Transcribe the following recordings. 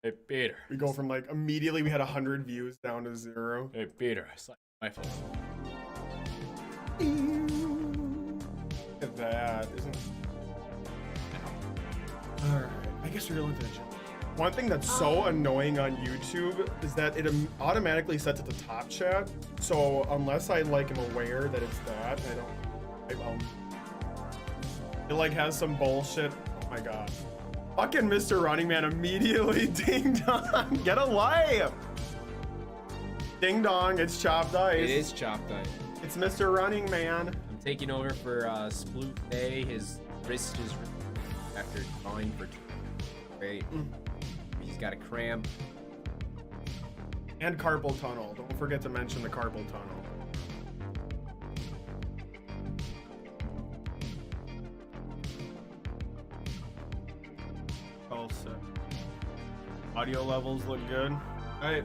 Hey, Peter. We go from like immediately we had 100 views down to 0. Hey, Peter. It's like my fault. Look at that. Isn't... Alright, I guess we're gonna look at the one thing that's so annoying on YouTube is that it automatically sets at the top chat. So unless I like am aware that it's that, it like has some bullshit. Oh my god. Fucking Mr. Running Man immediately ding dong. Get a life. Ding dong, it's chopped ice. It is chopped ice. It's Mr. Running Man. I'm taking over for Sploot Day. His wrist is after drawing for great. He's got a cramp. And carpal tunnel. Don't forget to mention the carpal tunnel. All set. Audio levels look good. All right.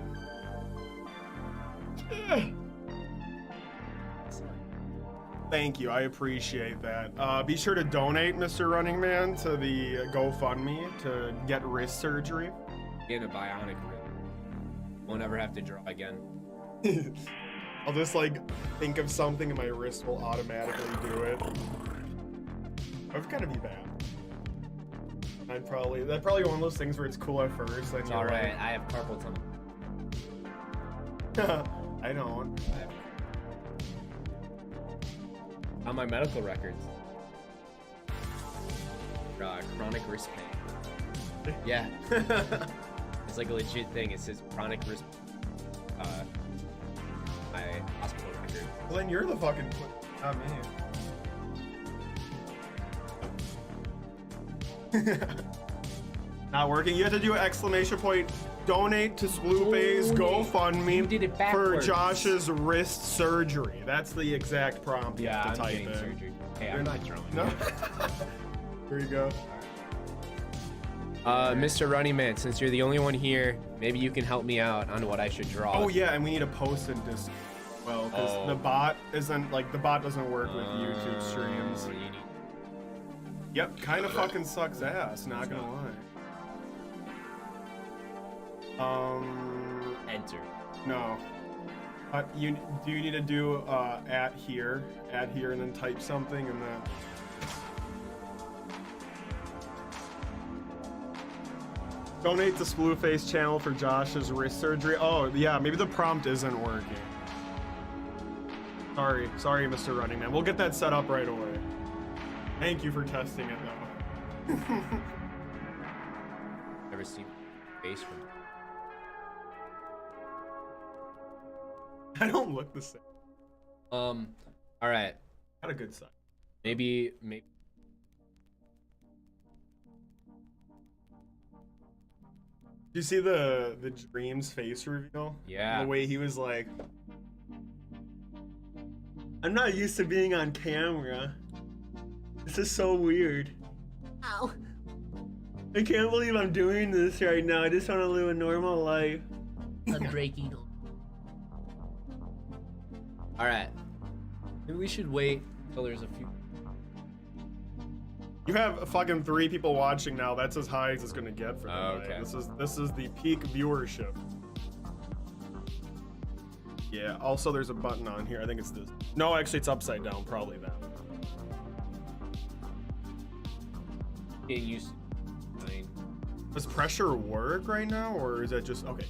Thank you. I appreciate that. Be sure to donate, Mr. Running Man, to the GoFundMe to get wrist surgery. Get a bionic wrist. Won't ever have to draw again. I'll just like think of something and my wrist will automatically do it. I've gotta be bad. That's probably one of those things where it's cool at first. It's all right. I have carpal tunnel. I don't. On my medical records. Chronic wrist pain. Yeah. It's like a legit thing. It says chronic wrist. My hospital record. Well, then you're the fucking. Not me. Not working. You have to do exclamation point. Donate to Sploopay's GoFundMe You did it for backwards. Josh's wrist surgery. That's the exact prompt you have to type in. Surgery. Hey, I'm not drawing. No. Here you go. Mr. Running Man, since you're the only one here, maybe you can help me out on what I should draw. Oh yeah, and we need to post in Discord. Well, because the bot isn't like the bot doesn't work with YouTube streams. Yep, kind of fucking sucks ass. Not gonna lie. Enter. No. You need to do at here, and then type something, and then. Donate to Sploofface channel for Josh's wrist surgery. Oh yeah, maybe the prompt isn't working. Sorry, Mr. Running Man. We'll get that set up right away. Thank you for testing it though. Never seen face from. I don't look the same. All right. Got a good side. Maybe. Did you see the Dream's face reveal? Yeah. The way he was like, I'm not used to being on camera. This is so weird. Ow. I can't believe I'm doing this right now. I just want to live a normal life. Unbreaking. All right. Maybe we should wait until there's a few. You have fucking 3 people watching now. That's as high as it's gonna get for the night. Okay. This is the peak viewership. Yeah. Also, there's a button on here. I think it's this. No, actually, it's upside down. Probably that. Get used to. Does pressure work right now, or is that just okay?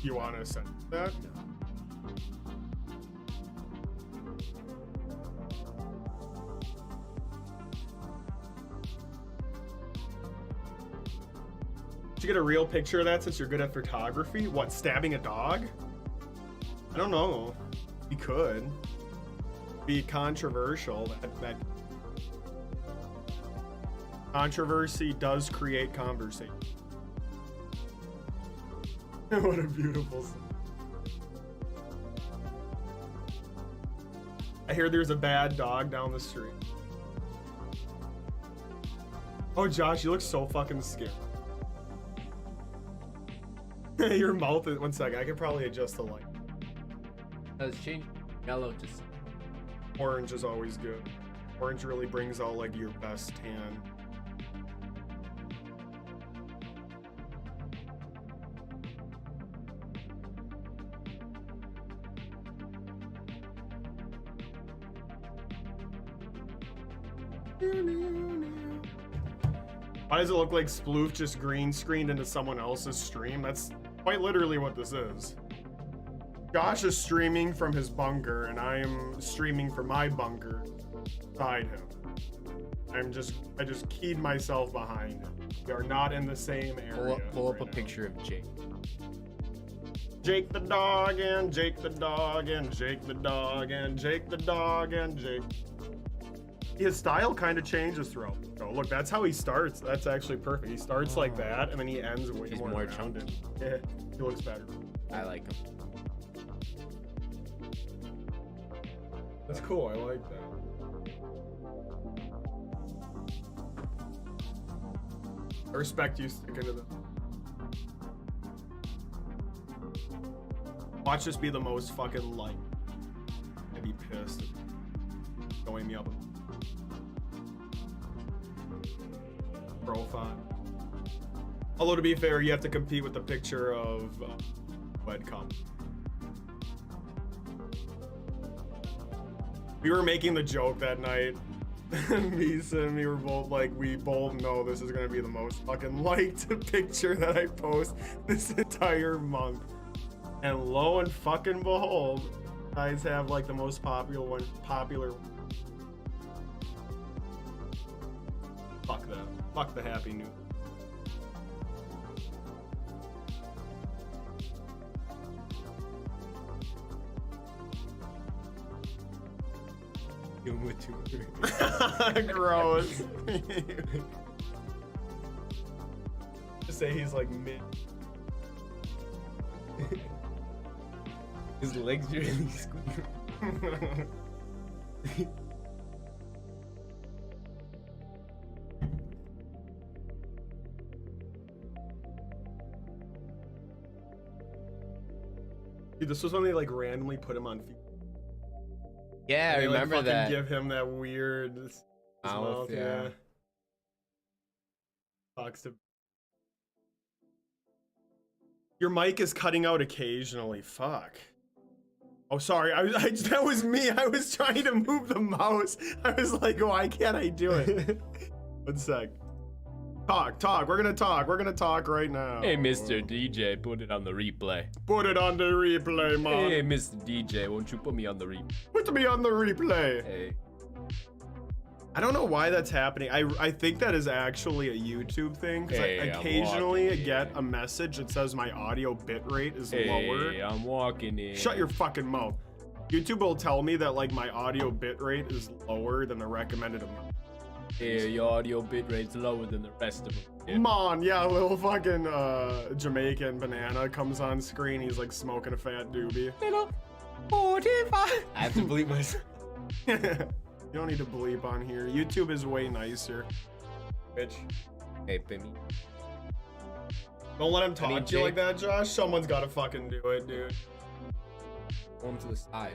You want to send that? Did you get a real picture of that since you're good at photography? What, stabbing a dog? I don't know. You could. Be controversial. That controversy does create conversation. What a beautiful scene. I hear there's a bad dog down the street. Oh, Josh, you look so fucking scared. Your mouth is. One second. I could probably adjust the light. Let's change yellow to Orange is always good. Orange really brings out like your best tan. Why does it look like Sploof just green screened into someone else's stream? That's quite literally what this is. Josh is streaming from his bunker, and I am streaming from my bunker beside him. I just keyed myself behind him. We are not in the same area. pull up right a now. picture of Jake. Jake the dog and Jake the dog and Jake the dog and Jake the dog and Jake. His style kind of changes throughout. Oh, look, that's how he starts. That's actually perfect. He starts like that, and then he ends way He's more more rounded. chunky. Yeah, he looks better. I like him. That's cool. I like that. I respect you sticking to the. Watch this be the most fucking light. I'd be pissed. Showing me up. Profile. Although to be fair, you have to compete with the picture of webcam. We were making the joke that night. Misa and me were both like, we both know this is gonna be the most fucking liked picture that I post this entire month. And lo and fucking behold, guys have like the most popular one. Fuck that. Fuck the Happy New. Gross. Just say he's like mid. His legs are really squeaky. Dude, this was when they like randomly put him on feet. Yeah, I They, like, remember fucking that. give him that weird Mouth, yeah. Talks to. Your mic is cutting out occasionally. Fuck. Oh, sorry. That was me. I was trying to move the mouse. I was like, why can't I do it? One sec. Talk. We're gonna talk right now. Hey, Mr. DJ, put it on the replay. Put it on the replay, man. Hey, Mr. DJ, won't you put me on the replay? Put me on the replay. Hey. I don't know why that's happening. I think that is actually a YouTube thing, because Hey, I I'm occasionally walking get in. a message that says my audio bitrate is Hey, lower. I'm walking in. Shut your fucking mouth. YouTube will tell me that like my audio bitrate is lower than the recommended amount. Hey, your audio bitrate's lower than the rest of them. Yeah. Come on, yeah, little fucking Jamaican banana comes on screen. He's like smoking a fat doobie. Little 45. I have to bleep myself. You don't need to bleep on here. YouTube is way nicer. Bitch. Hey, Pimmy. Don't let him I need talk to you like Jake. that, Josh. Someone's gotta fucking do it, dude. Go him to the side.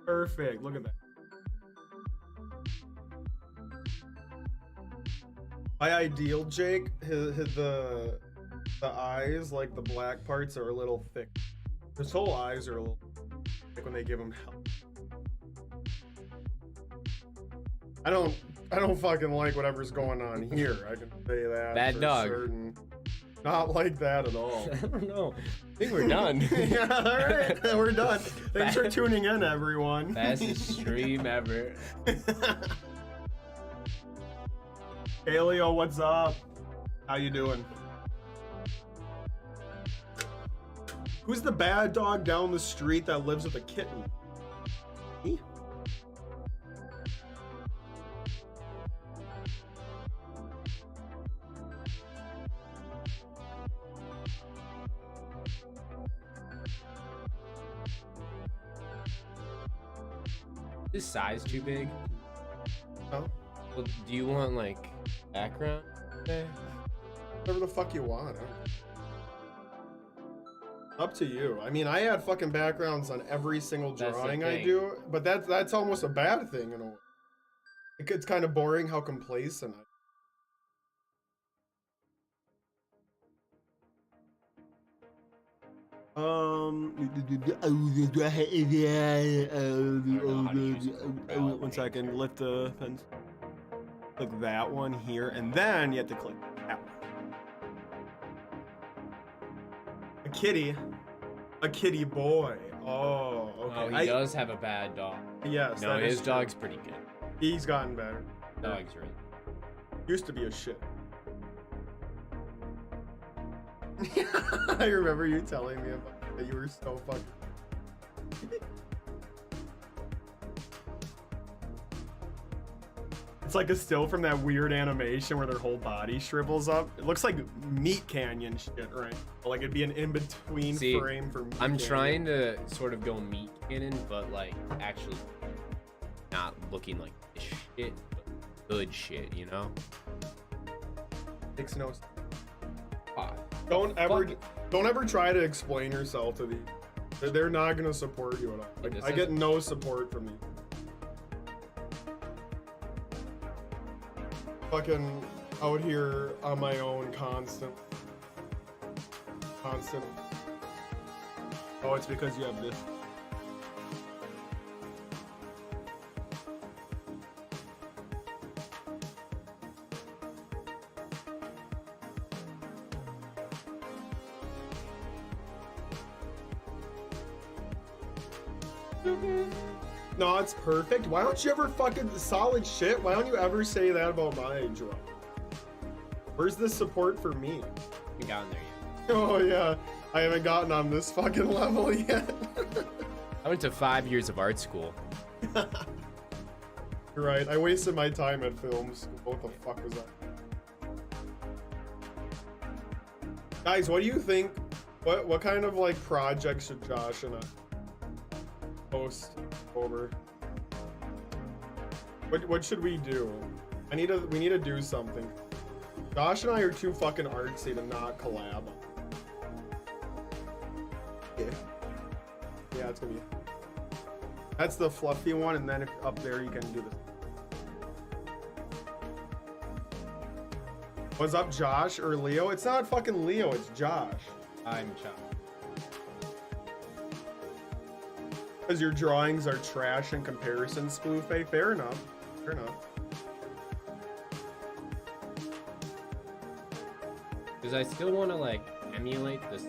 Perfect. Look at that. My ideal Jake, the eyes, like the black parts, are a little thick. His whole eyes are a little thick when they give him help. I don't fucking like whatever's going on here. I can say that. Bad for dog. certain. Not like that at all. I don't know. I think we're done. Yeah, all right, we're done. Thanks for tuning in, everyone. Fastest stream ever. Hey Leo, what's up? How you doing? Who's the bad dog down the street that lives with a kitten? Me? Is size too big? Oh, Well, do you want like background? Okay. whatever the fuck you want. Up to you. I mean, I had fucking backgrounds on every single That's the drawing I thing. do, but that's almost a bad thing in a way. It gets kind of boring how complacent I. One second. Lift the pen. Click that one here, and then you have to click that one. A kitty boy. Oh, okay. Oh, he does have a bad dog. Yes. No, that his is true. dog's pretty good. He's gotten better. Dog's really. Used to be a shit. I remember you telling me about that. You were so fucking. It's like a still from that weird animation where their whole body shrivels up. It looks like Meat Canyon shit, right? Like it'd be an in-between See, frame for Meat I'm Canyon. trying to sort of go meat cannon, but like actually not looking like this shit, but good shit, you know? Makes no sense. Ah, Don't ever fuck. try to explain yourself to these. They're not gonna support you at all. Like, This I get no support from these. Fucking out here on my own constant. Oh, it's because you have this. No, it's perfect. Why don't you ever fucking solid shit? Why don't you ever say that about my drawing? Where's the support for me? haven't gotten there yet. Oh yeah, I haven't gotten on this fucking level yet. I went to 5 years of art school. You're right. I wasted my time at film school. What the fuck was that? Guys, what do you think? What kind of like projects should Josh and I post over? What should we do? We need to do something. Josh and I are too fucking artsy to not collab. Yeah, it's gonna be. That's the fluffy one, and then if up there you can do this. What's up, Josh or Leo? It's not fucking Leo, it's Josh. I'm Chuck. Because your drawings are trash in comparison, Sploofay. Fair enough. Fair enough. Because I still want to like emulate this,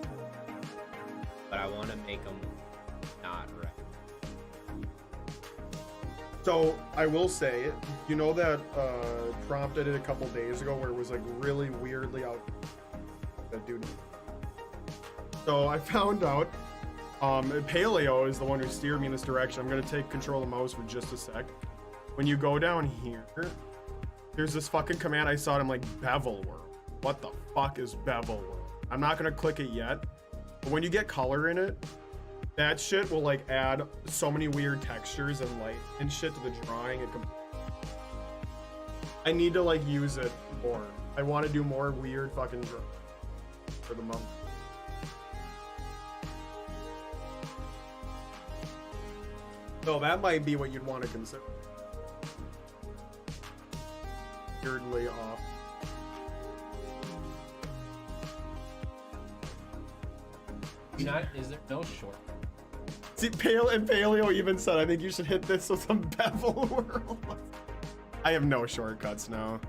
but I want to make them not right. So I will say, you know that prompt I did a couple days ago where it was like really weirdly out. That dude. So I found out Paleo is the one who steered me in this direction. I'm gonna take control of the mouse for just a sec. When you go down here, there's this fucking command I saw it. I'm like, bevel world. What the fuck is bevel world? I'm not gonna click it yet, but when you get color in it, that shit will like add so many weird textures and light and shit to the drawing. I need to like use it more. I want to do more weird fucking drawing for the month. So that might be what you'd want to consider. Weirdly off. Is there no short? See, Paleo even said, I think you should hit this with some bevel world. I have no shortcuts now.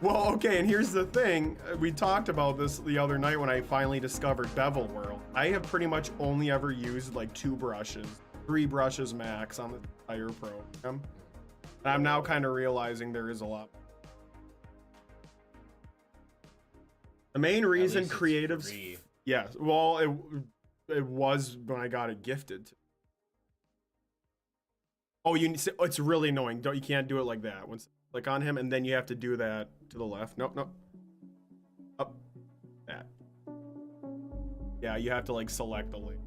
Well, okay, and here's the thing. We talked about this the other night when I finally discovered bevel world. I have pretty much only ever used like 2 brushes, 3 brushes max on the entire program. And I'm now kind of realizing there is a lot. The main reason creatives, yes, well, it was when I got it gifted. Oh, it's really annoying. You can't do it like that. Once click on him, and then you have to do that to the left. Nope, nope. Up, that. Yeah, you have to like select the link.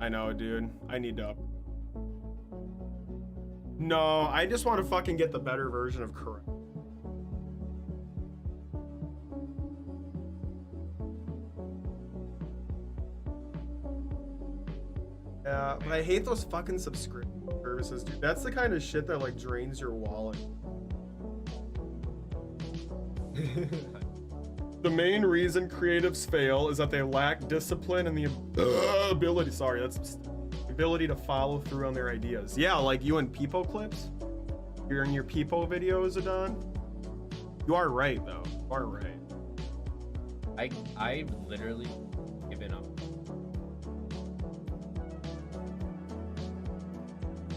I know, dude. I need to. No, I just want to fucking get the better version of correct. Yeah, but I hate those fucking subscription services, dude. That's the kind of shit that like drains your wallet. The main reason creatives fail is that they lack discipline and the ability. Sorry, that's ability to follow through on their ideas. Yeah, like you in Peepo clips. You're in your Peepo videos, Adon. You are right, though. You are right. I literally given up.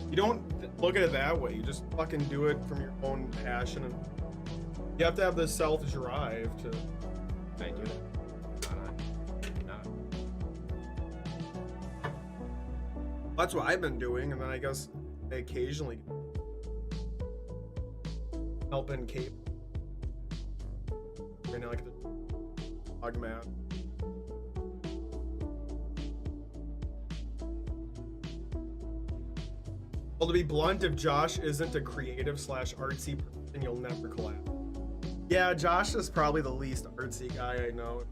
You don't look at it that way. You just fucking do it from your own passion, and you have to have the self-drive to. I do it. Not. That's what I've been doing, and then I guess I occasionally helping Cape. Right now, like the dog map. Well, to be blunt, if Josh isn't a creative / artsy person, you'll never collab. Yeah, Josh is probably the least artsy guy I know.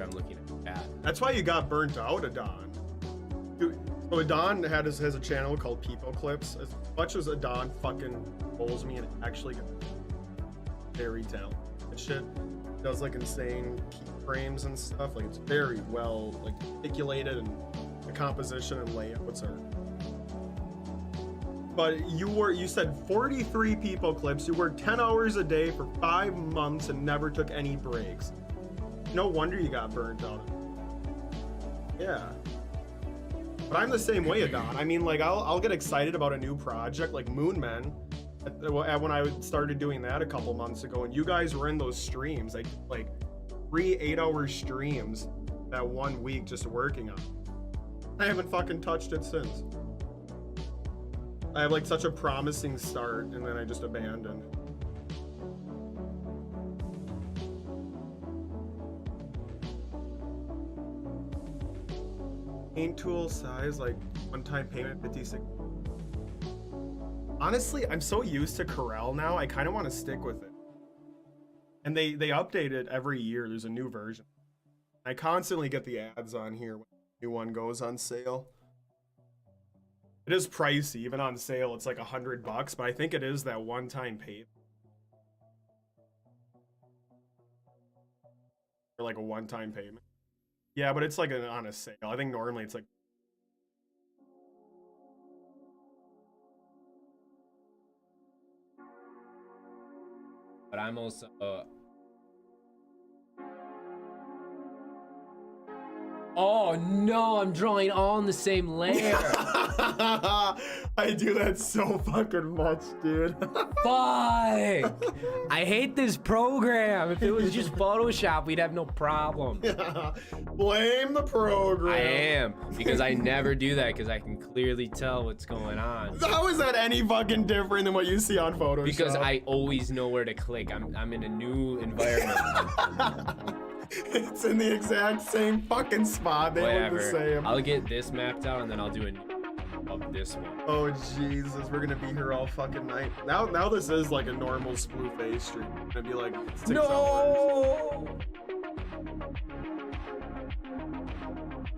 I'm looking at that. That's why you got burnt out, Adon. So Adon has a channel called Peepo Clips. As much as Adon fucking bowls me and actually very talented shit, does like insane keyframes and stuff. Like it's very well like articulated, and the composition and layouts are. But you said 43 Peepo Clips. You worked 10 hours a day for 5 months and never took any breaks. No wonder you got burnt out. Yeah. But I'm the same way, Adon. I mean, like, I'll get excited about a new project, like Moon Men, when I started doing that a couple months ago, and you guys were in those streams, like 3 8-hour streams that 1 week just working on it. I haven't fucking touched it since. I have like such a promising start, and then I just abandoned. Paint tool size, like one-time payment 56. Honestly, I'm so used to Corel now, I kind of want to stick with it. And they update it every year. There's a new version. I constantly get the ads on here when a new one goes on sale. It is pricey, even on sale. It's like $100, but I think it is that one-time payment. Or like a one-time payment. Yeah, but it's like on a sale. I think normally it's like. But I'm also oh no, I'm drawing all in the same layer. I do that so fucking much, dude. Fuck! I hate this program. If it was just Photoshop, we'd have no problem. Blame the program. I am, because I never do that, because I can clearly tell what's going on. How is that any fucking different than what you see on Photoshop? Because I always know where to click. I'm in a new environment. It's in the exact same fucking spot. They look the same. I'll get this mapped out, and then I'll do a new of this one. Oh Jesus, we're gonna be here all fucking night. Now this is like a normal Sploot Face stream. It's gonna be like 6 hours.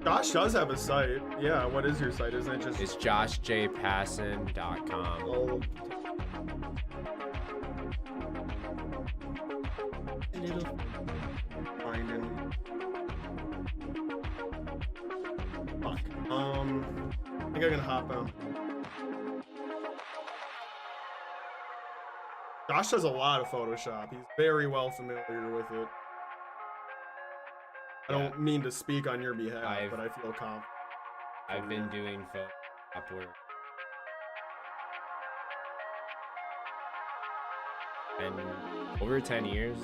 Josh does have a site. Yeah, what is your site? Isn't it just? It's joshjpasson.com. Oh. Finding. Fuck. I think I'm gonna hop out. Josh does a lot of Photoshop. He's very well familiar with it. I don't mean to speak on your behalf, but I feel confident. I've been doing Photoshop work. And over 10 years,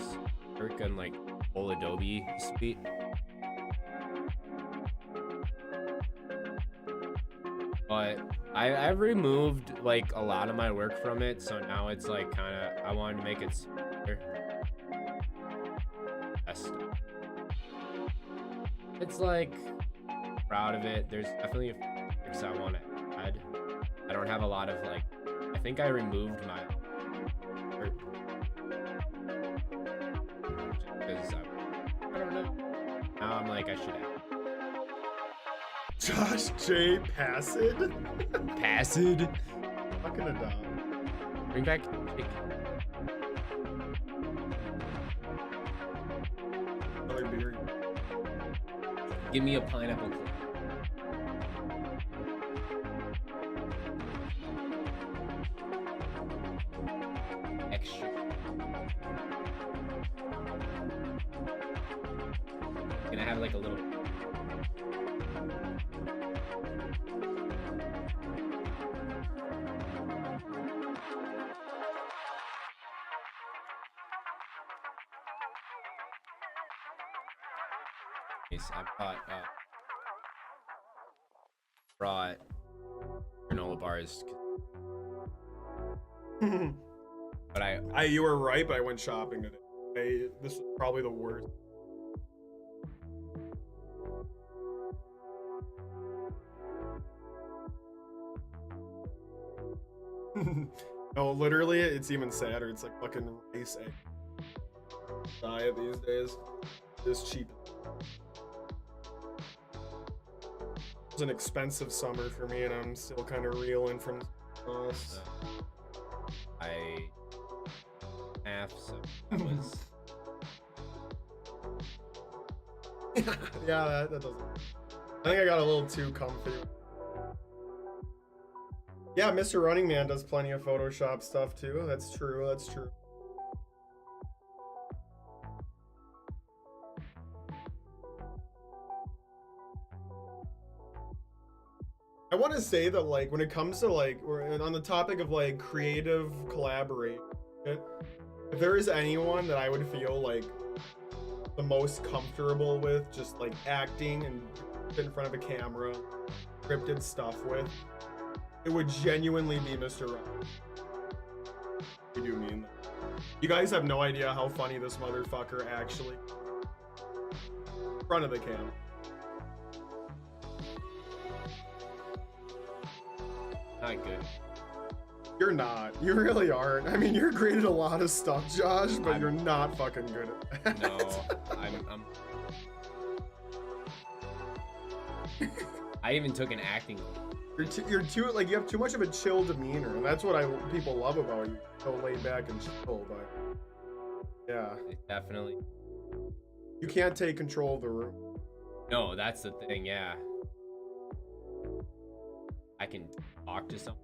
work on like full Adobe suite. But I've removed like a lot of my work from it, so now it's like kind of I wanted to make it smoother. It's like proud of it. There's definitely a few tricks I want to add. I don't have a lot of like. I think I removed my work because I don't know. Now I'm like I should have. Josh J. Passed? Passed. Fucking a dog. Bring back chicken. Another beer. Give me a pineapple. Extra. Gonna have like a little. I brought granola bars, but you were right, but I went shopping today. This is probably the worst. No, literally, it's even sadder. It's like fucking rice egg diet these days. It's cheap. It was an expensive summer for me, and I'm still kind of reeling from us. I half so that was yeah, that doesn't. I think I got a little too comfy. Yeah, Mr. Running Man does plenty of Photoshop stuff too. That's true. That's true. I want to say that, like, when it comes to, like, we're on the topic of, like, creative collaboration, if there is anyone that I would feel, like, the most comfortable with just, like, acting and in front of a camera, scripted stuff with, it would genuinely be Mr. Ryan. I do mean that. You guys have no idea how funny this motherfucker actually in front of the camera. not good. You're not. You really aren't. I mean, you're great at a lot of stuff, Josh, but you're not fucking good at that. No, I even took an acting. You're too like, you have too much of a chill demeanor, and that's what people love about you. So laid back and chill, but yeah, It definitely. you can't take control of the room. No, that's the thing. Yeah, I can talk to someone.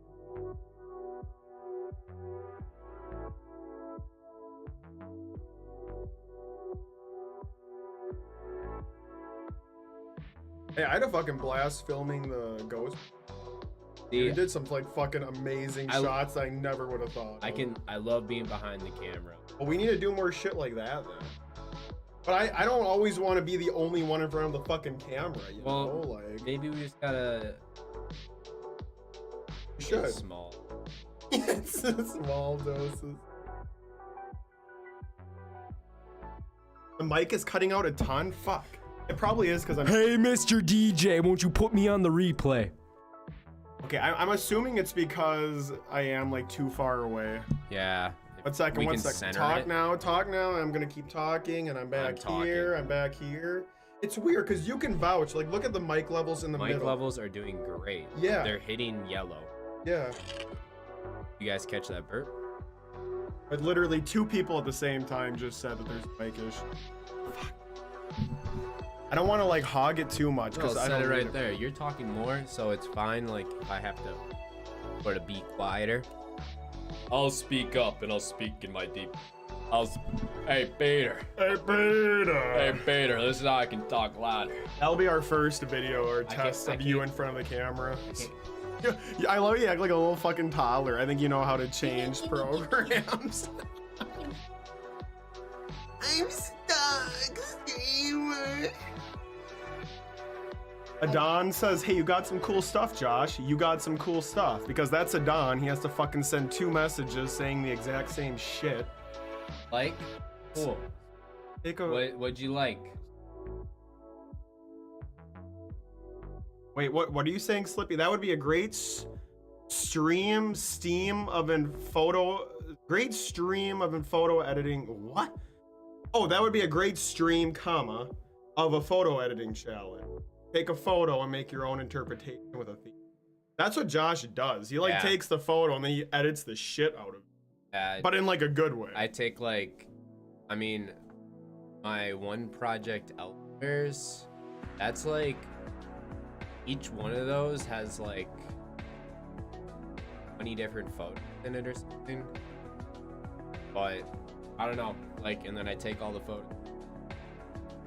Hey, I had a fucking blast filming the ghost. You did some like fucking amazing shots that I never would have thought. I love being behind the camera. But we need to do more shit like that then. But I don't always want to be the only one in front of the fucking camera, you know? Like, Maybe we just gotta you should. small. It's small doses. The mic is cutting out a ton? Fuck. It probably is because I'm... Hey, Mr. DJ, won't you put me on the replay? Okay, I'm assuming it's because I am like too far away. Yeah. One second, we one can second. center Talk it. now. I'm gonna keep talking, and I'm back here. I'm back here. It's weird because you can vouch. Like, look at the mic levels in the middle. Mic levels are doing great. Yeah. They're hitting yellow. Yeah. You guys catch that burp? But literally 2 people at the same time just said that there's mic issue. I don't want to like hog it too much because I said don't it right need there. You're talking more, so it's fine. Like if I have to sort of be quieter, I'll speak up and I'll speak in my deep. Hey Peter. Hey Peter. Hey Peter. This is how I can talk louder. That'll be our first video or test of you in front of the camera. Yeah, I love you act like a little fucking toddler. I think you know how to change programs. I'm stuck, streamer. Adon says, hey, you got some cool stuff, Josh. You got some cool stuff. Because that's Adon. He has to fucking send 2 messages saying the exact same shit. Like? Cool. What'd you like? Wait, what are you saying, Slippy? That would be a great stream of photo editing. What? Oh, that would be a great stream, comma, of a photo editing challenge. Take a photo and make your own interpretation with a theme. That's what Josh does. He like takes the photo and then he edits the shit out of it. But in like a good way. I take like, I mean, my one project Elders, that's like, each one of those has like 20 different photos in it or something. But I don't know, like, and then I take all the photos,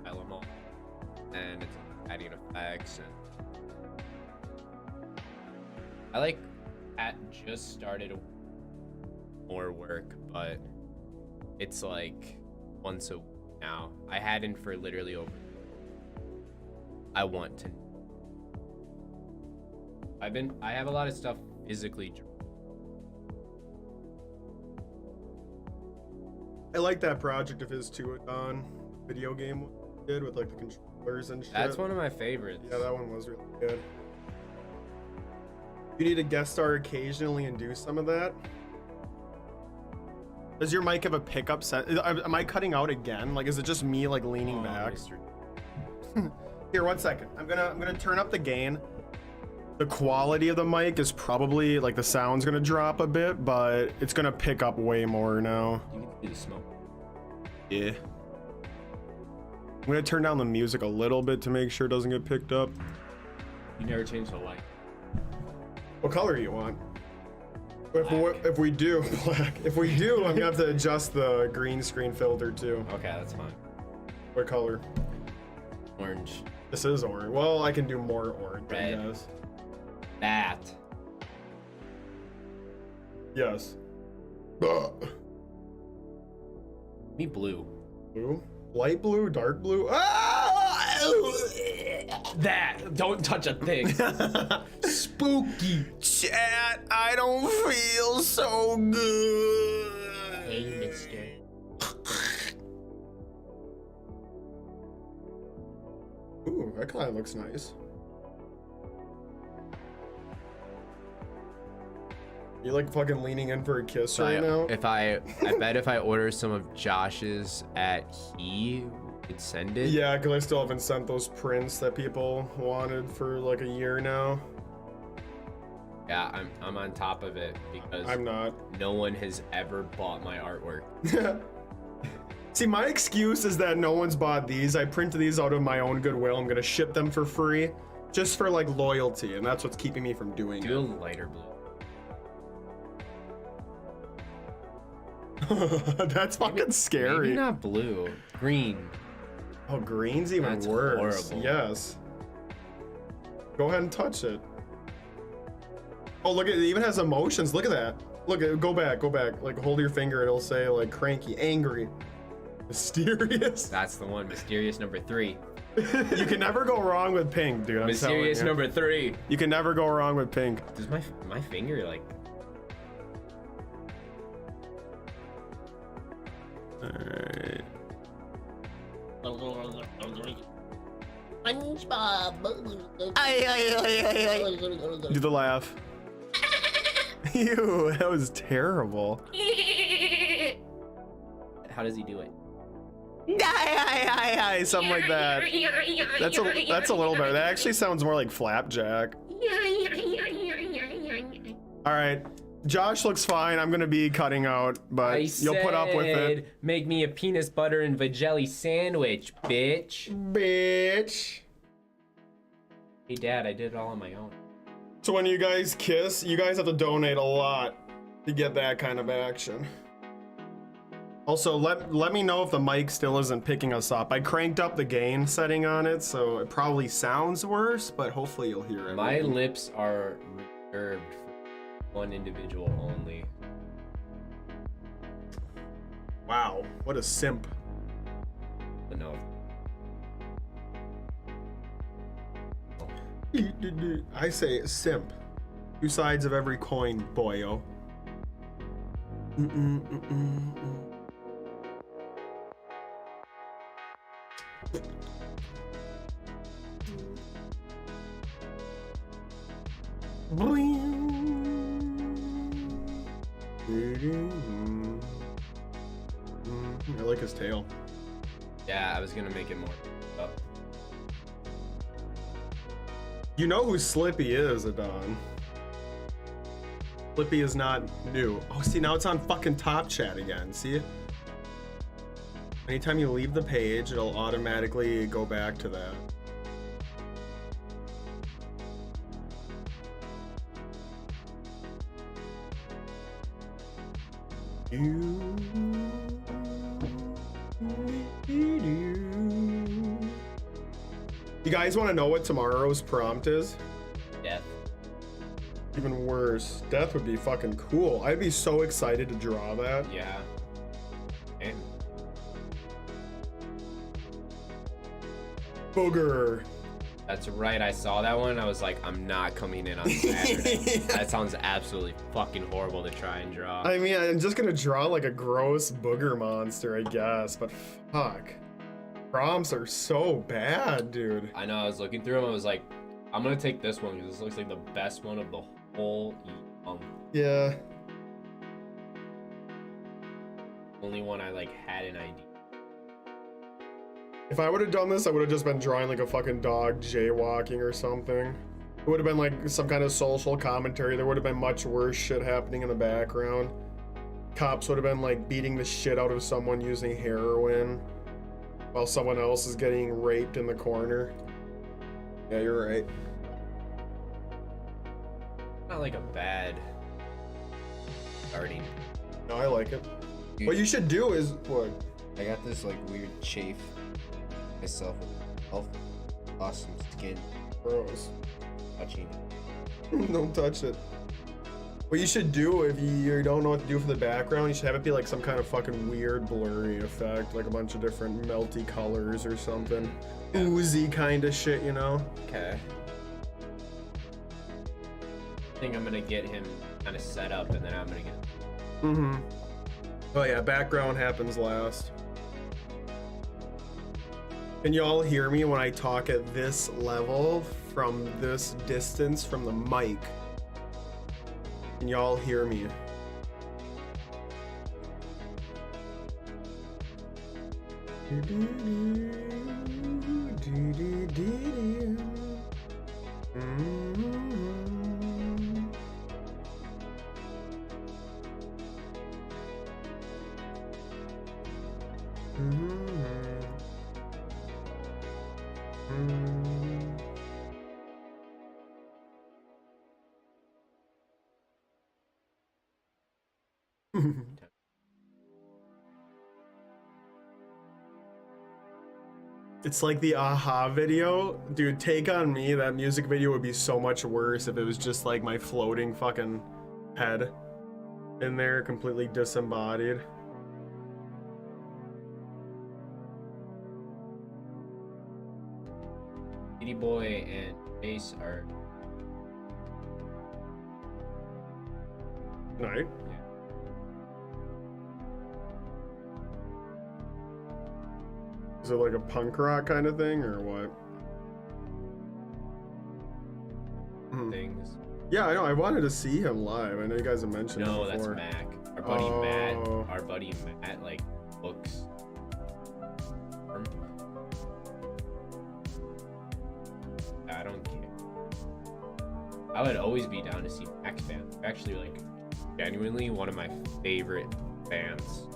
file them all, and it's adding effects. And I like just started more work, but it's like once a week now. I hadn't for literally over. I want to. I have a lot of stuff physically. I like that project of his too, Don. Video game did with like the controllers and shit. That's one of my favorites. Yeah, that one was really good. You need to guest star occasionally and do some of that. Does your mic have a pickup set? Am I cutting out again? Like, is it just me like leaning back? Here, 1 second. I'm gonna turn up the gain. The quality of the mic is probably like the sound's gonna drop a bit, but it's gonna pick up way more now. You can do the smoke. Yeah. I'm gonna turn down the music a little bit to make sure it doesn't get picked up. You never change the light. What color do you want? If we do black, if we do, I'm gonna have to adjust the green screen filter too. Okay, that's fine. What color? Orange. This is orange. Well, I can do more orange, Red. I guess. That. Yes. Me blue. Blue? Light blue? Dark blue? Ah! That. Don't touch a thing. Spooky. Chat, I don't feel so good. Hey, mister. Ooh, that kind of looks nice. You like fucking leaning in for a kiss right now? I bet if I order some of Josh's at we could send it. Yeah, because I still haven't sent those prints that people wanted for like a year now. Yeah, I'm on top of it because I'm not. No one has ever bought my artwork. See, my excuse is that no one's bought these. I printed these out of my own goodwill. I'm gonna ship them for free, just for like loyalty, and that's what's keeping me from doing Do a it. lighter blue. That's fucking scary. Maybe not blue. Green. Oh, green's even That's worse. horrible. Yes. Go ahead and touch it. Oh, look, it even has emotions. Look at that. Look, go back. Like, hold your finger. It'll say, like, cranky, angry, mysterious. That's the one. Mysterious number 3. You can never go wrong with pink, dude. I'm Mysterious telling you. number 3. You can never go wrong with pink. Does my finger like? Alright. SpongeBob. Do the laugh. Ew, that was terrible. How does he do it? Something like that. That's a little better. That actually sounds more like flapjack. All right, Josh looks fine. I'm gonna be cutting out, but you'll put up with it. Make me a peanut butter and vajelli sandwich, bitch. Bitch. Hey, Dad, I did it all on my own. So when you guys kiss, you guys have to donate a lot to get that kind of action. Also, let me know if the mic still isn't picking us up. I cranked up the gain setting on it, so it probably sounds worse, but hopefully you'll hear it. My lips are reserved for one individual only. Wow, what a simp. But no. I say simp. Two sides of every coin, boyo. I like his tail. Yeah, I was gonna make it more up. You know who Slippy is, Adon. Slippy is not new. Oh, see, now it's on fucking Top Chat again. See? Anytime you leave the page, it'll automatically go back to that. You guys want to know what tomorrow's prompt is? Death. Even worse. Death would be fucking cool. I'd be so excited to draw that. Yeah. And Booger. that's right. I saw that one. I was like, I'm not coming in on Saturday. That sounds absolutely fucking horrible to try and draw. I mean, I'm just gonna draw like a gross booger monster, I guess, but fuck. Prompts are so bad, dude. I know. I was looking through them. I was like, I'm gonna take this one because this looks like the best one of the whole month. Yeah. Only one I like had an idea. If I would have done this, I would have just been drawing like a fucking dog jaywalking or something. It would have been like some kind of social commentary. There would have been much worse shit happening in the background. Cops would have been like beating the shit out of someone using heroin while someone else is getting raped in the corner. Yeah, you're right. Not like a bad starting. No, I like it. Dude, What you should do is what? I got this like weird chafe myself with health. Awesome skin. Gross. Touching. Don't touch it. What you should do if you don't know what to do for the background, you should have it be like some kind of fucking weird blurry effect, like a bunch of different melty colors or something. Yeah. Oozy kind of shit, you know? Okay. I think I'm gonna get him kind of set up and then I'm gonna get. Mm-hmm. Oh yeah, background happens last. Can you all hear me when I talk at this level from this distance from the mic? Can y'all hear me? It's like the Aha video. Dude, Take On Me, that music video would be so much worse if it was just like my floating fucking head in there, completely disembodied. Kitty Boy and Ace are. Right? Is it like a punk rock kind of thing or what? Things. Yeah, I know. I wanted to see him live. I know you guys have mentioned No, it that's before. Mac. Our buddy Oh. Matt. Our buddy Matt like books. I don't care. I would always be down to see Mac bands. They're actually like genuinely one of my favorite bands.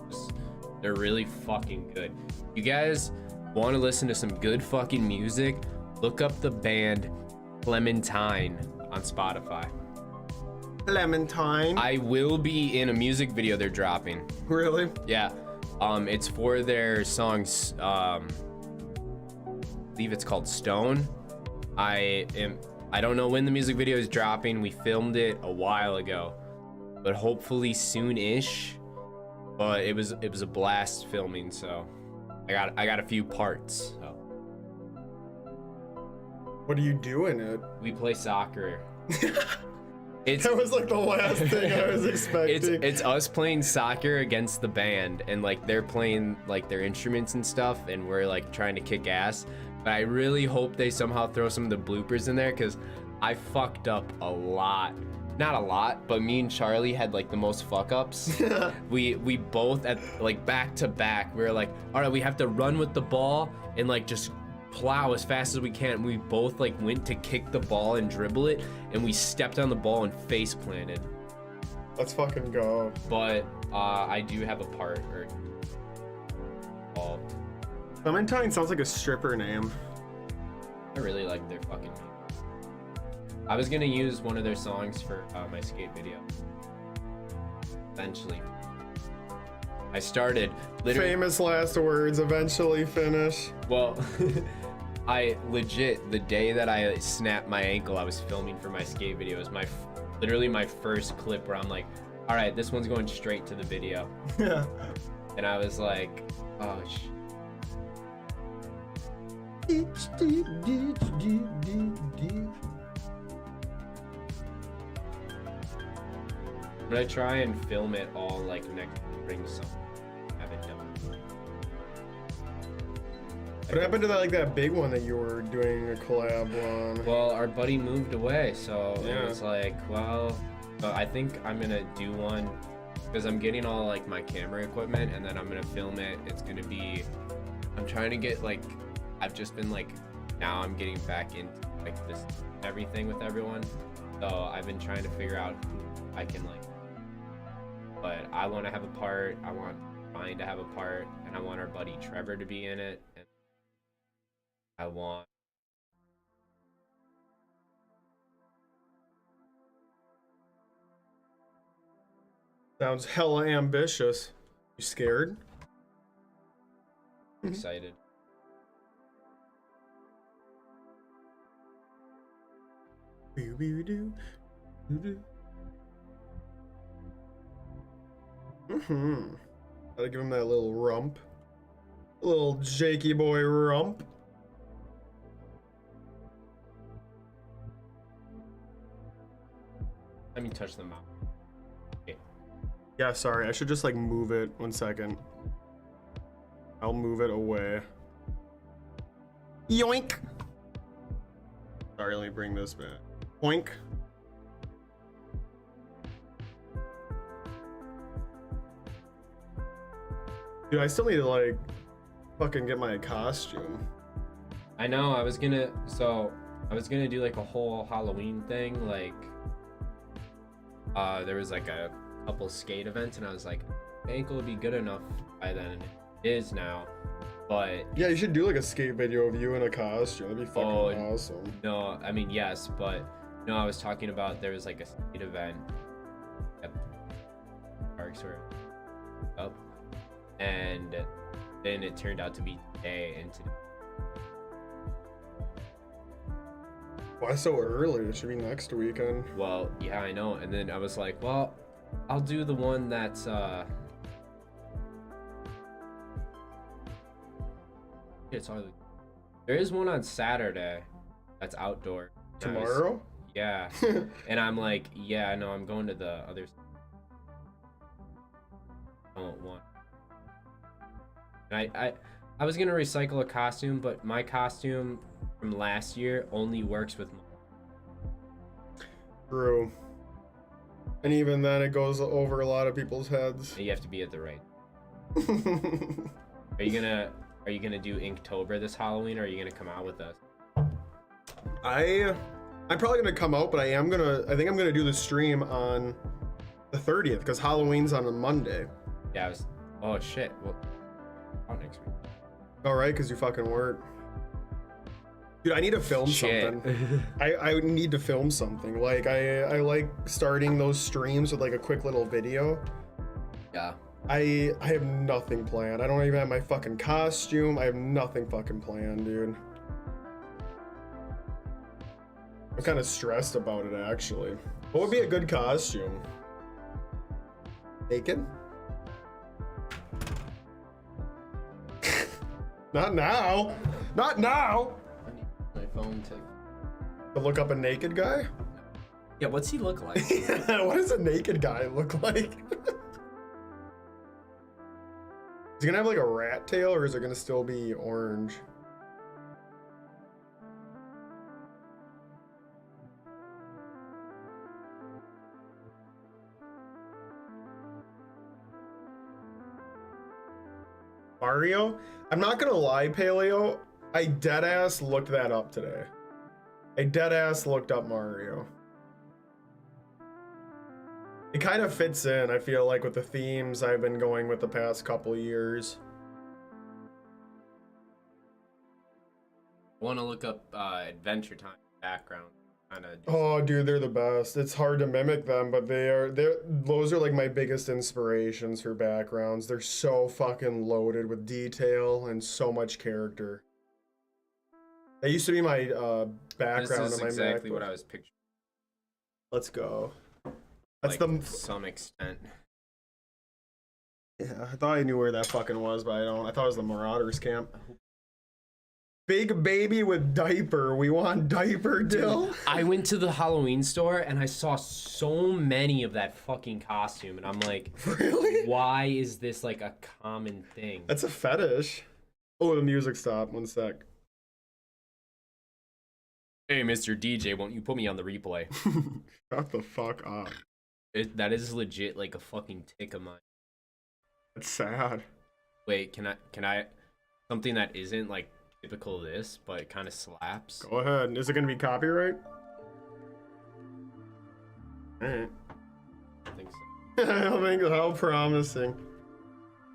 They're really fucking good. You guys want to listen to some good fucking music? Look up the band Clementine on Spotify. Clementine. I will be in a music video they're dropping. Really? Yeah. It's for their songs. I believe it's called Stone. I don't know when the music video is dropping. We filmed it a while ago, but hopefully soon-ish. But it was a blast filming, so I got a few parts. So. What do you do in it? We play soccer. It's That was like the last thing I was expecting. it's us playing soccer against the band, and like they're playing like their instruments and stuff, and we're like trying to kick ass. But I really hope they somehow throw some of the bloopers in there, because I fucked up a lot. Not a lot, but me and Charlie had like the most fuck ups. we both at like back to back. We were like, all right, we have to run with the ball and like just plow as fast as we can. We both like went to kick the ball and dribble it, and we stepped on the ball and face planted. Let's fucking go. But I do have a part or involved. Clementine sounds like a stripper name. I really like their fucking name. I was gonna use one of their songs for my skate video. Eventually. I started literally. Famous last words, eventually finish. Well, I legit, the day that I snapped my ankle, I was filming for my skate video. It was literally my first clip where I'm like, all right, this one's going straight to the video. Yeah. And I was like, oh shit. I'm gonna try and film it all like next spring summer. Haven't done. What happened to that big one that you were doing a collab on? Well, our buddy moved away, so Yeah. it was like, well, I think I'm gonna do one because I'm getting all like my camera equipment, and then I'm gonna film it. It's gonna be, I'm trying to get like, I've just been like, now I'm getting back into like this everything with everyone, so I've been trying to figure out who I can like. But I want to have a part. I want Ryan to have a part, and I want our buddy Trevor to be in it. And I want. Sounds hella ambitious. You scared? Excited. Gotta give him that little rump. Little Jakey boy rump. Let me touch the mouth. Okay. Yeah, sorry. I should just like move it. 1 second. I'll move it away. Yoink! Sorry, let me bring this back. Oink. Dude, I still need to like fucking get my costume. I know. I was gonna do like a whole Halloween thing. Like, there was like a couple skate events, and I was like, ankle would be good enough by then, and it is now. But Yeah, you should do like a skate video of you in a costume. That'd be fucking Oh, awesome. no, I mean yes, but no, I was talking about there was like a skate event at parks where up, and then it turned out to be today, and today. Why so early? It should be next weekend. Well, yeah, I know. And then I was like, well, I'll do the one that's it's hardly. There is one on Saturday that's outdoor. And I was- Tomorrow? yeah. And I'm like, yeah, no, I'm going to the other. I don't want. And I was gonna recycle a costume, but my costume from last year only works with. True. And even then, it goes over a lot of people's heads. You have to be at the right. Are you gonna do Inktober this Halloween, or are you gonna come out with us? I'm probably gonna come out, but I think I'm gonna do the stream on the 30th because Halloween's on a Monday. Yeah, oh shit. Well, out next week. All right, because you fucking work. Dude, I need to film Shit. something. I need to film something. Like I like starting those streams with like a quick little video. Yeah. I have nothing planned. I don't even have my fucking costume. I have nothing fucking planned, dude. I'm kind of stressed about it, actually. What would be a good costume? Naked? Not now. Not now. I need my phone to. To look up a naked guy? Yeah, what's he look like? What does a naked guy look like? Is he gonna have like a rat tail or is it gonna still be orange? Mario? I'm not gonna lie, Paleo. I deadass looked that up today. I deadass looked up Mario. It kind of fits in, I feel like, with the themes I've been going with the past couple years. I want to look up Adventure Time background. Oh, dude, they're the best. It's hard to mimic them, but those are like my biggest inspirations for backgrounds. They're so fucking loaded with detail and so much character. That used to be my background this is on my exactly MacBook. what I was picturing. Let's go. That's like, to some extent. Yeah, I thought I knew where that fucking was, but I don't. I thought it was the Marauders camp. Big baby with diaper. We want diaper, Dill. I went to the Halloween store and I saw so many of that fucking costume, and I'm like, Really? why is this like a common thing? That's a fetish. Oh, the music stopped. One sec. Hey, Mr. DJ, won't you put me on the replay? Shut the fuck up. That is legit like a fucking tick of mine. That's sad. Wait, can I something that isn't like typical of this, but it kind of slaps? Go ahead. Is it gonna be copyright? Alright. I think so. I don't think how promising.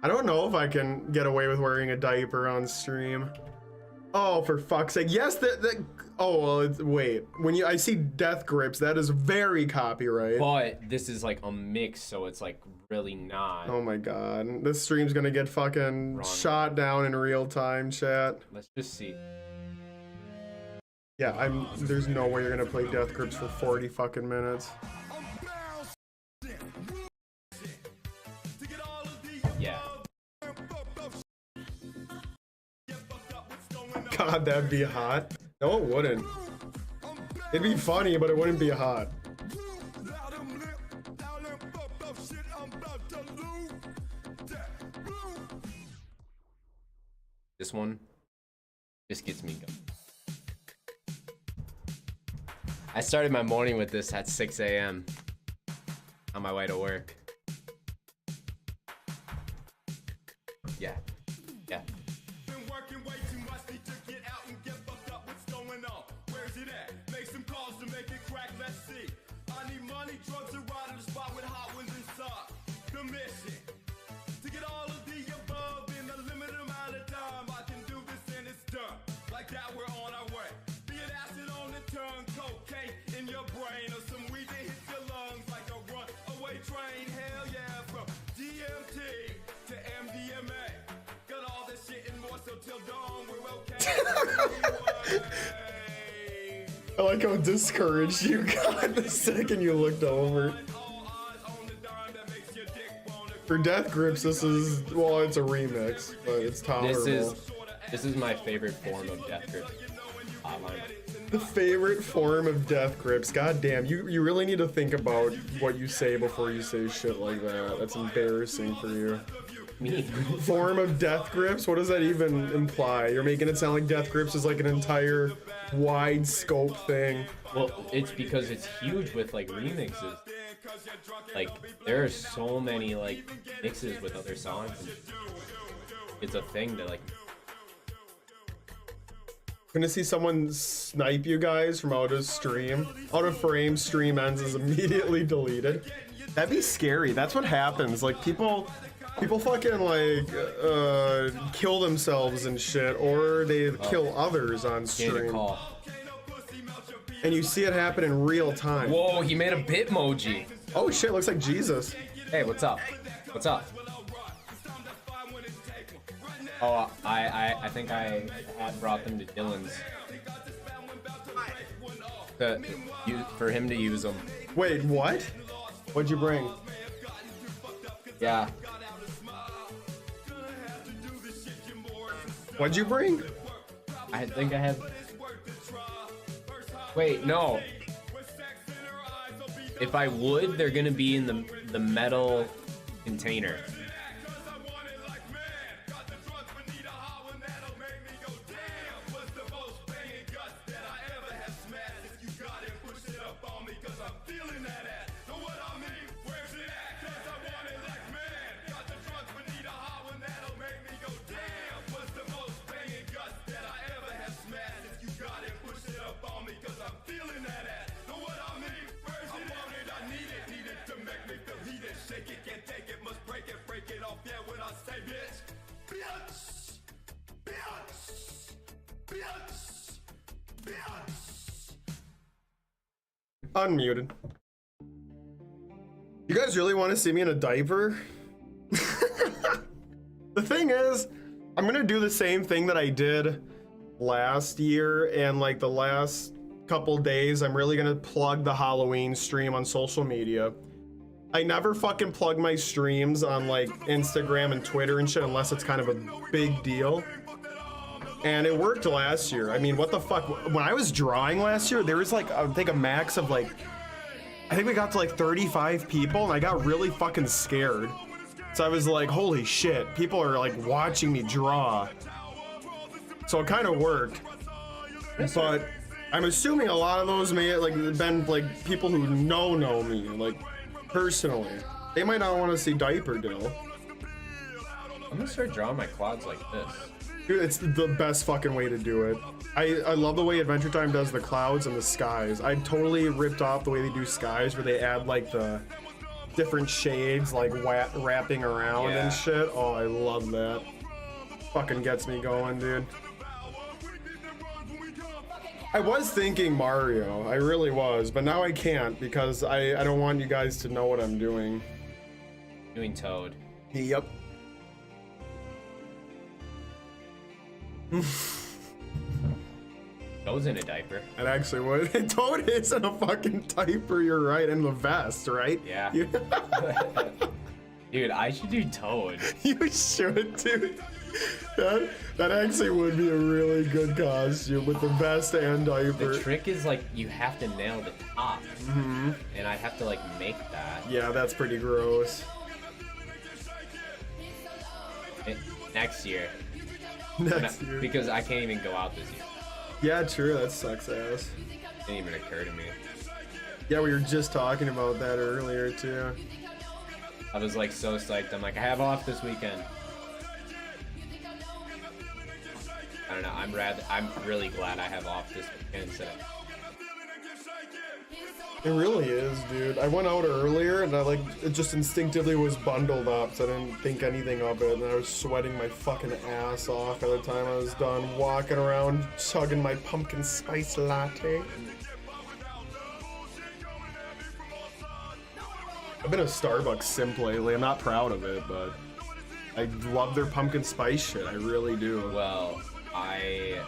I don't know if I can get away with wearing a diaper on stream. Oh, for fuck's sake. Yes, oh, well, wait. When I see death grips, that is very copyright. But this is like a mix, so it's like really not. Oh my god. This stream's gonna get fucking shot down in real time, chat. Let's just see. Yeah, there's no way you're gonna play death grips for 40 fucking minutes. Yeah. God, that'd be hot. No, it wouldn't. It'd be funny, but it wouldn't be hot. This one just gets me going. I started my morning with this at 6 a.m. on my way to work. Yeah. Yeah. I like how discouraged you got the second you looked over. For Death Grips, this is, well, it's a remix, but it's tolerable. This is my favorite form of Death Grip hotline. The favorite form of Death Grips. God damn, you really need to think about what you say before you say shit like that. That's embarrassing for you. Me. Form of Death Grips? What does that even imply? You're making it sound like Death Grips is like an entire wide scope thing. Well, it's because it's huge with like remixes. Like there are so many like mixes with other songs. And it's a thing to like. Gonna see someone snipe you guys from out of stream. Out of frame, stream ends is immediately deleted. That'd be scary. That's what happens. Like people fucking like kill themselves and shit, or they kill others on stream. And you see it happen in real time. Whoa, he made a Bitmoji. Oh shit, looks like Jesus. Hey, what's up? What's up? Oh, I think I had brought them to Dylan's. For him to use them. Wait, what? What'd you bring? Yeah. What'd you bring? I think I have. Wait, no. If I would, they're gonna be in the metal container. Unmuted. You guys really want to see me in a diaper? The thing is, I'm gonna do the same thing that I did last year, and like the last couple days, I'm really gonna plug the Halloween stream on social media. I never fucking plug my streams on like Instagram and Twitter and shit unless it's kind of a big deal. And it worked last year. I mean, what the fuck? When I was drawing last year, there was like, I think a max of like, I think we got to like 35 people, and I got really fucking scared. So I was like, holy shit, people are like watching me draw. So it kind of worked. But I'm assuming a lot of those may have like been like people who know me, like personally. They might not want to see Diaper Dill. I'm gonna start drawing my quads like this. Dude, it's the best fucking way to do it. I love the way Adventure Time does the clouds and the skies. I totally ripped off the way they do skies, where they add like the different shades like wrapping around and shit. Oh, I love that. Fucking gets me going, dude. I was thinking Mario, I really was, but now I can't because I don't want you guys to know what I'm doing. Doing Toad. Yep. Toad's in a diaper. It actually would. Toad is in a fucking diaper, you're right, and the vest, right? Yeah. Dude, I should do Toad. You should, dude. That actually would be a really good costume with the vest and diaper. The trick is like you have to nail the top, and I'd have to like make that. Yeah, that's pretty gross. Next year. Next year. Because I can't even go out this year. Yeah, true. That sucks ass. Didn't even occur to me. Yeah, we were just talking about that earlier too. I was like so psyched. I'm like, I have off this weekend. I don't know. I'm really glad I have off this weekend. So. It really is, dude. I went out earlier and it just instinctively was bundled up, so I didn't think anything of it, and I was sweating my fucking ass off by the time I was done walking around chugging my pumpkin spice latte. I've been a Starbucks simp lately. I'm not proud of it, but I love their pumpkin spice shit. I really do. Well, I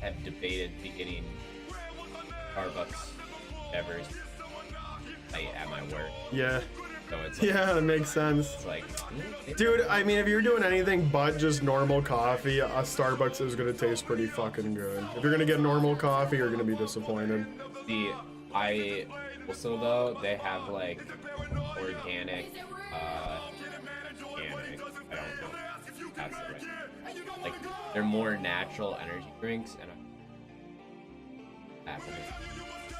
have debated beginning Starbucks endeavors at my work. Yeah. So it's like, Yeah, that makes sense. it's like, Dude, I mean, if you're doing anything but just normal coffee, a Starbucks is gonna taste pretty fucking good. If you're gonna get normal coffee, you're gonna be disappointed. I also though they have like organic, I don't know. That's the right. Like they're more natural energy drinks, and I'm happening.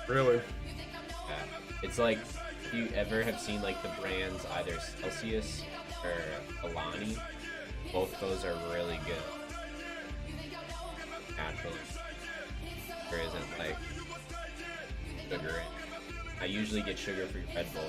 Really? Yeah. It's like if you ever have seen like the brands either Celsius or Alani, both those are really good. Naturally. There isn't like sugar in it. I usually get sugar for your Red Bull.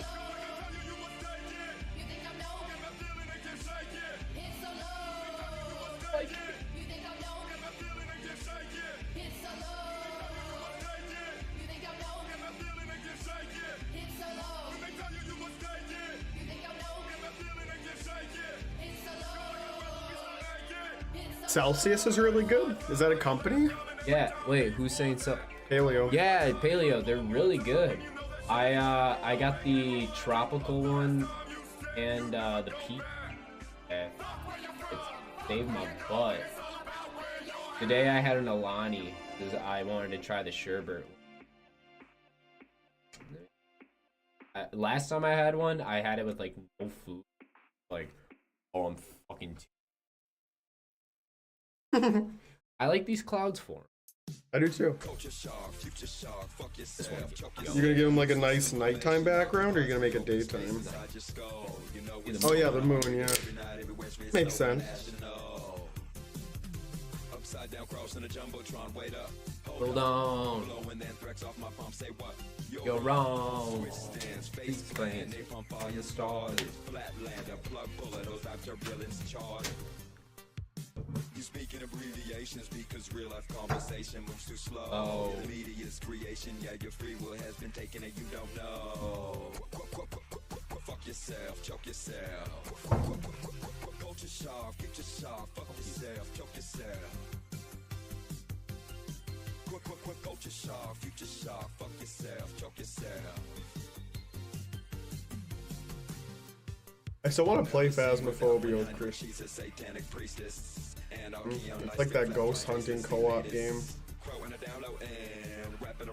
Celsius is really good. Is that a company? Yeah, wait, who's saying so? Paleo. Yeah, Paleo, they're really good. I got the tropical one and the peach. It saved my butt. Today I had an Alani because I wanted to try the sherbet. Last time I had one, I had it with like no food. Like, oh, I'm fucking. I like these clouds for 'em. I do too. This one. You gonna give him like a nice nighttime background, or you gonna make it daytime? Oh yeah, the moon. Yeah, makes sense. Hold on. You're wrong. Please explain. On the stars. You speak in abbreviations because real life conversation moves too slow. Oh. The media's creation, yeah, your free will has been taken and you don't know. Fuck yourself, choke yourself. Culture shock, get your shock, fuck yourself, choke yourself. Culture shock, future shock, fuck yourself, choke yourself. I still want to play Phasmophobia with Chris. She's a satanic priestess. It's like that ghost hunting co-op game.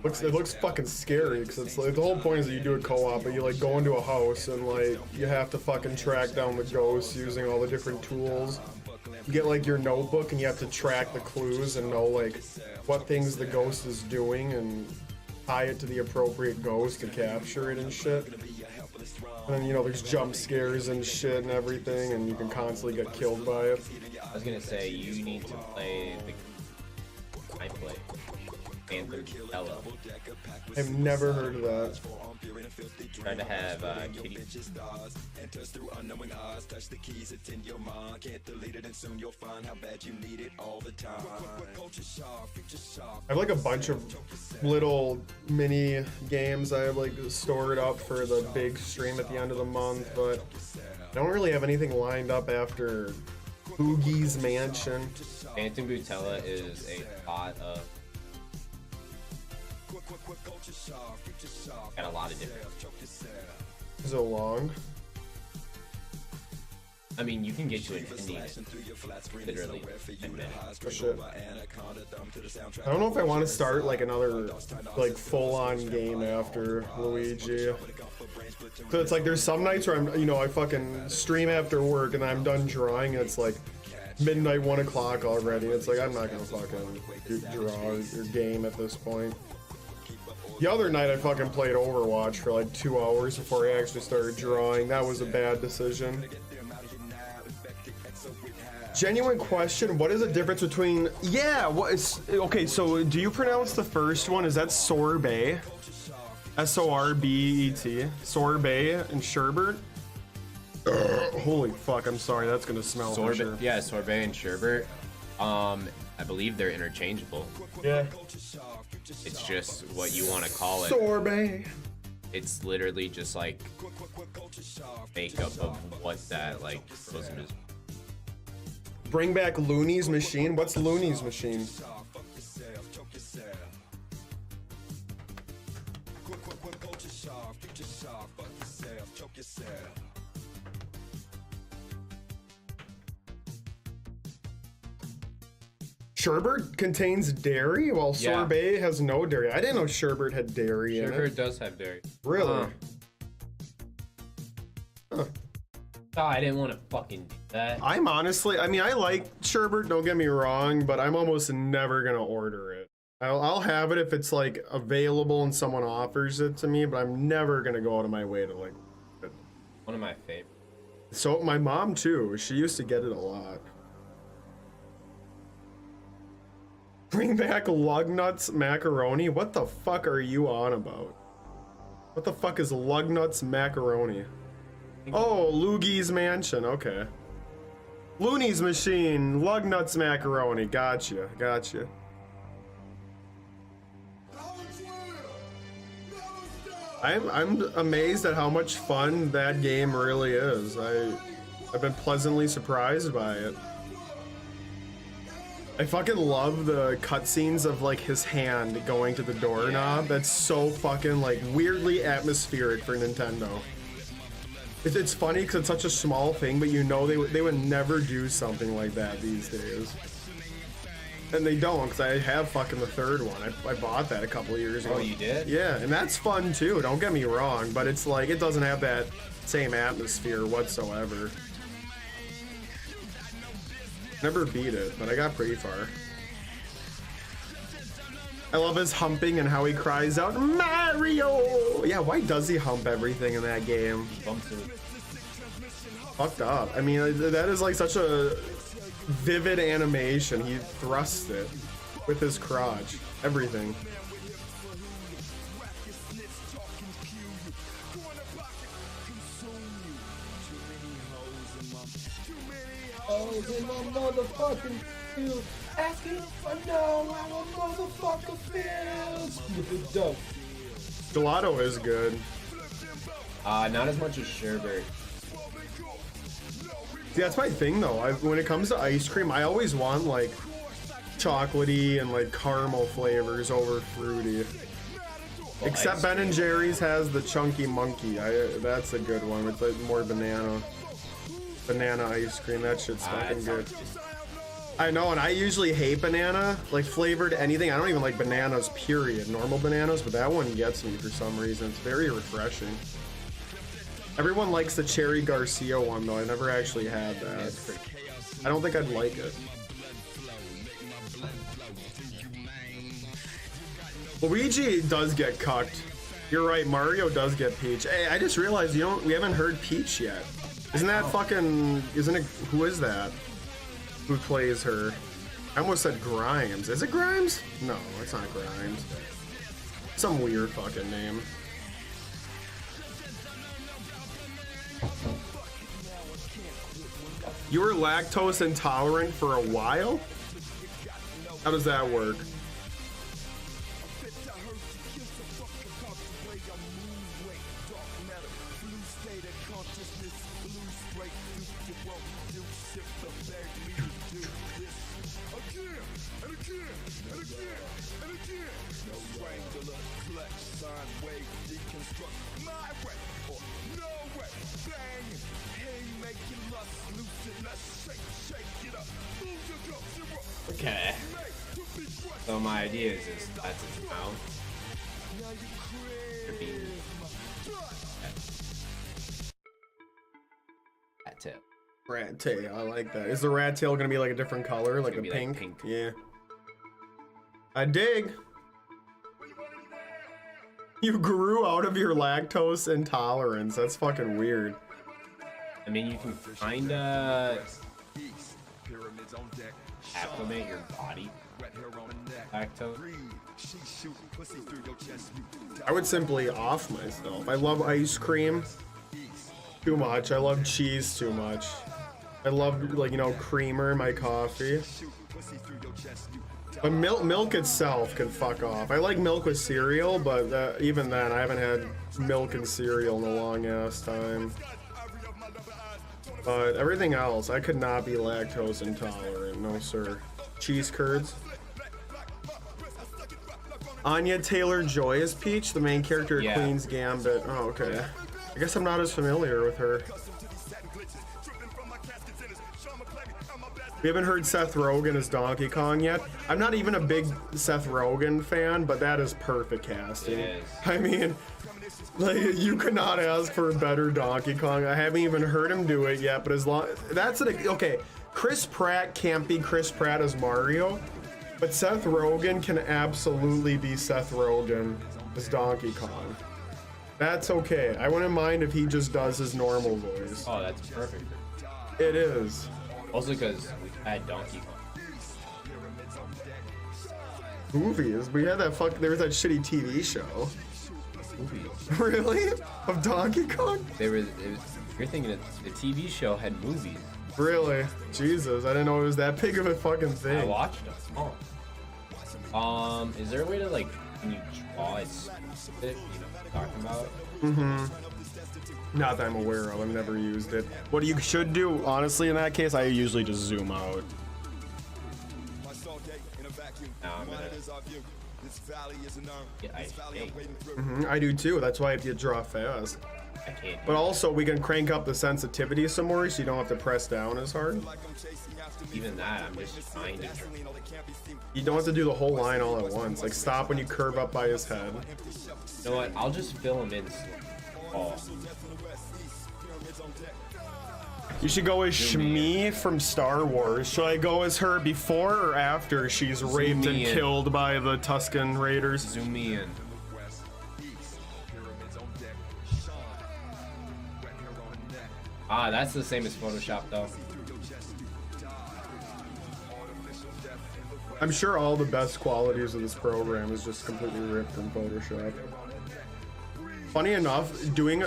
It looks fucking scary because it's like the whole point is that you do a co-op, but you like go into a house and like you have to fucking track down the ghosts using all the different tools. You get like your notebook and you have to track the clues and know like what things the ghost is doing and tie it to the appropriate ghost to capture it and shit. And then, you know, there's jump scares and shit and everything, and you can constantly get killed by it. I was gonna say you need to play the. I play Inktober. I've never heard of that. Trying to have Kitty. I have like a bunch of little mini games I have like stored up for the big stream at the end of the month, but I don't really have anything lined up after Boogie's Mansion. Phantom Butella is a lot of. Got a lot of different. Is it long? I mean, you can get to Infinity literally 10 minutes. Oh, shit. I don't know if I want to start like another like full-on game after Luigi. So it's like there's some nights where I'm, you know, I fucking stream after work and I'm done drawing and it's like midnight, 1 o'clock already. It's like I'm not gonna fucking draw your game at this point. The other night I fucking played Overwatch for like 2 hours before I actually started drawing. That was a bad decision. Genuine question, what is the difference between... Yeah, what is... Okay, so do you pronounce the first one, is that sorbet? S-O-R-B-E-T. Sorbet and sherbet? Holy fuck, I'm sorry, that's gonna smell for sure. Yeah, sorbet and sherbet. I believe they're interchangeable. Yeah. It's just what you want to call it. Sorbet. It's literally just like makeup of what that like frozen is. Bring back Looney's Machine? What's Looney's Machine? Sherbet contains dairy, while sorbet has no dairy. I didn't know sherbet had dairy in it. Sherbet does have dairy. Really? Huh. Oh, I didn't want to fucking do that. I'm honestly, I mean, I like sherbet, don't get me wrong, but I'm almost never gonna order it. I'll have it if it's like available and someone offers it to me, but I'm never gonna go out of my way to like it. One of my favorites. So my mom too, she used to get it a lot. Bring back lug nuts macaroni? What the fuck are you on about? What the fuck is lug nuts macaroni? Oh, Luigi's Mansion, okay. Looney's Machine, lug nuts macaroni, gotcha, gotcha. I'm amazed at how much fun that game really is. I've been pleasantly surprised by it. I fucking love the cutscenes of like his hand going to the doorknob. That's so fucking like weirdly atmospheric for Nintendo. It's funny because it's such a small thing, but you know they would never do something like that these days. And they don't, because I have fucking the third one. I bought that a couple of years ago. Oh, you did? Yeah, and that's fun too, don't get me wrong, but it's like, it doesn't have that same atmosphere whatsoever. Never beat it, but I got pretty far. I love his humping and how he cries out, Mario! Yeah, why does he hump everything in that game? Bumps it. Fucked up. I mean, that is like such a vivid animation. He thrusts it with his crotch. Everything. Gelato is good. Not as much as sherbet. See, that's my thing though. When it comes to ice cream, I always want like chocolatey and like caramel flavors over fruity. Well, Except Ben and Jerry's has the chunky monkey. That's a good one with like more banana ice cream. That shit's fucking good. I know, and I usually hate banana, like flavored anything. I don't even like bananas, period. Normal bananas, but that one gets me for some reason. It's very refreshing. Everyone likes the Cherry Garcia one, though. I never actually had that. I don't think I'd like it. Luigi does get cucked. You're right, Mario does get Peach. Hey, I just realized we haven't heard Peach yet. Isn't that fucking, who is that? Who plays her? I almost said Grimes. Is it Grimes? No, it's not Grimes. Some weird fucking name. You were lactose intolerant for a while? How does that work? Okay. So my idea is just that's his mouth. Rat tail. Rat tail, I like that. Is the rat tail gonna be like a different color, like a pink? Like pink? Yeah. I dig. You grew out of your lactose intolerance. That's fucking weird. I mean, you can kinda acclimate your body lactose. I would simply off myself. I love ice cream too much. I love cheese too much. I love, like, creamer in my coffee. But milk itself can fuck off. I like milk with cereal, but even then, I haven't had milk and cereal in a long ass time. But everything else, I could not be lactose intolerant. No, sir. Cheese curds. Anya Taylor-Joy is Peach, the main character of Yeah. Queen's Gambit. Oh, okay. I guess I'm not as familiar with her. We haven't heard Seth Rogen as Donkey Kong yet. I'm not even a big Seth Rogen fan, but that is perfect casting. It is. I mean, like, you could not ask for a better Donkey Kong. I haven't even heard him do it yet, but as long okay, Chris Pratt can't be Chris Pratt as Mario, but Seth Rogen can absolutely be Seth Rogen as Donkey Kong. That's okay. I wouldn't mind if he just does his normal voice. Oh, that's perfect. It is. Also because we had Donkey Kong. Movies. We had that there was that shitty TV show. Movies. Really? Of Donkey Kong? You're thinking that the TV show had movies. Really? Jesus, I didn't know it was that big of a fucking I thing. watched them. Oh. Is there a way to, like, when you draw it, specific, you know what I'm talking about? Mm-hmm. Not that I'm aware of. I've never used it. What you should do, honestly, in that case, I usually just zoom out. Now I'm gonna get ice skate. I do too. That's why I have to draw fast. I can't. But also, we can crank up the sensitivity some more so you don't have to press down as hard. Even that, I'm just trying to. You don't have to do the whole line all at once. Like, stop when you curve up by his head. You know what? I'll just fill him in slow. Oh. You should go as Zoom Shmi from Star Wars. Should I go as her before or after she's raped and me in. killed by the Tusken Raiders? Zoom me in. Ah, that's the same as Photoshop though. I'm sure all the best qualities of this program is just completely ripped from Photoshop. Funny enough,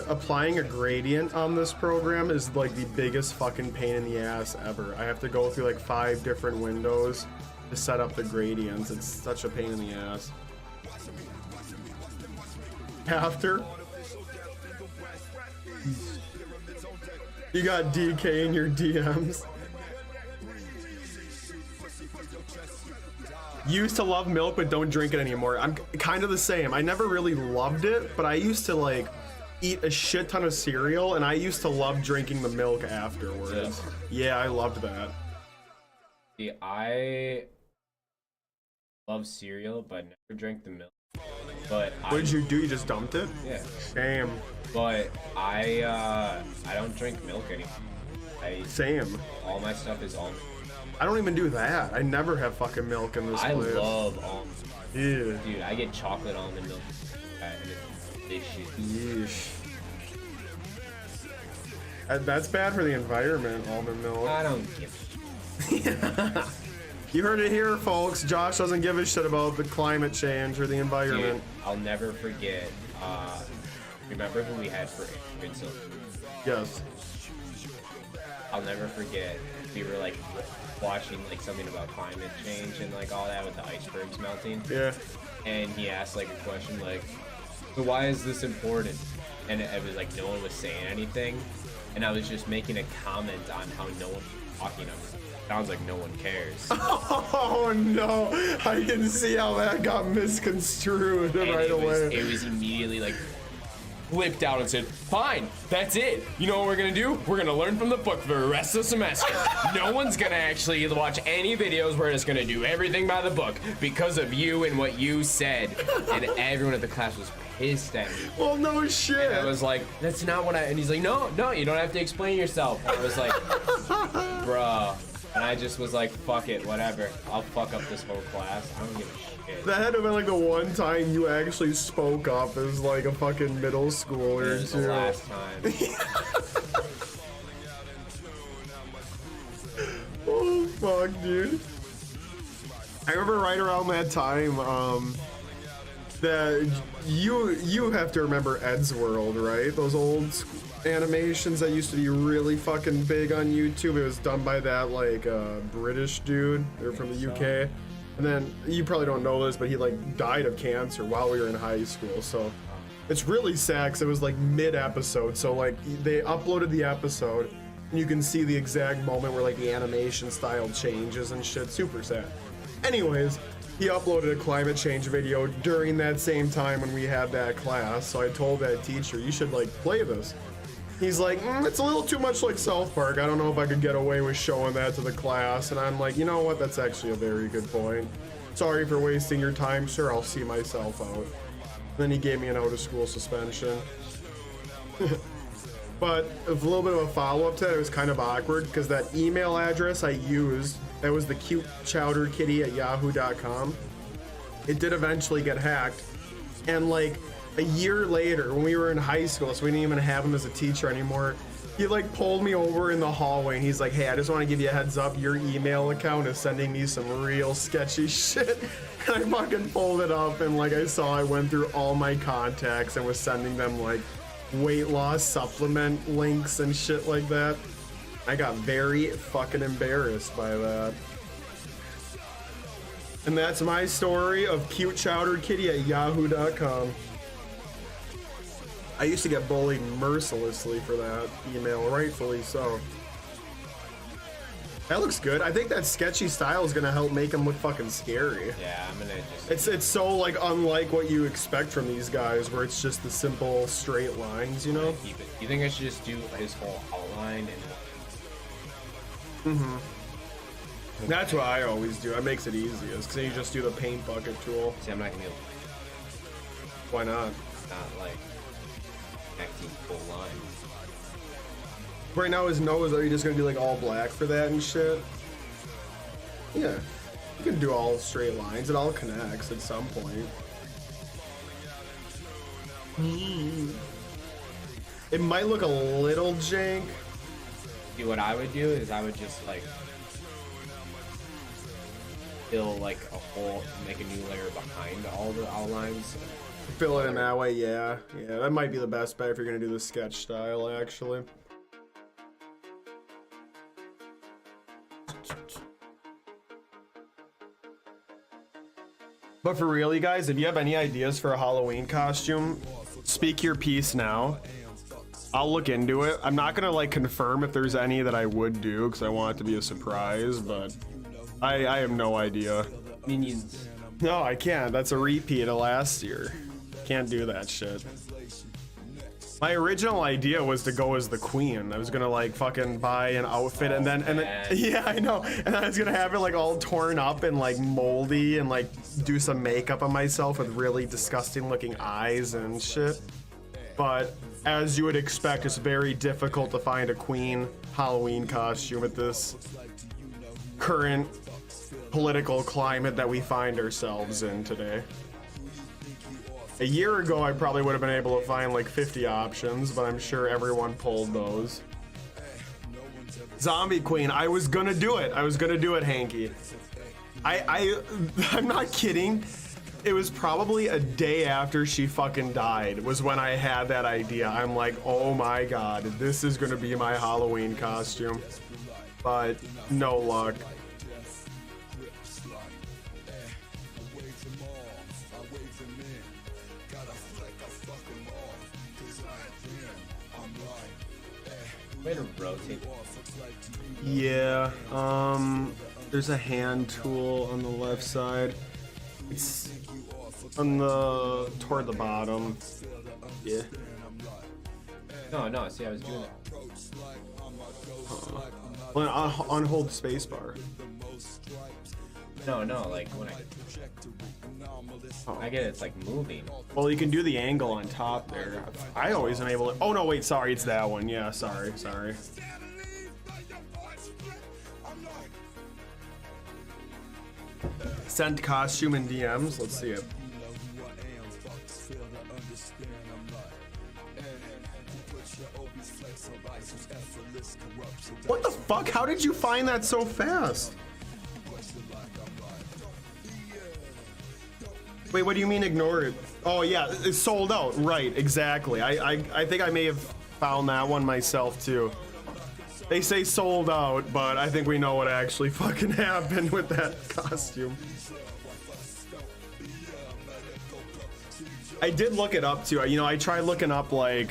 applying a gradient on this program is like the biggest fucking pain in the ass ever. I have to go through like 5 different windows to set up the gradients. It's such a pain in the ass. After you got DK in your DMs. Used to love milk, but don't drink it anymore. I'm kind of the same. I never really loved it, but I used to like eat a shit ton of cereal, and I used to love drinking the milk afterwards. Yeah, I loved that. See, I love cereal, but never drank the milk. But What did you do? You just dumped it? Yeah. Same. But I don't drink milk anymore. Same. All my stuff is almond. I don't even do that. I never have fucking milk in this I place. love almond. Yeah. Dude, I get chocolate almond milk. This shit. Yeesh. That's bad for the environment, almond milk. I don't give You heard it here, folks. Josh doesn't give a shit about the climate change or the Dude, environment. I'll never forget. Remember who we had for Ingrid? So Yes. I'll never forget. We were like watching like something about climate change and like all that with the icebergs melting. Yeah. And he asked like a question like, "So why is this important?" And it was like no one was saying anything, and I was just making a comment on how no one was talking. Sounds like no one cares. Oh no! I can see how that got misconstrued And right away. It was immediately like flipped out and said, "Fine, that's it. You know what we're gonna do? We're gonna learn from the book for the rest of the semester. No one's gonna actually watch any videos. We're just gonna do everything by the book because of you and what you said." And everyone at the class was pissed at me. Well, no shit. And I was like, "That's not what I." And he's like, "No, you don't have to explain yourself." And I was like, "Bruh." And I just was like, "Fuck it, whatever. I'll fuck up this whole class. I don't give a shit." That had to have been like the one time you actually spoke up as like a fucking middle schooler It was the too. last time. Oh fuck, dude. I remember right around that time, that you have to remember Ed's World, right? Those old animations that used to be really fucking big on YouTube. It was done by that like British dude. They're from the UK. And then you probably don't know this, but he like died of cancer while we were in high school. So it's really sad 'cause it was like mid-episode. So like they uploaded the episode and you can see the exact moment where like the animation style changes and shit. Super sad. Anyways, he uploaded a climate change video during that same time when we had that class. So I told that teacher, you should like play this. He's like, it's a little too much like South Park. I don't know if I could get away with showing that to the class. And I'm like, you know what? That's actually a very good point. Sorry for wasting your time, sir. I'll see myself out. Then he gave me an out-of-school suspension. But a little bit of a follow-up to that, it was kind of awkward because that email address I used, that was the cutechowderkitty@yahoo.com. It did eventually get hacked. And like, a year later, when we were in high school, so we didn't even have him as a teacher anymore, he like pulled me over in the hallway and he's like, "Hey, I just want to give you a heads up, your email account is sending me some real sketchy shit." And I fucking pulled it up and like I went through all my contacts and was sending them like weight loss supplement links and shit like that. I got very fucking embarrassed by that. And that's my story of cutechowderkitty@yahoo.com. I used to get bullied mercilessly for that email, rightfully so. That looks good. I think that sketchy style is gonna help make him look fucking scary. Yeah, I'm gonna just. It's so like unlike what you expect from these guys, where it's just the simple straight lines, you know. Keep it. You think I should just do his whole outline and? That's what I always do. That makes it easiest, because then you just do the paint bucket tool. See, I'm not gonna be able. Why not? Not like connecting full lines. Right now his nose, are you just gonna do like all black for that and shit? Yeah. You can do all straight lines. It all connects at some point. It might look a little jank. See, what I would do is I would just like fill like a whole, make a new layer behind all the outlines. Fill it in that way, yeah. Yeah, that might be the best bet if you're gonna do the sketch style, actually. But for real, you guys, if you have any ideas for a Halloween costume, speak your piece now. I'll look into it. I'm not gonna like confirm if there's any that I would do because I want it to be a surprise, but I have no idea. Minions. No, I can't. That's a repeat of last year. Can't do that shit. My original idea was to go as the queen. I was gonna like fucking buy an outfit and then yeah, I know. And then I was gonna have it like all torn up and like moldy and like do some makeup on myself with really disgusting looking eyes and shit. But as you would expect, it's very difficult to find a queen Halloween costume with this current political climate that we find ourselves in today. A year ago, I probably would have been able to find like 50 options, but I'm sure everyone pulled those. Zombie Queen, I was gonna do it. I was gonna do it, Hanky. I'm not kidding. It was probably a day after she fucking died was when I had that idea. I'm like, oh my god, this is gonna be my Halloween costume. But no luck. Way to rotate. Yeah, there's a hand tool on the left side. It's on the toward the bottom. Yeah. No, see, I was doing it. Well, on hold spacebar. No, like when I get it, it's like moving. Well, you can do the angle on top there. I always am able to. Oh no, wait, sorry, it's that one. Yeah, sorry. Sent costume in DMs. Let's see it. What the fuck? How did you find that so fast? Wait, what do you mean ignore it? Oh yeah, it's sold out. Right, exactly. I think I may have found that one myself too. They say sold out, but I think we know what actually fucking happened with that costume. I did look it up too. You know, I tried looking up like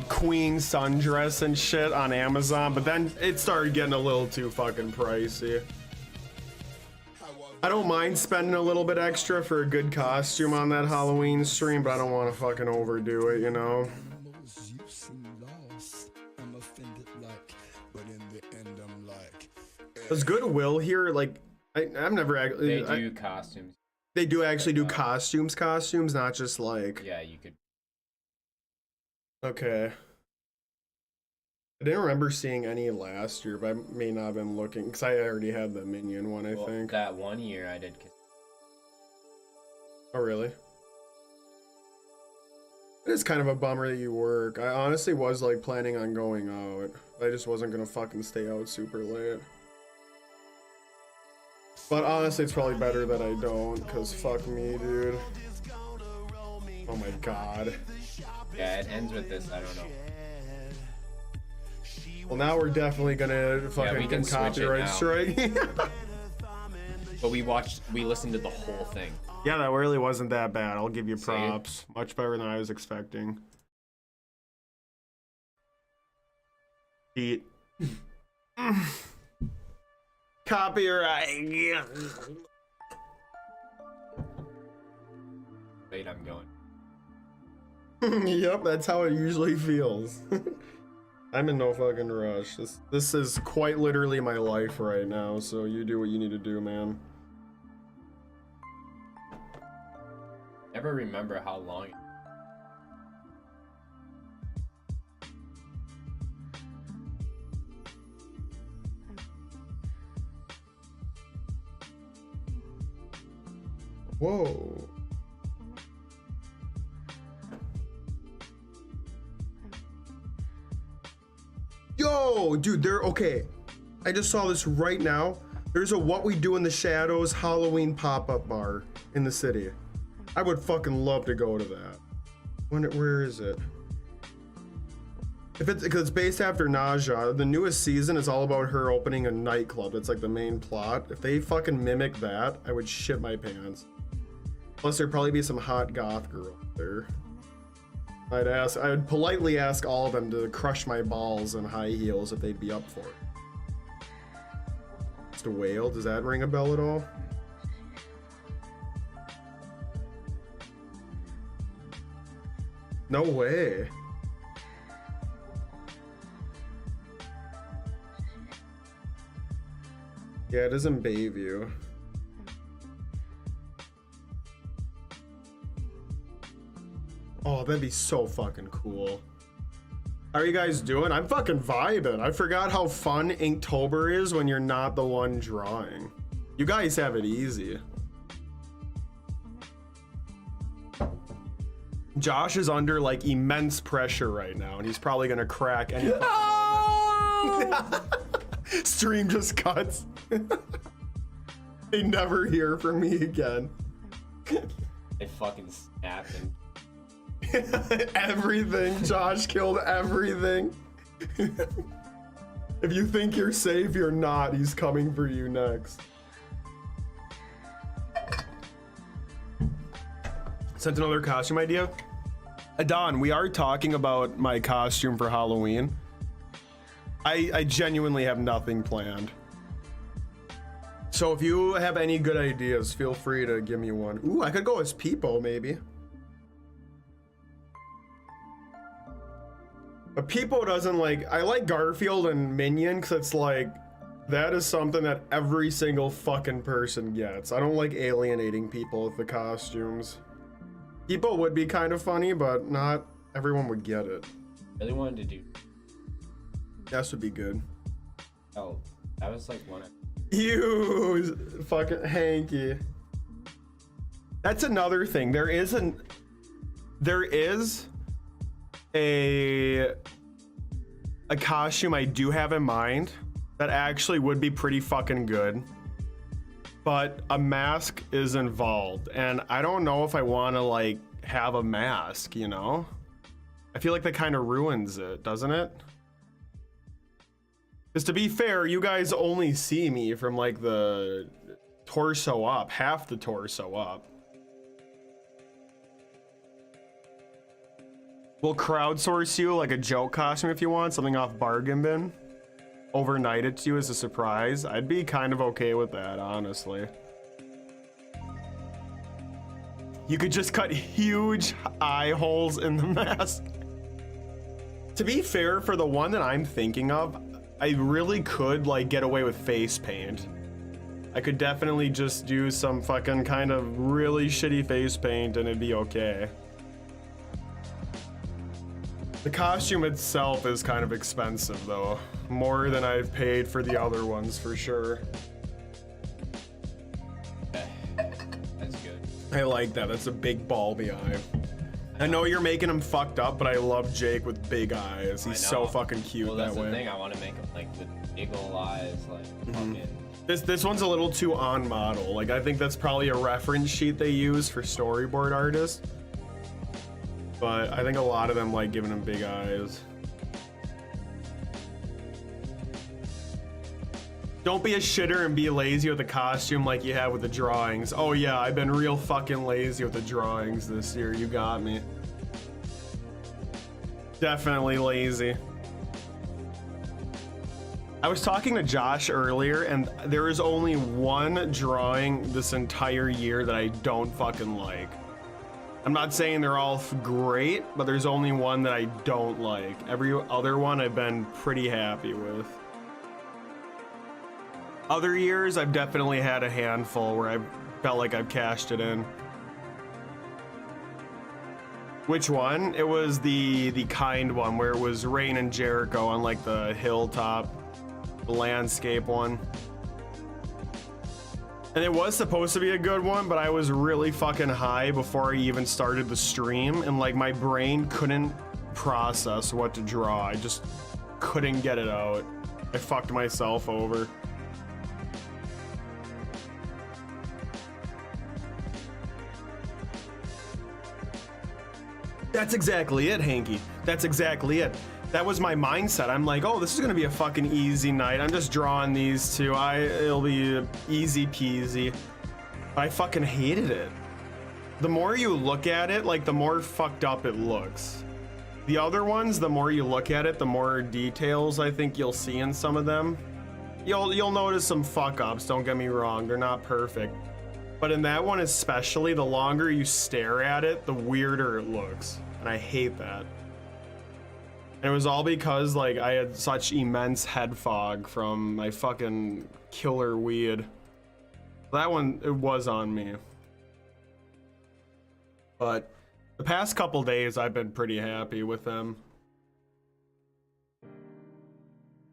queen sundress and shit on Amazon, but then it started getting a little too fucking pricey. I don't mind spending a little bit extra for a good costume on that Halloween stream, but I don't want to fucking overdo it, you know? Does Goodwill here, like, I've never actually... They do costumes. They do actually do costumes, not just like... Yeah, you could... Okay. I didn't remember seeing any last year, but I may not have been looking, because I already had the Minion one, I think. That one year I did... Oh, really? It is kind of a bummer that you work. I honestly was, like, planning on going out. I just wasn't gonna fucking stay out super late. But honestly, it's probably better that I don't, because fuck me, dude. Oh my god. Yeah, it ends with this, I don't know. Well, now we're definitely gonna fucking we can get switch it copyright now. strike. But we listened to the whole thing. Yeah, that really wasn't that bad. I'll give you See? props. Much better than I was expecting. Eat. Copyright. Wait, I'm going. Yep, that's how it usually feels. I'm in no fucking rush. This is quite literally my life right now, so you do what you need to do, man. Never remember how long. Whoa. Yo, dude, they're okay. I just saw this right now. There's a What We Do in the Shadows Halloween pop-up bar in the city. I would fucking love to go to that. Where is it? If it's because it's based after Naja, the newest season is all about her opening a nightclub. That's like the main plot. If they fucking mimic that, I would shit my pants. Plus, there'd probably be some hot goth girl there. I would politely ask all of them to crush my balls in high heels if they'd be up for it. Just a whale, does that ring a bell at all? No way. Yeah, it is in Bayview. Oh, that'd be so fucking cool. How are you guys doing? I'm fucking vibing. I forgot how fun Inktober is when you're not the one drawing. You guys have it easy. Josh is under like immense pressure right now, and he's probably gonna crack any. Stream just cuts. They never hear from me again. They fucking snapped and Everything. Josh killed everything. If you think you're safe, you're not. He's coming for you next. Sent another costume idea. Adon, we are talking about my costume for Halloween. I genuinely have nothing planned. So if you have any good ideas, feel free to give me one. Ooh, I could go as Peepo, maybe. But Peepo doesn't like, I like Garfield and Minion because it's like, that is something that every single fucking person gets. I don't like alienating people with the costumes. Peepo would be kind of funny, but not everyone would get it. really wanted to do. This would be good. Oh, that was like one of. You fucking hanky. That's another thing. There is a costume I do have in mind that actually would be pretty fucking good, but a mask is involved, and I don't know if I want to like have a mask, you know? I feel like that kind of ruins it, doesn't it? Because to be fair, you guys only see me from like the torso up, half the torso up. We'll crowdsource you like a joke costume if you want, something off Bargain Bin. Overnight it to you as a surprise. I'd be kind of okay with that, honestly. You could just cut huge eye holes in the mask. To be fair, for the one that I'm thinking of, I really could like get away with face paint. I could definitely just do some fucking kind of really shitty face paint and it'd be okay. The costume itself is kind of expensive though. More than I've paid for the other ones for sure. That's good. I like that. That's a big balmy eye. I know you're making him fucked up, but I love Jake with big eyes. He's so fucking cute well, that that's way. the thing. I want to make him like with big ol' eyes, like fucking. This one's a little too on model. Like I think that's probably a reference sheet they use for storyboard artists. But I think a lot of them like giving him big eyes. Don't be a shitter and be lazy with the costume like you have with the drawings. Oh yeah, I've been real fucking lazy with the drawings this year. You got me. Definitely lazy. I was talking to Josh earlier, and there is only one drawing this entire year that I don't fucking like. I'm not saying they're all great, but there's only one that I don't like. Every other one I've been pretty happy with. Other years, I've definitely had a handful where I felt like I've cashed it in. Which one? It was the kind one where it was Rain and Jericho on like the hilltop, the landscape one. And it was supposed to be a good one, but I was really fucking high before I even started the stream, and like my brain couldn't process what to draw. I just couldn't get it out. I fucked myself over. That's exactly it, Hanky. That's exactly it. That was my mindset. I'm like, oh, this is gonna be a fucking easy night. I'm just drawing these two. It'll be easy peasy. But I fucking hated it. The more you look at it, like the more fucked up it looks. The other ones, the more you look at it, the more details I think you'll see in some of them. You'll notice some fuck ups, don't get me wrong. They're not perfect. But in that one especially, the longer you stare at it, the weirder it looks. And I hate that. And it was all because like I had such immense head fog from my fucking killer weed. That one, it was on me. But the past couple days, I've been pretty happy with them.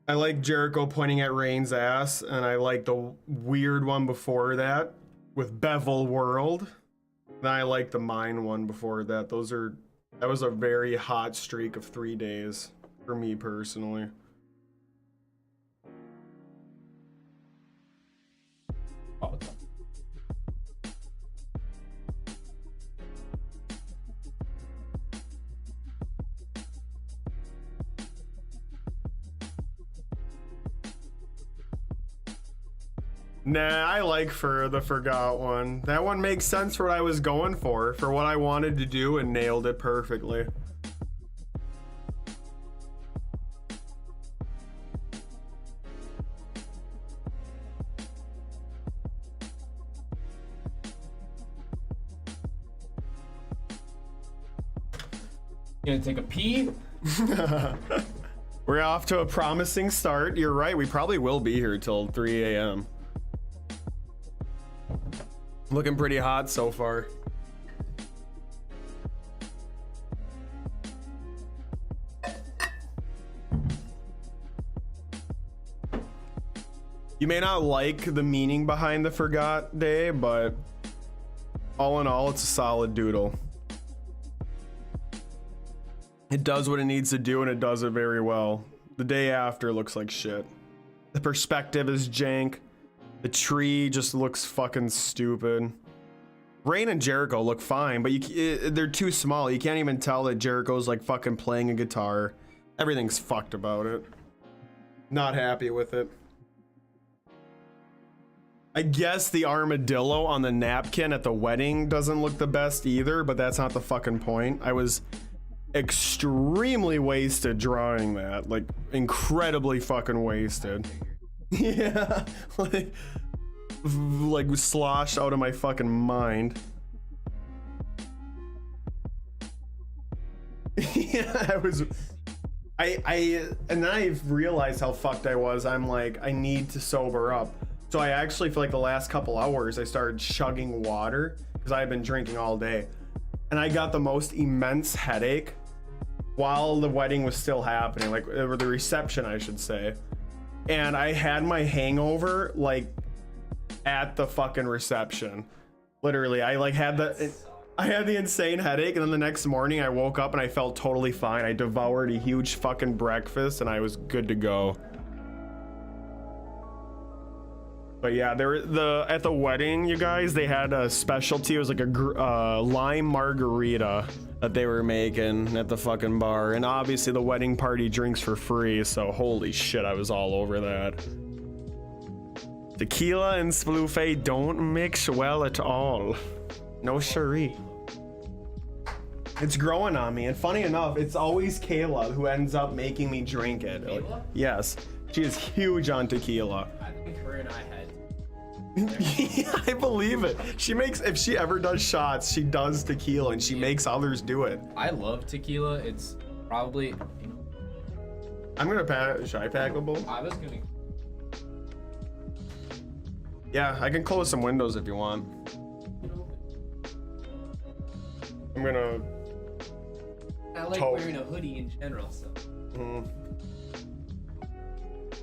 I like Jericho pointing at Rain's ass, and I like the weird one before that with Bevel World. Then I like the mine one before that. That was a very hot streak of 3 days for me personally. Oh, Nah, I like the Forgot one. That one makes sense for what I was going for what I wanted to do, and nailed it perfectly. You gonna take a pee? We're off to a promising start. You're right, we probably will be here till 3 a.m. Looking pretty hot so far. You may not like the meaning behind the Forgot Day, but all in all, it's a solid doodle. It does what it needs to do, and it does it very well. The day after looks like shit. The perspective is jank. The tree just looks fucking stupid. Rain and Jericho look fine, but they're too small. You can't even tell that Jericho's like fucking playing a guitar. Everything's fucked about it. Not happy with it. I guess the armadillo on the napkin at the wedding doesn't look the best either, but that's not the fucking point. I was extremely wasted drawing that. Like, incredibly fucking wasted. Yeah, like sloshed out of my fucking mind. Yeah, and then I realized how fucked I was. I'm like, I need to sober up. So I actually, for like the last couple hours, I started chugging water because I had been drinking all day. And I got the most immense headache while the wedding was still happening, like, or the reception, I should say. And I had my hangover like at the fucking reception. Literally, I had the insane headache, and then the next morning I woke up and I felt totally fine. I devoured a huge fucking breakfast and I was good to go. But yeah, at the wedding, you guys, they had a specialty. It was like a lime margarita that they were making at the fucking bar, and obviously the wedding party drinks for free, so holy shit, I was all over that. Tequila and Sploofé don't mix well at all. No siree. It's growing on me, and funny enough, it's always Kayla who ends up making me drink it. Kayla? Yes. She is huge on tequila. I think her and I had. Yeah, I believe it. She makes, if she ever does shots, she does tequila and she makes others do it. I love tequila. It's probably. I'm gonna pack, should I pack a bowl? I was gonna. Yeah, I can close some windows if you want. I'm gonna. I like Tote. wearing a hoodie in general, so.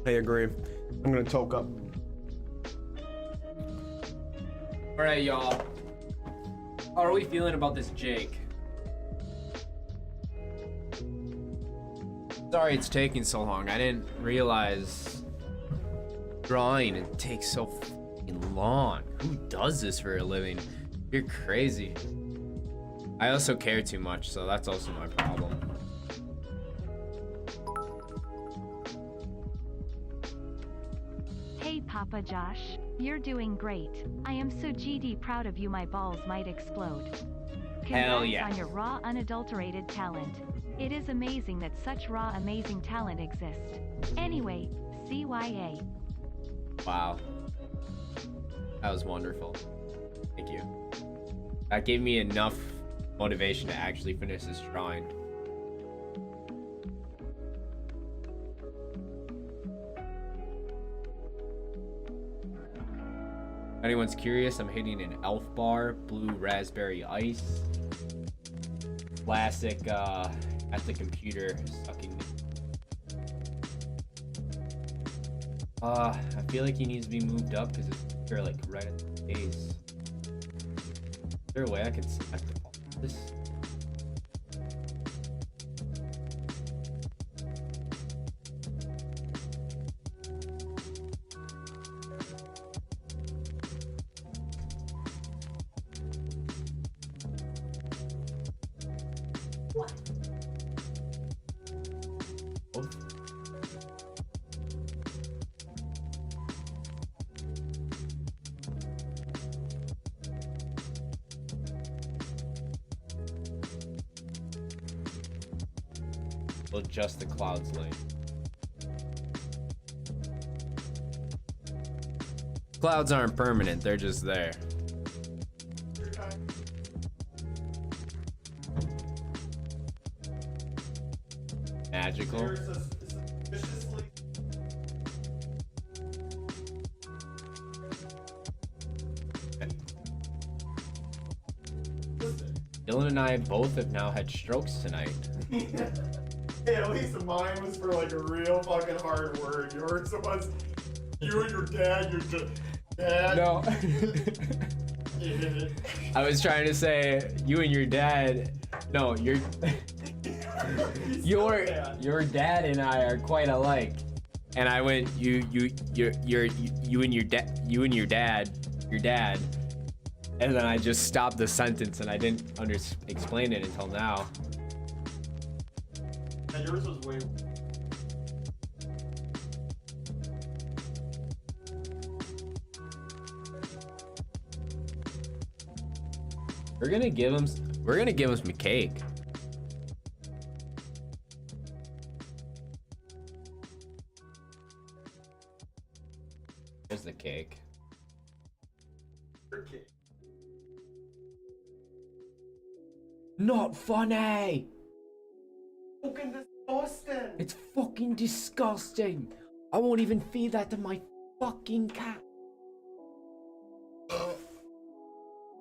I agree. I'm gonna toke up. All right, y'all. How are we feeling about this Jake? Sorry it's taking so long. I didn't realize drawing it takes so fucking long. Who does this for a living? You're crazy. I also care too much, so that's also my problem. Hey Papa Josh, you're doing great. I am so GD proud of you, my balls might explode. Hell Congrats yeah. on your raw unadulterated talent. It is amazing that such raw amazing talent exists. Anyway, CYA. Wow. That was wonderful. Thank you. That gave me enough motivation to actually finish this drawing. If anyone's curious, I'm hitting an Elf Bar, blue raspberry ice. Classic at the computer sucking. I feel like he needs to be moved up because it's like right at the base. Is there a way I can select all of this? Oh. We'll adjust the clouds lane. Clouds aren't permanent, they're just there. Magical. Dylan and I both have now had strokes tonight. Hey, at least mine was for like a real fucking hard word. Yours was you and your dad, your dad. No. I was trying to say you and your dad. No, your dad and I are quite alike. And I went you and your dad. And then I just stopped the sentence and I didn't explain it until now. And yours was way. We're gonna give him some cake. There's the cake. Not funny. Fucking disgusting. It's fucking disgusting. I won't even feed that to my fucking cat.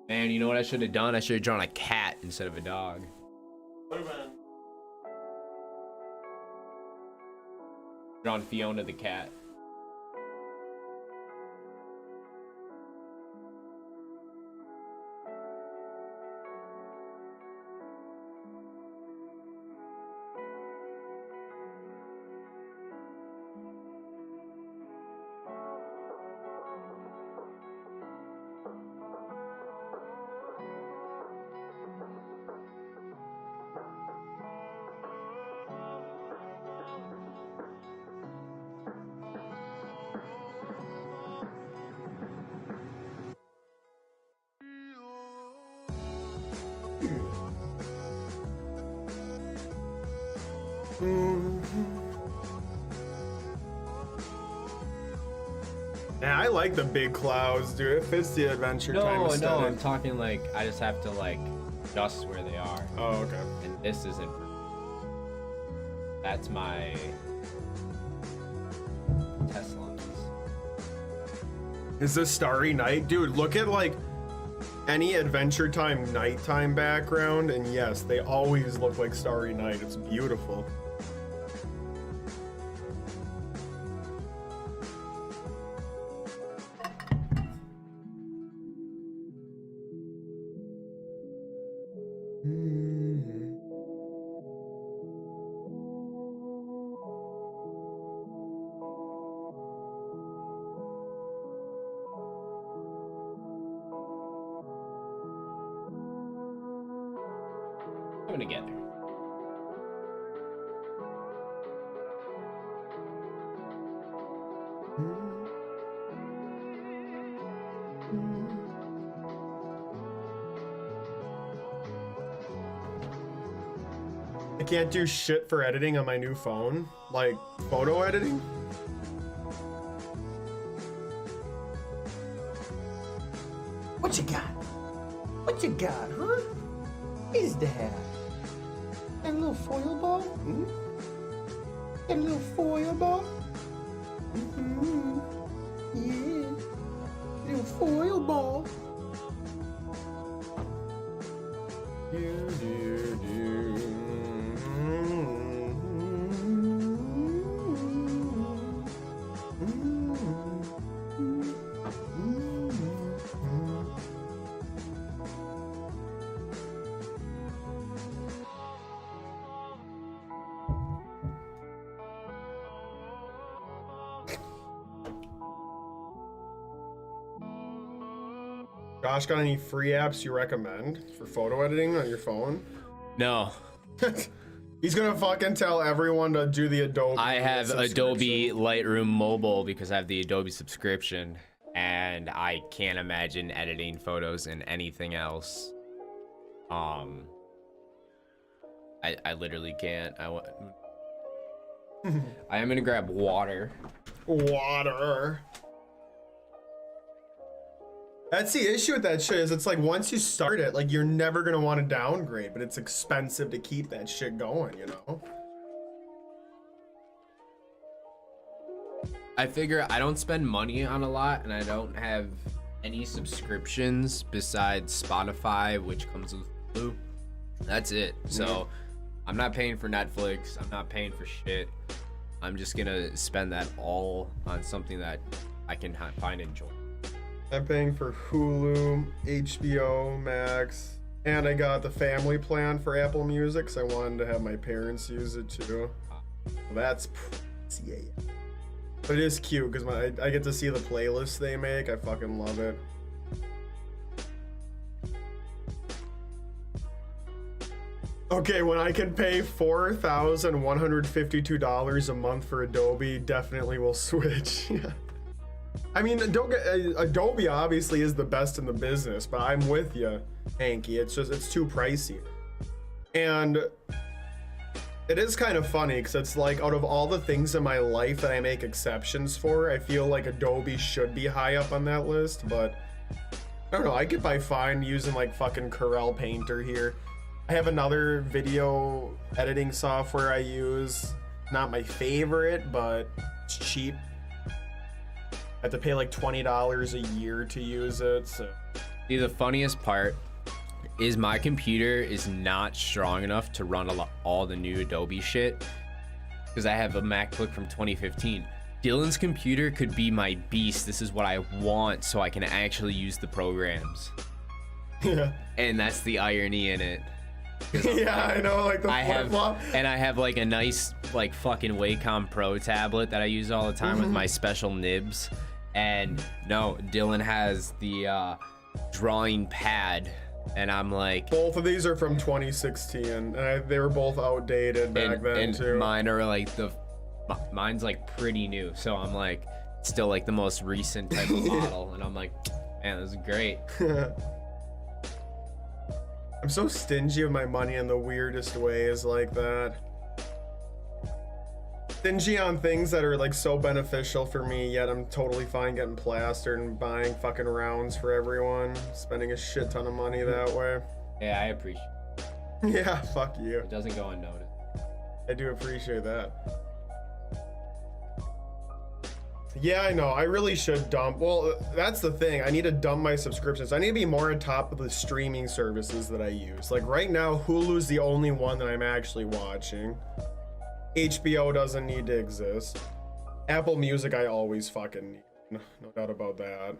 Man, you know what I should have done? I should have drawn a cat instead of a dog. Drawn Fiona the cat. Yeah, I like the big clouds, dude. It fits the Adventure Time No, aesthetic. I'm talking like I just have to like adjust where they are. Oh, okay. And this isn't. That's my test lines. Is this Starry Night? Dude, look at like any Adventure Time nighttime background, and yes, they always look like Starry Night. It's beautiful. Coming together. I can't do shit for editing on my new phone, like photo editing. What you got? What you got, huh? Is that? That little foil ball? Hmm? That little foil ball? Mm-hmm. Yeah. Little foil ball. Josh, got any free apps you recommend for photo editing on your phone? No, He's gonna fucking tell everyone to do the Adobe. I have Adobe subscription. Lightroom Mobile because I have the Adobe subscription, and I can't imagine editing photos in anything else. I literally can't. I am gonna grab water. Water. That's the issue with that shit, is it's like once you start it, like you're never gonna want to downgrade, but it's expensive to keep that shit going, you know? I figure I don't spend money on a lot, and I don't have any subscriptions besides Spotify, which comes with Hulu. That's it. So I'm not paying for Netflix. I'm not paying for shit. I'm just gonna spend that all on something that I can find enjoyable. I'm paying for Hulu, HBO Max, and I got the family plan for Apple Music, so I wanted to have my parents use it too. Well, that's yeah. But it is cute because I get to see the playlist they make. I fucking love it. Okay, when I can pay $4,152 a month for Adobe, definitely will switch. I mean, Adobe obviously is the best in the business, but I'm with you, Hanky. It's too pricey. And it is kind of funny because it's like out of all the things in my life that I make exceptions for, I feel like Adobe should be high up on that list, but I don't know. I get by fine using like fucking Corel Painter here. I have another video editing software I use. Not my favorite, but it's cheap. I have to pay like $20 a year to use it. So. See, the funniest part is my computer is not strong enough to run all the new Adobe shit because I have a MacBook from 2015. Dylan's computer could be my beast. This is what I want so I can actually use the programs. Yeah. And that's the irony in it. Yeah, I know, like the I flip-flop. have like a nice like fucking Wacom Pro tablet that I use all the time with my special nibs. And no, Dylan has the drawing pad, and I'm like, Both of these are from 2016, and they were both outdated back then and too. mine are like mine's like pretty new, so I'm like still like the most recent type of model, and I'm like, man, this is great. I'm so stingy with my money in the weirdest ways like that. stingy on things that are like so beneficial for me, yet I'm totally fine getting plastered and buying fucking rounds for everyone, spending a shit ton of money that way. Yeah, I appreciate Yeah, fuck you. it. It doesn't go unnoticed. I do appreciate that. Yeah, I know. I really should dump. Well, that's the thing. I need to dump my subscriptions. I need to be more on top of the streaming services that I use. Like right now, Hulu's the only one that I'm actually watching. HBO doesn't need to exist. Apple Music I always fucking need. No doubt about that.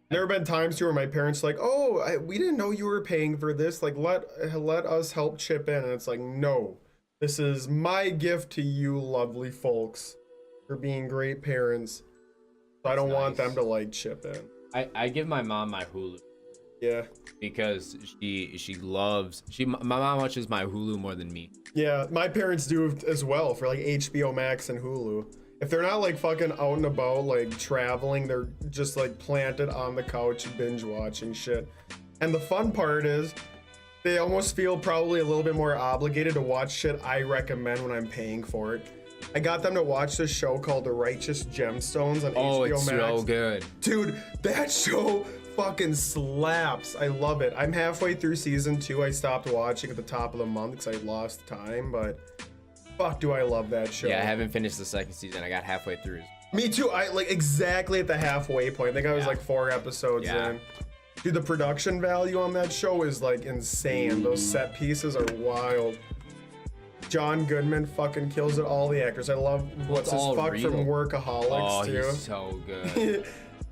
There have been times too where my parents are like, oh, we didn't know you were paying for this. Like, let us help chip in. And it's like, no, this is my gift to you lovely folks for being great parents. So I don't want them to like chip in. I give my mom my Hulu. Yeah. Because my mom watches my Hulu more than me. Yeah, my parents do as well for like HBO Max and Hulu. If they're not like fucking out and about, like traveling, they're just like planted on the couch binge watching shit. And the fun part is they almost feel probably a little bit more obligated to watch shit I recommend when I'm paying for it. I got them to watch this show called The Righteous Gemstones on HBO Max. It's so good. Dude, that show fucking slaps. I love it. I'm halfway through season 2. I stopped watching at the top of the month because I lost time, but fuck do I love that show. Yeah, I haven't finished the second season. I got halfway through. Me too. I like exactly at the halfway point. I think I was like 4 episodes in. Dude, the production value on that show is like insane. Those set pieces are wild. John Goodman fucking kills it. All the actors. I love what's his fuck real. from Workaholics too. He's so good.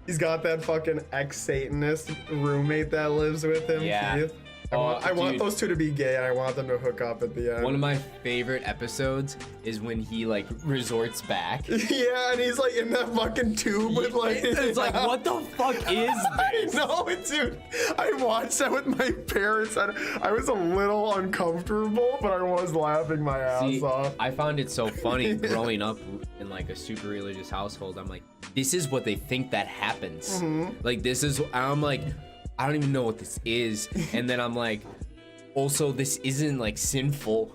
He's got that fucking ex-Satanist roommate that lives with him, Yeah. Keith. I want those two to be gay, and I want them to hook up at the end. One of my favorite episodes is when he like resorts back. Yeah, and he's like in that fucking tube with like. It's like, what the fuck is this? No, dude. I watched that with my parents, and I was a little uncomfortable, but I was laughing my ass off. I found it so funny growing up in like a super religious household. I'm like, this is what they think that happens. Like this is. I'm like, I don't even know what this is. And then I'm like, also, this isn't like sinful.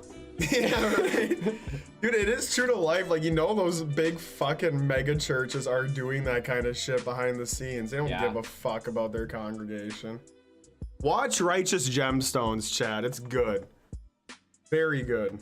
Yeah, right. Dude, it is true to life. Like, you know, those big fucking mega churches are doing that kind of shit behind the scenes. They don't give a fuck about their congregation. Watch Righteous Gemstones, Chad. It's good. Very good.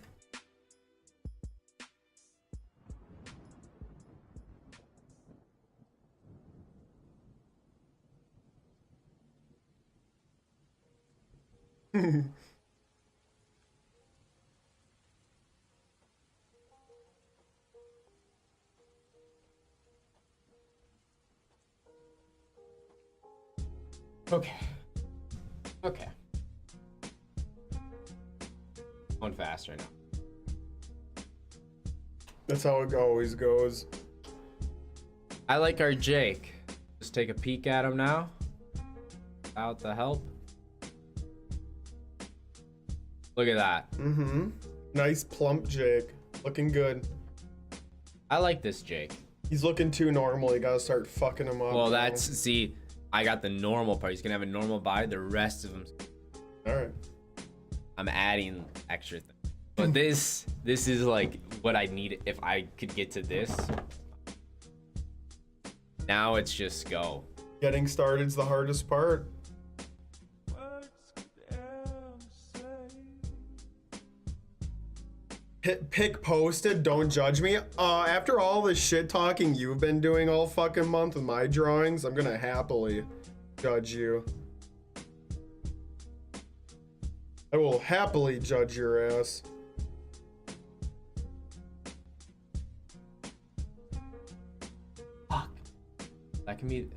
Okay. Okay. Going faster now. That's how it always goes. I like our Jake. Just take a peek at him now. Without the help. Look at that. Mm-hmm. Nice plump Jake. Looking good. I like this Jake. He's looking too normal. You gotta start fucking him up. Well, now. see, I got the normal part. He's gonna have a normal body. The rest of them, Alright. I'm adding extra things. But this is like what I need if I could get to this. Now it's just go. Getting started's the hardest part. Pick posted, don't judge me. After all the shit talking you've been doing all fucking month with my drawings, I'm gonna happily judge you. I will happily judge your ass. Fuck. That can be.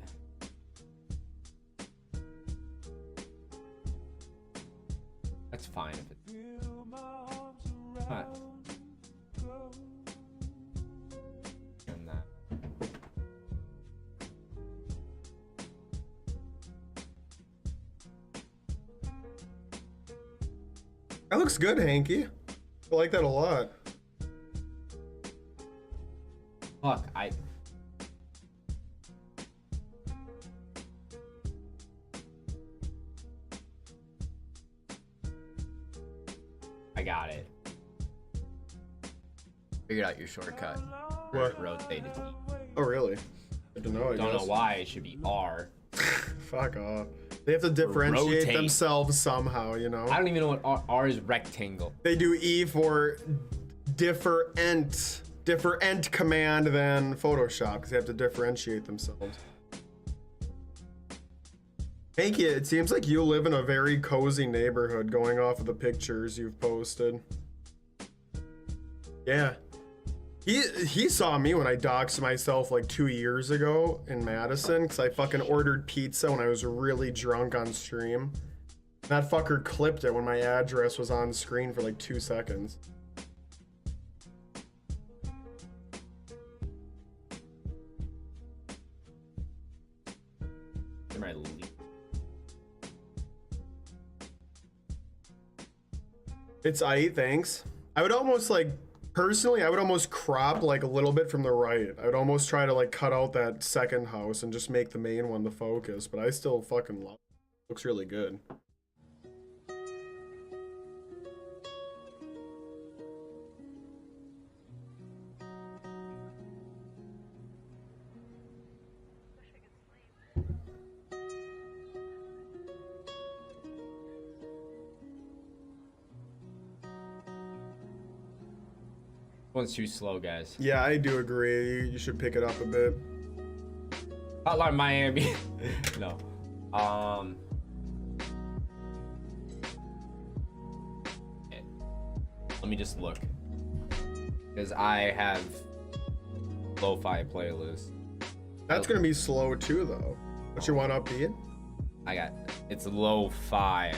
That's fine if it's not. And that. That looks good, Hanky. I like that a lot. Fuck, I I got it. Figured out your shortcut. What? Rotate it. Oh, really? Good to know, I Don't guess. know why it should be R. Fuck off. They have to differentiate rotate. themselves somehow, you know? I don't even know what R is. Rectangle. They do E for different command than Photoshop because they have to differentiate themselves. Hey kid, it seems like you live in a very cozy neighborhood going off of the pictures you've posted. Yeah. He saw me when I doxed myself like 2 years ago in Madison because I fucking ordered pizza when I was really drunk on stream. That fucker clipped it when my address was on screen for like 2 seconds. It's aight, thanks. I would almost like, personally, I would almost crop like a little bit from the right. I would almost try to like cut out that second house and just make the main one the focus, but I still fucking love it. Looks really good. One's too slow, guys. Yeah, I do agree. You should pick it up a bit. Hotline Miami. No. Let me just look. Because I have lo-fi playlist. That's gonna be slow too, though. What you want upbeat? I got, it's lo-fi.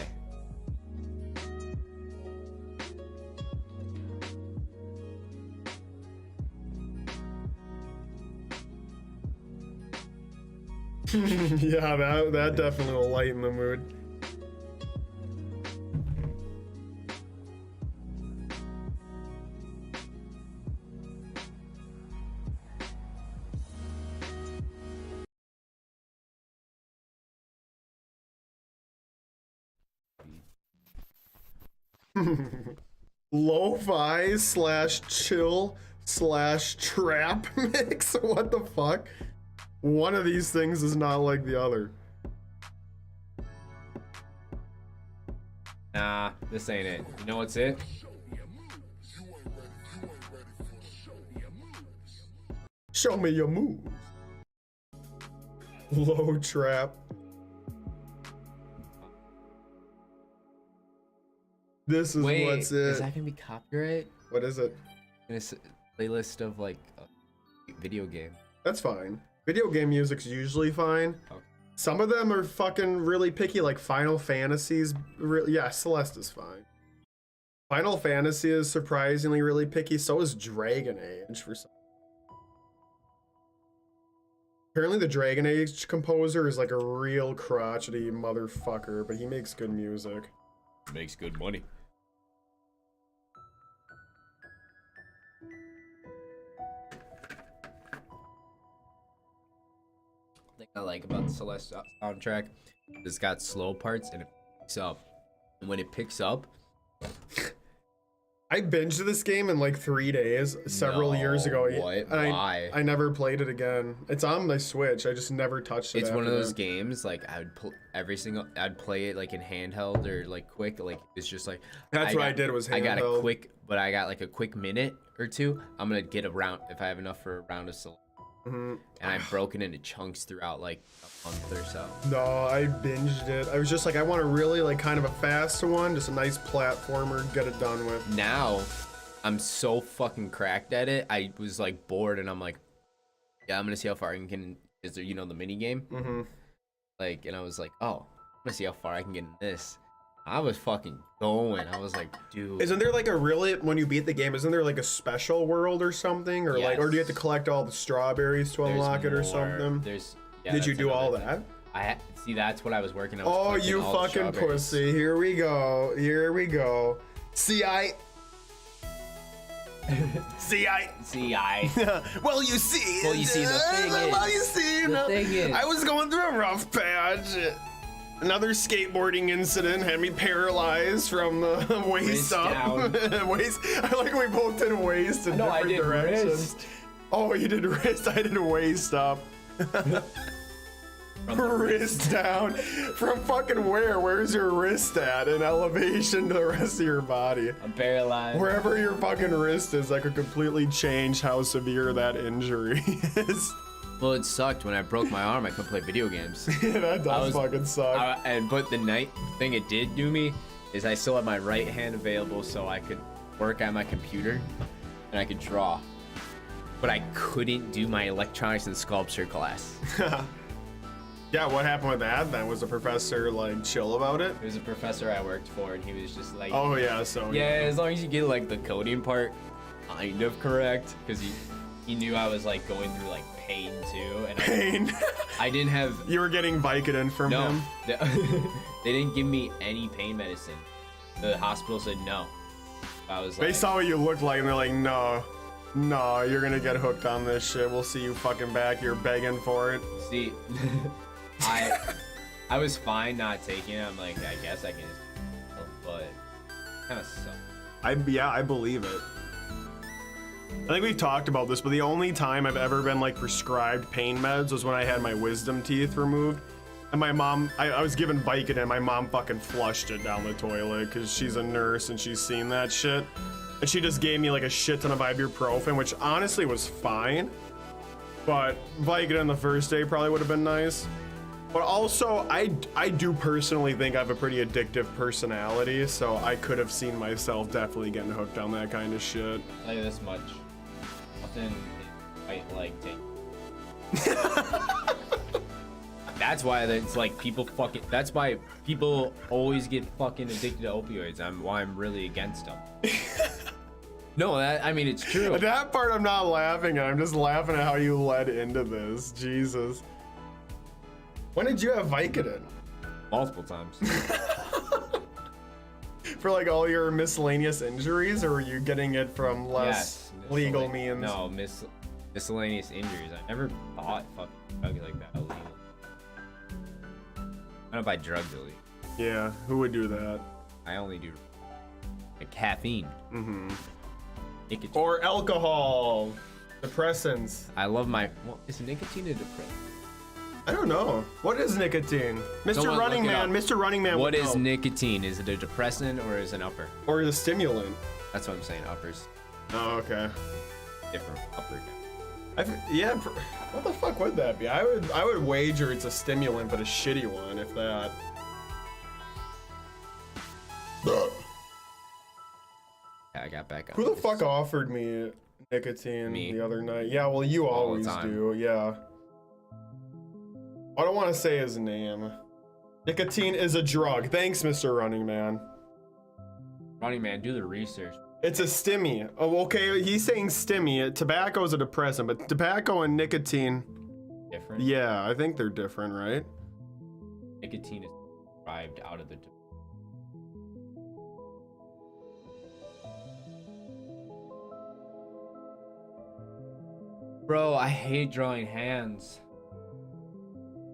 Yeah, that definitely will lighten the mood. Lo-fi slash chill slash trap mix. What the fuck? One of these things is not like the other. Nah, this ain't it. You know what's it? Show me your moves. Low trap. This is Wait, what's it. is that gonna be copyright? What is it? In a playlist of like a video game. That's fine. Video game music's usually fine. Okay. Some of them are fucking really picky, like Final Fantasies. Yeah, Celeste is fine. Final Fantasy is surprisingly really picky. So is Dragon Age for some. Apparently the Dragon Age composer is like a real crotchety motherfucker, but he makes good music. Makes good money. Thing I like about the Celeste soundtrack, it's got slow parts and it picks up. And when it picks up, I binged this game in like 3 days several years ago. What? And Why? I never played it again. It's on my Switch. I just never touched it. It's one of after those that. games like I would I'd play it like in handheld or like quick. Like it's just like That's what I did was I got a handheld. quick minute or two. I'm gonna get a round if I have enough for a round of Celeste. Mhm. And I've broken into chunks throughout like a month or so. No, I binged it. I was just like, I want a really like kind of a fast one, just a nice platformer, get it done with. Now, I'm so fucking cracked at it. I was like bored, and I'm like, yeah, I'm gonna see how far I can get in. Is there, you know, the mini game? Mm-hmm. Like, and I was like, oh, I'm gonna see how far I can get in this. I was fucking going. I was like, dude. Isn't there like a really, when you beat the game, isn't there like a special world or something, or like, or do you have to Yes. collect all the strawberries to unlock it or more. something? There's. Yeah, Did you that's do all another thing. that? See, that's what I was working on. Oh, you fucking pussy! Here we go. Here we go. See, See, well, you see. Well, you see, the thing is- Well, you see. the thing is- I was going through a rough patch. Another skateboarding incident had me paralyzed from the waist Wrist up. down. Waist. I like we both did waist in No, I different did directions. wrist. Oh, you did wrist. I did waist up. Wrist down. From fucking where? Where's your wrist at? In elevation to the rest of your body. I'm paralyzed. Wherever your fucking wrist is, that could completely change how severe that injury is. Well, it sucked when I broke my arm. I couldn't play video games. Yeah, that does fucking suck. But the night thing it did do me is I still had my right hand available so I could work on my computer and I could draw. But I couldn't do my electronics and sculpture class. Yeah, what happened with that then? Was the professor like chill about it? There was a professor I worked for and he was just like, Oh yeah, so yeah, as long as you get like the coding part kind of correct, because he knew I was like going through like pain too, and pain. I didn't have. You were getting Vicodin from No, him? they didn't give me any pain medicine. The hospital said no. I was They like, saw what you looked like and they're like, no, you're gonna get hooked on this shit. We'll see you fucking back. You're begging for it. see, I was fine not taking it. I'm like, I guess I can just, but kind of sucked. Yeah, I believe it. I think we've talked about this, but the only time I've ever been like prescribed pain meds was when I had my wisdom teeth removed. And my mom, I was given Vicodin, my mom fucking flushed it down the toilet because she's a nurse and she's seen that shit. And she just gave me like a shit ton of ibuprofen, which honestly was fine. But Vicodin the first day probably would have been nice. But also, I do personally think I have a pretty addictive personality, so I could have seen myself definitely getting hooked on that kind of shit. I'll tell you this much. Nothing quite like take. That's why it's like people fucking. That's why people always get fucking addicted to opioids. Why I'm really against them. No, I mean it's true. That part I'm not laughing at. I'm just laughing at how you led into this. Jesus. When did you have Vicodin? Multiple times. For like all your miscellaneous injuries, or were you getting it from less legal means? No, miscellaneous injuries. I never bought fucking drugs like that illegal. I don't buy drugs illegal. Yeah, who would do that? I only do like caffeine. Mm-hmm. Nicotine. Or alcohol, depressants. I love my. Well, is nicotine a depressant? I don't know. What is nicotine? Mr. Someone Running look it Man, up. Mr. Running Man. What would is know. nicotine? Is it a depressant or is it an upper? Or is a stimulant? That's what I'm saying. Uppers. Oh, okay. Different upper. Yeah, what the fuck would that be? I would wager it's a stimulant, but a shitty one, if that. Yeah, I got back on. Who the this. fuck offered me nicotine Me. the other night? Yeah, well, you All the always time. do, yeah. I don't want to say his name. Nicotine is a drug. Thanks, Mr. Running Man. Running Man, do the research. It's a stimmy. Oh, okay, he's saying stimmy. Tobacco is a depressant, but tobacco and nicotine, Different. yeah, I think they're different, right? Nicotine is derived out of the. Bro, I hate drawing hands.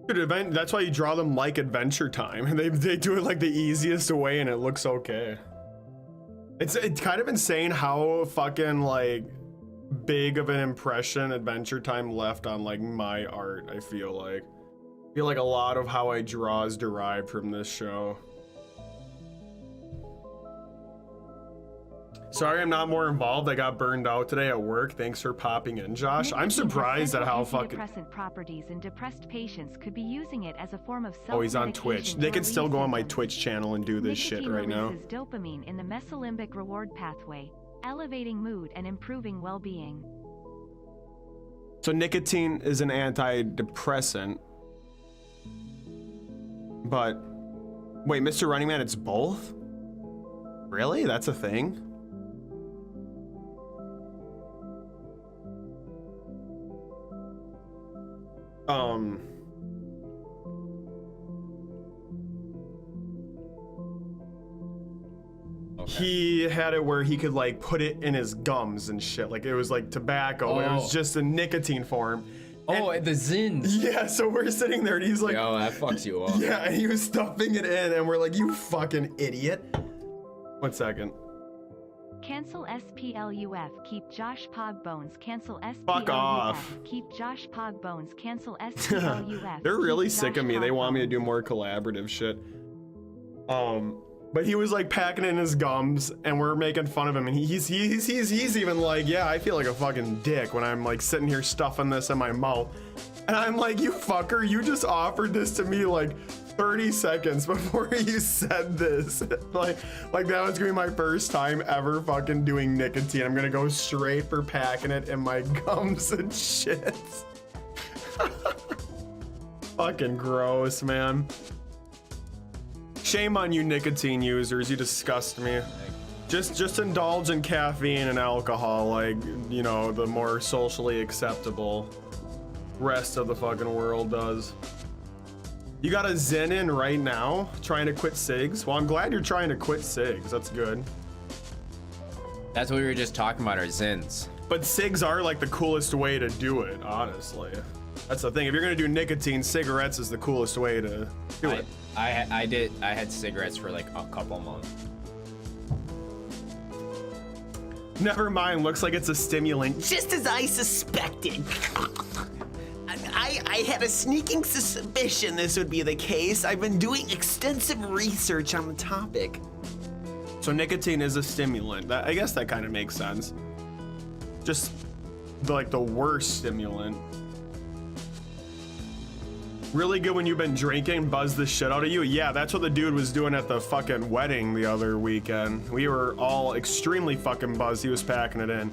Dude, that's why you draw them like Adventure Time. They do it like the easiest way and it looks okay. It's kind of insane how fucking like big of an impression Adventure Time left on like my art, I feel like. I feel like a lot of how I draw is derived from this show. Sorry I'm not more involved. I got burned out today at work. Thanks for popping in, Josh. I'm Nicotine has surprised at several how fucking... antidepressant properties, and depressed patients could be using it as a form of Oh, he's on Twitch. self-medication They to can still relieve go on my symptoms. Twitch channel and do this shit right now. Nicotine releases dopamine in the mesolimbic reward pathway, elevating mood and improving well-being. So nicotine is an antidepressant. But wait, Mr. Running Man, it's both? Really? That's a thing? Okay. He had it where he could like put it in his gums and shit. Like it was like tobacco, but it Oh. was just a nicotine form. Oh, the Zins. Yeah, so we're sitting there and he's like, Yo, that fucks you up. yeah, and he was stuffing it in and we're like, you fucking idiot. 1 second. Cancel SPLUF. Keep Josh Pogbones. Cancel SPLUF. Fuck off. Keep Josh Pogbones. Cancel SPLUF. They're really Keep sick Josh of me. They want me to Pogbones. do more collaborative shit. But he was like packing in his gums and we're making fun of him and he's even like, yeah, I feel like a fucking dick when I'm like sitting here stuffing this in my mouth. And I'm like, you fucker, you just offered this to me like 30 seconds before you said this. like that was gonna be my first time ever fucking doing nicotine. I'm gonna go straight for packing it in my gums and shit. Fucking gross, man. Shame on you nicotine users, you disgust me. Just indulge in caffeine and alcohol like, you know, the more socially acceptable rest of the fucking world does. You got a Zen in right now, trying to quit cigs? Well, I'm glad you're trying to quit cigs, that's good. That's what we were just talking about, our Zins. But cigs are like the coolest way to do it, honestly. That's the thing, if you're gonna do nicotine, cigarettes is the coolest way to do it. I had cigarettes for like a couple months. Never mind, looks like it's a stimulant. Just as I suspected. I had a sneaking suspicion this would be the case. I've been doing extensive research on the topic. So nicotine is a stimulant. I guess that kind of makes sense. Just like the worst stimulant. Really good when you've been drinking, buzz the shit out of you. Yeah, that's what the dude was doing at the fucking wedding the other weekend. We were all extremely fucking buzzed. He was packing it in.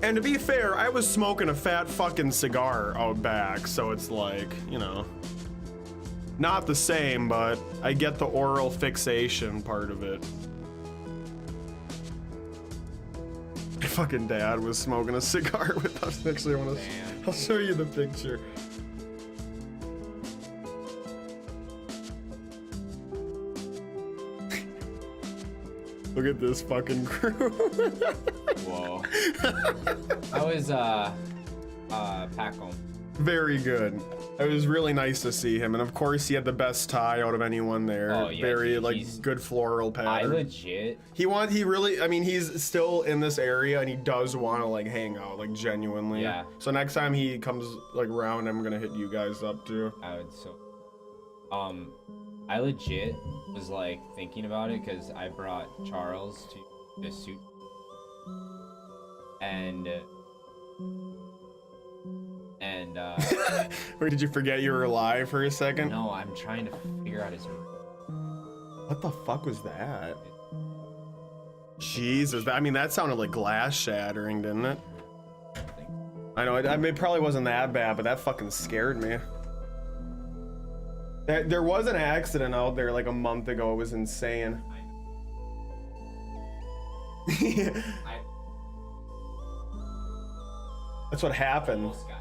And to be fair, I was smoking a fat fucking cigar out back, so it's like, you know, not the same, but I get the oral fixation part of it. My fucking dad was smoking a cigar with us. Actually, I'll show you the picture. Look at this fucking crew. Whoa. How was Paco? Very good. It was really nice to see him, and of course he had the best tie out of anyone there. Oh, yeah, Very he's- like good floral I pattern. legit. He really, I mean, he's still in this area and he does want to like hang out, like genuinely. Yeah. So next time he comes like around, I'm gonna hit you guys up too. I would I legit was like thinking about it because I brought Charles to this suit, and Wait, did you forget you were alive for a second? no, I'm trying to figure out his. What the fuck was that? Jesus, I mean, that sounded like glass shattering, didn't it? I know, I mean, it probably wasn't that bad, but that fucking scared me. There was an accident out there like a month ago. It was insane. That's what happened. Almost got.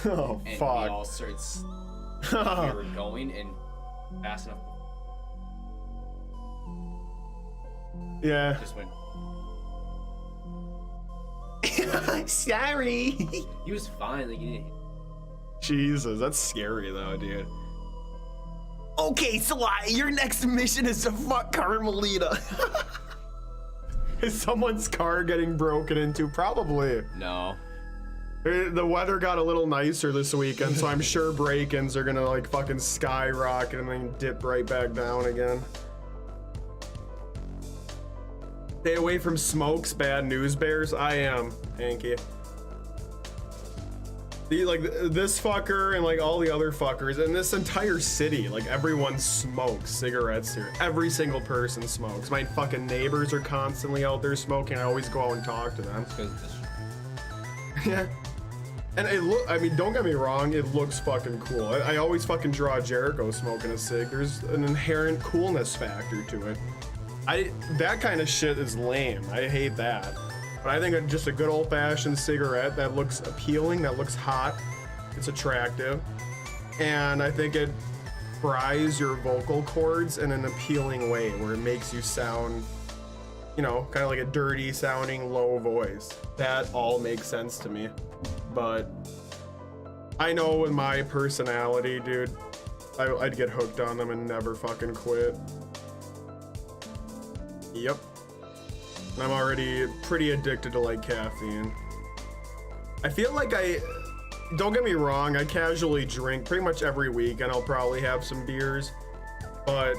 Oh, And we fuck. all started. We were going and fast enough. Yeah. Just went. Sorry. He was fine. Like he didn't. Jesus, that's scary though, dude. Okay, so your next mission is to fuck Carmelita. Is someone's car getting broken into? Probably. No. The weather got a little nicer this weekend, so I'm sure break-ins are gonna like fucking skyrocket and then dip right back down again. Stay away from smokes, bad news bears. I am, Hanky. Like this fucker and like all the other fuckers in this entire city, like everyone smokes cigarettes here. Every single person smokes. My fucking neighbors are constantly out there smoking. I always go out and talk to them. Because this. Yeah. And I mean, don't get me wrong, it looks fucking cool. I always fucking draw Jericho smoking a cig. There's an inherent coolness factor to it. That kind of shit is lame. I hate that. But I think just a good old-fashioned cigarette that looks appealing, that looks hot, it's attractive, and I think it fries your vocal cords in an appealing way where it makes you sound you know, kind of like a dirty sounding low voice. That all makes sense to me. But I know with my personality, dude, I'd get hooked on them and never fucking quit. Yep. I'm already pretty addicted to like caffeine. I feel like don't get me wrong, I casually drink pretty much every week and I'll probably have some beers, but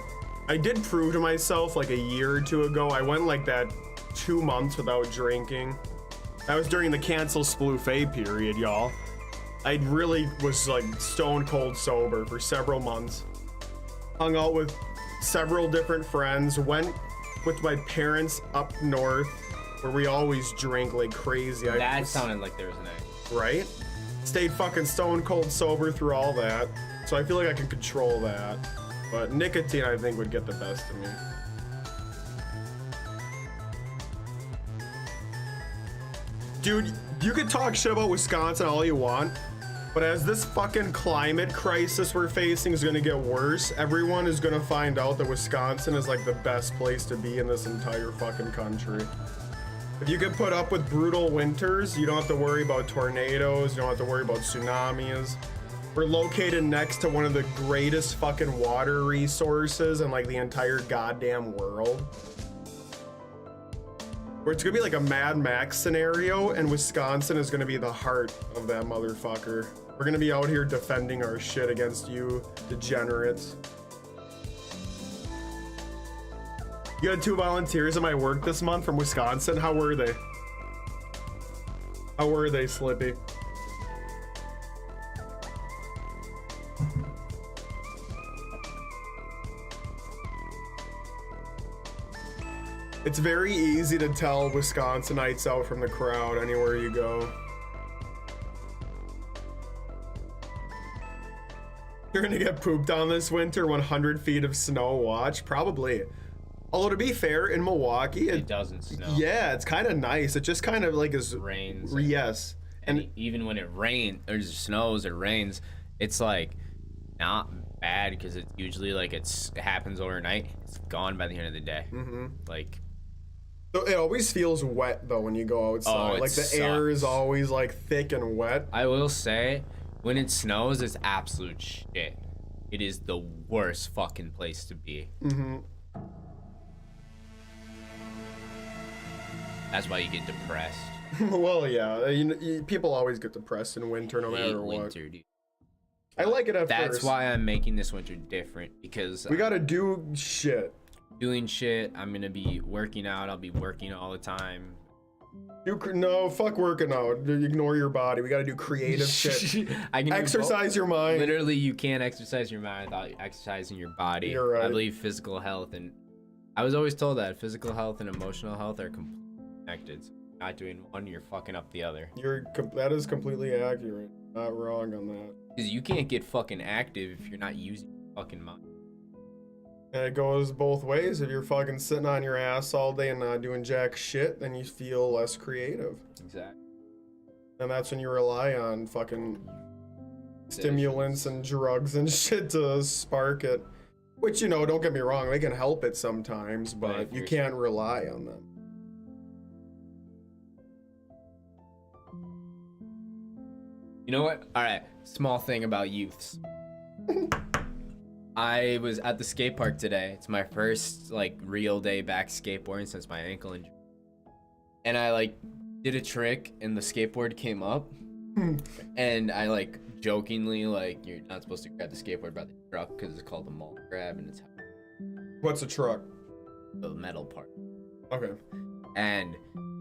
I did prove to myself like a year or two ago, I went like that 2 months without drinking. That was during the cancel sploof period, y'all. I really was like stone cold sober for several months. Hung out with several different friends, went with my parents up north where we always drink like crazy. That sounded like there was an egg. Right? Stayed fucking stone cold sober through all that. So I feel like I can control that. But nicotine, I think, would get the best of me. Dude, you could talk shit about Wisconsin all you want, but as this fucking climate crisis we're facing is gonna get worse, everyone is gonna find out that Wisconsin is like the best place to be in this entire fucking country. If you can put up with brutal winters, you don't have to worry about tornadoes, you don't have to worry about tsunamis. We're located next to one of the greatest fucking water resources in like the entire goddamn world. Where it's gonna be like a Mad Max scenario, and Wisconsin is gonna be the heart of that motherfucker. We're gonna be out here defending our shit against you degenerates. You had 2 volunteers at my work this month from Wisconsin. How were they? How were they, Slippy? It's very easy to tell Wisconsinites out from the crowd anywhere you go. You're gonna get pooped on this winter, 100 feet of snow watch? Probably. Although to be fair, in Milwaukee, It doesn't snow. yeah, it's kind of nice. It just kind of like is Rains. Yes. And even when it rains or snows or rains, it's like not bad because it's usually like it happens overnight. It's gone by the end of the day. Mm-hmm. Like, So it always feels wet though when you go outside. Oh, it like the air is sucks. always like thick and wet. I will say, when it snows, it's absolute shit. It is the worst fucking place to be. Mm-hmm. That's why you get depressed. Well, yeah, people always get depressed in winter no I hate matter what. winter, dude. I like it at That's first. why I'm making this winter different, because We gotta do shit. doing shit. I'm gonna be working out. I'll be working all the time. No, fuck working out. Ignore your body. We gotta do creative shit. I can do Exercise your both. mind. Literally, you can't exercise your mind without exercising your body. You're right. I believe physical health, and I was always told that physical health and emotional health are completely connected. So if you're not doing one, you're fucking up the other. That is completely accurate. Not wrong on that. Because you can't get fucking active if you're not using your fucking mind. And it goes both ways. If you're fucking sitting on your ass all day and not doing jack shit, then you feel less creative. Exactly. And that's when you rely on fucking stimulants and drugs and shit to spark it. Which, you know, don't get me wrong, they can help it sometimes, but Right, you for can't rely on them. You know what? All right. Small thing about youths. I was at the skate park today. It's my first like real day back skateboarding since my ankle injury. And I like did a trick and the skateboard came up. And I like jokingly like, you're not supposed to grab the skateboard by the truck because it's called a mall grab and it's What's a truck? the metal part. Okay. And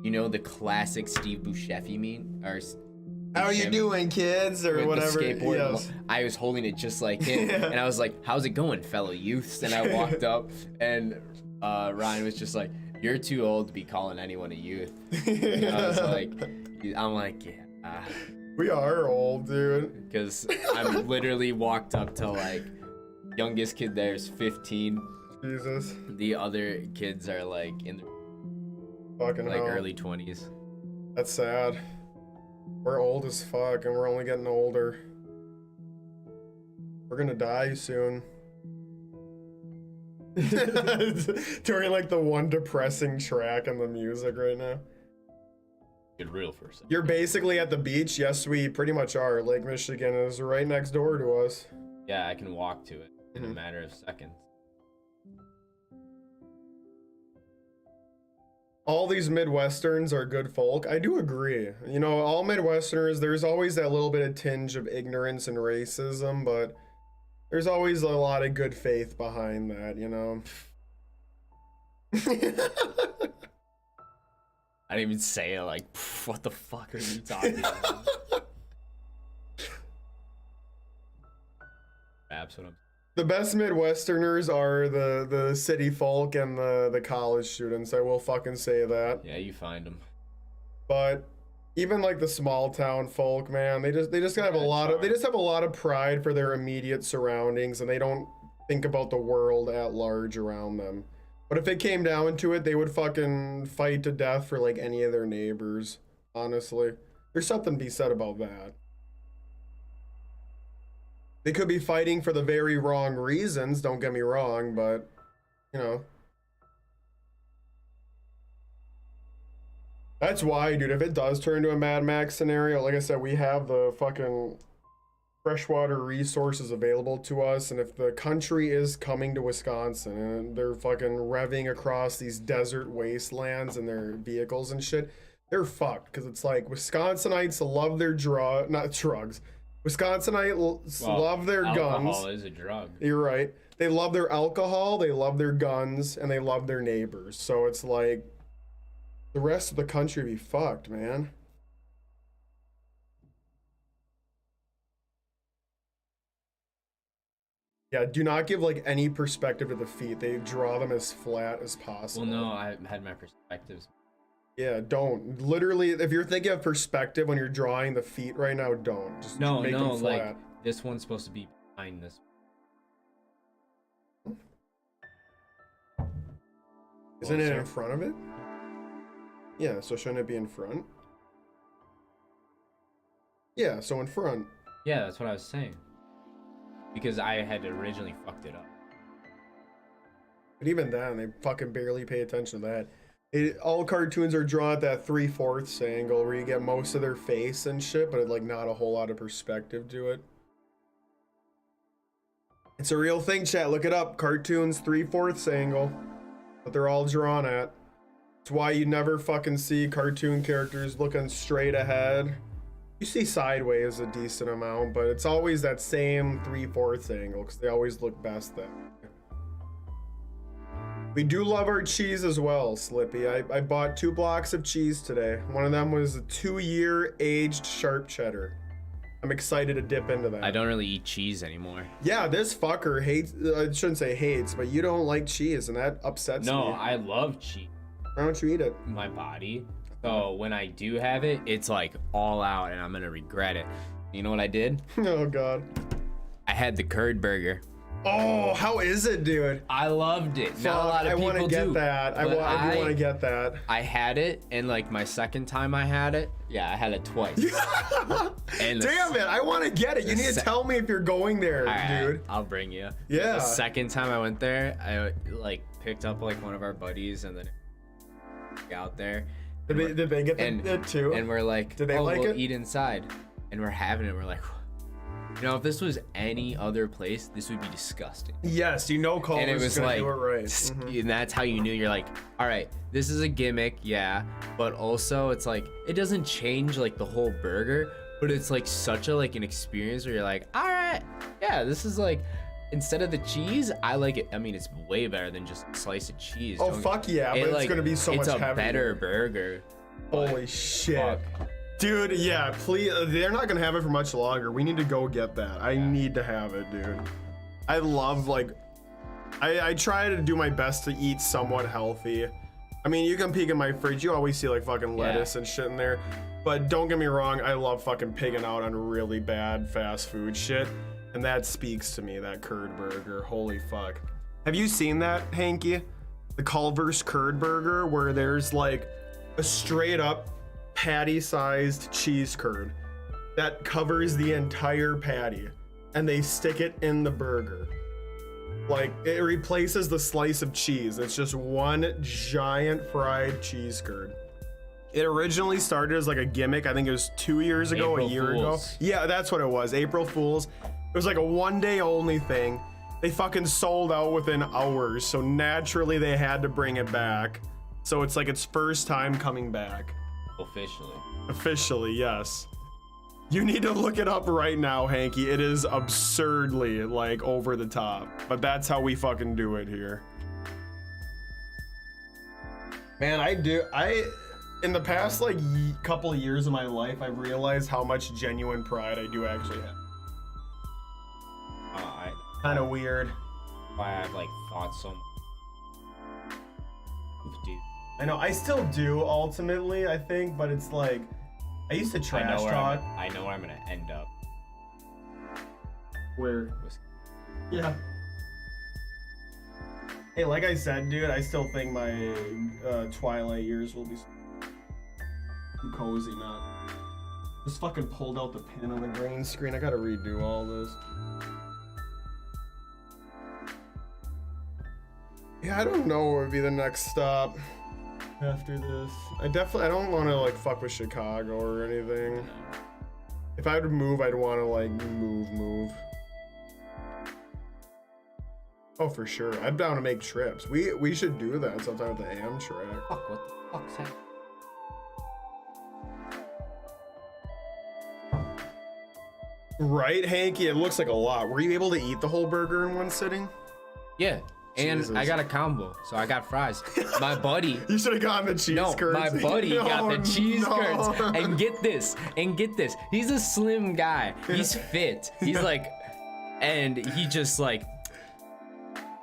you know the classic Steve Buscemi meme or How you Buscemi? doing, kids? Or With whatever. the skateboard. Yes. I was holding it just like him, Yeah. and I was like, "How's it going, fellow youths?" And I walked up, and Ryan was just like, "You're too old to be calling anyone a youth." And I was like, "I'm like, yeah," We are old, dude. because I'm literally walked up to like, youngest kid there is 15. Jesus. The other kids are like in their Fucking like hell. early 20s. That's sad. We're old as fuck and we're only getting older. We're gonna die soon. During like the one depressing track in the music right now. Get real for a second. You're basically at the beach. Yes, we pretty much are. Lake Michigan is right next door to us. Yeah, I can walk to it in a matter of seconds. All these Midwesterns are good folk. I do agree. You know, all Midwesterners, there's always that little bit of tinge of ignorance and racism, but there's always a lot of good faith behind that, you know? I didn't even say it like, what the fuck are you talking about? That's what I'm. The best Midwesterners are the city folk and the college students. I will fucking say that. Yeah, you find them. But even like the small town folk, man, they just have a lot of pride for their immediate surroundings, and they don't think about the world at large around them. But if it came down to it, they would fucking fight to death for like any of their neighbors. Honestly, there's something to be said about that. They could be fighting for the very wrong reasons, don't get me wrong, but, you know. That's why, dude, if it does turn into a Mad Max scenario, like I said, we have the fucking freshwater resources available to us, and if the country is coming to Wisconsin and they're fucking revving across these desert wastelands in their vehicles and shit, they're fucked, because it's like Wisconsinites love their drugs. Wisconsinites love their guns. Alcohol is a drug. You're right. They love their alcohol, they love their guns, and they love their neighbors. So it's like the rest of the country be fucked, man. Yeah, do not give like any perspective to the feet. They draw them as flat as possible. Well, no, I had my perspectives. Yeah, don't. Literally, if you're thinking of perspective when you're drawing the feet right now, don't. Just make them flat. Like this one's supposed to be behind this. Isn't it in front of it? Yeah, so shouldn't it be in front? Yeah, so in front. Yeah, that's what I was saying. Because I had originally fucked it up. But even then, they fucking barely pay attention to that. All cartoons are drawn at that 3/4 angle where you get most of their face and shit, but like not a whole lot of perspective to it. It's a real thing, chat. Look it up. Cartoons 3/4 angle. But they're all drawn at. It's why you never fucking see cartoon characters looking straight ahead. You see sideways a decent amount, but it's always that same 3/4 angle because they always look best then. We do love our cheese as well, Slippy. I bought 2 blocks of cheese today. One of them was a 2-year aged sharp cheddar. I'm excited to dip into that. I don't really eat cheese anymore. Yeah, this fucker hates, I shouldn't say hates, but you don't like cheese and that upsets me. No, I love cheese. Why don't you eat it? My body. So when I do have it, it's like all out and I'm gonna regret it. You know what I did? Oh God. I had the curd burger. Oh, how is it, dude? I loved it. Fuck, Not a lot of people I want to get do, that. I but do want to get that. I had it, and like my second time I had it, yeah, I had it twice. And Damn it, I want to get it. You need to tell me if you're going there, dude. I'll bring you. Yeah. The second time I went there, I like picked up like one of our buddies and then out there. Did they get it too? And we're like, did they like we'll it? Eat inside, and we're having it. We're like, you know, if this was any other place, this would be disgusting. Yes, you know, and it was like, do it right. And that's how you knew. You're like, all right, this is a gimmick, yeah, but also it's like it doesn't change like the whole burger, but it's like such a like an experience where you're like, all right, yeah, this is like. Instead of the cheese, I like it. I mean, it's way better than just a slice of cheese. Oh, fuck yeah, but it's gonna be so much heavier. It's a better burger. Holy shit. Fuck. Dude, yeah, please. They're not gonna have it for much longer. We need to go get that. I need to have it, dude. I love, like, I try to do my best to eat somewhat healthy. I mean, you can peek in my fridge. You always see, like, fucking lettuce and shit in there. But don't get me wrong, I love fucking pigging out on really bad fast food shit. And that speaks to me, that curd burger. Holy fuck. Have you seen that, Hanky? The Culver's curd burger, where there's like a straight up patty-sized cheese curd that covers the entire patty, and they stick it in the burger. Like, it replaces the slice of cheese. It's just one giant fried cheese curd. It originally started as like a gimmick. I think it was 2 years ago, April a year Fools. ago. Yeah, that's what it was. April Fools. It was like a one-day only thing. They fucking sold out within hours, so naturally they had to bring it back. So it's like its first time coming back. Officially. Officially, yes. You need to look it up right now, Hanky. It is absurdly like over the top, but that's how we fucking do it here. Man, in the past like couple of years of my life, I've realized how much genuine pride I do actually have. Kind of weird. Why I've like thought so much. Dude. I know, I still do ultimately, I think, but it's like, I used to trash talk. I know where I'm gonna end up. Where? Yeah. Hey, like I said, dude, I still think my Twilight years will be too cozy now. Just fucking pulled out the pin on the green screen. I gotta redo all this. Yeah, I don't know what would be the next stop after this. I don't want to like fuck with Chicago or anything. If I would move, I'd want to like move. Oh, for sure. I'm down to make trips. We should do that sometime with the Amtrak. Fuck, what the fuck's that? Right, Hanky? It looks like a lot. Were you able to eat the whole burger in one sitting? Yeah. And Jesus. I got a combo, so I got fries. My buddy. You should have gotten the cheese curds. My buddy got the cheese no. curds. And get this. He's a slim guy. He's fit. He's like, and he just like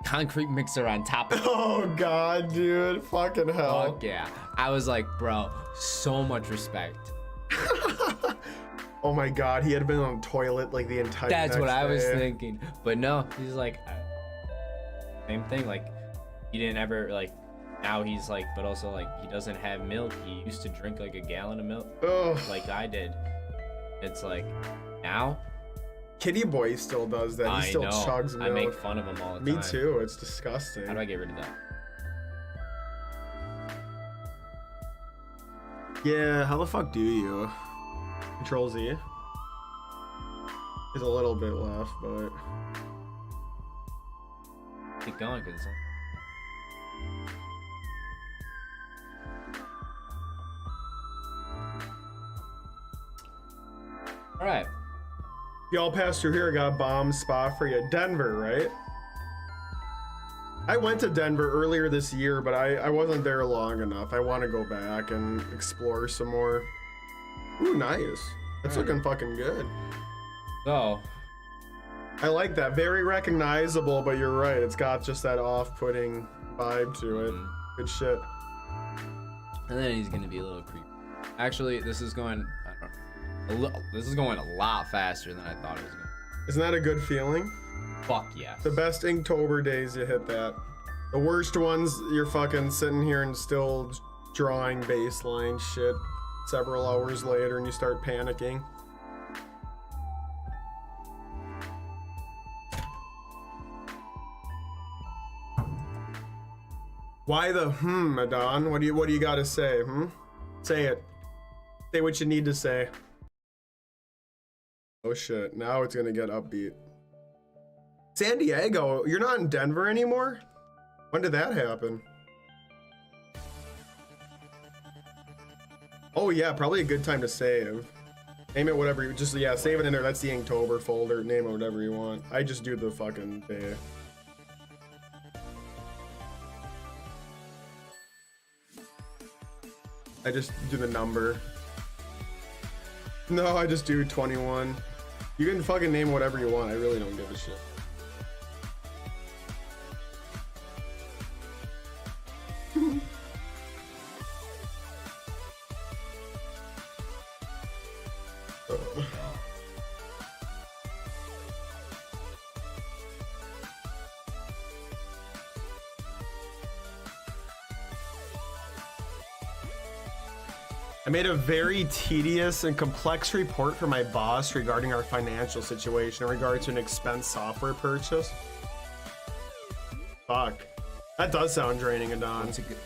concrete mixer on top of it. Oh God, dude. Fucking hell. Fuck yeah. I was like, bro, so much respect. Oh my God, he had been on the toilet like the entire That's what I was day. thinking. But no, he's like, same thing. Like, he didn't ever like. Now he's like, but also like he doesn't have milk. He used to drink like a gallon of milk, Ugh. like I did. It's like now. Kitty Boy still does that. He I still know. chugs milk. I make fun of him all the Me time. too. It's disgusting. How do I get rid of that? Yeah, how the fuck do you? Control Z. There's a little bit left, but Keep going, cause it's all right. y'all passed through here. I got a bomb spot for you. Denver, right? I went to Denver earlier this year, but I wasn't there long enough. I want to go back and explore some more. Ooh, nice. That's looking fucking good. So I like that. Very recognizable, but you're right. It's got just that off-putting vibe to it. Good shit. and then he's gonna be a little creepy. Actually, this is going. I don't know. This is going a lot faster than I thought it was going. Isn't that a good feeling? Fuck yes. The best Inktober days, you hit that. The worst ones, you're fucking sitting here and still drawing baseline shit several hours later and you start panicking. Why the Adon? What do you gotta say? Say it. Say what you need to say. Oh shit, now it's gonna get upbeat. San Diego, you're not in Denver anymore? When did that happen? Oh yeah, probably a good time to save. Name it whatever you just, yeah, save it in there. That's the Inktober folder. Name it whatever you want. I just do the fucking day. I just do the number. No, I just do 21. You can fucking name whatever you want. I really don't give a shit. I made a very tedious and complex report for my boss regarding our financial situation in regard to an expense software purchase. Fuck. That does sound draining, Adon. What's a good?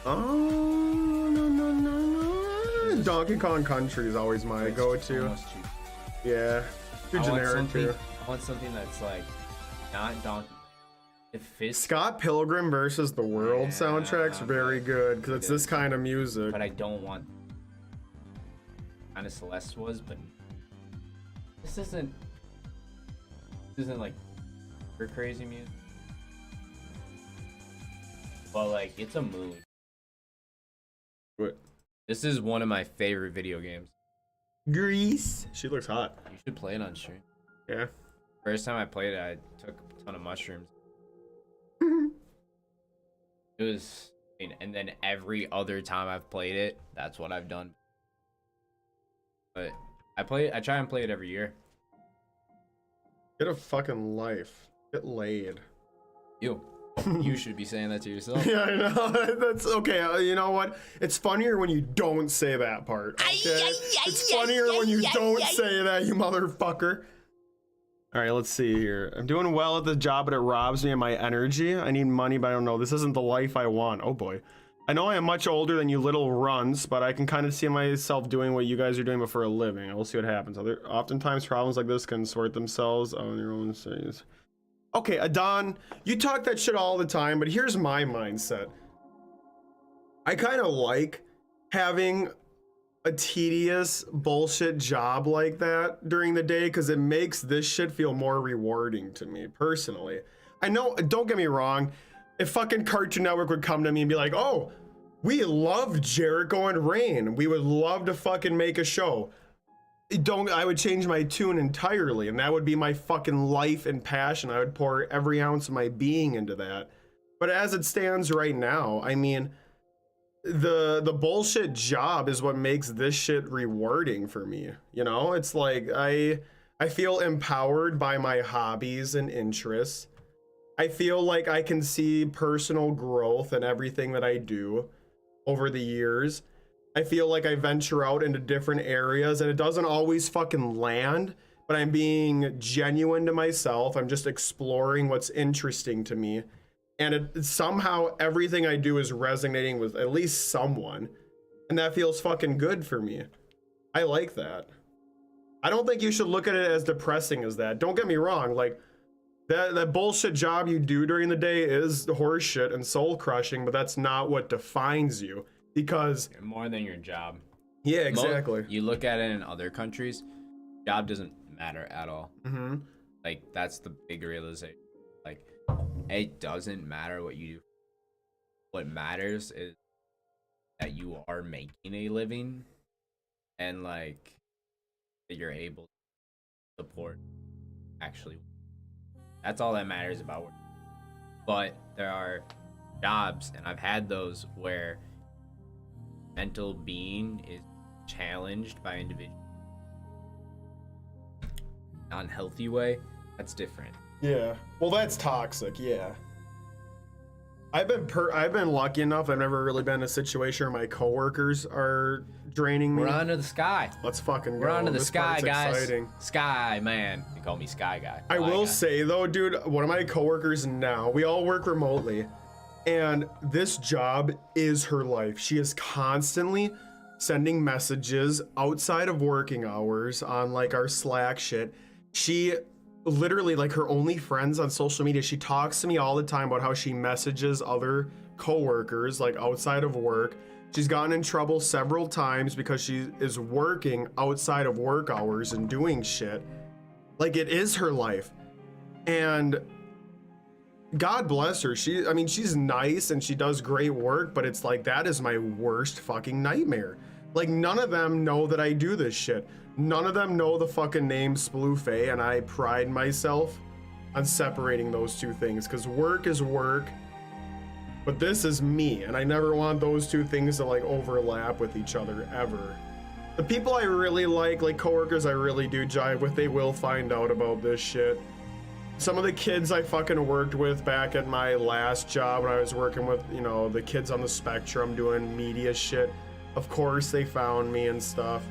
Oh, no. Donkey Kong Country is always my go-to. Almost cheap. Yeah. Too generic, too. I want something that's like not Donkey. It fits. Scott Pilgrim versus the World Yeah, soundtrack's very good because it's this kind of music. But I don't want. Kind of Celeste was, but this isn't. This isn't like super crazy music. But like, it's a mood. What? This is one of my favorite video games. Grease. She looks hot. You should play it on stream. Yeah. First time I played it, I took a ton of mushrooms. It was, and then every other time I've played it, that's what I've done. But I try and play it every year. Get a fucking life. Get laid. You should be saying that to yourself. Yeah, I know. That's okay. You know what? It's funnier when you don't say that part. Okay? It's funnier when you don't say that, you motherfucker. All right, let's see here. I'm doing well at the job, but it robs me of my energy. I need money, but I don't know. This isn't the life I want. Oh boy. I know I am much older than you little runs, but I can kind of see myself doing what you guys are doing, but for a living. We'll see what happens. Oftentimes problems like this can sort themselves on their own things. Okay, Adon, you talk that shit all the time, but here's my mindset. I kind of like having a tedious bullshit job like that during the day because it makes this shit feel more rewarding to me personally. I know, don't get me wrong, if fucking Cartoon Network would come to me and be like, oh, we love Jericho and Rain, we would love to fucking make a show. I would change my tune entirely, and that would be my fucking life and passion. I would pour every ounce of my being into that. But as it stands right now, I mean, the bullshit job is what makes this shit rewarding for me. You know, it's like I feel empowered by my hobbies and interests. I feel like I can see personal growth in everything that I do over the years. I feel like I venture out into different areas and it doesn't always fucking land, but I'm being genuine to myself. I'm just exploring what's interesting to me. And somehow everything I do is resonating with at least someone. And that feels fucking good for me. I like that. I don't think you should look at it as depressing as that. Don't get me wrong. Like that bullshit job you do during the day is horseshit and soul crushing, but that's not what defines you. Because more than your job. Yeah, exactly. You look at it in other countries, job doesn't matter at all. Mm-hmm. Like that's the big realization. Like it doesn't matter what you do. What matters is that you are making a living and like that you're able to support actually. That's all that matters about work. But there are jobs, and I've had those where mental being is challenged by individuals in an unhealthy way. That's different. Yeah. Well, that's toxic. Yeah. I've been lucky enough. I've never really been in a situation where my coworkers are draining me. We're on to the sky. Let's fucking go. We're on to the This sky, part's guys. exciting. Sky man. They call me Sky Guy. I will Guy. say though, dude, one of my coworkers now, we all work remotely, and this job is her life. She is constantly sending messages outside of working hours on like our Slack shit. She literally, like, her only friends on social media, she talks to me all the time about how she messages other coworkers like outside of work. She's gotten in trouble several times because she is working outside of work hours and doing shit. Like, it is her life. And God bless her. She's nice and she does great work, but it's like, that is my worst fucking nightmare. Like, none of them know that I do this shit. None of them know the fucking name Sploofay, and I pride myself on separating those two things, because work is work, but this is me, and I never want those two things to like overlap with each other ever. The people I really like coworkers I really do jive with, they will find out about this shit. Some of the kids I fucking worked with back at my last job when I was working with, you know, the kids on the spectrum doing media shit, of course they found me and stuff.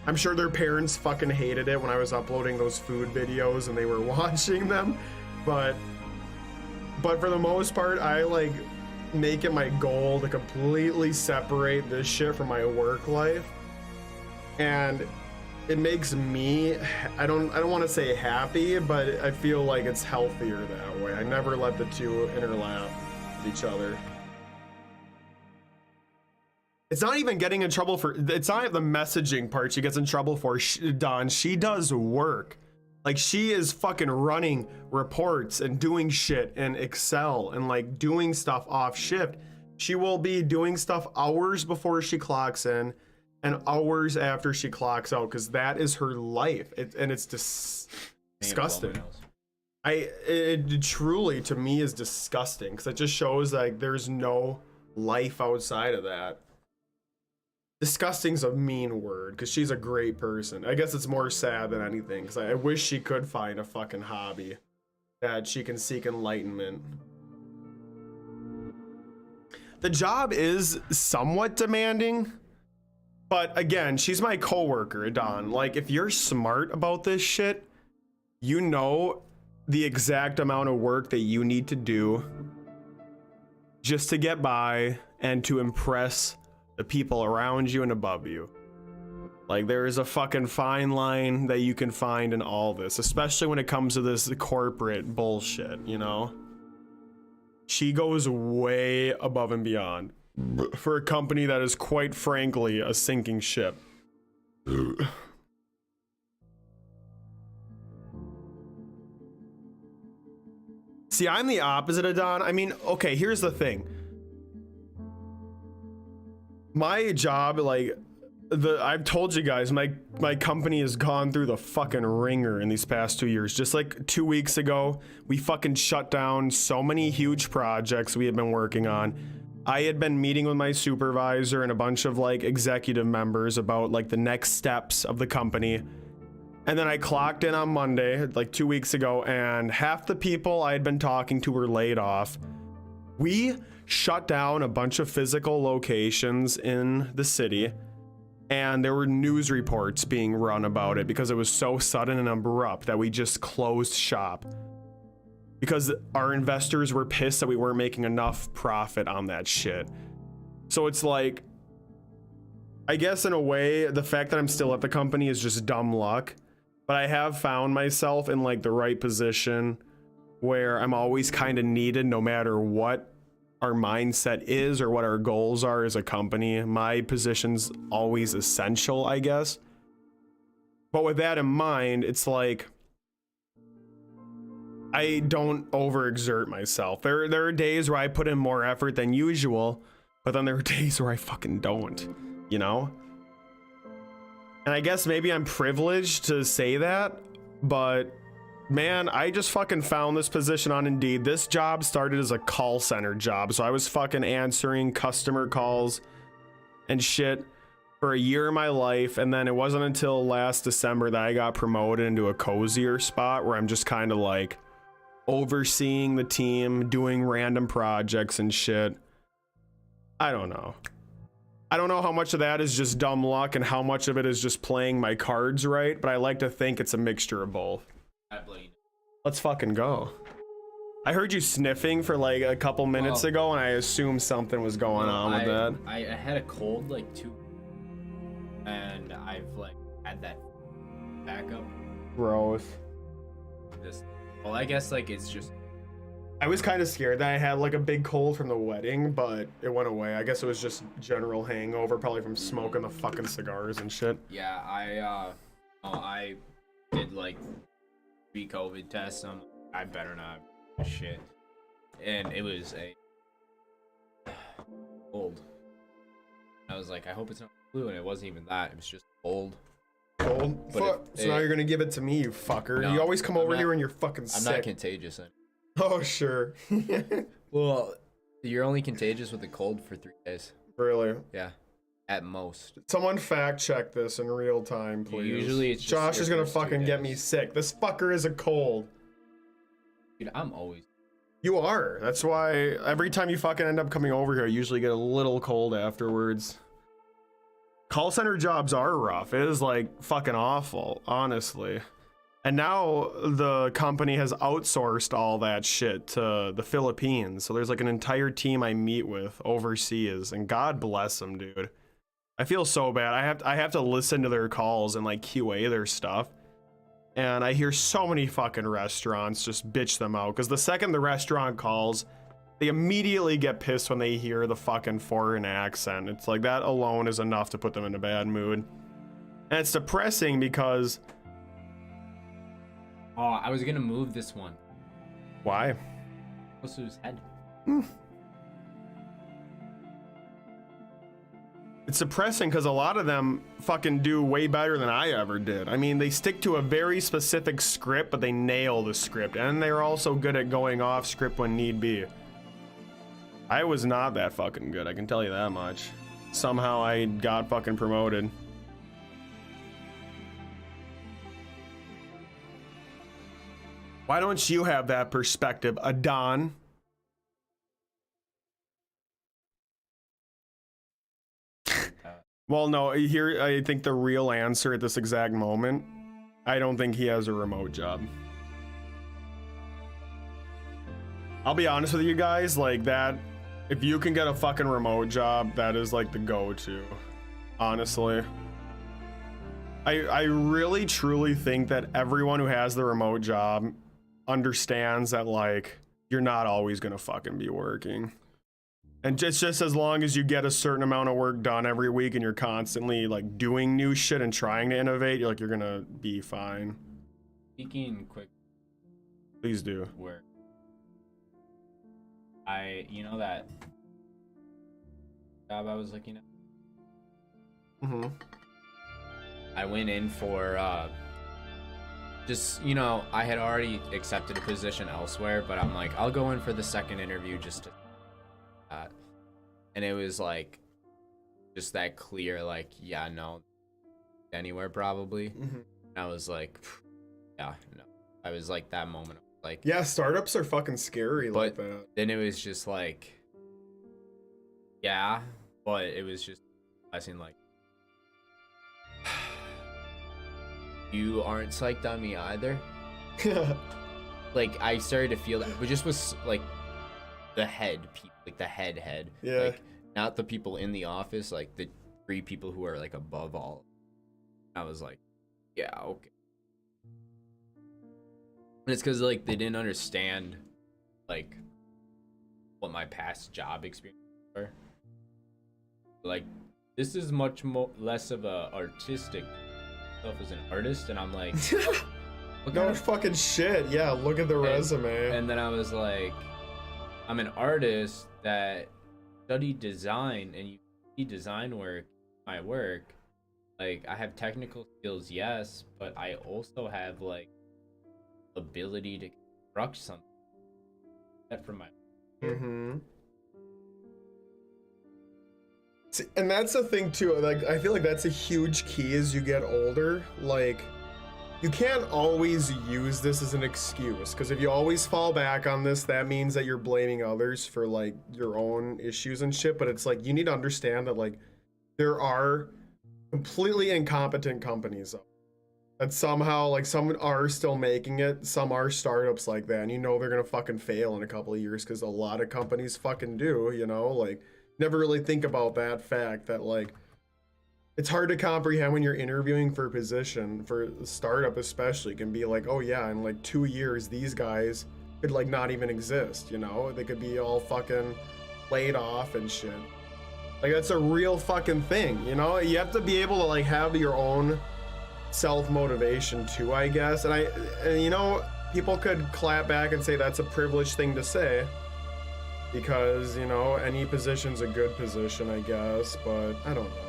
I'm sure their parents fucking hated it when I was uploading those food videos and they were watching them, but But for the most part, I like make it my goal to completely separate this shit from my work life. And it makes me, I don't want to say happy, but I feel like it's healthier that way. I never let the two interlap with each other. It's not even getting in trouble for, it's not the messaging part she gets in trouble for, Don. She does work. Like, she is fucking running reports and doing shit in Excel and like doing stuff off shift. She will be doing stuff hours before she clocks in and hours after she clocks out, because that is her life. And it's disgusting. It truly, to me, is disgusting, because it just shows like there's no life outside of that. Disgusting's a mean word, because she's a great person. I guess it's more sad than anything, because I wish she could find a fucking hobby that she can seek enlightenment. The job is somewhat demanding, but again, she's my coworker, Don. Like, if you're smart about this shit, you know the exact amount of work that you need to do just to get by and to impress the people around you and above you. Like, there is a fucking fine line that you can find in all this, especially when it comes to this corporate bullshit, you know? She goes way above and beyond for a company that is, quite frankly, a sinking ship. See, I'm the opposite of Don. I mean, okay, here's the thing. My job, like, I've told you guys, my company has gone through the fucking ringer in these past 2 years. Just like 2 weeks ago, we fucking shut down so many huge projects we had been working on. I had been meeting with my supervisor and a bunch of like executive members about like the next steps of the company. And then I clocked in on Monday, like 2 weeks ago, and half the people I had been talking to were laid off. We shut down a bunch of physical locations in the city, and there were news reports being run about it because it was so sudden and abrupt that we just closed shop because our investors were pissed that we weren't making enough profit on that shit. So it's like, I guess in a way, the fact that I'm still at the company is just dumb luck, but I have found myself in like the right position where I'm always kind of needed no matter what our mindset is or what our goals are as a company. My position's always essential, I guess. But with that in mind, it's like, I don't overexert myself. There are days where I put in more effort than usual, but then there are days where I fucking don't, you know? And I guess maybe I'm privileged to say that, but man, I just fucking found this position on Indeed. This job started as a call center job, so I was fucking answering customer calls and shit for a year of my life, and then it wasn't until last December that I got promoted into a cozier spot where I'm just kind of like overseeing the team, doing random projects and shit. I don't know. I don't know how much of that is just dumb luck and how much of it is just playing my cards right, but I like to think it's a mixture of both. Let's fucking go. I heard you sniffing for like a couple minutes ago, and I assumed something was going on with that. I had a cold like 2, and I've like had that backup. Gross. Well, I guess like it's just. I was kind of scared that I had like a big cold from the wedding, but it went away. I guess it was just general hangover, probably from smoking the fucking cigars and shit. Yeah, I did like 3 COVID tests. I better not shit, and it was a cold. I was like, I hope it's not flu, and it wasn't even that. It was just cold. Cold? So now you're gonna give it to me, you fucker. No, you always come over here when you're fucking sick. I'm not contagious. Oh, sure. Well, you're only contagious with a cold for 3 days. Really? Yeah, at most. Someone fact check this in real time, please. Usually it's just Josh your is gonna first 2 fucking get days. me sick. This fucker is a cold. Dude, I'm always. You are. That's why every time you fucking end up coming over here, I usually get a little cold afterwards. Call center jobs are rough. It is like fucking awful, honestly. And now the company has outsourced all that shit to the Philippines. So there's like an entire team I meet with overseas, and God bless them, dude. I feel so bad. I have to listen to their calls and like QA their stuff. And I hear so many fucking restaurants just bitch them out, because the second the restaurant calls, they immediately get pissed when they hear the fucking foreign accent. It's like that alone is enough to put them in a bad mood. And it's depressing because... Oh, I was gonna move this one. Why? Close to his head. It's depressing because a lot of them fucking do way better than I ever did. I mean, they stick to a very specific script, but they nail the script. And they're also good at going off script when need be. I was not that fucking good, I can tell you that much. Somehow I got fucking promoted. Why don't you have that perspective, Adon? Well, no, here, I think the real answer at this exact moment, I don't think he has a remote job. I'll be honest with you guys, like that, if you can get a fucking remote job, that is like the go-to, honestly. I really truly think that everyone who has the remote job understands that, like, you're not always gonna fucking be working. And just as long as you get a certain amount of work done every week and you're constantly like doing new shit and trying to innovate, you're gonna be fine. Speaking quick. Please do. Work. You know that job I was looking at? Mm-hmm. I went in for just, you know, I had already accepted a position elsewhere, but I'm like, I'll go in for the second interview just to and it was like just that clear, like, yeah, no, anywhere probably. Mm-hmm. And I was like, yeah, no. I was like that moment, like, Yeah, startups are fucking scary like but that. then it was just like, yeah, but it was just realizing like, you aren't psyched on me either. Like, I started to feel that, but just was like the head people, like the head. Yeah. Like, not the people in the office, like the 3 people who are like above all. I was like, yeah, okay. And it's because like they didn't understand like what my past job experience were. Like, this is much less of a artistic stuff as an artist, and I'm like, what No kind of fucking shit. Yeah, look at the resume. And then I was like, I'm an artist that studied design, and you see design work, my work. Like, I have technical skills, yes, but I also have like ability to construct something. That from my Mm-hmm. See, and that's the thing too. Like, I feel like that's a huge key as you get older. Like, you can't always use this as an excuse, because if you always fall back on this, that means that you're blaming others for like your own issues and shit. But it's like, you need to understand that like there are completely incompetent companies that somehow, like, some are still making it, some are startups like that, and you know they're gonna fucking fail in a couple of years, because a lot of companies fucking do, you know. Like, never really think about that fact that like it's hard to comprehend when you're interviewing for a position, for a startup especially. It can be like, oh yeah, in like 2 years these guys could like not even exist, you know. They could be all fucking laid off and shit. Like, that's a real fucking thing, you know. You have to be able to like have your own self-motivation too, I guess. And you know, people could clap back and say that's a privileged thing to say, because, you know, any position's a good position, I guess, but I don't know.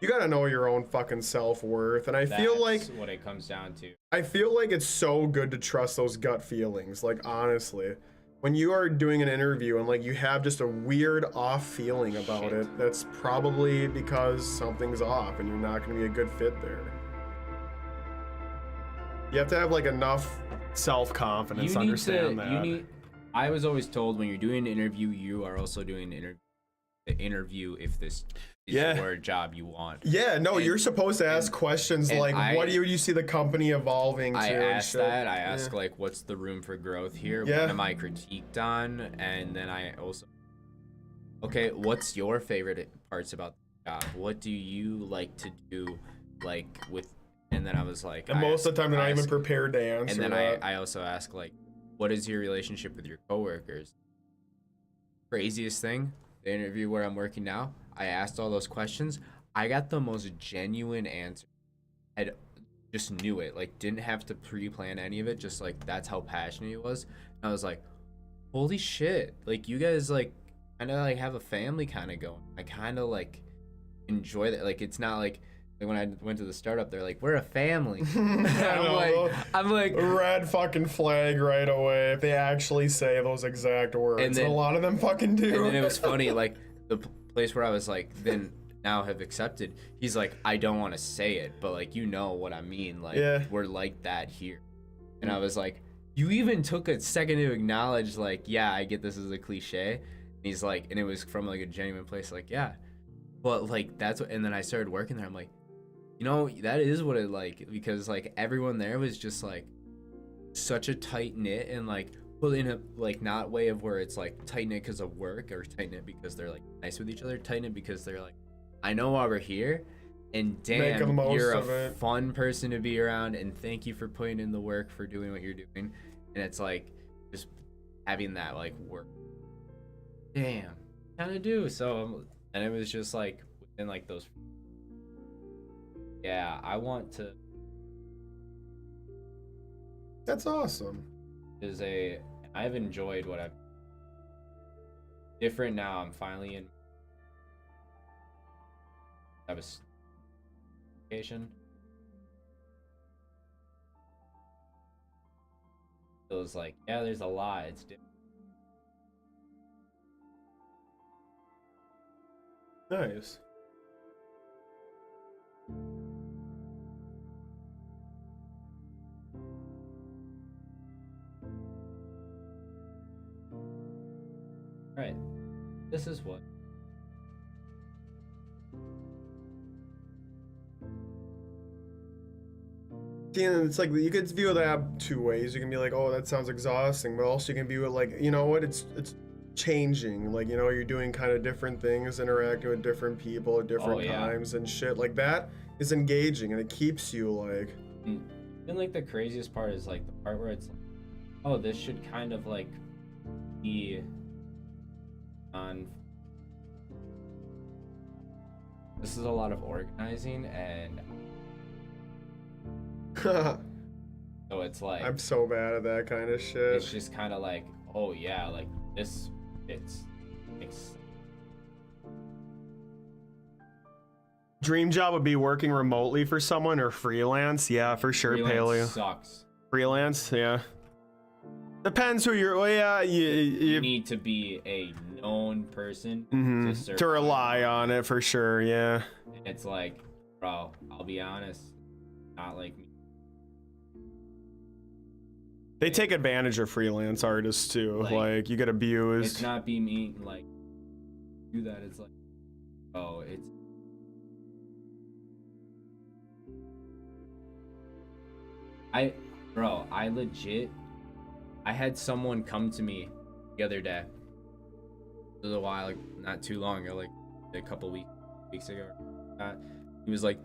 You gotta know your own fucking self-worth, and I feel like that's what it comes down to. I feel like it's so good to trust those gut feelings. Like, honestly, when you are doing an interview and like you have just a weird off feeling about it, that's probably because something's off and you're not gonna be a good fit there. You have to have like enough self-confidence to understand that. I was always told when you're doing an interview, you are also doing an interview. the interview if this is Yeah. your job you want. Yeah, no, And- you're supposed to ask questions and like, I- what do you see the company evolving to? I and asked shit. that. I asked Yeah. like, what's the room for growth here? Yeah. What am I critiqued on? And then I also, okay, what's your favorite parts about the job? What do you like to do, like with? And then I was like, And most of the time, they're not even asked- prepared to answer. And then that. I also ask like, what is your relationship with your coworkers? Craziest thing, the interview where I'm working now, I asked all those questions. I got the most genuine answer. I just knew it, like didn't have to pre-plan any of it. Just like that's how passionate he was. And I was like, holy shit! Like you guys like kind of like have a family kind of going. I kind of like enjoy that. Like it's not like when I went to the startup, they're like, we're a family. know. I'm like, Red fucking flag right away if they actually say those exact words. And And then- a lot of them fucking do. and then it was funny, like the place where I was like, then now have accepted. He's like, I don't want to say it, but like you know what I mean. Like Yeah. we're like that here. And I was like, you even took a second to acknowledge, like, yeah, I get this as a cliche. And he's like, and it was from like a genuine place, like, yeah. But like that's what. And then I started working there. I'm like, you know, that is what it like, because like everyone there was just like such a tight knit and like, well, in a like not way of where it's like tight knit because of work or tight knit because they're like nice with each other, tight knit because they're like, I know why we're here, and Make the damn, most you're of a it. fun person to be around, and thank you for putting in the work for doing what you're doing. And it's like just having that like work. Damn, kind of do so, and it was just like within like those. Yeah, I want to. That's awesome. I've enjoyed what I've. Different now. I'm finally in. I was. Vacation. It was like, yeah, there's a lot. It's different. Nice. Right. This is what. See, and it's like you could view that two ways. You can be like, "Oh, that sounds exhausting," but also you can view it like, you know what? It's changing. Like, you know, you're doing kind of different things, interacting with different people at different Oh, yeah. times and shit. Like that is engaging, and it keeps you like. And like the craziest part is like the part where it's like, oh, this should kind of like be on. This is a lot of organizing, and so it's like I'm so bad at that kind of it's shit. just kind of like, oh yeah, like this it's Dream job would be working remotely for someone or freelance. Yeah, for sure, Paleo. sucks. Freelance, yeah. Depends who you're. Well, yeah, You you need to be a known person mhm, survive. to rely on it for sure. Yeah. And it's like, bro, I'll be honest, not like me. They take advantage of freelance artists too. Like, Like you get It's abused. not be me like do that. It's like, oh, it's I legit, I had someone come to me the other day. It was a while, like not too long ago, like a couple weeks ago. He was like,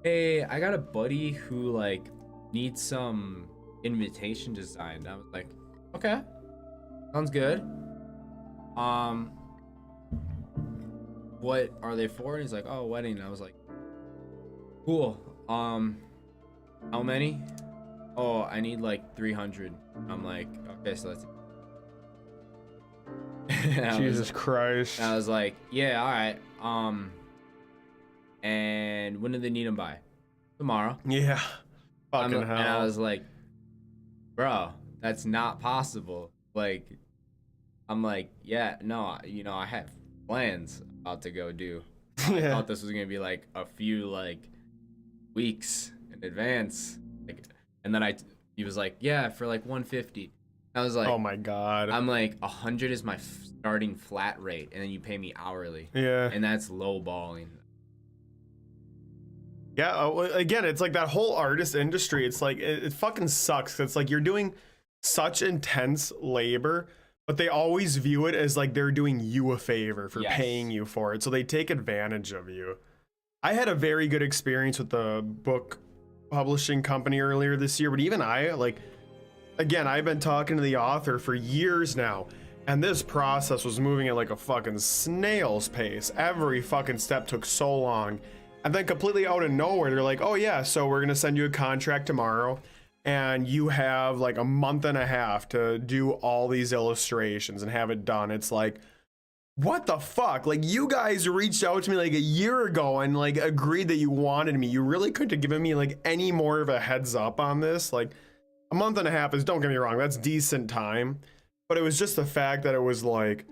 "Hey, I got a buddy who like needs some invitation designed." I was like, "Okay, sounds good. What are they for?" And he's like, "Oh, wedding." And I was like, "Cool. How many?" "Oh, I need like 300. I'm like, "Okay, so that's." Jesus Christ. I was like, "Yeah, all right. And when do they need them by?" "Tomorrow." Yeah. Fucking hell. And I was like, "Bro, that's not possible." Like, I'm like, "Yeah, no, you know, I have plans about to go do." I Yeah. thought this was gonna be like a few like weeks in advance. Like, and then he was like, "Yeah, for like 150." I was like, Oh my god. I'm like, 100 is my starting flat rate, and then you pay me hourly. Yeah. And that's low balling. Yeah, again, it's like that whole artist industry. It's like it fucking sucks. It's like you're doing such intense labor, but they always view it as like they're doing you a favor for Yes. paying you for it. So they take advantage of you. I had a very good experience with the book publishing company earlier this year, but even I, like, again, I've been talking to the author for years now, and this process was moving at like a fucking snail's pace. Every fucking step took so long. And then completely out of nowhere, they're like, oh yeah, so we're gonna send you a contract tomorrow, and you have like a month and a half to do all these illustrations and have it done. It's like, what the fuck? Like, you guys reached out to me like a year ago and like agreed that you wanted me. You really couldn't have given me like any more of a heads up on this. Like, a month and a half is, don't get me wrong, that's decent time. But it was just the fact that it was like,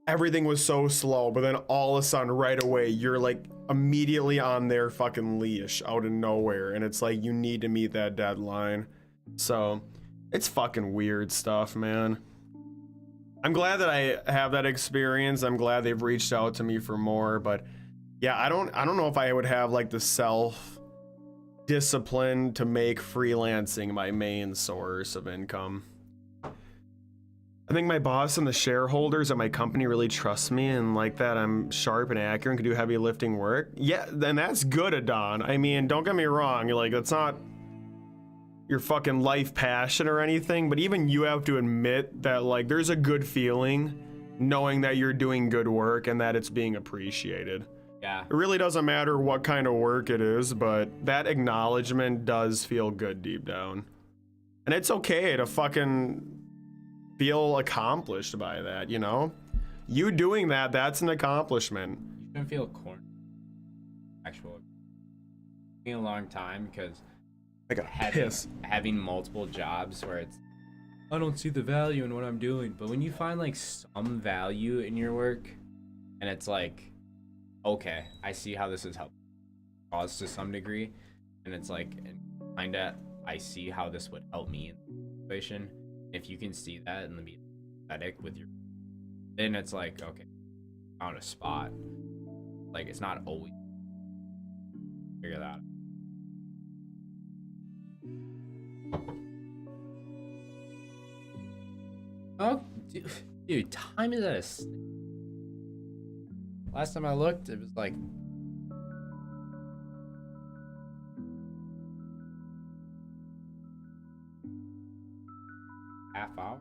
everything was so slow, but then all of a sudden right away, you're like immediately on their fucking leash out of nowhere. And it's like, you need to meet that deadline. So it's fucking weird stuff, man. I'm glad that I have that experience. I'm glad they've reached out to me for more, but yeah, I don't know if I would have like the self discipline to make freelancing my main source of income. I think my boss and the shareholders at my company really trust me and like that I'm sharp and accurate and can do heavy lifting work. Yeah, then that's good, Adon. I mean, don't get me wrong, like that's not your fucking life passion or anything, but even you have to admit that like there's a good feeling knowing that you're doing good work and that it's being appreciated. Yeah. It really doesn't matter what kind of work it is, but that acknowledgement does feel good deep down. And it's okay to fucking feel accomplished by that, you know? You doing that, that's an accomplishment. You shouldn't feel corny. Actually, it's been a long time because I got piss. having multiple jobs where it's, I don't see the value in what I'm doing. But when you find like some value in your work, and it's like, okay, I see how this has helped cause to some degree, and it's like, and kinda, I see how this would help me in the situation. If you can see that and be aesthetic with your, then it's like, okay, found a spot. Like, it's not always figure that out. Oh, dude, time is at a last time I looked, it was like half hour.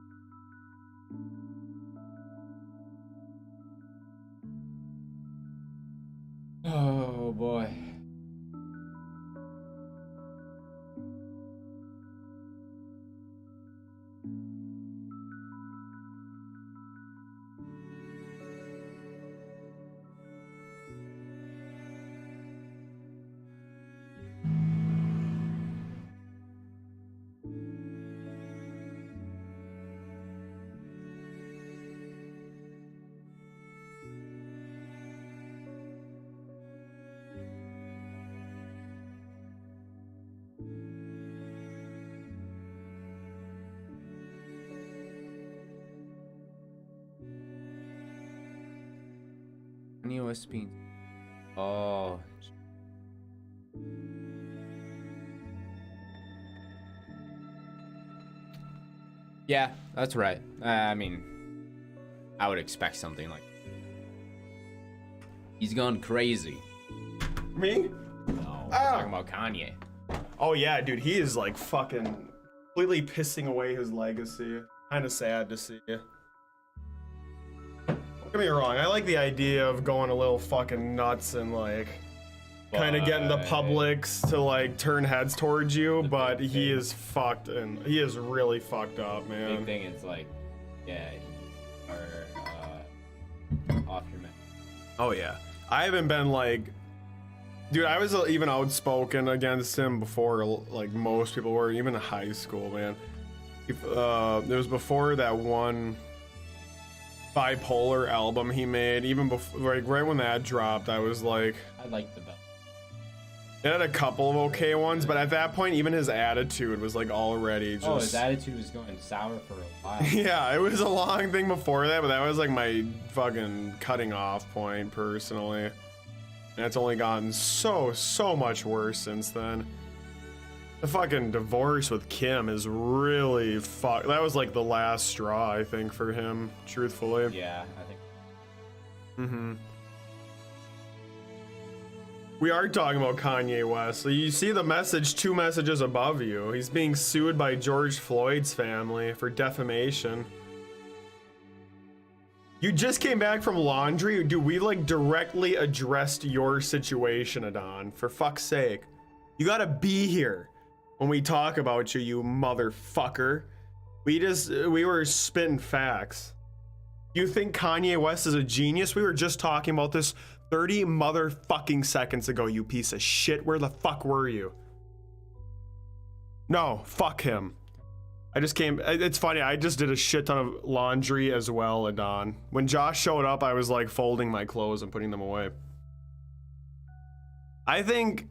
Oh boy. USB. Oh. Yeah, that's right. I mean, I would expect something like. He's gone crazy. Me? No, we're talking about Kanye. Oh yeah, dude, he is like fucking completely pissing away his legacy. Kind of sad to see. Don't get me wrong, I like the idea of going a little fucking nuts and like kind of getting the publics to like turn heads towards you, but he is fucked and he is really fucked up, man. Big thing is like, yeah, or off your man. Oh yeah, I haven't been like, dude, I was even outspoken against him before, like most people were, even in high school, man. It was before that one bipolar album he made, even before, like right when that dropped, I was like, I like the belt. It had a couple of okay ones, but at that point, even his attitude was like already just. Oh, his attitude was going sour for a while. Yeah, it was a long thing before that, but that was like my fucking cutting off point personally. And it's only gotten so much worse since then. The fucking divorce with Kim is really that was like the last straw, I think, for him, truthfully. Yeah, I think. Mm-hmm. We are talking about Kanye West. So you see the message 2 messages above you. He's being sued by George Floyd's family for defamation. You just came back from laundry? Dude, we like directly addressed your situation, Adon. For fuck's sake. You gotta be here when we talk about you, you motherfucker. We were spitting facts. You think Kanye West is a genius? We were just talking about this 30 motherfucking seconds ago, you piece of shit. Where the fuck were you? No, fuck him. I just came, it's funny, I just did a shit ton of laundry as well, Adon. When Josh showed up, I was like folding my clothes and putting them away. I think,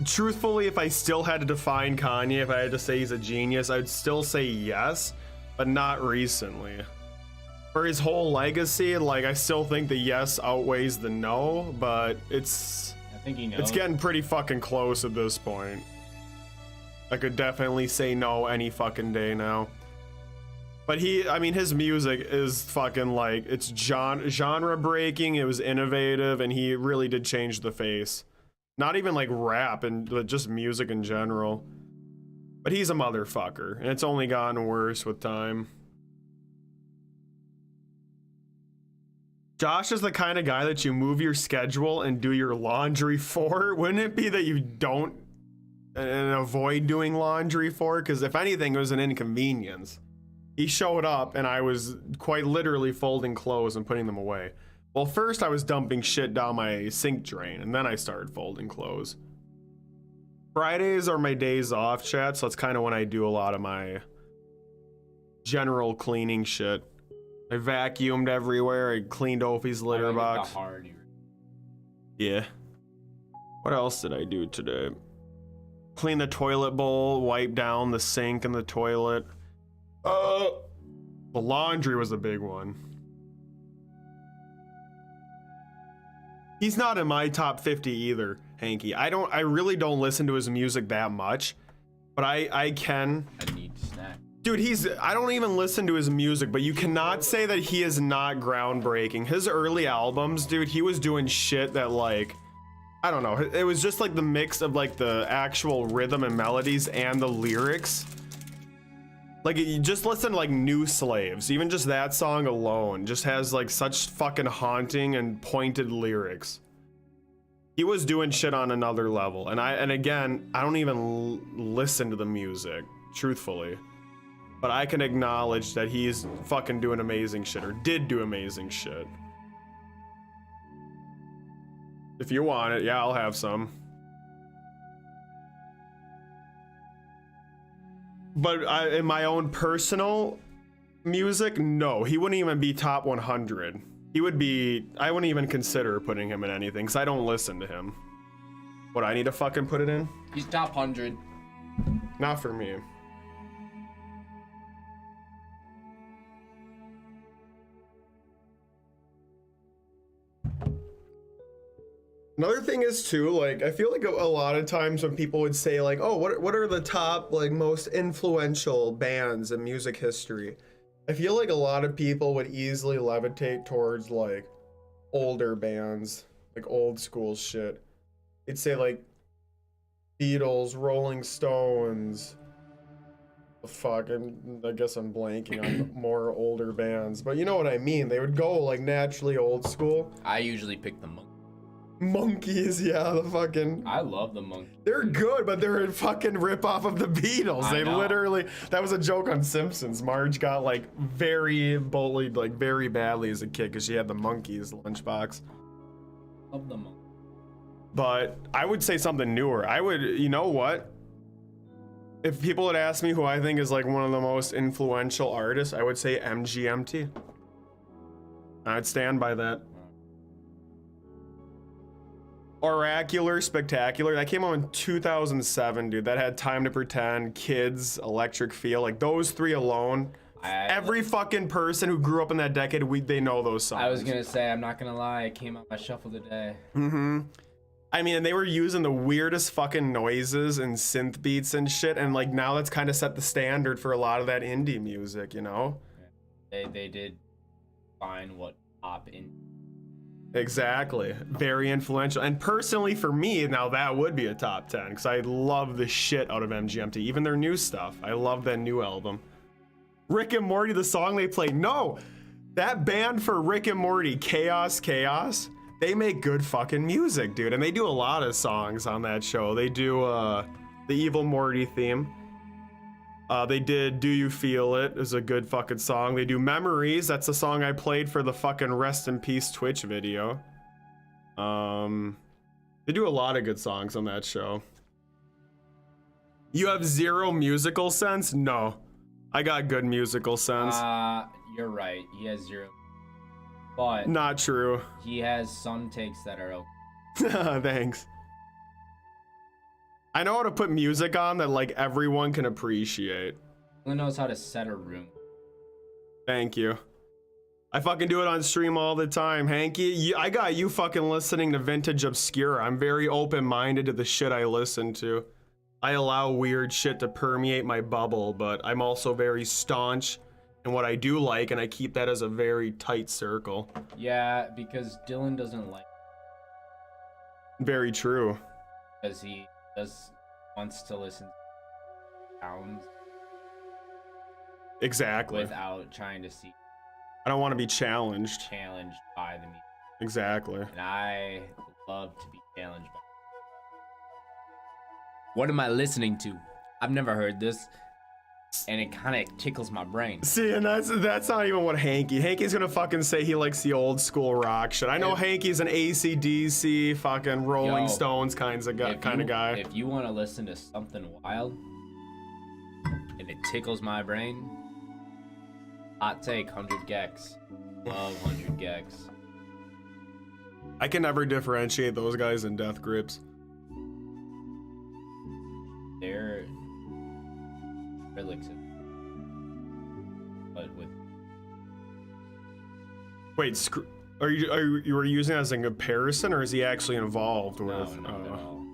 truthfully, if I still had to define Kanye, if I had to say he's a genius, I'd still say yes, but not recently. For his whole legacy, like, I still think the yes outweighs the no, but I think he knows. It's getting pretty fucking close at this point. I could definitely say no any fucking day now. But I mean, his music is fucking like, it's genre breaking, it was innovative, and he really did change the face. Not even like rap, but just music in general. But he's a motherfucker, and it's only gotten worse with time. Josh is the kind of guy that you move your schedule and do your laundry for. Wouldn't it be that you don't and avoid doing laundry for? Because if anything, it was an inconvenience. He showed up and I was quite literally folding clothes and putting them away. Well, first I was dumping shit down my sink drain, and then I started folding clothes. Fridays are my days off, chat, so that's kind of when I do a lot of my general cleaning shit. I vacuumed everywhere. I cleaned Opie's litter box. Yeah. What else did I do today? Clean the toilet bowl, wipe down the sink and the toilet. The laundry was a big one. He's not in my top 50 either, Hanky. I really don't listen to his music that much, but I can. I need snack. Dude, I don't even listen to his music, but you cannot say that he is not groundbreaking. His early albums, dude, he was doing shit that, like, I don't know. It was just like the mix of like the actual rhythm and melodies and the lyrics. Like, you just listen to like New Slaves. Even just that song alone just has like such fucking haunting and pointed lyrics. He was doing shit on another level. And again, I don't even listen to the music, truthfully. But I can acknowledge that he's fucking doing amazing shit, or did do amazing shit. If you want it, yeah, I'll have some. But in my own personal music, no, he wouldn't even be top 100. He would be, I wouldn't even consider putting him in anything, because I don't listen to him. What, I need to fucking put it in? He's top 100. Not for me. Another thing is too, like, I feel like a lot of times when people would say like, oh, what are the top like most influential bands in music history? I feel like a lot of people would easily levitate towards like older bands, like old school shit. They'd say like Beatles, Rolling Stones. Fuck, I guess I'm blanking on more older bands, but you know what I mean. They would go like naturally old school. I usually pick the Monkeys, yeah, the fucking. I love the Monkeys. They're good, but they're a fucking ripoff of the Beatles. They literally. That was a joke on Simpsons. Marge got like very bullied, like very badly as a kid because she had the Monkeys lunchbox. Love the Monkeys. But I would say something newer. You know what? If people had asked me who I think is like one of the most influential artists, I would say MGMT. I'd stand by that. Oracular, Spectacular. That came out in 2007, dude. That had Time to Pretend, Kids, Electric Feel. Like those three alone. Every fucking person who grew up in that decade, they know those songs. I was gonna say, I'm not gonna lie, it came out my shuffle today. Mm-hmm. I mean, and they were using the weirdest fucking noises and synth beats and shit, and like now that's kind of set the standard for a lot of that indie music, you know? They did find what pop in. Exactly. Very influential. And personally for me, now that would be a top 10 because I love the shit out of MGMT, even their new stuff. I love that new album. Rick and Morty, the song they played. No, that band for Rick and Morty, Chaos, they make good fucking music, dude. And they do a lot of songs on that show. They do the Evil Morty theme. They did Do You Feel It is a good fucking song. They do Memories. That's the song I played for the fucking Rest in Peace Twitch video. They do a lot of good songs on that show. You have zero musical sense? No. I got good musical sense. You're right. He has zero. But not true. He has some takes that are okay. Thanks. I know how to put music on that like everyone can appreciate. He knows how to set a room. Thank you. I fucking do it on stream all the time, Hanky. I got you fucking listening to Vintage Obscura. I'm very open-minded to the shit I listen to. I allow weird shit to permeate my bubble, but I'm also very staunch in what I do like, and I keep that as a very tight circle. Yeah, because Dylan doesn't like. Very true. Because he wants to listen to sounds. Exactly. Without trying to see. I don't want to be challenged. Challenged by the music. Exactly. And I love to be challenged by. What am I listening to? I've never heard this. And it kind of tickles my brain. See, and that's not even what Hanky's gonna fucking say he likes the old school rock shit. I know Hanky's an AC/DC, fucking Rolling Stones kind of guy. If you want to listen to something wild and it tickles my brain, hot take, 100 Gex. Love 100 Gex. I can never differentiate those guys in Death Grips. They're relics, but with. Wait, are you were using that as a comparison, or is he actually involved with? No, not at all.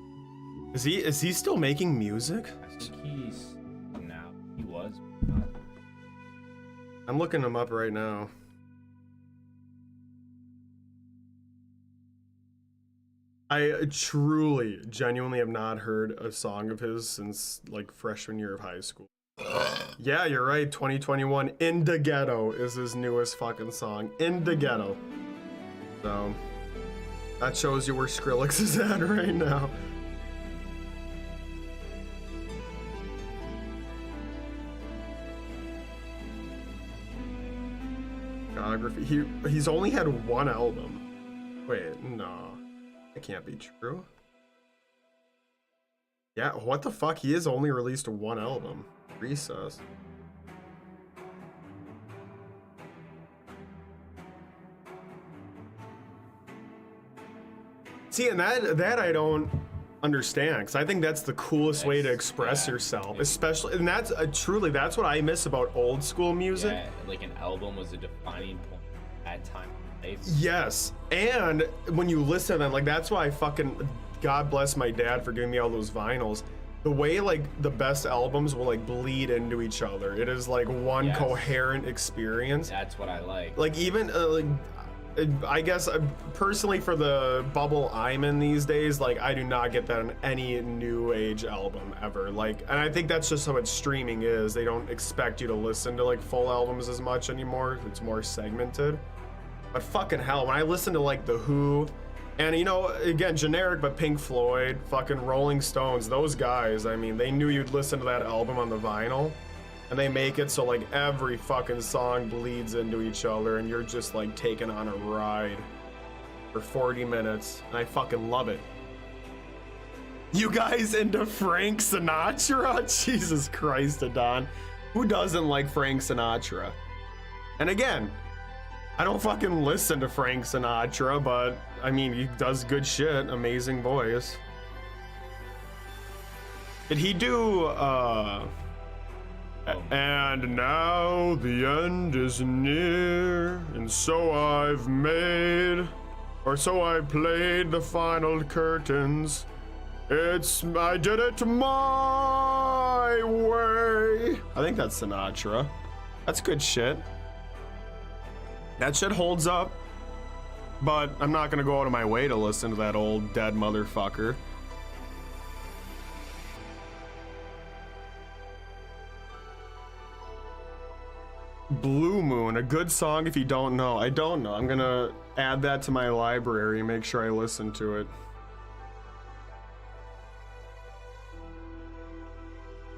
Is he still making music? I think he was. I'm looking him up right now. I truly, genuinely have not heard a song of his since like freshman year of high school. Yeah, you're right. 2021, In the Ghetto is his newest fucking song. In the Ghetto. So that shows you where Skrillex is at right now. Geography. He's only had one album. Wait, no. That can't be true. Yeah, what the fuck? He has only released one album. Recess. See, and that I don't understand, because I think that's the coolest way to express yourself, especially, and that's truly, that's what I miss about old school music. Yeah, like an album was a defining point at time. Yes, and when you listen to them, like that's why I fucking, God bless my dad for giving me all those vinyls. The way like the best albums will like bleed into each other. It is like one coherent experience. That's what I like. Like even like, I guess personally for the bubble I'm in these days, like I do not get that on any new age album ever. Like, and I think that's just how what streaming is. They don't expect you to listen to like full albums as much anymore. It's more segmented. But fucking hell, when I listen to like The Who, and you know, again, generic, but Pink Floyd, fucking Rolling Stones, those guys, I mean, they knew you'd listen to that album on the vinyl, and they make it so like every fucking song bleeds into each other, and you're just like taken on a ride for 40 minutes, and I fucking love it. You guys into Frank Sinatra? Jesus Christ, Adon. Who doesn't like Frank Sinatra? And again, I don't fucking listen to Frank Sinatra, but I mean, he does good shit. Amazing voice. Did he do, and now the end is near, and so I've made, or so I played the final curtains. I did it my way. I think that's Sinatra. That's good shit. That shit holds up, but I'm not gonna go out of my way to listen to that old dead motherfucker. Blue Moon, a good song if you don't know. I don't know. I'm gonna add that to my library and make sure I listen to it.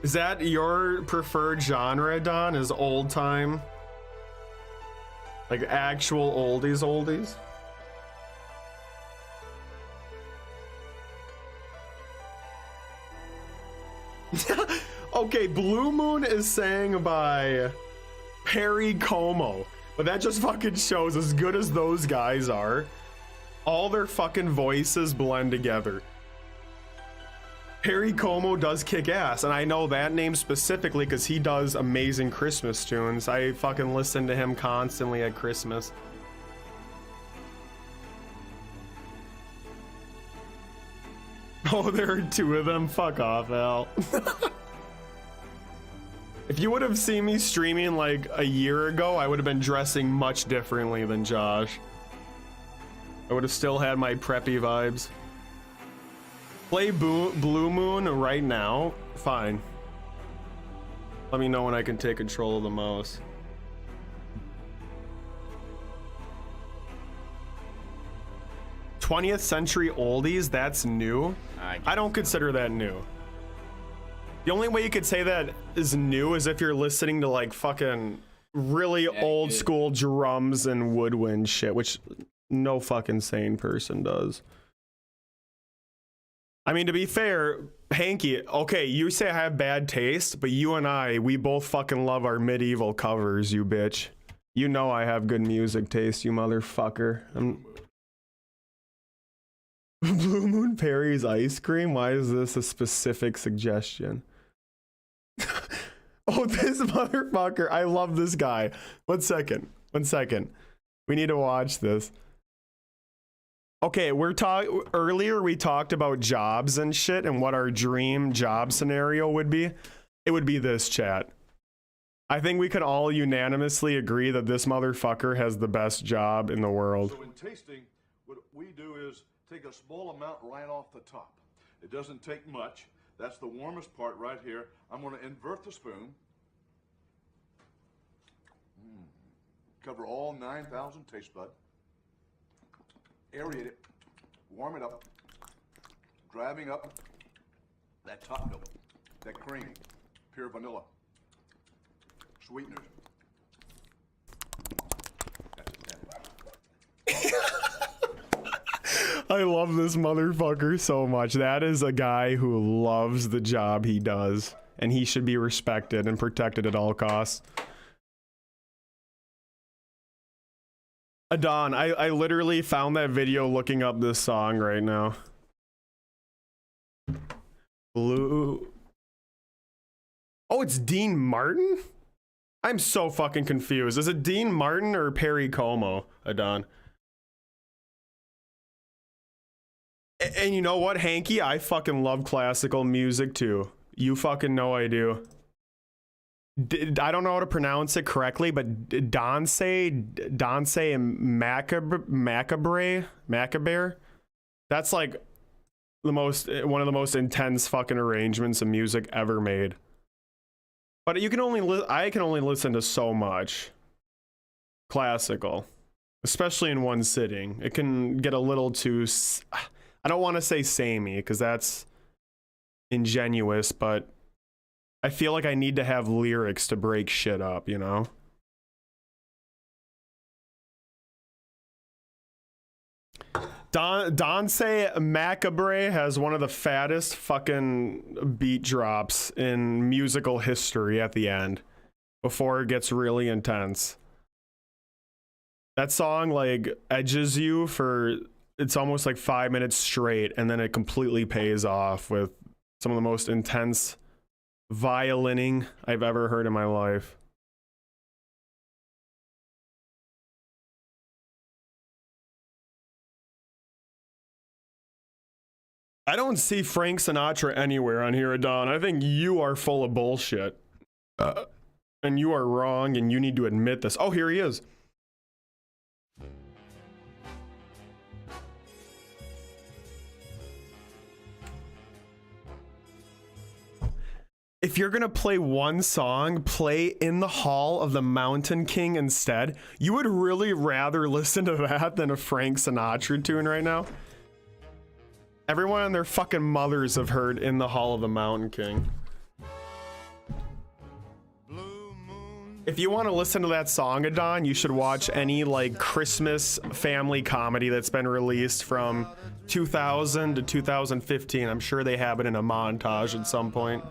Is that your preferred genre, Don? Is old time? Like actual oldies? Okay, Blue Moon is sang by Perry Como, but that just fucking shows, as good as those guys are, all their fucking voices blend together. Perry Como does kick ass, and I know that name specifically because he does amazing Christmas tunes. I fucking listen to him constantly at Christmas. Oh, there are two of them? Fuck off, Al. If you would have seen me streaming like a year ago, I would have been dressing much differently than Josh. I would have still had my preppy vibes. Play Blue Moon right now. Fine. Let me know when I can take control of the mouse. '20th century oldies, that's new. I don't consider that new. The only way you could say that is new is if you're listening to like fucking really old school drums and woodwind shit, which no fucking sane person does. I mean, to be fair, Hanky, okay, you say I have bad taste, but you and we both fucking love our medieval covers, you bitch. You know I have good music taste, you motherfucker. Blue Moon Perry's ice cream? Why is this a specific suggestion? Oh, this motherfucker. I love this guy. 1 second. 1 second. We need to watch this. Okay, earlier we talked about jobs and shit and what our dream job scenario would be. It would be this, chat. I think we can all unanimously agree that this motherfucker has the best job in the world. So in tasting, what we do is take a small amount right off the top. It doesn't take much. That's the warmest part right here. I'm going to invert the spoon. Cover all 9,000 taste bud. Aerate it, warm it up, driving up that top note, that cream, pure vanilla, sweeteners. I love this motherfucker so much. That is a guy who loves the job he does, and he should be respected and protected at all costs. Adon, I literally found that video looking up this song right now. Blue. Oh, it's Dean Martin? I'm so fucking confused. Is it Dean Martin or Perry Como, Adon? And you know what, Hanky? I fucking love classical music too. You fucking know I do. I don't know how to pronounce it correctly, but Danse Macabre. That's like one of the most intense fucking arrangements of music ever made. But I can only listen to so much classical, especially in one sitting. It can get a little too, I don't want to say samey because that's ingenuous, but I feel like I need to have lyrics to break shit up, you know? Danse Macabre has one of the fattest fucking beat drops in musical history at the end before it gets really intense. That song like edges you for it's almost like 5 minutes straight, and then it completely pays off with some of the most intense violining I've ever heard in my life. I don't see Frank Sinatra anywhere on here, Adon. I think you are full of bullshit. And you are wrong, and you need to admit this. Oh, here he is. If you're gonna play one song, play In the Hall of the Mountain King instead. You would really rather listen to that than a Frank Sinatra tune right now? Everyone and their fucking mothers have heard In the Hall of the Mountain King. If you want to listen to that song, Adon, you should watch any like Christmas family comedy that's been released from 2000 to 2015. I'm sure they have it in a montage at some point.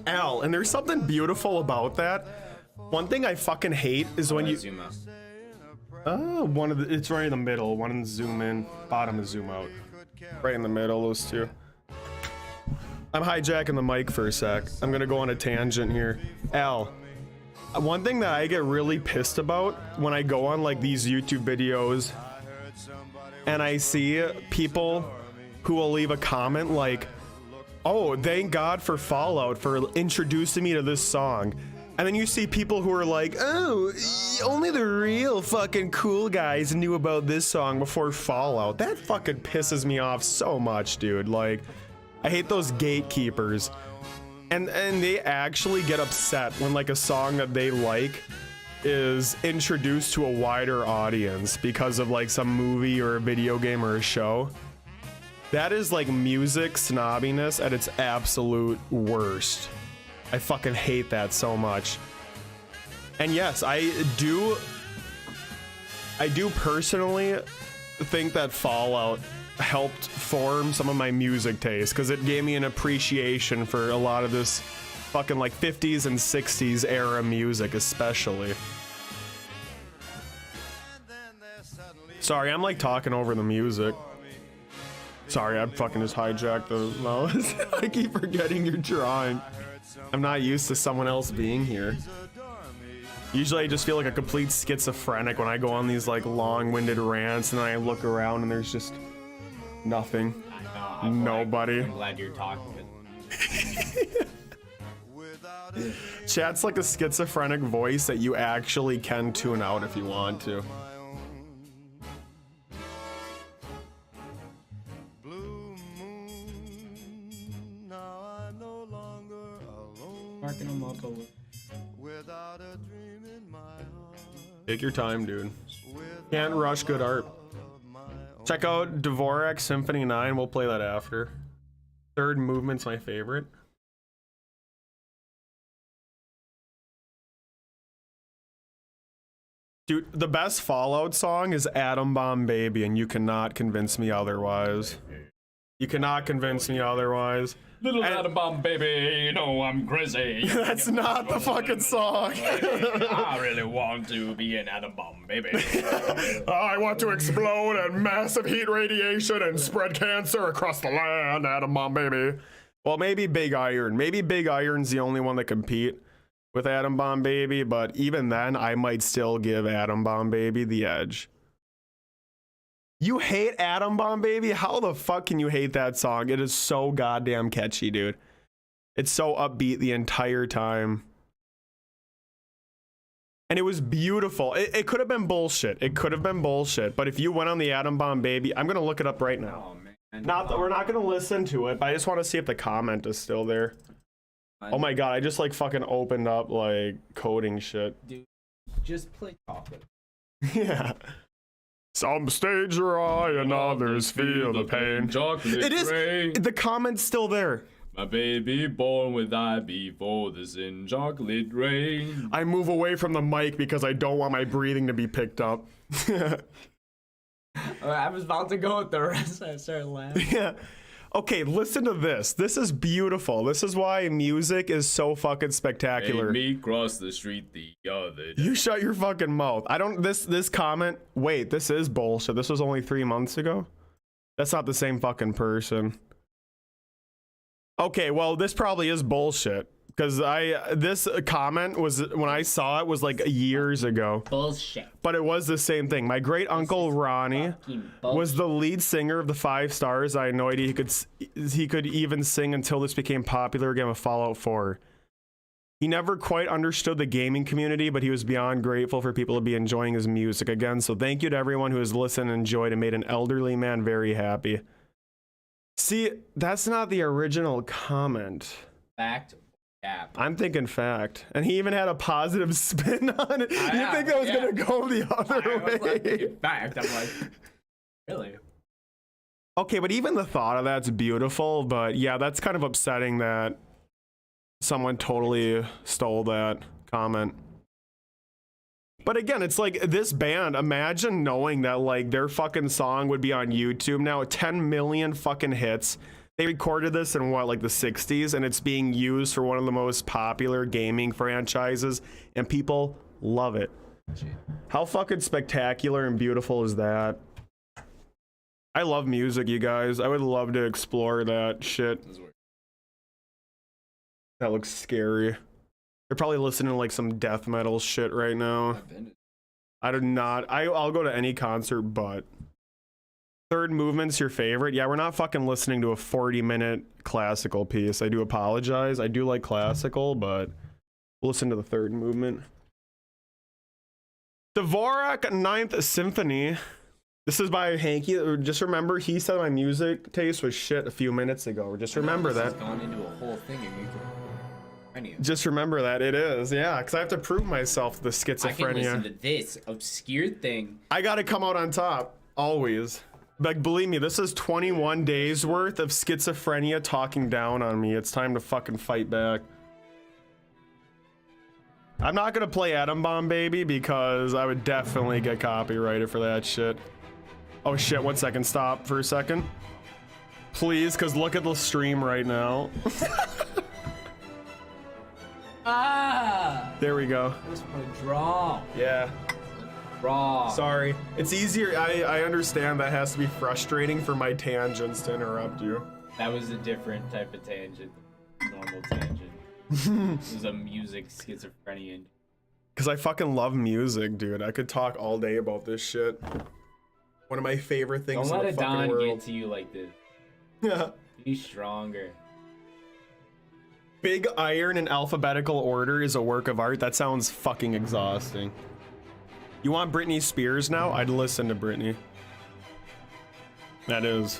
Al, and there's something beautiful about that. One thing I fucking hate is when you zoom out. Oh, it's right in the middle. One in zoom in, bottom is zoom out. Right in the middle, those two. I'm hijacking the mic for a sec. I'm gonna go on a tangent here. Al, one thing that I get really pissed about when I go on like these YouTube videos and I see people who will leave a comment like, oh, thank God for Fallout for introducing me to this song. And then you see people who are like, oh, only the real fucking cool guys knew about this song before Fallout. That fucking pisses me off so much, dude. Like, I hate those gatekeepers. And they actually get upset when like a song that they like is introduced to a wider audience because of like some movie or a video game or a show. That is like music snobbiness at its absolute worst. I fucking hate that so much. And yes, I do personally think that Fallout helped form some of my music taste because it gave me an appreciation for a lot of this fucking like 50s and 60s era music especially. Sorry, I'm like talking over the music. Sorry, I fucking just hijacked the mouse. I keep forgetting you're drawing. I'm not used to someone else being here. Usually I just feel like a complete schizophrenic when I go on these like long-winded rants and then I look around and there's just nothing. I know, Nobody. I'm glad you're talking. Chat's like a schizophrenic voice that you actually can tune out if you want to. Take your time, dude. Can't rush good art. Check out Dvorak Symphony 9. We'll play that after. Third movement's my favorite. Dude, the best Fallout song is Atom Bomb Baby, and you cannot convince me otherwise. You cannot convince me otherwise. Little atom bomb baby, you know I'm crazy. That's not the fucking song. I really want to be an atom bomb baby. I want to explode at massive heat radiation and spread cancer across the land, Atom Bomb Baby. Well, maybe Big Iron. Maybe Big Iron's the only one that compete with Atom Bomb Baby, but even then, I might still give Atom Bomb Baby the edge. You hate Atom Bomb Baby? How the fuck can you hate that song? It is so goddamn catchy, dude. It's so upbeat the entire time. And it was beautiful. It could have been bullshit. It could have been bullshit. But if you went on the Atom Bomb Baby, I'm going to look it up right now. Oh, man. We're not going to listen to it, but I just want to see if the comment is still there. Oh my god, I just like fucking opened up like coding shit. Dude, just play chocolate. Yeah. Some stage dry and others feel the pain. Chocolate It is. rain. The comment's still there. My baby born with I before this in chocolate rain. I move away from the mic because I don't want my breathing to be picked up. I was about to go with the rest. I started laughing. Yeah. Okay, listen to this. This is beautiful. This is why music is so fucking spectacular. Made me cross the street the other day. You shut your fucking mouth. I don't, this comment, wait, this is bullshit. This was only 3 months ago? That's not the same fucking person. Okay, well, this probably is bullshit. Because this comment was, when I saw it, was like years ago. Bullshit. But it was the same thing. My great uncle Ronnie was the lead singer of the Five Stars. I had no idea he could even sing until this became popular again with Fallout 4. He never quite understood the gaming community, but he was beyond grateful for people to be enjoying his music again. So thank you to everyone who has listened and enjoyed and made an elderly man very happy. See, that's not the original comment. Fact. Yeah. I'm thinking fact. And he even had a positive spin on it. You think that was going to go the other way? Like, fact. I'm like, really? Okay, but even the thought of that's beautiful. But yeah, that's kind of upsetting that someone totally stole that comment. But again, it's like this band, imagine knowing that like their fucking song would be on YouTube now, 10 million fucking hits. They recorded this in what, like the 60s, and it's being used for one of the most popular gaming franchises, and people love it. How fucking spectacular and beautiful is that? I love music, you guys. I would love to explore that shit. That looks scary. They're probably listening to like some death metal shit right now. I do not. I'll go to any concert, but third movement's your favorite? Yeah, we're not fucking listening to a 40-minute classical piece. I do apologize. I do like classical, but we'll listen to the third movement. Dvorak Ninth Symphony. This is by Hanky. Just remember, he said my music taste was shit a few minutes ago. Just remember that. It's gone into a whole thing. Just remember that it is, yeah, because I have to prove myself the schizophrenia. I can listen to this obscure thing. I gotta come out on top, always. Like, believe me, this is 21 days worth of schizophrenia talking down on me. It's time to fucking fight back. I'm not gonna play Atom Bomb Baby because I would definitely get copyrighted for that shit. Oh shit, 1 second, stop for a second. Please, because look at the stream right now. There we go. Where's my draw? Yeah. Draw. Sorry. It's easier. I understand that has to be frustrating for my tangents to interrupt you. That was a different type of tangent. Normal tangent. It was a music schizophrenia. Because I fucking love music, dude. I could talk all day about this shit. One of my favorite things Don't in let the a fucking Don world. get to you like this. Yeah. Be stronger. Big Iron in alphabetical order is a work of art. That sounds fucking exhausting. You want Britney Spears now? I'd listen to Britney. That is.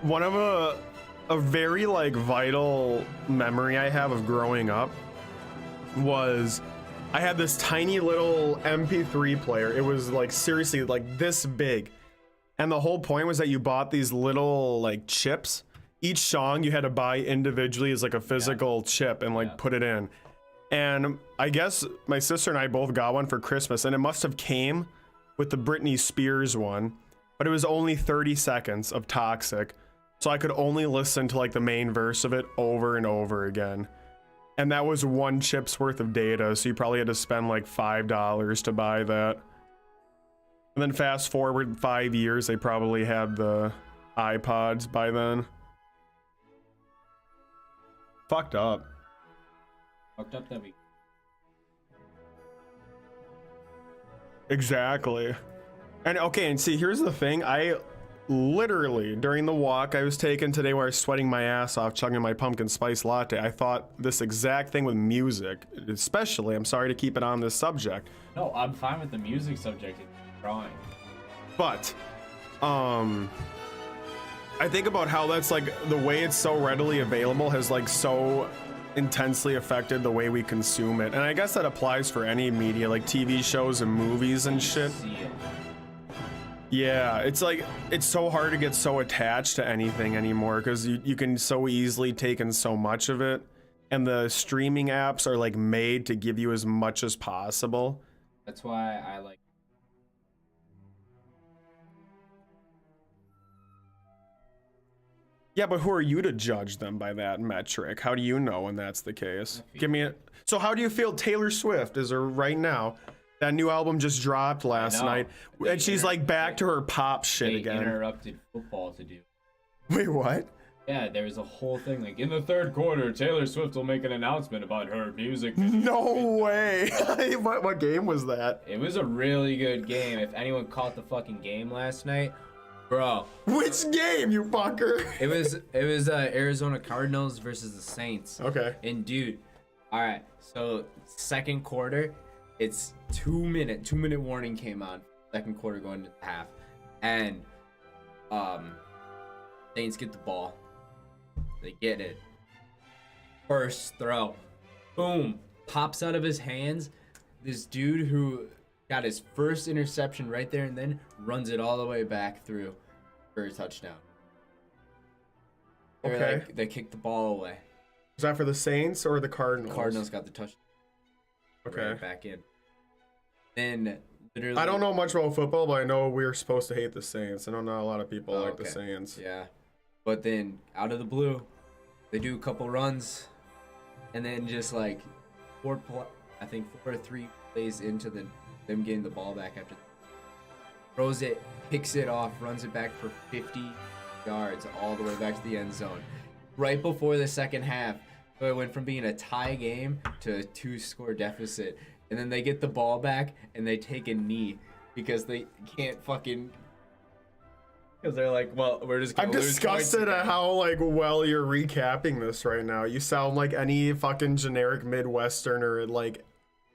One of a very like vital memory I have of growing up was I had this tiny little MP3 player. It was like seriously like this big. And the whole point was that you bought these little like chips. Each song you had to buy individually as like a physical chip and like put it in. And I guess my sister and I both got one for Christmas, and it must have came with the Britney Spears one, but it was only 30 seconds of Toxic. So I could only listen to like the main verse of it over and over again. And that was one chip's worth of data. So you probably had to spend like $5 to buy that. And then fast forward 5 years, they probably had the iPods by then. Fucked up. Fucked up that we. Exactly. And okay, and see, here's the thing. I literally, during the walk I was taking today where I was sweating my ass off chugging my pumpkin spice latte, I thought this exact thing with music. Especially, I'm sorry to keep it on this subject. No, I'm fine with the music subject. It's drawing. But, I think about how that's like the way it's so readily available has like so intensely affected the way we consume it. And I guess that applies for any media, like TV shows and movies and shit. See it. Yeah, it's like, it's so hard to get so attached to anything anymore because you can so easily take in so much of it. And the streaming apps are like made to give you as much as possible. That's why I like. Yeah, but who are you to judge them by that metric? How do you know when that's the case? Give me a. So how do you feel Taylor Swift is her right now? That new album just dropped last night, and she's like back to her pop shit They again. interrupted football to do. Wait, what? Yeah, there was a whole thing like in the third quarter, Taylor Swift will make an announcement about her music. No way. What game was that? It was a really good game. If anyone caught the fucking game last night, bro. Which game, you fucker? It was Arizona Cardinals versus the Saints. Okay. And dude, all right. So second quarter, it's 2-minute warning came on. Second quarter going to half, and Saints get the ball. They get it. First throw, boom, pops out of his hands. This dude who got his first interception right there and then runs it all the way back through for a touchdown. Okay. They kicked the ball away. Was that for the Saints or the Cardinals? Cardinals got the touchdown. Okay. Right back in. Then literally. I don't know much about football, but I know we're supposed to hate the Saints. I know not a lot of people like the okay. Saints. Yeah. But then out of the blue, they do a couple runs, and then just like 4 or 3 plays into them getting the ball back after throws it, picks it off, runs it back for 50 yards all the way back to the end zone. Right before the second half, so it went from being a tie game to a 2-score deficit. And then they get the ball back and they take a knee because they can't fucking. Because they're like, well, we're just gonna I'm lose disgusted points at how like well you're recapping this right now. You sound like any fucking generic Midwesterner at like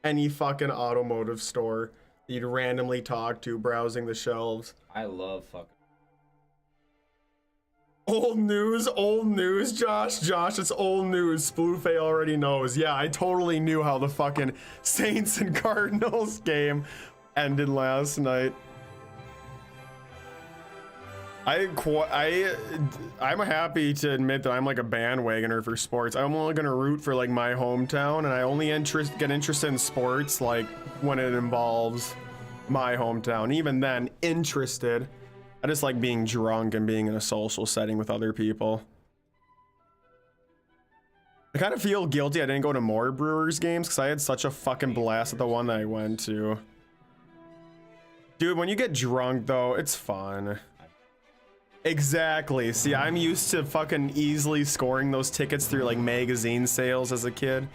any fucking automotive store you'd randomly talk to browsing the shelves. I love fucking. Old news, Josh. Josh, it's old news. Sploofay already knows. Yeah, I totally knew how the fucking Saints and Cardinals game ended last night. I'm happy to admit that I'm like a bandwagoner for sports. I'm only gonna root for like my hometown, and I only get interested in sports like when it involves my hometown. Even then, interested. I just like being drunk and being in a social setting with other people. I kind of feel guilty I didn't go to more Brewers games because I had such a fucking blast at the one that I went to. Dude, when you get drunk though, it's fun. Exactly. See, I'm used to fucking easily scoring those tickets through like magazine sales as a kid.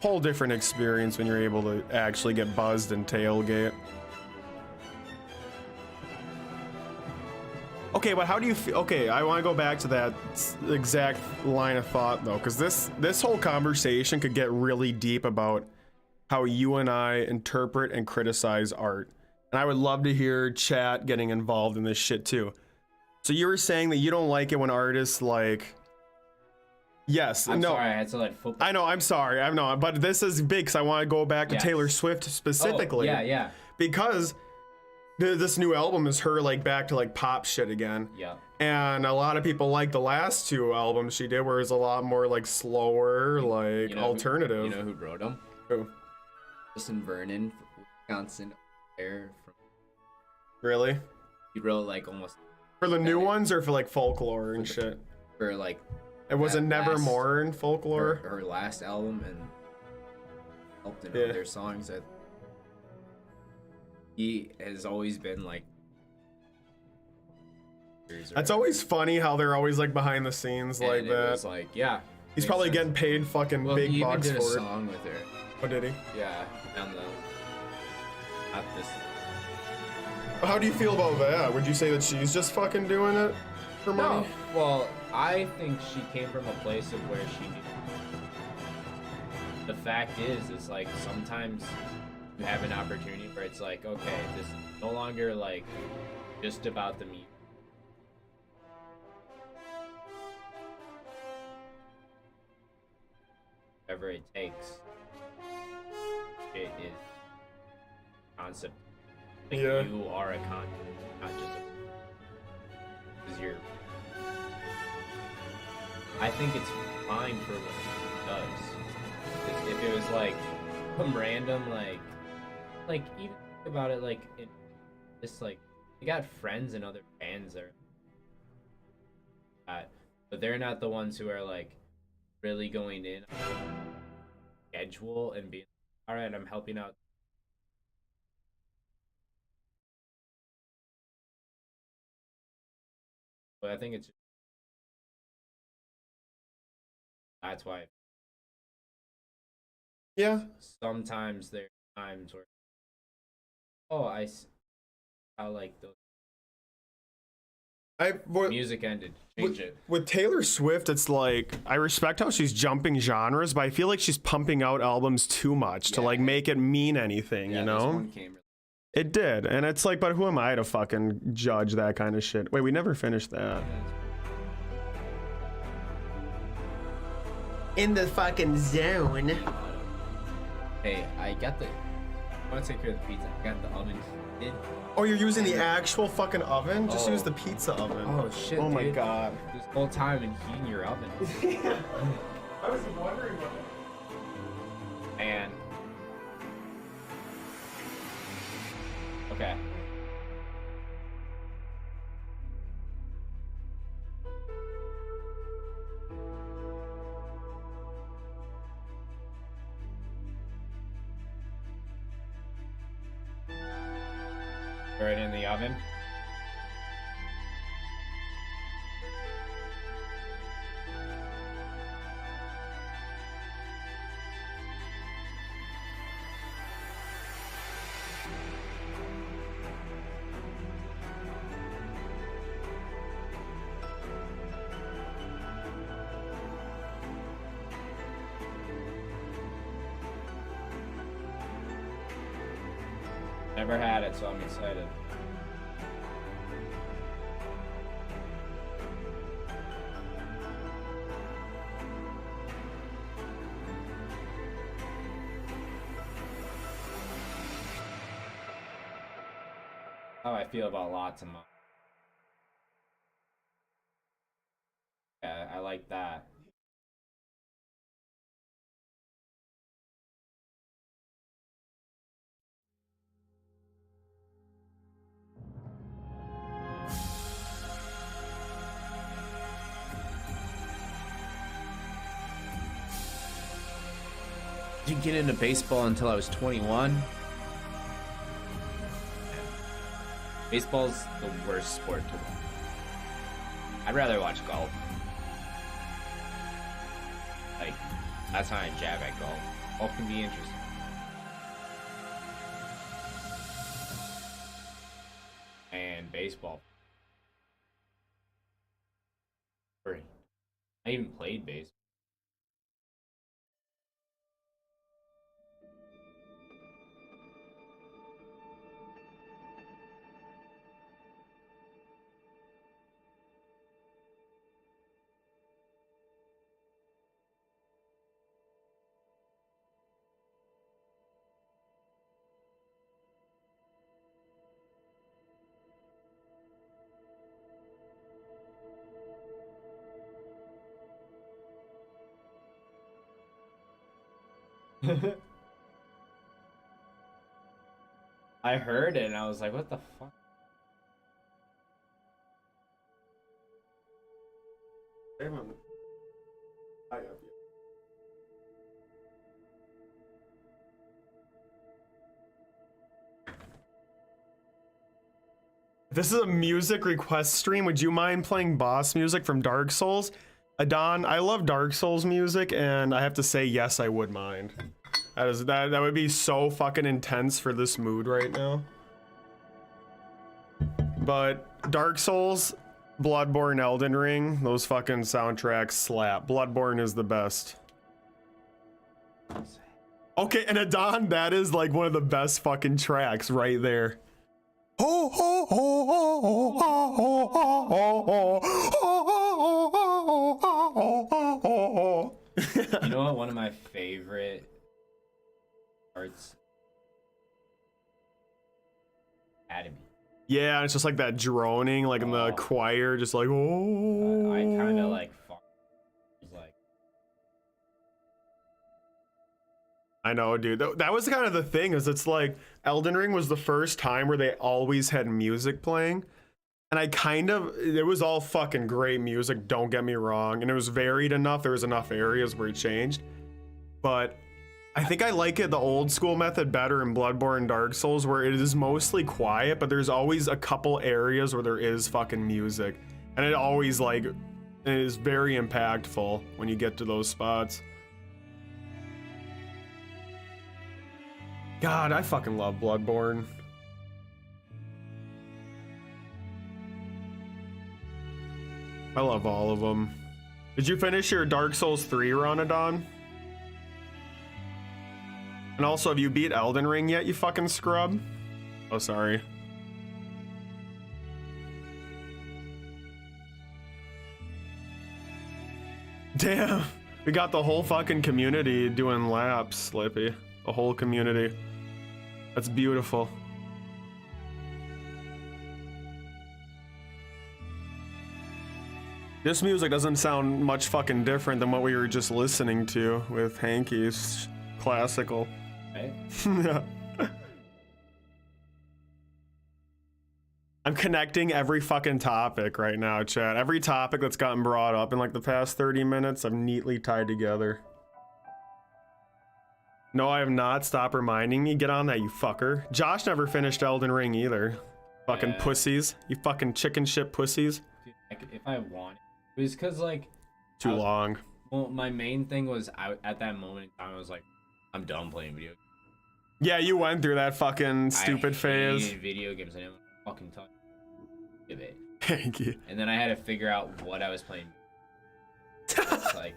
Whole different experience when you're able to actually get buzzed and tailgate. Okay, but how do you feel? Okay, I want to go back to that exact line of thought though, because this whole conversation could get really deep about how you and I interpret and criticize art. And I would love to hear chat getting involved in this shit too. So you were saying that you don't like it when artists like... Yes, I'm no. sorry, I had to let football. I know, I'm sorry, I'm not. But this is big because I want to go back to Taylor Swift specifically. Oh, yeah. Because this new album is her like back to like pop shit again. Yeah. And a lot of people like the last 2 albums she did, where it's a lot more like slower, like alternative. You know who wrote them? Who? Justin Vernon, Wisconsin, there from. Really? He wrote like almost. For the new ones or for like folklore and shit? For like. It wasn't Nevermore in folklore. Her last album and helped in their songs. He has always been like. That's always funny how they're always like behind the scenes like that. It was like, yeah. He's probably getting paid fucking big he bucks even did for a it. song with her. Oh, did he? Yeah, on the. Not this. How do you feel about that? Would you say that she's just fucking doing it for money? No. Well, I think she came from a place of where she knew. The fact is like sometimes you have an opportunity where it's like, okay, this is no longer like just about the music. Whatever it takes. It is concept. Like you are a concept, not just a. Because you're. I think it's fine for what it does. If it was like some random like even think about it like in just like you got friends and other bands that but they're not the ones who are like really going in on schedule and being, all right, I'm helping out. But I think it's that's why Yeah. sometimes there are times where, oh, I like those music ended, change it. With Taylor Swift, it's like I respect how she's jumping genres, but I feel like she's pumping out albums too much to like make it mean anything, Yeah, you this know? one came It did, and it's like, but who am I to fucking judge that kind of shit? Wait, we never finished that. In the fucking zone. Hey, I got the. I want to take care of the pizza. I got the oven heated. Oh, you're using the actual fucking oven? Just Oh. use the pizza oven. Oh shit! Oh my dude. god. This whole time in heating your oven. I was wondering what. Man. Okay. Throw it in the oven. Never had it, so I'm excited. How I feel about lots of money. Yeah, I like that. Didn't get into baseball until I was 21. Baseball's the worst sport to watch. I'd rather watch golf. Like, that's how I jab at golf. Golf can be interesting. And baseball. I even played baseball. I heard it and I was like, what the fuck? This is a music request stream. Would you mind playing boss music from Dark Souls? Adon, I love Dark Souls music, and I have to say, yes, I would mind. That would be so fucking intense for this mood right now. But Dark Souls, Bloodborne, Elden Ring, those fucking soundtracks slap. Bloodborne is the best. Okay, and Adon, that is like one of the best fucking tracks right there. You know what? One of my favorite parts. Academy. Yeah, it's just like that droning, like in the choir, just like oh. I kind of like. I know, dude. That was kind of the thing, is it's like Elden Ring was the first time where they always had music playing. And it was all fucking great music, don't get me wrong. And it was varied enough. There was enough areas where it changed. But I think I like it the old school method better in Bloodborne and Dark Souls, where it is mostly quiet, but there's always a couple areas where there is fucking music. And it always like, it is very impactful when you get to those spots. God, I fucking love Bloodborne. I love all of them. Did you finish your Dark Souls 3 run, Adon? And also, have you beat Elden Ring yet, you fucking scrub? Oh, sorry. Damn, we got the whole fucking community doing laps, Slippy. The whole community. That's beautiful. This music doesn't sound much fucking different than what we were just listening to with Hanky's classical. Right? Yeah. I'm connecting every fucking topic right now, chat. Every topic that's gotten brought up in like the past 30 minutes, I've neatly tied together. No, I have not. Stop reminding me. Get on that, you fucker. Josh never finished Elden Ring either. Fucking pussies. You fucking chicken shit pussies. If I want it was because like Too long. Well, my main thing was at that moment in time I was like, I'm done playing video games. Yeah, you went through that fucking stupid phase. Video games. I didn't fucking touch it. Thank you. And then I had to figure out what I was playing. It's like,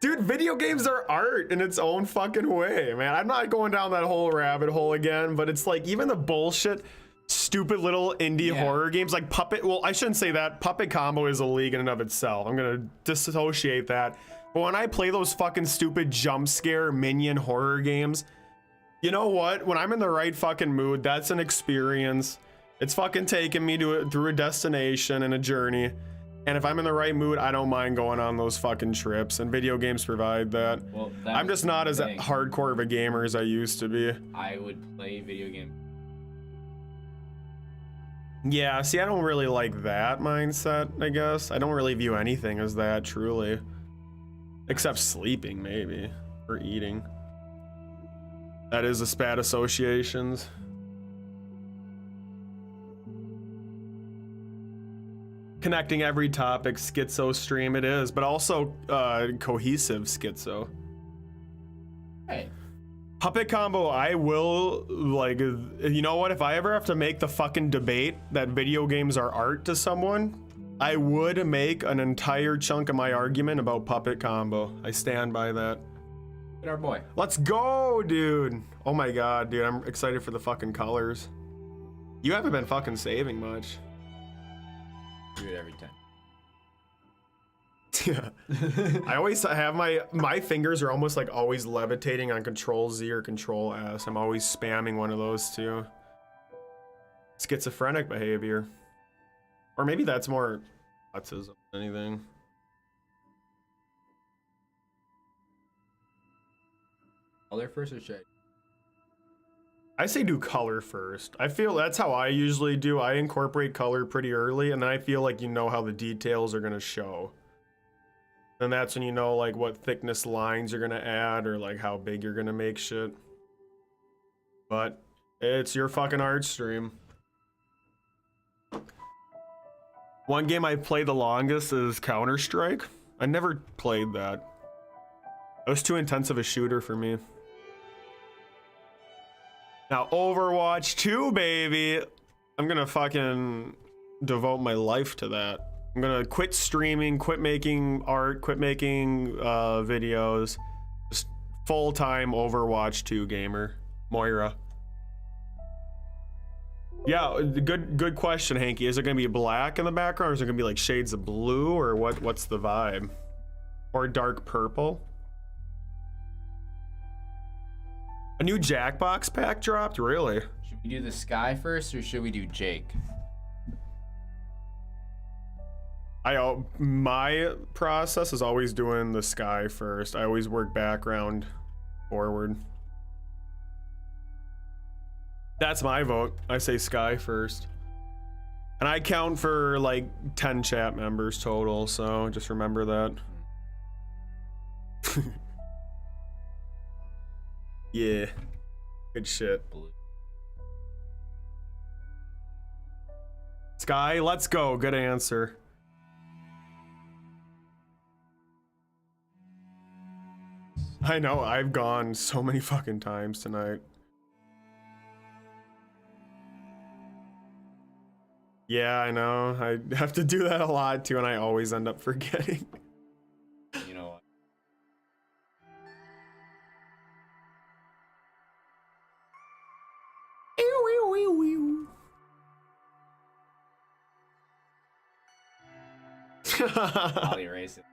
dude, video games are art in its own fucking way, man. I'm not going down that whole rabbit hole again, but it's like even the bullshit, stupid little indie horror games like Puppet. Well, I shouldn't say that. Puppet Combo is a league in and of itself. I'm gonna dissociate that. But when I play those fucking stupid jump scare minion horror games, you know what? When I'm in the right fucking mood, that's an experience. It's fucking taking me through a destination and a journey. And if I'm in the right mood, I don't mind going on those fucking trips, and video games provide that. Well, I'm just not as hardcore of a gamer as I used to be. I would play video games. Yeah, see, I don't really like that mindset, I guess. I don't really view anything as that, truly. Except sleeping, maybe. Or eating. That is a SPAT associations. Connecting every topic, schizo stream it is, but also cohesive schizo. Hey. Puppet Combo, I will, like, you know what? If I ever have to make the fucking debate that video games are art to someone, I would make an entire chunk of my argument about Puppet Combo. I stand by that. Good our boy. Let's go, dude. Oh my god, dude. I'm excited for the fucking colors. You haven't been fucking saving much. Do it every time. Yeah. I always have my fingers are almost like always levitating on Control Z or Control S. I'm always spamming one of those two. Schizophrenic behavior. Or maybe that's more autism than anything. Color first or shade? I say do color first. I feel that's how I usually do. I incorporate color pretty early, and then I feel like you know how the details are gonna show. And that's when you know like what thickness lines you're gonna add or like how big you're gonna make shit. But it's your fucking art stream. One game I played the longest is Counter-Strike. I never played that. It was too intense of a shooter for me. Now Overwatch 2, baby. I'm gonna fucking devote my life to that. I'm gonna quit streaming, quit making art, quit making videos. Just full-time Overwatch 2 gamer. Moira. Yeah, good question, Hanky. Is it gonna be black in the background, or is it gonna be like shades of blue, or what's the vibe? Or dark purple? A new Jackbox pack dropped? Really? Should we do the sky first or should we do Jake? My process is always doing the sky first. I always work background forward. That's my vote. I say sky first. And I count for like 10 chat members total, so just remember that. Yeah. Good shit. Sky, let's go. Good answer. I know, I've gone so many fucking times tonight. Yeah, I know. I have to do that a lot too, and I always end up forgetting. You know what? I'll erase it.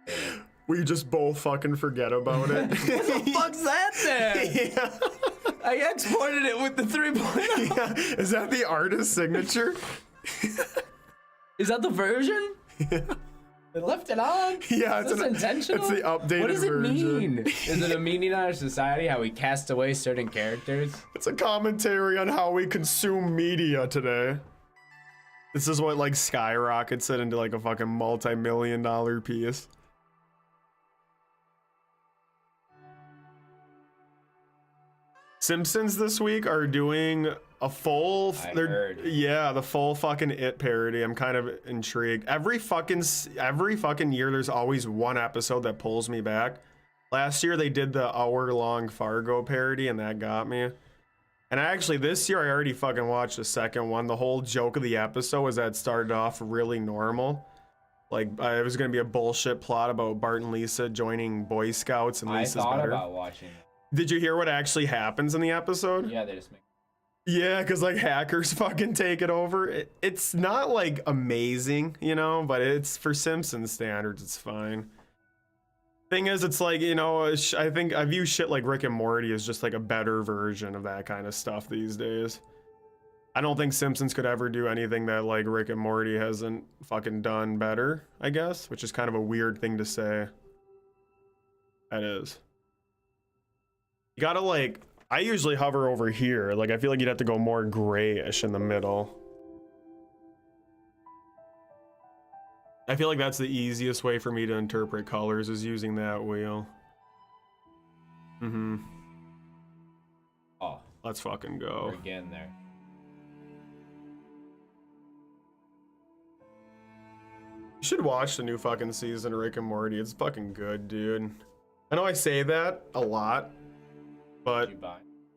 We just both fucking forget about it. What the fuck's that then? Yeah. I exported it with the 3.0. Yeah. Is that the artist signature? Is that the version? Yeah. They left it on? Yeah, Is this intentional? It's the updated What does it version. mean? Is it a meaning on our society, how we cast away certain characters? It's a commentary on how we consume media today. This is what like skyrockets it into like a fucking multi-million-dollar piece. Simpsons this week are doing a full yeah, the full fucking It parody. I'm kind of intrigued. Every fucking year there's always one episode that pulls me back. Last year they did the hour-long Fargo parody and that got me. And actually this year I already fucking watched the second one. The whole joke of the episode was that it started off really normal. Like it was gonna be a bullshit plot about Bart and Lisa joining Boy Scouts and Lisa's I thought better. about watching it. Did you hear what actually happens in the episode? Yeah, they just make. Yeah, because like hackers fucking take it over. It's not like amazing, you know, but it's for Simpsons standards, it's fine. Thing is, it's like, you know, I think I view shit like Rick and Morty as just like a better version of that kind of stuff these days. I don't think Simpsons could ever do anything that like Rick and Morty hasn't fucking done better, I guess, which is kind of a weird thing to say. That is. You gotta like, I usually hover over here. Like, I feel like you'd have to go more grayish in the middle. I feel like that's the easiest way for me to interpret colors is using that wheel. Mm-hmm. Oh, let's fucking go. we're getting there. You should watch the new fucking season of Rick and Morty. It's fucking good, dude. I know I say that a lot, but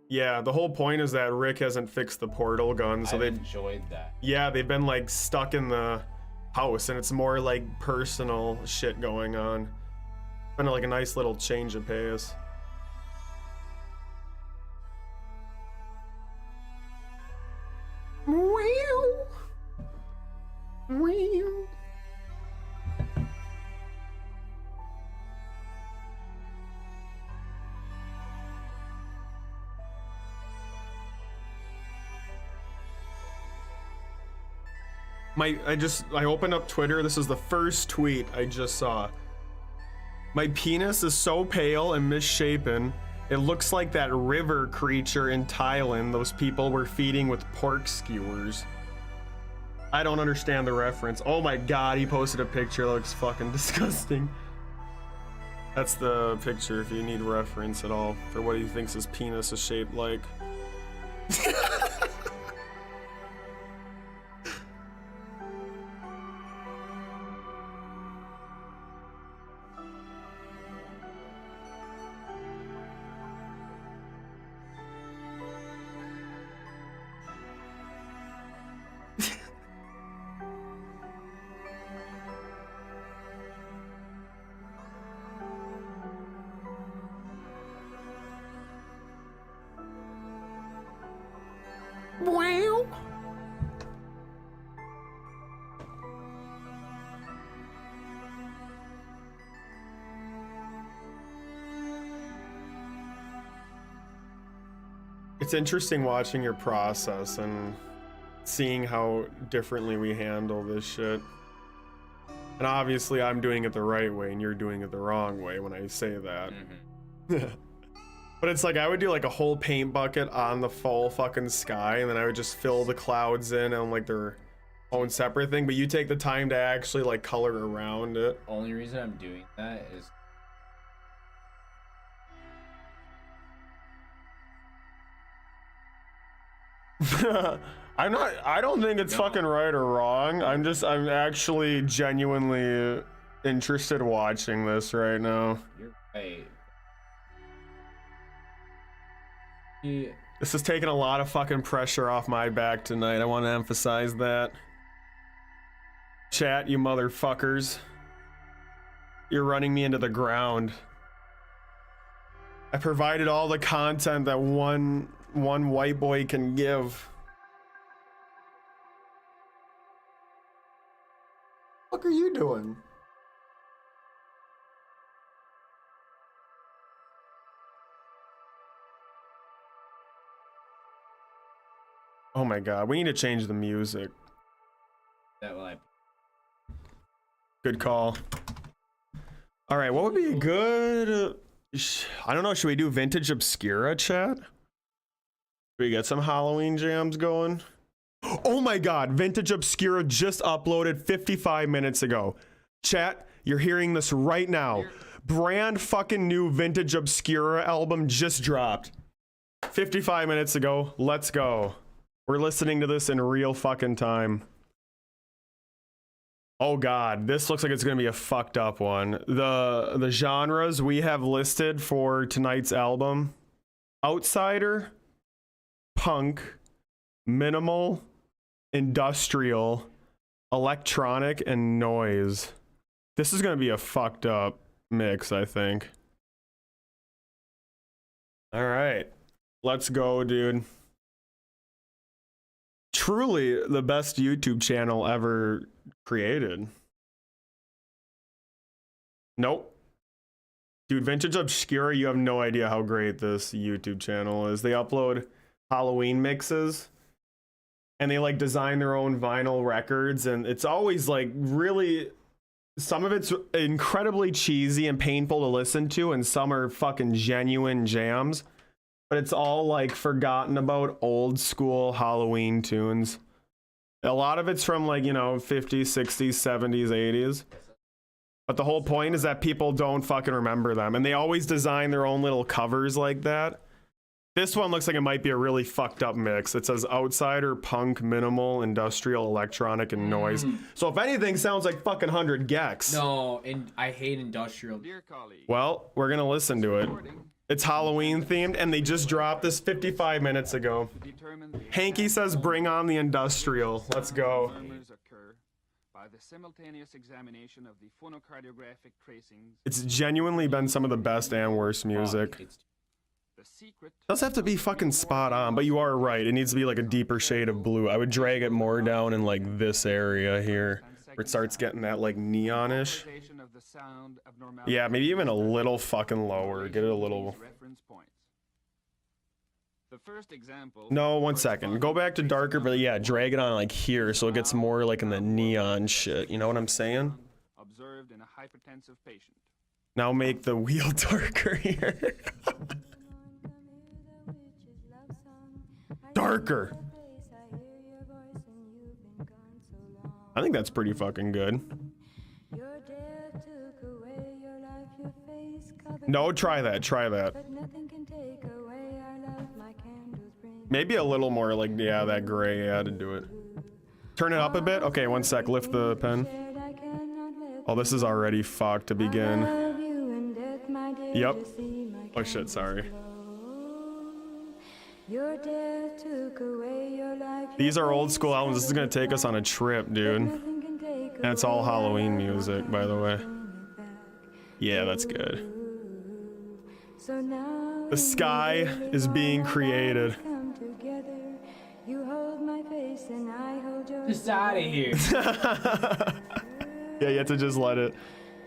yeah, the whole point is that Rick hasn't fixed the portal gun, so they've enjoyed that. Yeah, they've been like stuck in the house, and it's more like personal shit going on. Been like a nice little change of pace. I opened up Twitter. This is the first tweet I just saw. My penis is so pale and misshapen. It looks like that river creature in Thailand those people were feeding with pork skewers. I don't understand the reference. Oh my god, he posted a picture that looks fucking disgusting. That's the picture if you need reference at all for what he thinks his penis is shaped like. It's interesting watching your process and seeing how differently we handle this shit. And obviously I'm doing it the right way and you're doing it the wrong way when I say that. But it's like I would do like a whole paint bucket on the full fucking sky and then I would just fill the clouds in and like they're own separate thing, but you take the time to actually like color around it. Only reason I'm doing that is I don't think it's fucking right or wrong. I'm actually genuinely interested watching this right now. you're right. Yeah. This is taking a lot of fucking pressure off my back tonight. I want to emphasize that. Chat, you motherfuckers. You're running me into the ground. I provided all the content that one white boy can give. What are you doing? Oh my god, we need to change the music. That will I Good call. All right, what would be a good... I don't know, should we do Vintage Obscura, chat? Should we get some Halloween jams going? Oh my god, Vintage Obscura just uploaded 55 minutes ago. Chat, you're hearing this right now. Brand fucking new Vintage Obscura album just dropped. 55 minutes ago, let's go. We're listening to this in real fucking time. Oh god, this looks like it's gonna be a fucked up one. The genres we have listed for tonight's album: outsider, punk, minimal, industrial, electronic, and noise. This is gonna be a fucked up mix, I think. All right, let's go, dude. Truly the best YouTube channel ever created. Nope. Dude, Vintage Obscura, you have no idea how great this YouTube channel is. They upload Halloween mixes and they like design their own vinyl records, and it's always like really, some of it's incredibly cheesy and painful to listen to, and some are fucking genuine jams. But it's all like forgotten about old school Halloween tunes. A lot of it's from like, you know, 50s, 60s, 70s, 80s. But the whole point is that people don't fucking remember them. And they always design their own little covers like that. This one looks like it might be a really fucked up mix. It says outsider, punk, minimal, industrial, electronic, and noise. So if anything, sounds like fucking 100 gecs. No, and I hate industrial. Well, we're gonna listen to it. It's Halloween themed, and they just dropped this 55 minutes ago. Hanky says bring on the industrial. Let's go. It's genuinely been some of the best and worst music. It does have to be fucking spot on, but you are right. It needs to be like a deeper shade of blue. I would drag it more down in like this area here, where it starts getting that like neonish. Yeah, maybe even a little fucking lower. Get it a little. No, 1 second. Go back to darker, but yeah, drag it on like here so it gets more like in the neon shit. You know what I'm saying? Now make the wheel darker here. Darker. I think that's pretty fucking good. No, try that. Try that. Maybe a little more like, yeah, that gray added to it. Turn it up a bit. Okay, 1 sec. Lift the pen. Oh, this is already fucked to begin. Yep. Oh shit, sorry. These are old school albums. This is gonna take us on a trip, dude. And it's all Halloween music, by the way. Yeah, that's good. The sky is being created. Just out of here. Yeah, you have to just let it.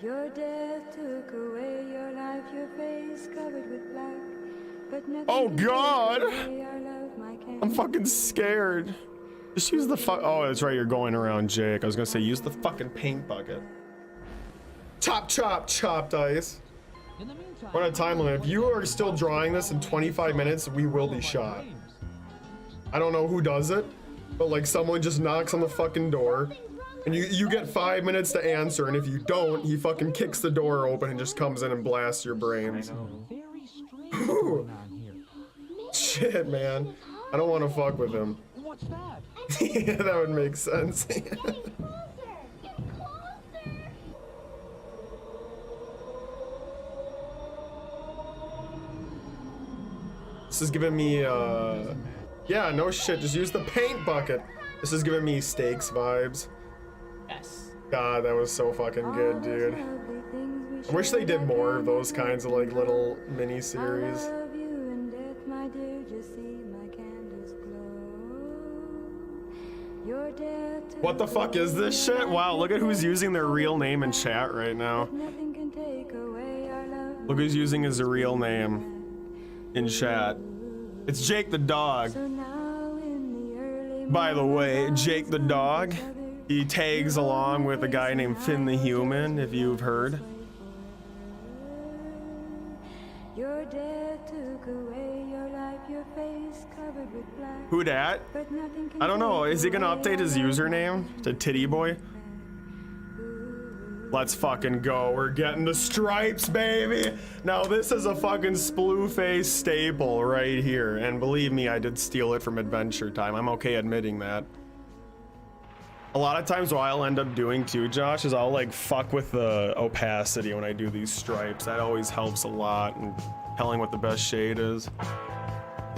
Your death took away your life, your face covered with black. But nothing Oh god! I'm I'm fucking scared. Just use the oh, that's right, you're going around Jake. I was gonna say use the fucking paint bucket. Chop, chop, chopped ice. We're on a time limit. If you are still drawing this in 25 minutes, we will be shot. I don't know who does it, but like someone just knocks on the fucking door and you get 5 minutes to answer, and if you don't, he fucking kicks the door open and just comes in and blasts your brains. Ooh. Shit, man. I don't want to fuck with him. What's that? Yeah, that would make sense. This is giving me, yeah, no shit, just use the paint bucket. This is giving me Steaks vibes. Yes. God, that was so fucking good, dude. I wish they did more of those kinds of like little mini series. What the fuck is this shit? Wow, look at who's using their real name in chat right now. Look who's using his real name in chat. It's Jake the dog. By the way, Jake the dog, he tags along with a guy named Finn the human, if you've heard. Who dat? I don't know. Is he gonna update his username to Titty Boy? Let's fucking go. We're getting the stripes, baby. Now this is a fucking Splue-face staple right here. And believe me, I did steal it from Adventure Time. I'm okay admitting that. A lot of times what I'll end up doing too, Josh, is I'll like fuck with the opacity when I do these stripes. That always helps a lot in telling what the best shade is.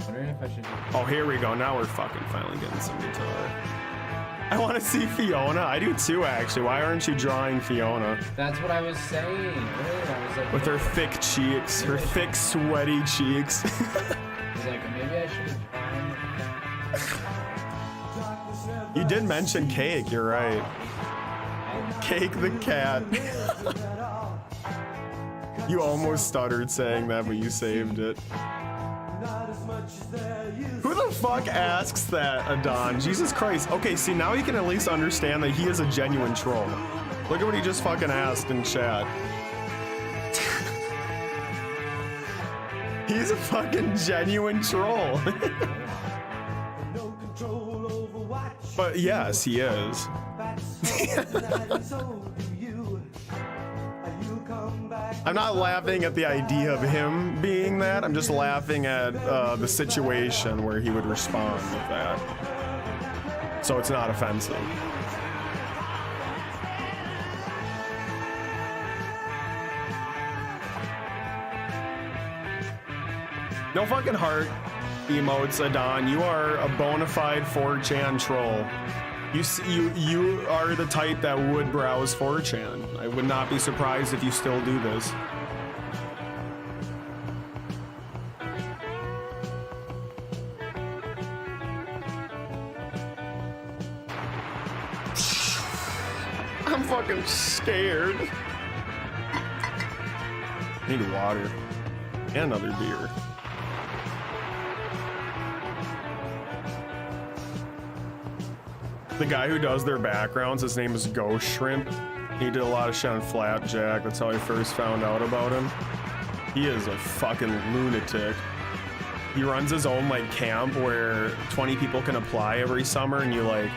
Wondering if I should. Oh, here we go. Now we're fucking finally getting some guitar. I want to see Fiona. I do too, actually. Why aren't you drawing Fiona? That's what I was saying earlier. I was like, with her thick cheeks, her thick, sweaty cheeks. I was like, maybe I should have. You did mention Cake. You're right. Cake the cat. You almost stuttered saying that, but you saved it. Who the fuck asks that, Adon? Jesus Christ. Okay, see, now you can at least understand that he is a genuine troll. Look at what he just fucking asked in chat. He's a fucking genuine troll. But yes, he is. I'm not laughing at the idea of him being that. I'm just laughing at the situation where he would respond with that. So it's not offensive. No fucking heart emotes, Adon. You are a bona fide 4chan troll. You are the type that would browse 4chan. I would not be surprised if you still do this. I'm fucking scared. I need water and another beer. The guy who does their backgrounds, his name is Ghost Shrimp. He did a lot of shit on Flapjack. That's how I first found out about him. He is a fucking lunatic. He runs his own like camp where 20 people can apply every summer, and you like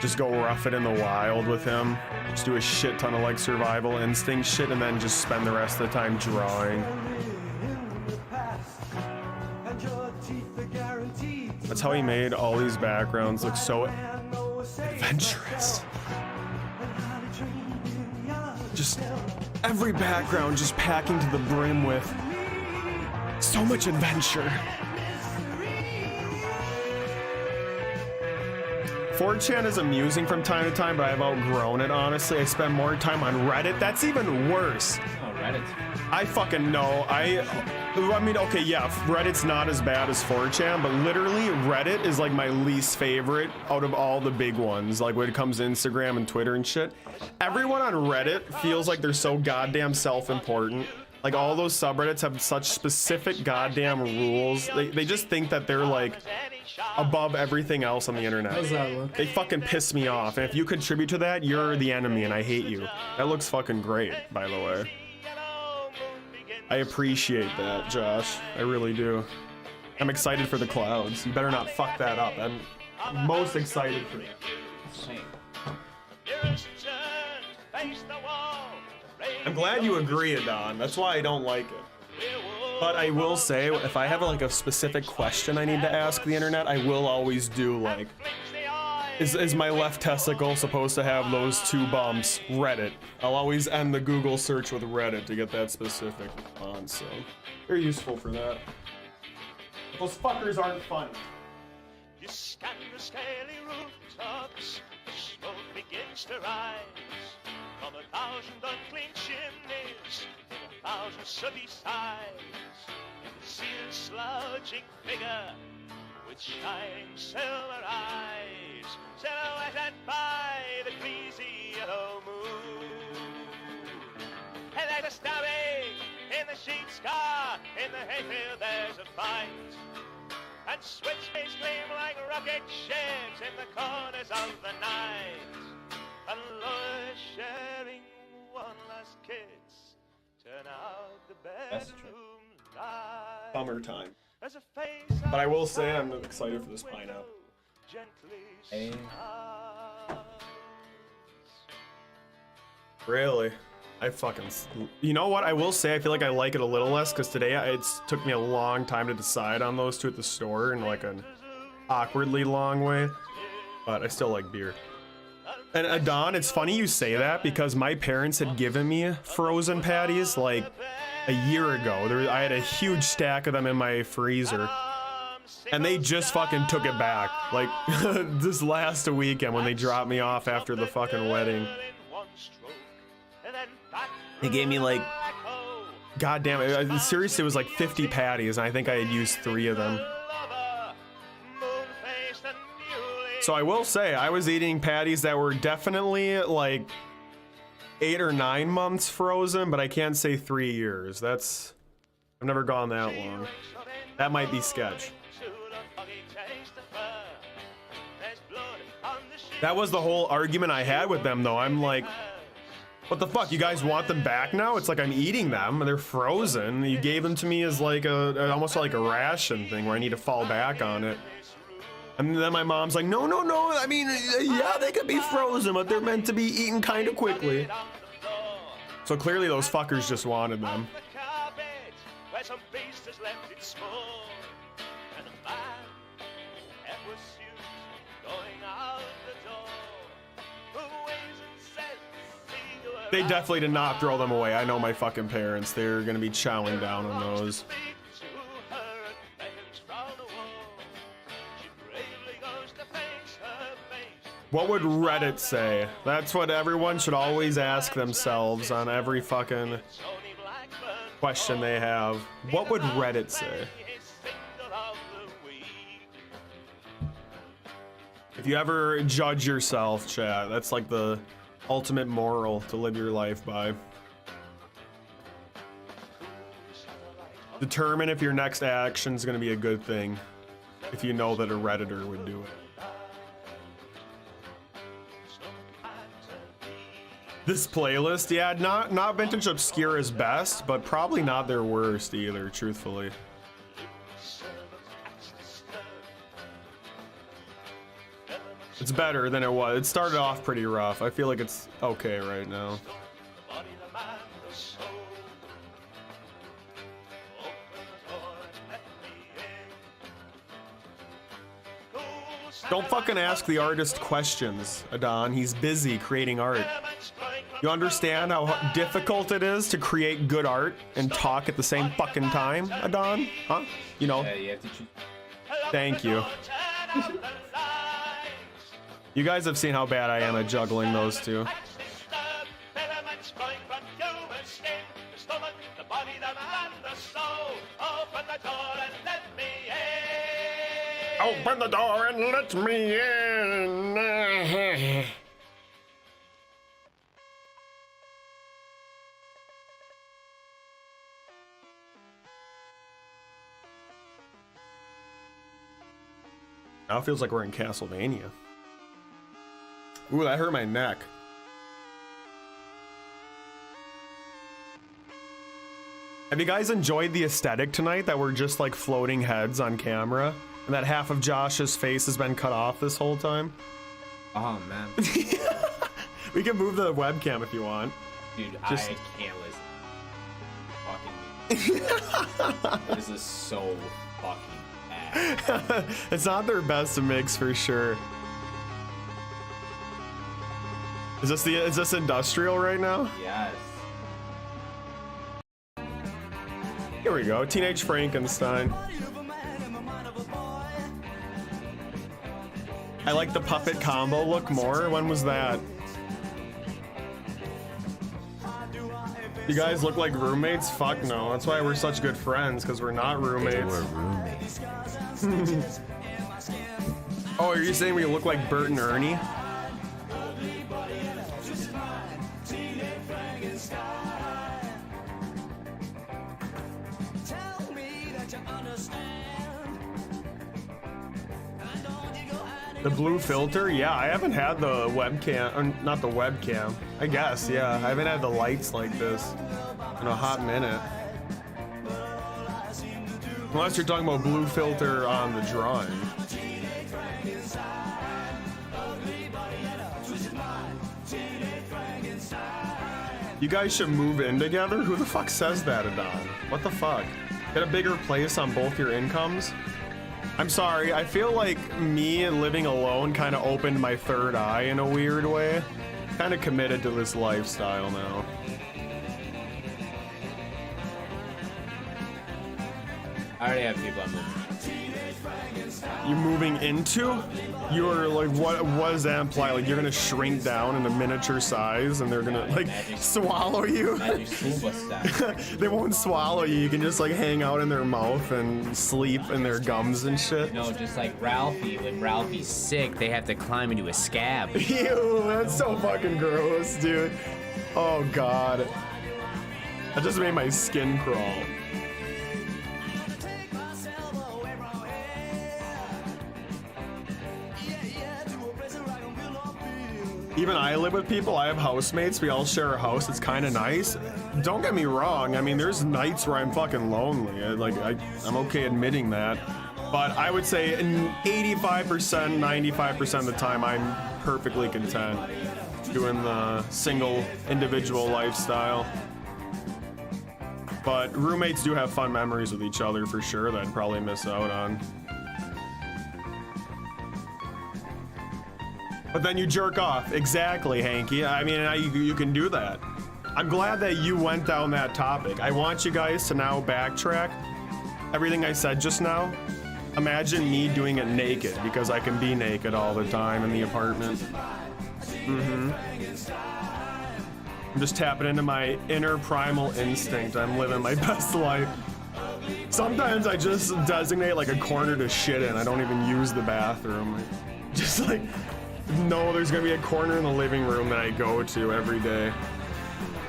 just go rough it in the wild with him. Just do a shit ton of like survival instinct shit, and then just spend the rest of the time drawing. That's how he made all these backgrounds look so adventurous. Just every background just packing to the brim with so much adventure. 4chan is amusing from time to time, but I've outgrown it, honestly. I spend more time on Reddit. That's even worse. Oh, Reddit's. I fucking know. I mean, okay, yeah, Reddit's not as bad as 4chan, but literally Reddit is like my least favorite out of all the big ones, like when it comes to Instagram and Twitter and shit. Everyone on Reddit feels like they're so goddamn self-important. Like all those subreddits have such specific goddamn rules. They just think that they're like above everything else on the internet. How's that look? They fucking piss me off. And if you contribute to that, you're the enemy and I hate you. That looks fucking great, by the way. I appreciate that, Josh. I really do. I'm excited for the clouds. You better not fuck that up. most excited for that. Same. I'm glad you agree, Adon. That's why I don't like it. But I will say, if I have like a specific question I need to ask the internet, I will always do like, is my left testicle supposed to have those 2 bumps? Reddit. I'll always end the Google search with Reddit to get that specific response, so they're useful for that. Those fuckers aren't funny. You scan the scaly rooftops, the smoke begins to rise from 1,000 unclean chimneys in 1,000 sooty sides. You see a slouching figure with shining silver eyes, silhouetted by the greasy yellow moon. And there's a stabbing in the sheep scar, in the hayfield there's a fight. And switchblades gleam like rocket ships in the corners of the night. And lawyers sharing one last kiss turn out the bedroom light. Summertime. There's a face But I will say I'm excited for this pineapple. gently Really? I fucking... You know what? I will say I feel like I like it a little less because today it took me a long time to decide on those 2 at the store in like an awkwardly long way. But I still like beer. And Adon, it's funny you say that because my parents had given me frozen patties like a year ago. I had a huge stack of them in my freezer. And they just fucking took it back. Like this last weekend when they dropped me off after the fucking wedding. They gave me like, goddamn it, seriously it was like 50 patties and I think I had used 3 of them. So I will say I was eating patties that were definitely like 8 or 9 months frozen, but I can't say 3 years. I've never gone that long. That might be sketch. That was the whole argument I had with them though. I'm like, what the fuck? You guys want them back now? It's like I'm eating them and they're frozen. You gave them to me as like almost like a ration thing where I need to fall back on it. And then my mom's like, no, I mean, yeah, they could be frozen, but they're meant to be eaten kind of quickly. So clearly those fuckers just wanted them. They definitely did not throw them away. I know my fucking parents. They're gonna be chowing down on those. What would Reddit say? That's what everyone should always ask themselves on every fucking question they have. What would Reddit say? If you ever judge yourself, chat, that's like the ultimate moral to live your life by. Determine if your next action is going to be a good thing if you know that a Redditor would do it. This playlist, yeah, not Vintage Obscure is best, but probably not their worst either, truthfully. It's better than it was. It started off pretty rough. I feel like it's okay right now. Don't fucking ask the artist questions, Adon. He's busy creating art. You understand how difficult it is to create good art and talk at the same fucking time, Adon? Huh? You know? Yeah, you have to choose. Thank you. You guys have seen how bad I am at juggling those two. Open the door and let me in. Now it feels like we're in Castlevania. Ooh, that hurt my neck. Have you guys enjoyed the aesthetic tonight that we're just like floating heads on camera? And that half of Josh's face has been cut off this whole time. Oh man. We can move the webcam if you want. Dude, Just- I can't listen. Fucking. This is so fucking bad. It's not their best mix for sure. Is this industrial right now? Yes. Here we go. Teenage Frankenstein. I like the puppet combo look more. When was that? You guys look like roommates? Fuck no. That's why we're such good friends, because we're not roommates. We're roommates. Oh, are you saying we look like Bert and Ernie? The blue filter? Yeah, I haven't had the webcam, or not the webcam. I guess, yeah. I haven't had the lights like this in a hot minute. Unless you're talking about blue filter on the drawing. You guys should move in together? Who the fuck says that, Adon? What the fuck? Get a bigger place on both your incomes? I'm sorry, I feel like me living alone kind of opened my third eye in a weird way. Kind of committed to this lifestyle now. I already have people I'm moving. You moving into? You're like, what does that imply? Like you're gonna shrink down in a miniature size and they're gonna like swallow you? Magic scuba stuff. They won't swallow you. You can just like hang out in their mouth and sleep in their gums and shit. No, just like Ralphie. When Ralphie's sick, they have to climb into a scab. Ew, that's so fucking gross, dude. Oh god. That just made my skin crawl. Even I live with people. I have housemates. We all share a house. It's kind of nice. Don't get me wrong. I mean, there's nights where I'm fucking lonely. I'm okay admitting that. But I would say 85%, 95% of the time, I'm perfectly content doing the single individual lifestyle. But roommates do have fun memories with each other for sure that I'd probably miss out on. But then you jerk off. Exactly, Hanky. I mean, you can do that. I'm glad that you went down that topic. I want you guys to now backtrack everything I said just now. Imagine me doing it naked, because I can be naked all the time in the apartment. I'm just tapping into my inner primal instinct. I'm living my best life. Sometimes I just designate like a corner to shit in. I don't even use the bathroom. Just like, no, there's gonna be a corner in the living room that I go to every day.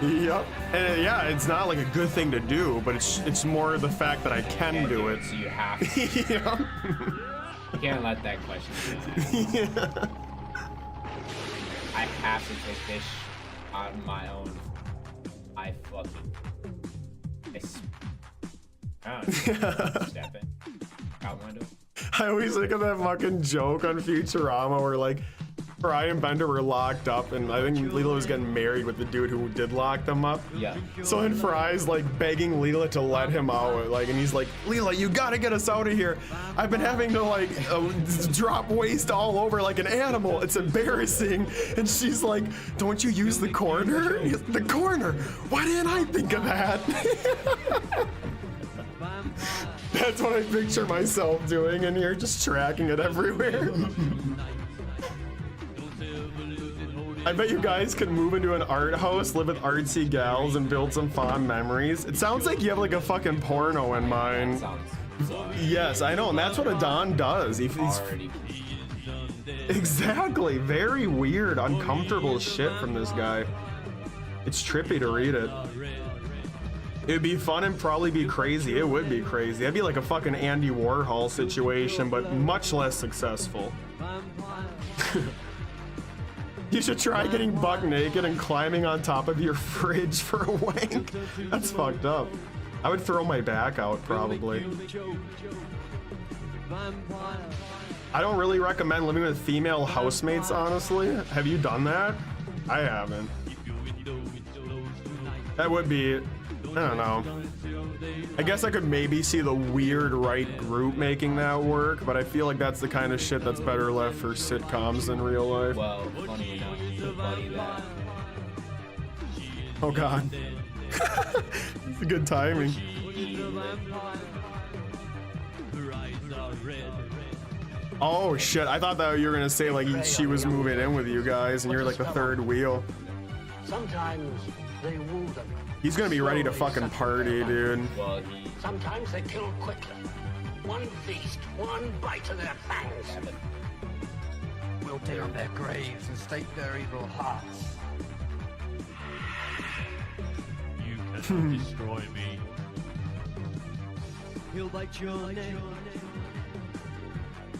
Yep. And yeah, it's not like a good thing to do, but it's more the fact that I can do it. So you have to. Yep. You can't let that question go. Yeah. I have to take this on my own. I step in. Out window. I always think of that fucking joke on Futurama where like Fry and Bender were locked up, and I think Leela was getting married with the dude who did lock them up. Yeah. So then Fry's like begging Leela to let him out, like, and he's like, Leela, you gotta get us out of here. I've been having to like drop waste all over like an animal. It's embarrassing. And she's like, don't you use the corner? The corner. Why didn't I think of that? That's what I picture myself doing in here, just tracking it everywhere. I bet you guys could move into an art house, live with artsy gals, and build some fond memories. It sounds like you have like a fucking porno in mind. Yes, I know, and that's what Adon does. He's exactly, very weird, uncomfortable shit from this guy. It's trippy to read it. It'd be fun and probably be crazy. It would be crazy. That'd be like a fucking Andy Warhol situation, but much less successful. You should try getting buck naked and climbing on top of your fridge for a wank. That's fucked up. I would throw my back out, probably. I don't really recommend living with female housemates, honestly. Have you done that? I haven't. That would be, I don't know. I guess I could maybe see the weird right group making that work, but I feel like that's the kind of shit that's better left for sitcoms than real life. Well, funny enough, the buddy that. Oh god. It's a good timing. Oh shit, I thought that you were gonna say like she was moving in with you guys and you're like the third wheel. Sometimes they woo them. He's gonna be ready to fucking party, dude. Well, Sometimes they kill quickly. One feast, one bite of their fangs. We'll tear their graves and stake their evil hearts. You cannot destroy me. He'll bite your neck.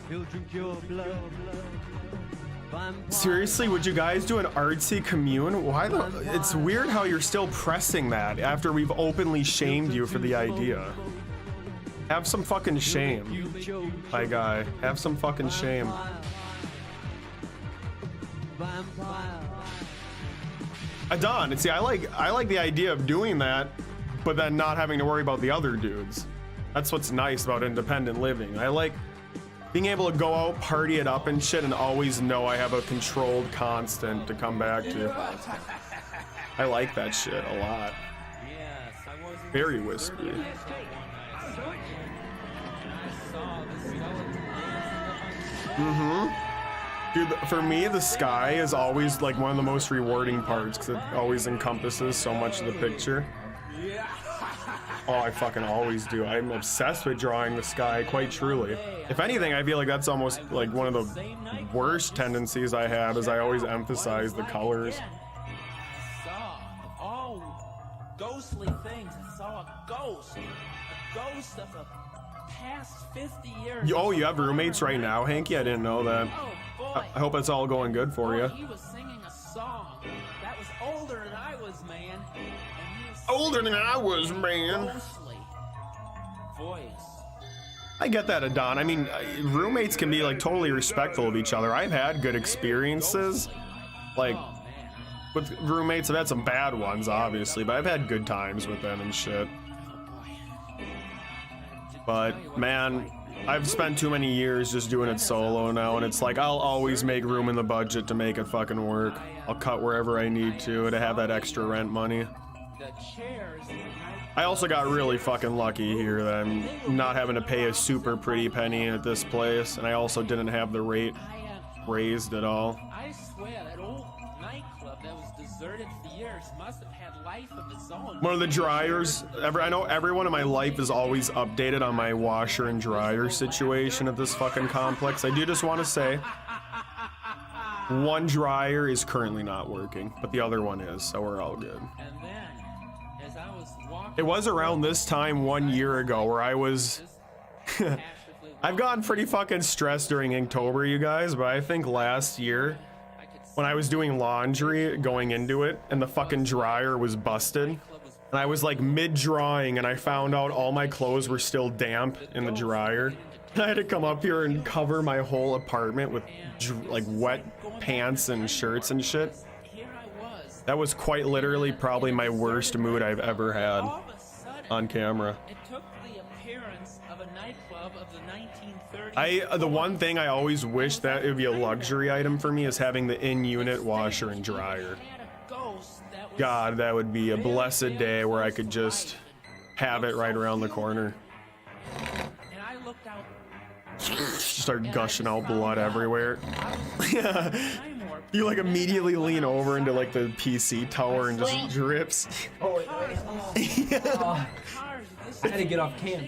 He'll drink your blood. Seriously, would you guys do an artsy commune? Why the? It's weird how you're still pressing that after we've openly shamed you for the idea. Have some fucking shame, my guy. Have some fucking shame. Adon, see, I like the idea of doing that, but then not having to worry about the other dudes. That's what's nice about independent living. I like being able to go out, party it up and shit, and always know I have a controlled constant to come back to. I like that shit a lot. Very wispy. Dude, for me, the sky is always like one of the most rewarding parts because it always encompasses so much of the picture. Oh, I fucking always do. I'm obsessed with drawing the sky, quite truly. If anything, I feel like that's almost like one of the worst tendencies I have, is I always emphasize the colors. Oh, ghostly things. I saw a ghost. A ghost of a past 50 years. Oh, you have roommates right now, Hanky? I didn't know that. I hope it's all going good for you. He was singing a song that was older than I was, man. Older than I was, man. I get that, Adon. I mean, roommates can be like totally respectful of each other. I've had good experiences, like with roommates. I've had some bad ones, obviously, but I've had good times with them and shit. But man, I've spent too many years just doing it solo now, and it's like I'll always make room in the budget to make it fucking work. I'll cut wherever I need to have that extra rent money. I also got really fucking lucky here that I'm not having to pay a super pretty penny at this place, and I also didn't have the rate raised at all. I swear that old nightclub that was deserted for years must have had life of its own. One of the dryers, I know everyone in my life is always updated on my washer and dryer situation at this fucking complex. I do just want to say, one dryer is currently not working, but the other one is, so we're all good. And then, as I was walking, it was around this time 1 year ago where I was I've gotten pretty fucking stressed during Inktober, you guys, but I think last year when I was doing laundry going into it and the fucking dryer was busted and I was like mid-drawing and I found out all my clothes were still damp in the dryer. I had to come up here and cover my whole apartment with like wet pants and shirts and shit. That was quite literally probably my worst mood I've ever had on camera. it took the appearance of a nightclub of the 1930s. The one thing I always wish that it would be a luxury item for me is having the in-unit washer and dryer. God, that would be a blessed day where I could just have it right around the corner. And I looked out. Start gushing out blood everywhere. Yeah. You like immediately lean over into like the PC tower and just drips. Oh, yeah. I had to get off cam.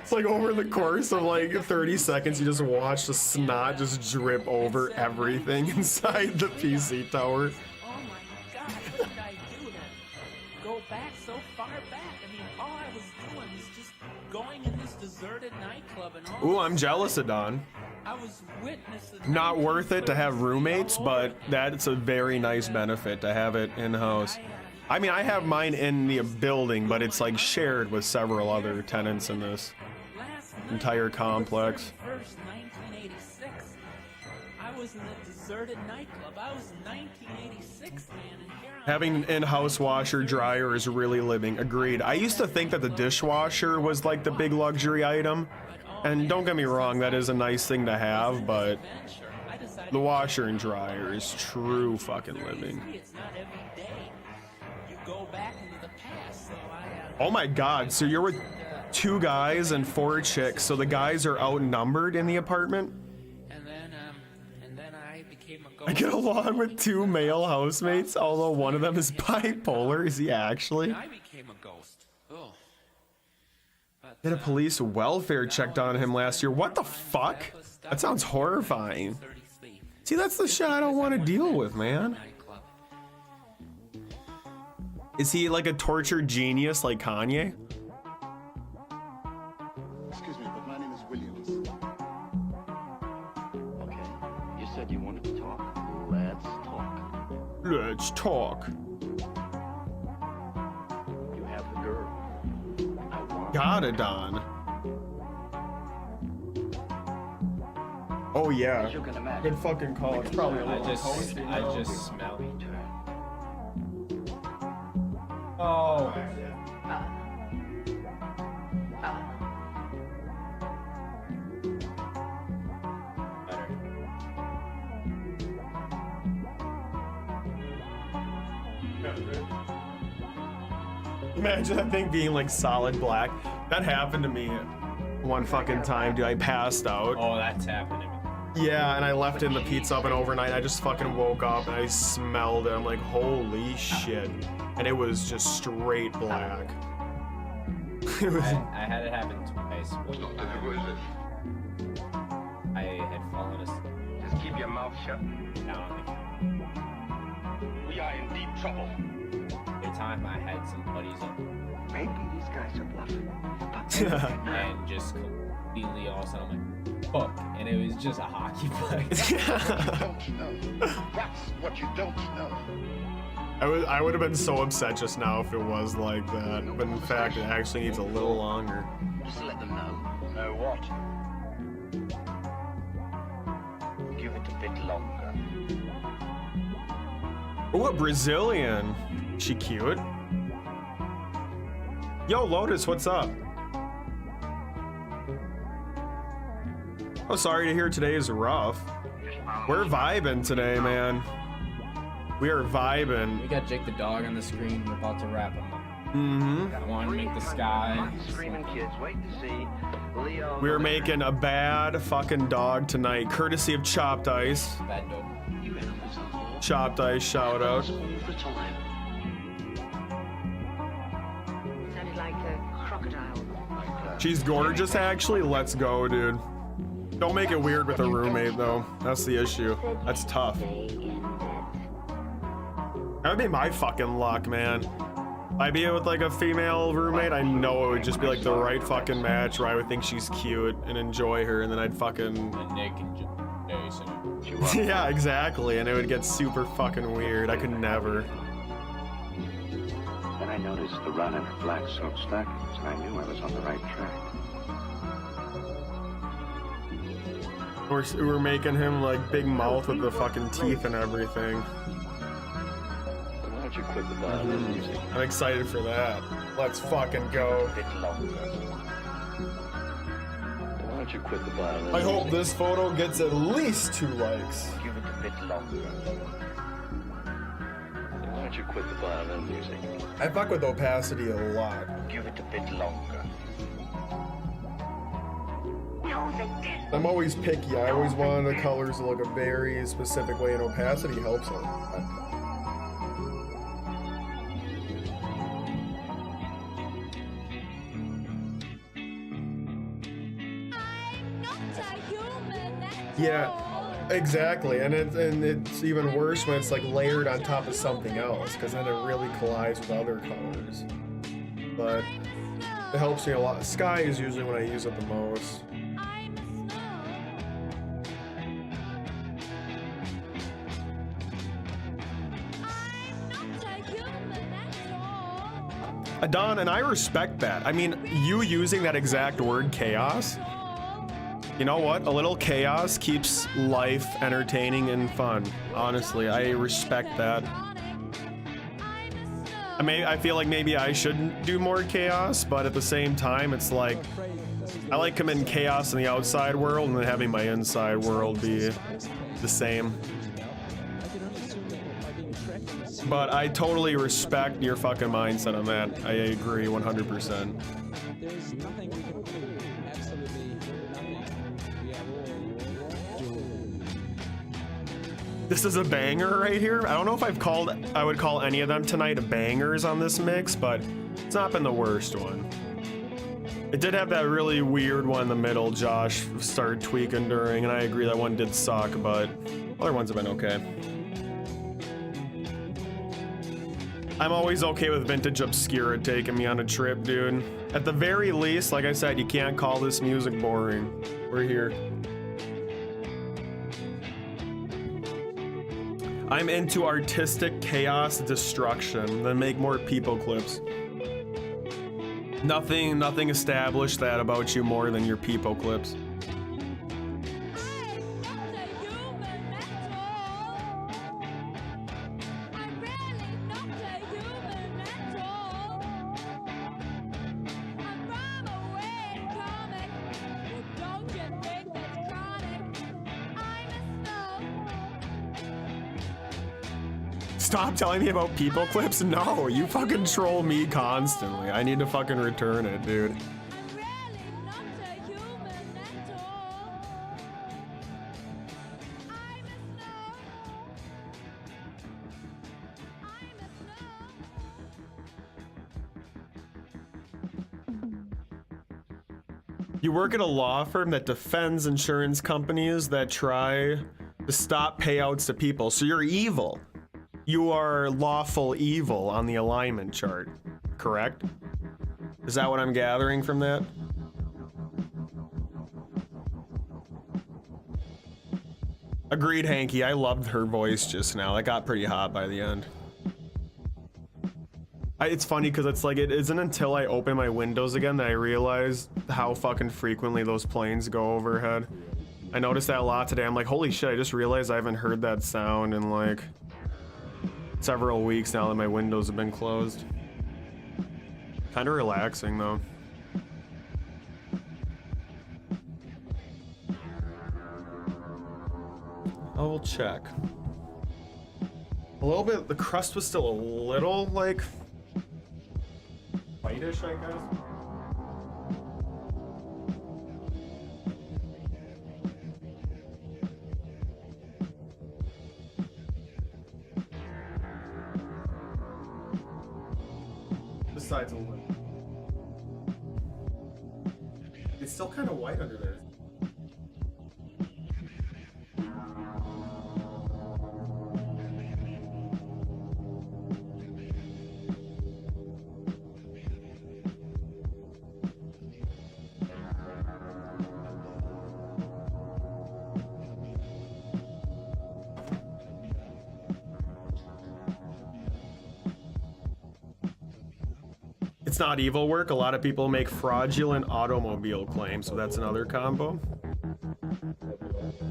It's like over the course of like 30 seconds, you just watch the snot just drip over everything inside the PC tower. Oh my God, what did I do then? Go back so far back. I mean, all I was doing was just going in this deserted nightclub and all. Ooh, I'm jealous of Don. I was witnessing. Not worth it to have roommates, but that's a very nice benefit to have it in-house. I mean, I have mine in the building, but it's like shared with several other tenants in this entire complex. 1986. I was in a deserted nightclub. I was in 1986, man, and here Having an in-house washer dryer is really living. Agreed. I used to think that the dishwasher was like the big luxury item, and don't get me wrong, that is a nice thing to have, but the washer and dryer is true fucking living. it's not every day. You go back into the past, so Oh my god, so you're with 2 guys and 4 chicks, so the guys are outnumbered in the apartment? and then I became a ghost. I get along with 2 male housemates, although one of them is bipolar. Is he actually? I became a ghost. Oh. Had a police welfare check on him last year. What the fuck? That sounds horrifying. See, that's the shit I don't want to deal with, man. Is he like a tortured genius like Kanye? Excuse me, but my name is Williams. Okay, you said you wanted to talk. Let's talk. Let's talk. You have the girl. I want Got it, Don. Oh yeah. As you can imagine, Good fucking call. It's probably a little toasty, I though. just smell it. Oh. Imagine that thing being like solid black. That happened to me one fucking time, dude. I passed out. Oh, that's happened to me. Yeah, and I left it in the pizza oven overnight. I just fucking woke up and I smelled it. I'm like, holy shit. And it was just straight black. It was. I had it happen twice. I had fallen asleep. Just keep your mouth shut. Down on the couch. We are in deep trouble. The time I had some buddies up Maybe these guys are bluffing. and just completely all of a sudden I'm like, fuck. And it was just a hockey puck. Don't know. That's what you don't know. I would have been so upset just now if it was like that. But in fact, it actually needs a little longer. Just let them know. Know what? Give it a bit longer. Oh, a Brazilian. She cute. Yo, Lotus, what's up? Oh, sorry to hear today is rough. We're vibing today, man. We are vibing. We got Jake the dog on the screen. We're about to wrap him up. Mm-hmm. I want to make the sky. Screaming kids, wait to see Leo. We're making a bad fucking dog tonight, courtesy of Chopped Ice. Bad dog. You animals are Chopped Ice, shout out. all the time. Sounded like a crocodile. She's gorgeous, actually. Let's go, dude. Don't make it weird with a roommate, though. That's the issue. That's tough. That would be my fucking luck, man. I'd be with like a female roommate, I know it would just be like the right fucking match where I would think she's cute and enjoy her, and then I'd fucking... And Nick and Jason. Yeah, exactly, and it would get super fucking weird. I could never. Then I noticed the run in her black silk stockings, and I knew I was on the right track. We're making him like big mouth with the fucking teeth and everything. Why don't you quit the violin music? I'm excited for that. Let's fucking go. A bit longer. Why don't you quit the violin I hope music? this photo gets at least 2 likes. Give it a bit longer. Why don't you quit the violin music? I fuck with opacity a lot. Give it a bit longer. I'm always picky. I always want the colors to look a very specific way, and opacity helps a lot. Yeah, exactly, and it's even worse when it's like layered on top of something else, because then it really collides with other colors. But it helps me a lot. Sky is usually when I use it the most. Don, and I respect that. I mean, you using that exact word, chaos. You know what? A little chaos keeps life entertaining and fun. Honestly, I respect that. I feel like maybe I shouldn't do more chaos, but at the same time, it's like, I like committing chaos in the outside world and then having my inside world be the same. But I totally respect your fucking mindset on that. I agree 100%. There's nothing we can do. Absolutely nothing. We are all This is a banger right here. I don't know if I would call any of them tonight bangers on this mix, but it's not been the worst one. It did have that really weird one in the middle Josh started tweaking during, and I agree that one did suck, but other ones have been okay. I'm always okay with Vintage Obscura taking me on a trip, dude. At the very least, like I said, you can't call this music boring. We're here. I'm into artistic chaos destruction, then make more people clips. Nothing established that about you more than your people clips. Stop telling me about people clips? No, you fucking troll me constantly. I need to fucking return it, dude. You work at a law firm that defends insurance companies that try to stop payouts to people, so you're evil. You are lawful evil on the alignment chart, correct? Is that what I'm gathering from that? Agreed, Hanky. I loved her voice just now. That got pretty hot by the end. It's funny because it's like, it isn't until I open my windows again that I realize how fucking frequently those planes go overhead. I noticed that a lot today. I'm like, holy shit, I just realized I haven't heard that sound in like several weeks now that my windows have been closed. Kind of relaxing though. I will check. A little bit, the crust was still a little like whitish, I guess. Sides a little. It's still kind of white under there. It's not evil work. A lot of people make fraudulent automobile claims, so that's another combo.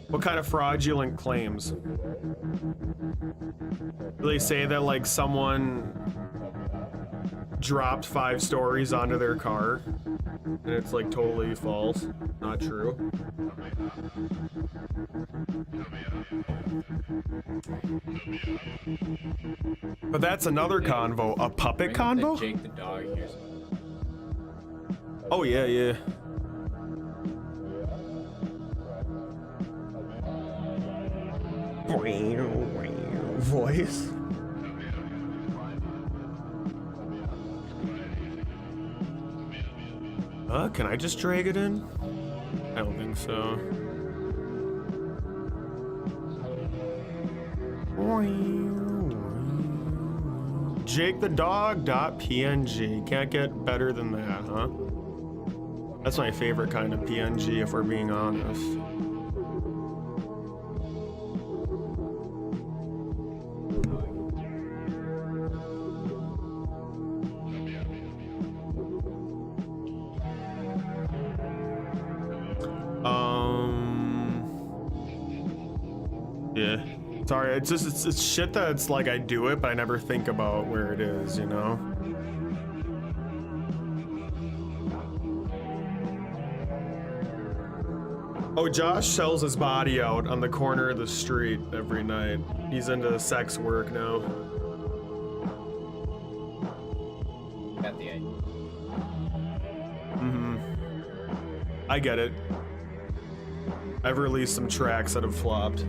What kind of fraudulent claims? Do they say that like someone dropped 5 stories onto their car and it's like totally false? Not true. But that's another convo. A puppet convo? Jake the dog here. Oh yeah, yeah. Voice. Can I just drag it in? I don't think so. JakeTheDog.png. Can't get better than that, huh? That's my favorite kind of PNG, if we're being honest. Sorry, it's just it's shit that it's like I do it, but I never think about where it is, you know? Oh, Josh sells his body out on the corner of the street every night. He's into sex work now. Got the idea. Mm-hmm. I get it. I've released some tracks that have flopped.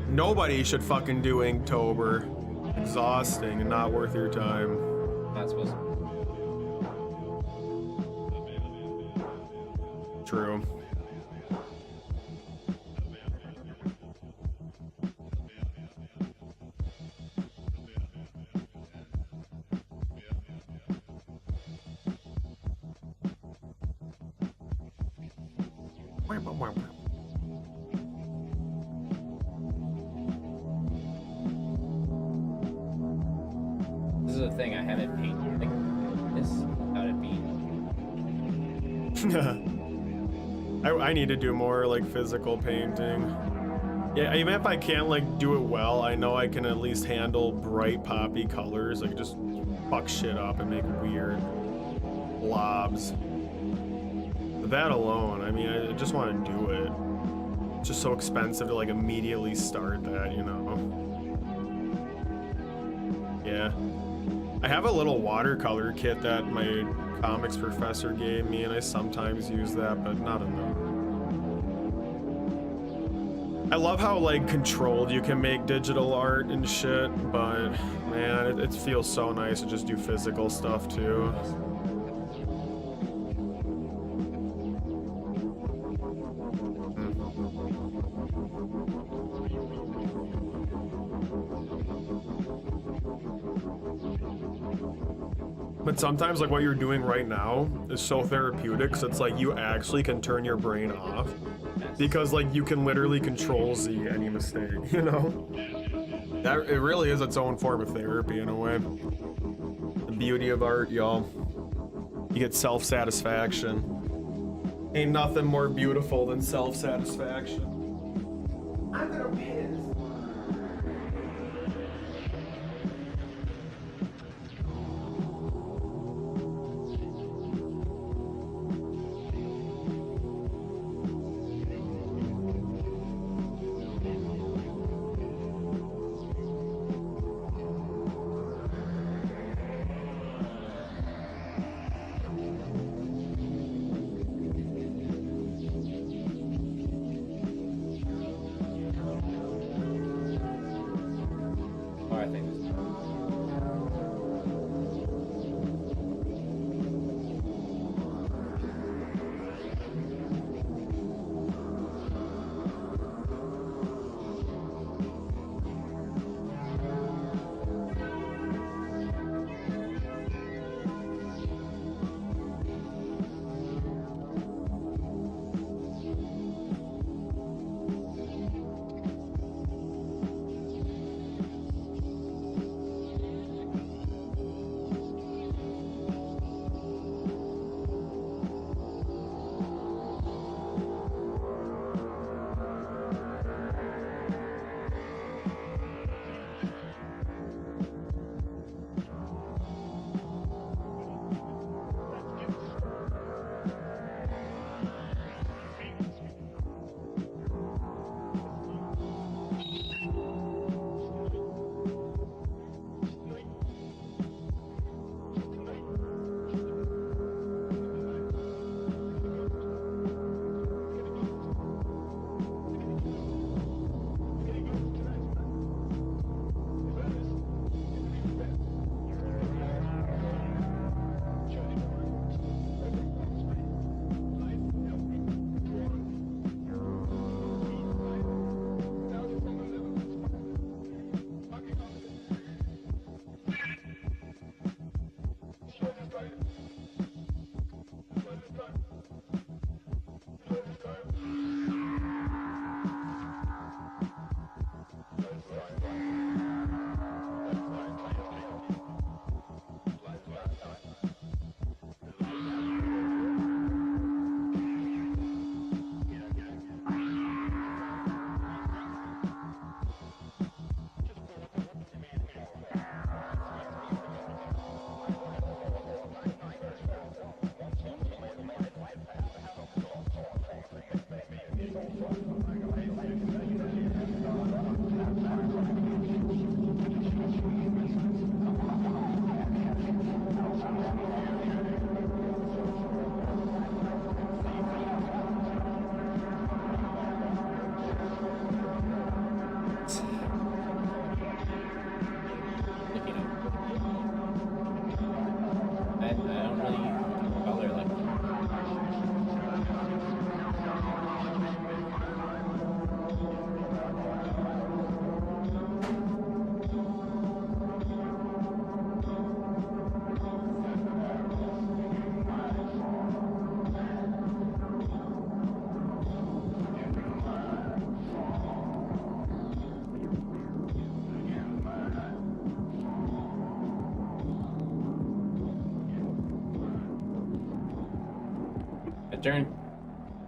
Nobody should fucking do Inktober. Exhausting and not worth your time. Not supposed to. True. This is a thing I haven't painted like this without it being. I need to do more like physical painting. Yeah, even if I can't like do it well, I know I can at least handle bright poppy colors, like just fuck shit up and make weird blobs. But that alone, I mean, I just want to do it. It's just so expensive to like immediately start that, you know? Yeah. I have a little watercolor kit that my comics professor gave me, and I sometimes use that, but not enough. I love how like controlled you can make digital art and shit, but man, it feels so nice to just do physical stuff too. But sometimes like what you're doing right now is so therapeutic, so it's like you actually can turn your brain off because like you can literally control Z any mistake, you know? That it really is its own form of therapy in a way. The beauty of art, y'all. You get self-satisfaction. Ain't nothing more beautiful than self-satisfaction. I'm gonna piss. Turn.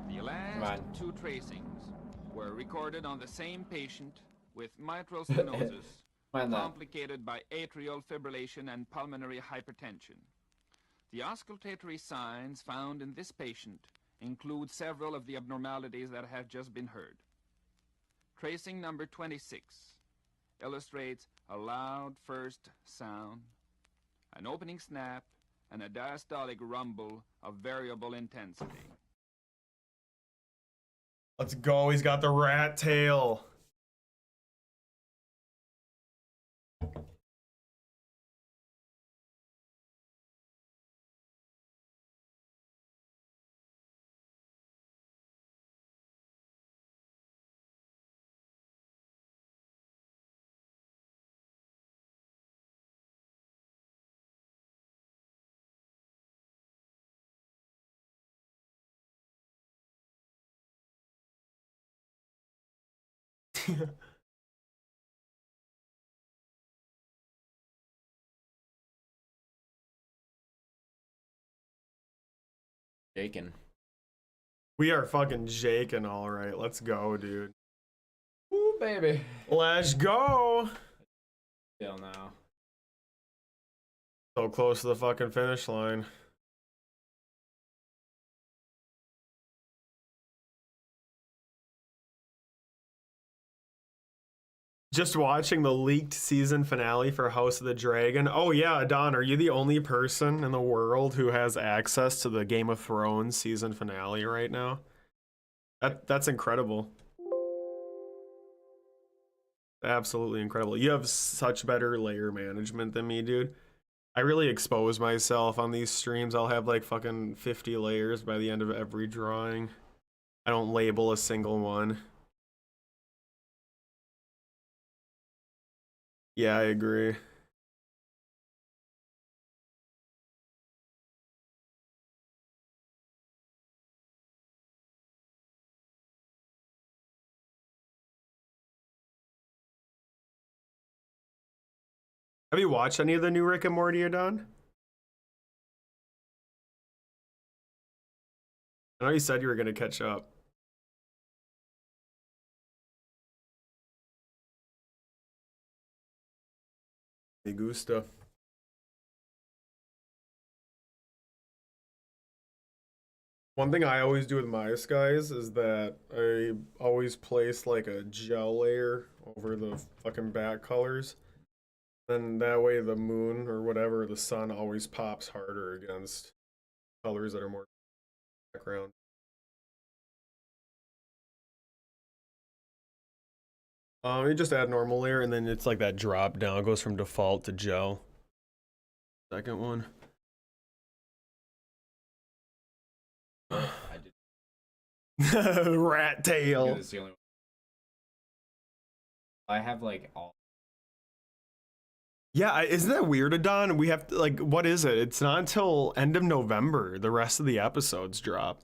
The on. last two tracings were recorded on the same patient with mitral stenosis, Mind that. complicated by atrial fibrillation and pulmonary hypertension. The auscultatory signs found in this patient include several of the abnormalities that have just been heard. Tracing number 26 illustrates a loud first sound, an opening snap, and a diastolic rumble of variable intensity. Let's go. He's got the rat tail. Shaking. We are fucking shaking, all right. Let's go, dude. Ooh, baby. Let's go. Still now. So close to the fucking finish line. Just watching the leaked season finale for House of the Dragon. Oh yeah, Don, are you the only person in the world who has access to the Game of Thrones season finale right now? That's incredible. Absolutely incredible. You have such better layer management than me, dude. I really expose myself on these streams. I'll have like fucking 50 layers by the end of every drawing. I don't label a single one. Yeah, I agree. Have you watched any of the new Rick and Morty, Don? I know you said you were gonna catch up. Me gusta. One thing I always do with my skies is that I always place like a gel layer over the fucking back colors. Then that way the moon or whatever, the sun always pops harder against colors that are more background. You just add normal layer and then it's like that drop down. It goes from default to gel. Second one. I did. Rat tail. That's the only one. I have like all. Yeah, isn't that weird, Adon? We have to, like, what is it? It's not until end of November the rest of the episodes drop.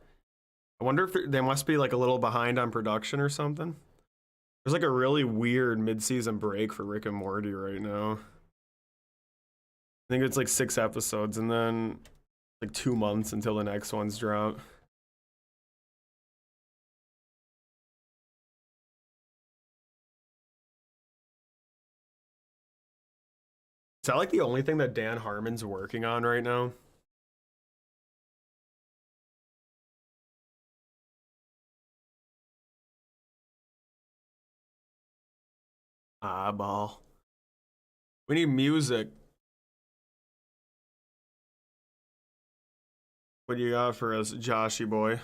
I wonder if they must be like a little behind on production or something. There's like a really weird mid-season break for Rick and Morty right now. I think it's like 6 episodes and then like 2 months until the next ones drop. Is that like the only thing that Dan Harmon's working on right now? Eyeball. We need music. What do you got for us, Joshy boy?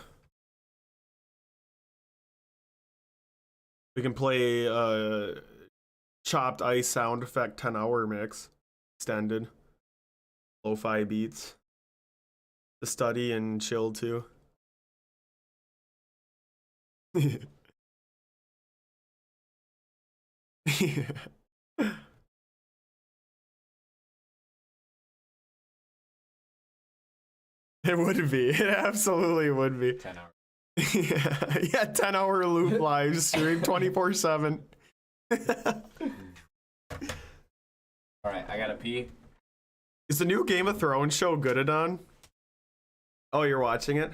We can play chopped ice sound effect 10-hour mix. Extended. Lo-fi beats. To study and chill too. It would be. It absolutely would be. 10 hours. Yeah, 10-hour loop live stream 24/7. All right, I gotta pee. Is the new Game of Thrones show good, Adon? Oh, you're watching it?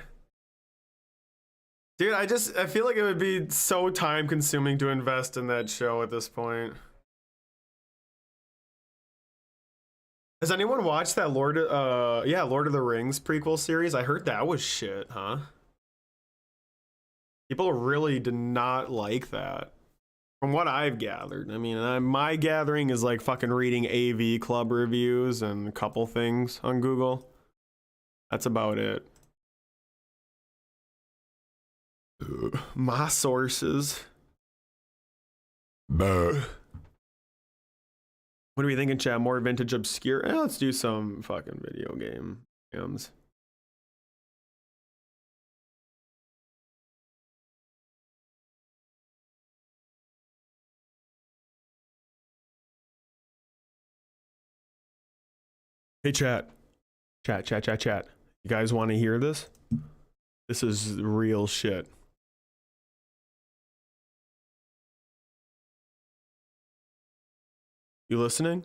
Dude, I feel like it would be so time consuming to invest in that show at this point. Has anyone watched that Lord of the Rings prequel series? I heard that was shit, huh? People really did not like that. From what I've gathered. I mean, my gathering is like fucking reading AV Club reviews and a couple things on Google. That's about it. My sources. What are we thinking, chat? More vintage obscure? Let's do some fucking video games. Hey, chat. Chat. You guys want to hear this? This is real shit. You listening?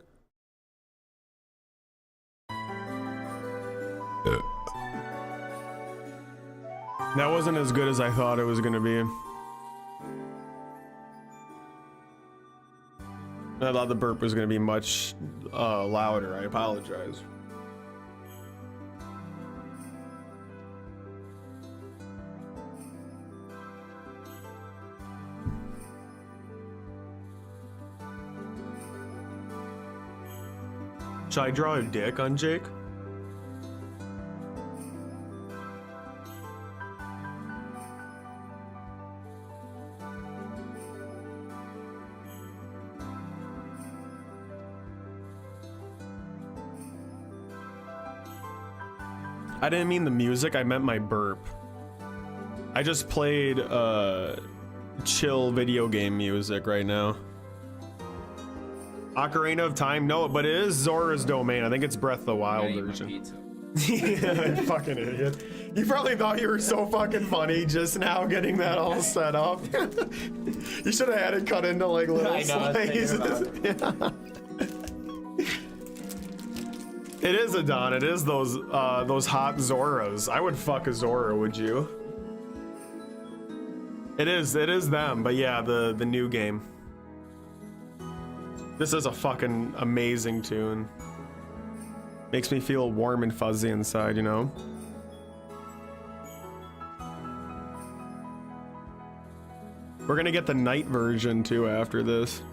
That wasn't as good as I thought it was gonna be. I thought the burp was gonna be much louder. I apologize. Should I draw a dick on Jake? I didn't mean the music, I meant my burp. I just played chill video game music right now. Ocarina of Time, no, but it is Zora's Domain. I think it's Breath of the Wild version. Yeah, you fucking idiot. You probably thought you were so fucking funny just now getting that all set up. You should have had it cut into like little slices. Yeah. It is Adon. It is those hot Zoras. I would fuck a Zora, would you? It is them, but yeah, the new game. This is a fucking amazing tune. Makes me feel warm and fuzzy inside, you know? We're gonna get the night version too after this.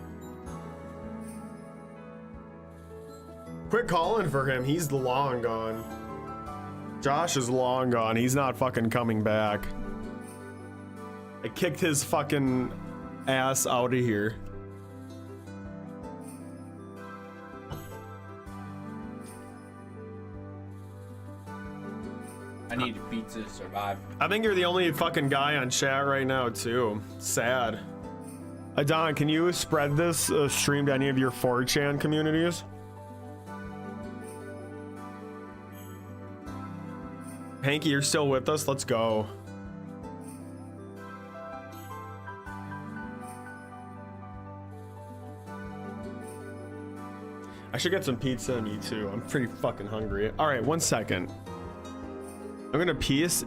Quit calling for him, he's long gone. Josh is long gone, he's not fucking coming back. I kicked his fucking ass out of here. I need pizza to survive. I think you're the only fucking guy on chat right now too. Sad. Adon, can you spread this stream to any of your 4chan communities? Hanky, you're still with us? Let's go. I should get some pizza and me too. I'm pretty fucking hungry. All right, 1 second. I'm gonna piece.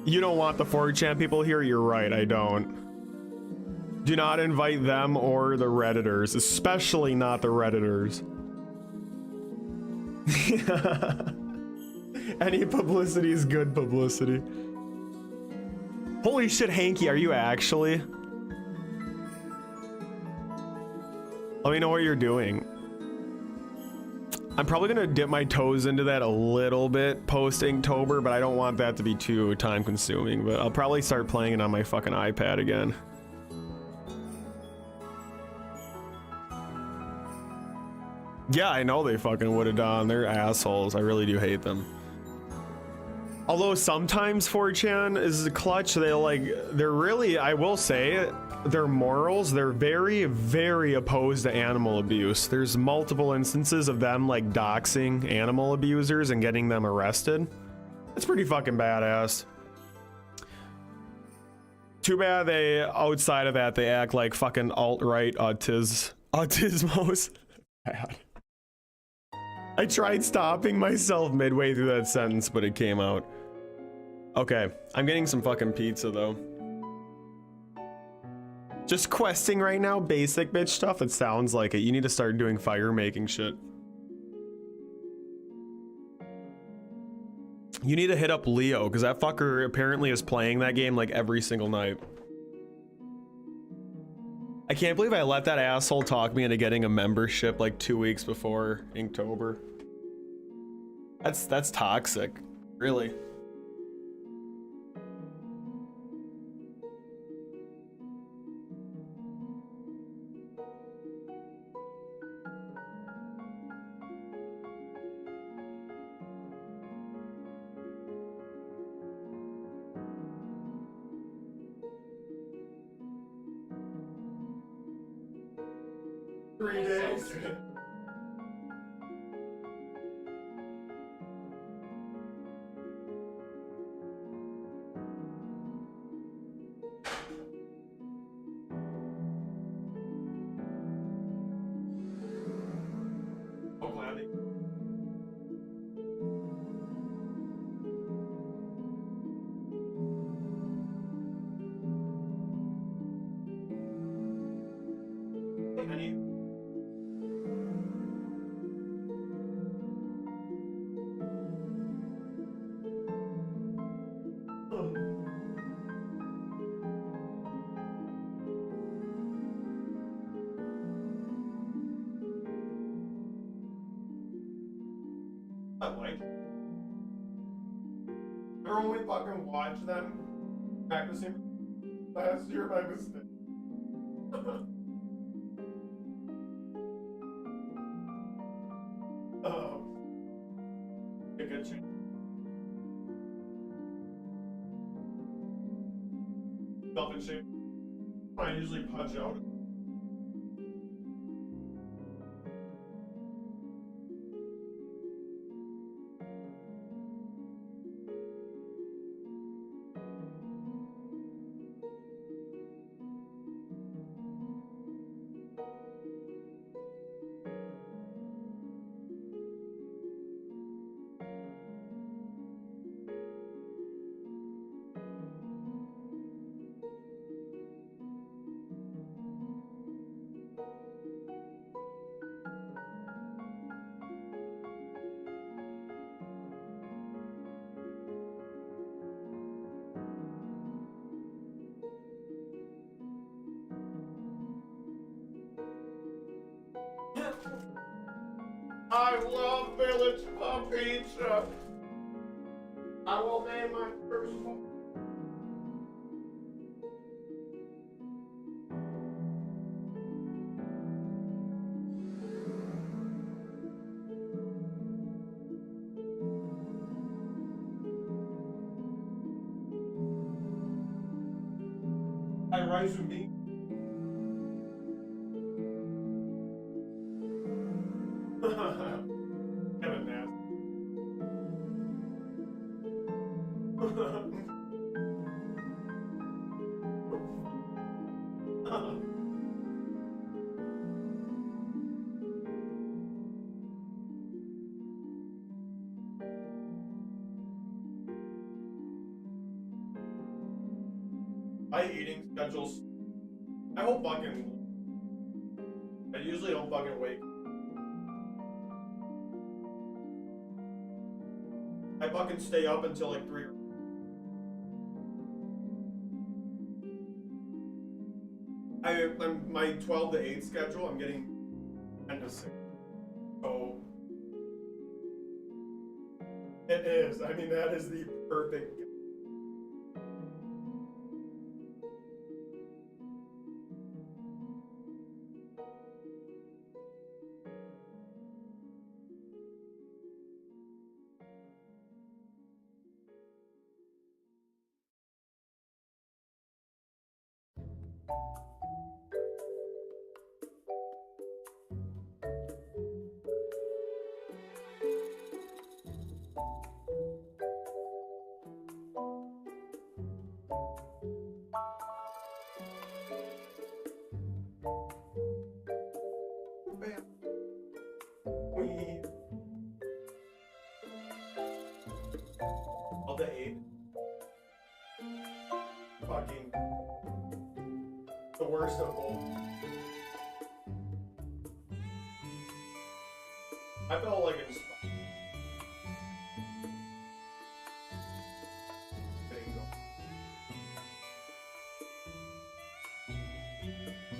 You don't want the 4chan people here? You're right, I don't. Do not invite them or the Redditors, especially not the Redditors. Any publicity is good publicity. Holy shit, Hanky, are you actually? Let me know what you're doing. I'm probably gonna dip my toes into that a little bit post Inktober, but I don't want that to be too time consuming, but I'll probably start playing it on my fucking iPad again. Yeah, I know they fucking would have done. They're assholes. I really do hate them. Although sometimes 4chan is a clutch. They're really, I will say, their morals, they're very, very opposed to animal abuse. There's multiple instances of them like doxing animal abusers and getting them arrested. That's pretty fucking badass. Too bad they, outside of that, they act like fucking alt-right autismos. Bad. I tried stopping myself midway through that sentence, but it came out. Okay, I'm getting some fucking pizza though. Just questing right now, basic bitch stuff. It sounds like it. You need to start doing fire making shit. You need to hit up Leo, because that fucker apparently is playing that game like every single night. I can't believe I let that asshole talk me into getting a membership like 2 weeks before Inktober. That's toxic, really. Three days. Oh, glad Any I like. Remember when we fucking watched them practicing last year by mistake? Oh, a good chance. Self in shape. I usually punch out. I love Village Pub Pizza. I will name my first one. I rice and beans. Kevin Nass. My eating schedules. I don't fucking. I usually don't fucking wake. I fucking stay up until like 3. I'm my 12 to 8 schedule. I'm getting 10 to 6. So it is. I mean, that is the perfect. All the 8. Fucking. The worst of both. I felt like it's.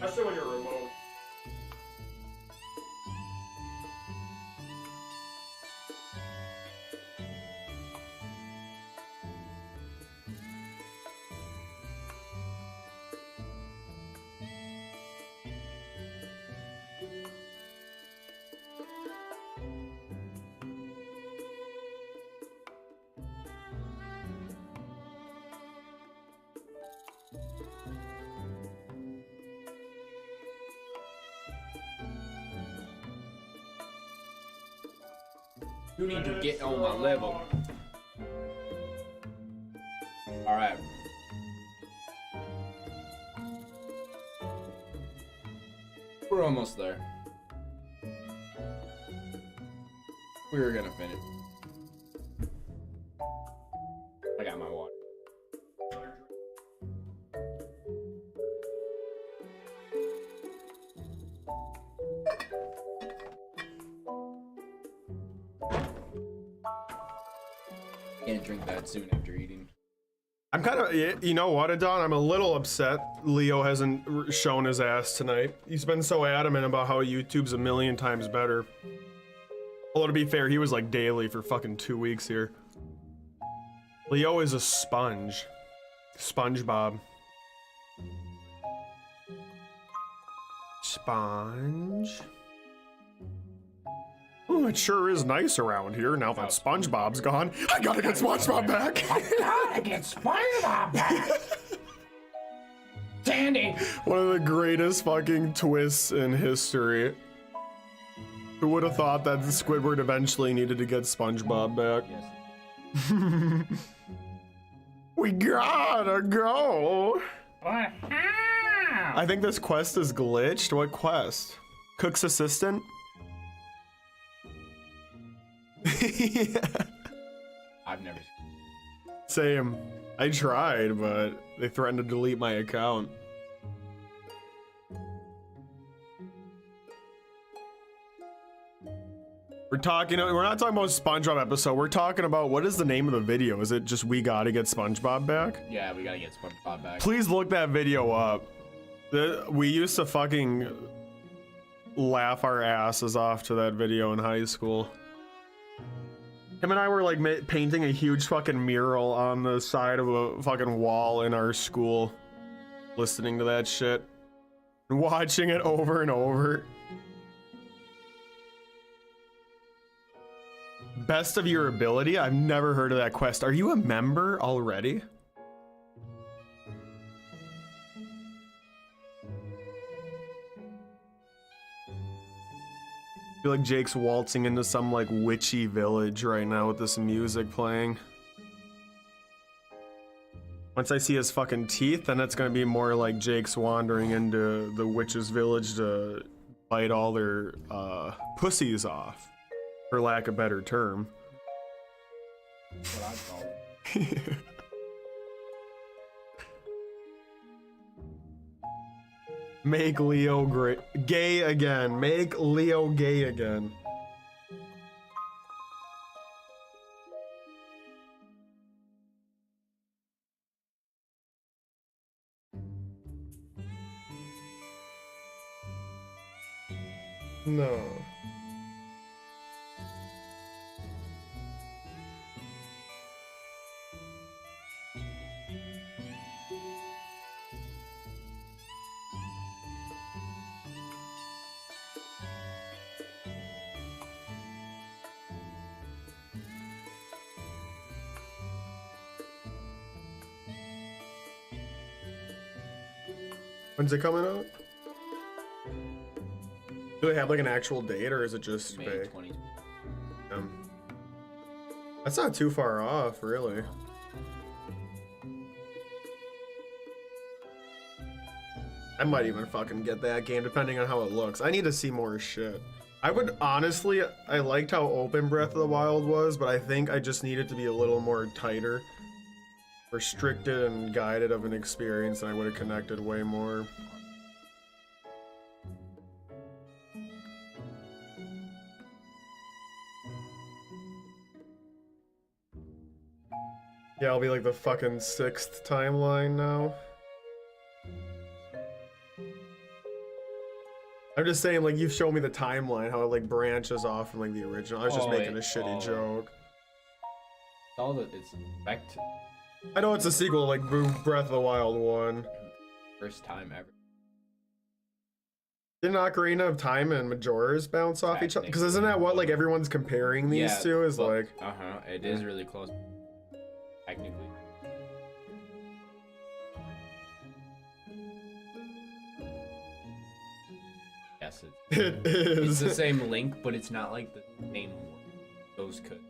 Especially when you're remote. You need to get on my level. Alright. We're almost there. We were gonna finish. I got my water. Can't drink that soon after eating. I'm kind of, you know what, Adon? I'm a little upset Leo hasn't shown his ass tonight. He's been so adamant about how YouTube's a million times better. Although to be fair, he was like daily for fucking 2 weeks here. Leo is a sponge. SpongeBob. Sponge? Oh, it sure is nice around here now that SpongeBob's gone. I gotta get SpongeBob back. I gotta get SpongeBob back. Sandy. One of the greatest fucking twists in history. Who would have thought that Squidward eventually needed to get SpongeBob back? Yes. We gotta go. I think this quest is glitched. What quest? Cook's assistant? Yeah. I've never. Same. I tried, but they threatened to delete my account. We're not talking about SpongeBob episode. We're talking about, what is the name of the video? Is it just we gotta get SpongeBob back? Yeah, we gotta get SpongeBob back. Please look that video up. We used to fucking laugh our asses off to that video in high school. Him and I were like painting a huge fucking mural on the side of a fucking wall in our school, listening to that shit and watching it over and over. Best of your ability? I've never heard of that quest. Are you a member already? I feel like Jake's waltzing into some like witchy village right now with this music playing. Once I see his fucking teeth, then it's gonna be more like Jake's wandering into the witch's village to bite all their pussies off, for lack of a better term. That's what I'd call it. Make Leo gay again. Make Leo gay again. No. When's it coming out? Do they have like an actual date, or is it just May fake? 20. That's not too far off, really. I might even fucking get that game, depending on how it looks. I need to see more shit. I would honestly, I liked how open Breath of the Wild was, but I think I just need it to be a little more tighter, restricted and guided of an experience, and I would have connected way more. Yeah, I'll be like the fucking 6th timeline now. I'm just saying, like, you've shown me the timeline, how it, like, branches off from, like, the original. I was just making a shitty joke. All that it's back to I know it's a sequel, like, Breath of the Wild 1. first time ever. Didn't Ocarina of Time and Majora's bounce off each other? Because isn't that what, like, everyone's comparing these two? Is but, like... it is really close. Technically. Yes, it is. It's the same Link, but it's not like the same one. Those could.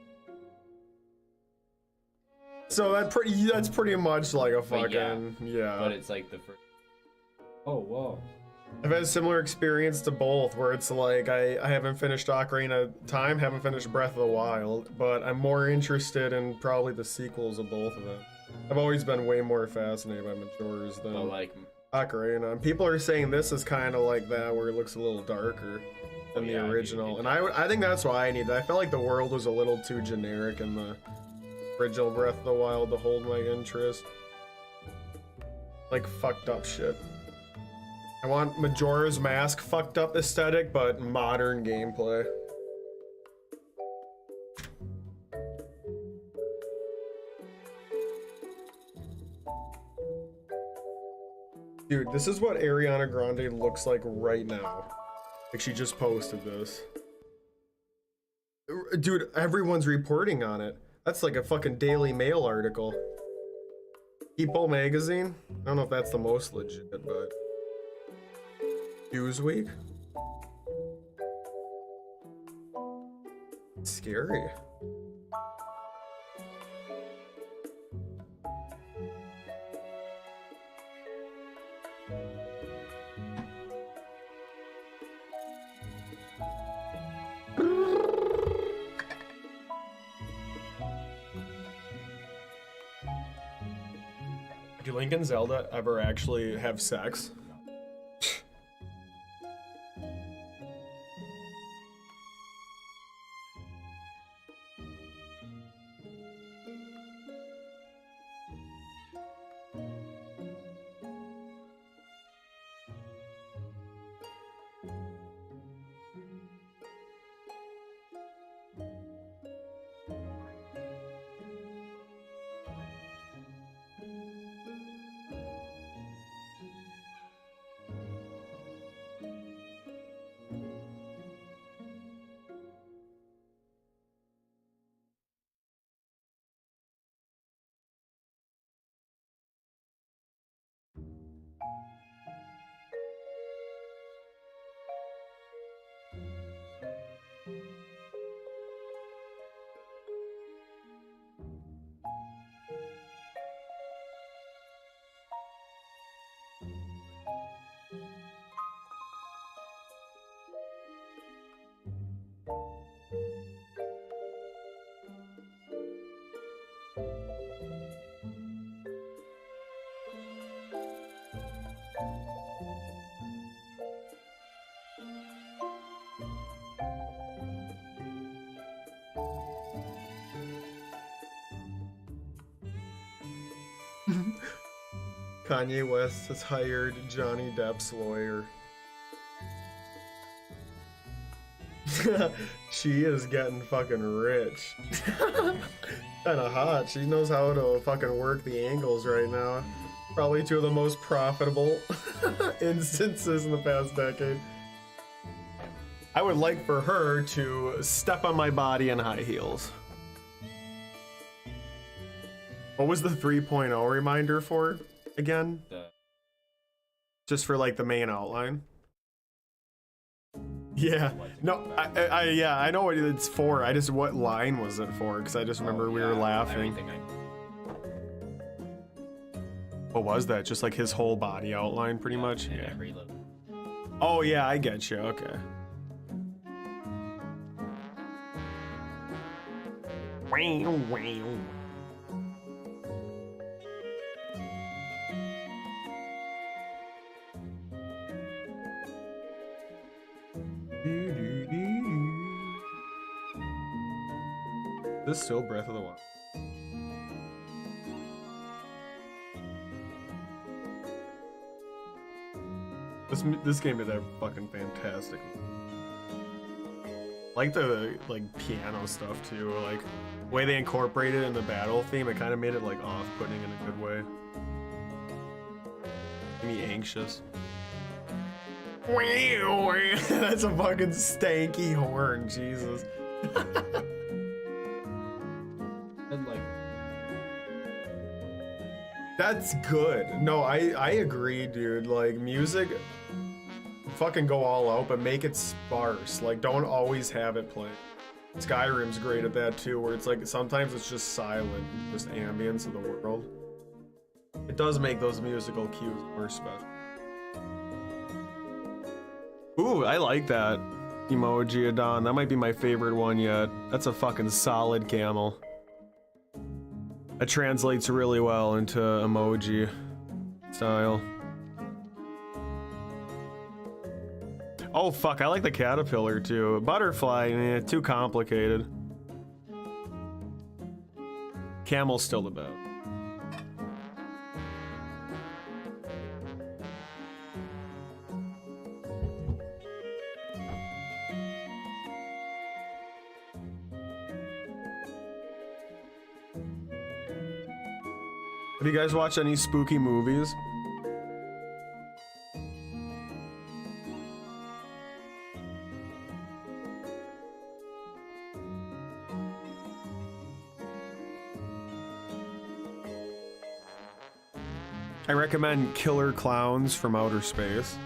So that's pretty much like a fucking But it's like the first. Oh whoa. I've had a similar experience to both, where it's like I haven't finished Ocarina of Time, haven't finished Breath of the Wild, but I'm more interested in probably the sequels of both of them. I've always been way more fascinated by Majora's than Ocarina, and people are saying this is kind of like that, where it looks a little darker than the original, and I think that's why I need that. I felt like the world was a little too generic in the original Breath of the Wild to hold my interest. Like fucked up shit. I want Majora's Mask fucked up aesthetic, but modern gameplay. Dude, this is what Ariana Grande looks like right now. Like, she just posted this. Dude, everyone's reporting on it. That's like a fucking Daily Mail article. People magazine? I don't know if that's the most legit, but... Newsweek? Scary. Do Link and Zelda ever actually have sex? Kanye West has hired Johnny Depp's lawyer. She is getting fucking rich. Kinda hot. She knows how to fucking work the angles right now. Probably two of the most profitable instances in the past decade. I would like for her to step on my body in high heels. What was the 3.0 reminder for again? Just for like the main outline. Yeah, no, I know what it's for. I just, what line was it for? Because I just remember we were laughing. What was that? Just like his whole body outline, pretty much? Yeah. Oh yeah, I get you. Okay. Wow, wow. This is still Breath of the Wild. This game did a fucking fantastic. Like the piano stuff too, like the way they incorporated it in the battle theme, it kind of made it like off-putting in a good way. Made me anxious. That's a fucking stanky horn, Jesus. And like, that's good. No, I agree, dude. Like music, fucking go all out, but make it sparse. Like don't always have it play. Skyrim's great at that too, where it's like sometimes it's just silent, just ambience of the world. It does make those musical cues more special. Ooh, I like that emoji, Adon. That might be my favorite one yet. That's a fucking solid camel. That translates really well into emoji style. Oh fuck, I like the caterpillar too. Butterfly, too complicated. Camel's still the best. Have you guys watched any spooky movies? I recommend Killer Clowns from Outer Space.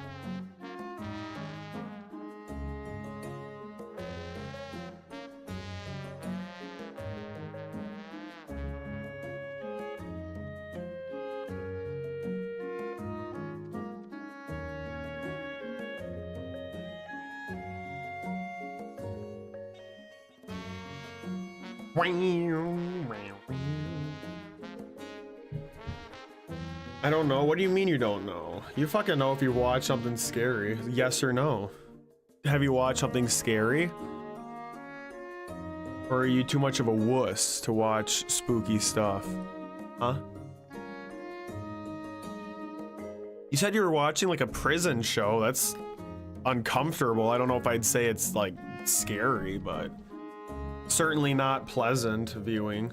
I don't know. What do you mean you don't know? You fucking know if you watch something scary. Yes or no? Have you watched something scary? Or are you too much of a wuss to watch spooky stuff? Huh? You said you were watching like a prison show. That's uncomfortable. I don't know if I'd say it's like scary, but certainly not pleasant viewing.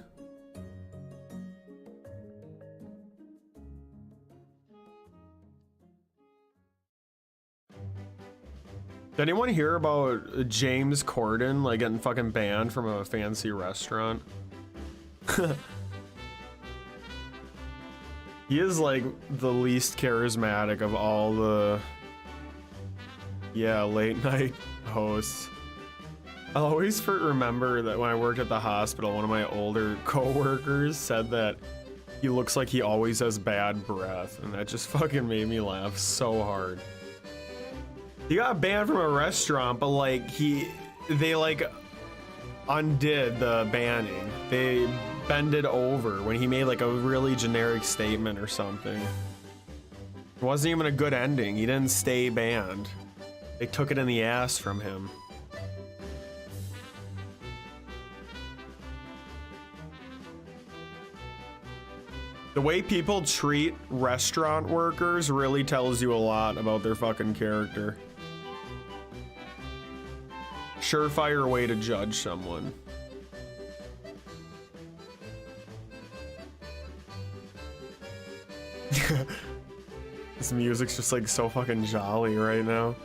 Did anyone hear about James Corden like getting fucking banned from a fancy restaurant? He is like the least charismatic of all the late night hosts. I'll always remember that when I worked at the hospital, one of my older coworkers said that he looks like he always has bad breath, and that just fucking made me laugh so hard. He got banned from a restaurant, but like they like undid the banning. They bended over when he made like a really generic statement or something. It wasn't even a good ending. He didn't stay banned. They took it in the ass from him. The way people treat restaurant workers really tells you a lot about their fucking character. Surefire way to judge someone. This music's just like so fucking jolly right now.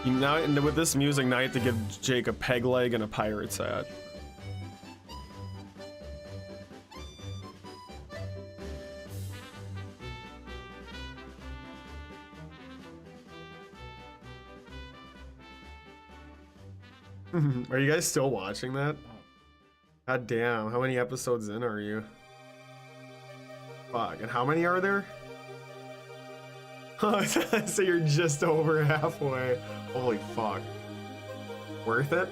Now, with this music, now you have to give Jake a peg leg and a pirate's hat. Are you guys still watching that? God damn, how many episodes in are you? Fuck, and how many are there? So you're just over halfway. Holy fuck. Worth it?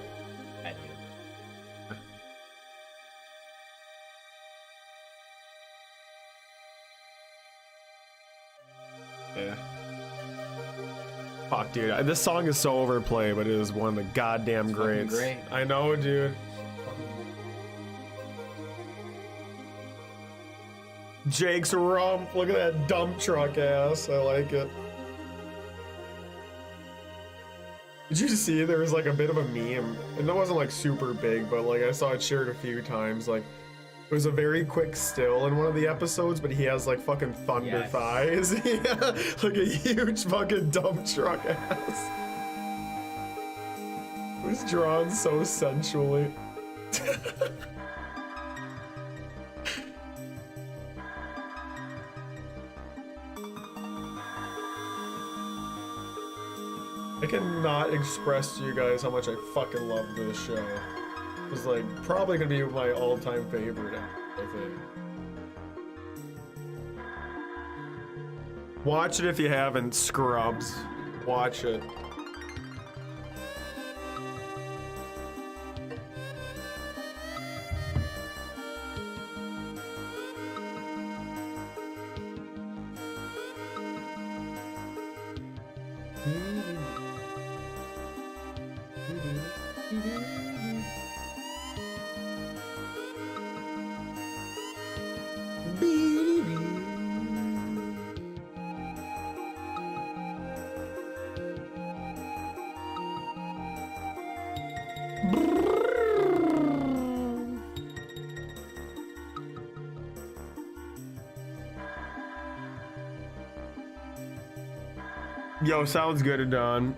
Yeah. Fuck, dude. This song is so overplayed, but it is one of the goddamn greats. Great. I know, dude. Jake's rump. Look at that dump truck ass. I like it. Did you see there was like a bit of a meme? And it wasn't like super big, but like I saw it shared a few times. Like it was a very quick still in one of the episodes, but he has like fucking thunder thighs. Yeah, like a huge fucking dump truck ass. It was drawn so sensually. I cannot express to you guys how much I fucking love this show. It's like probably gonna be my all-time favorite, I think. Watch it if you haven't, Scrubs. Watch it. Yo, sounds good, Adon.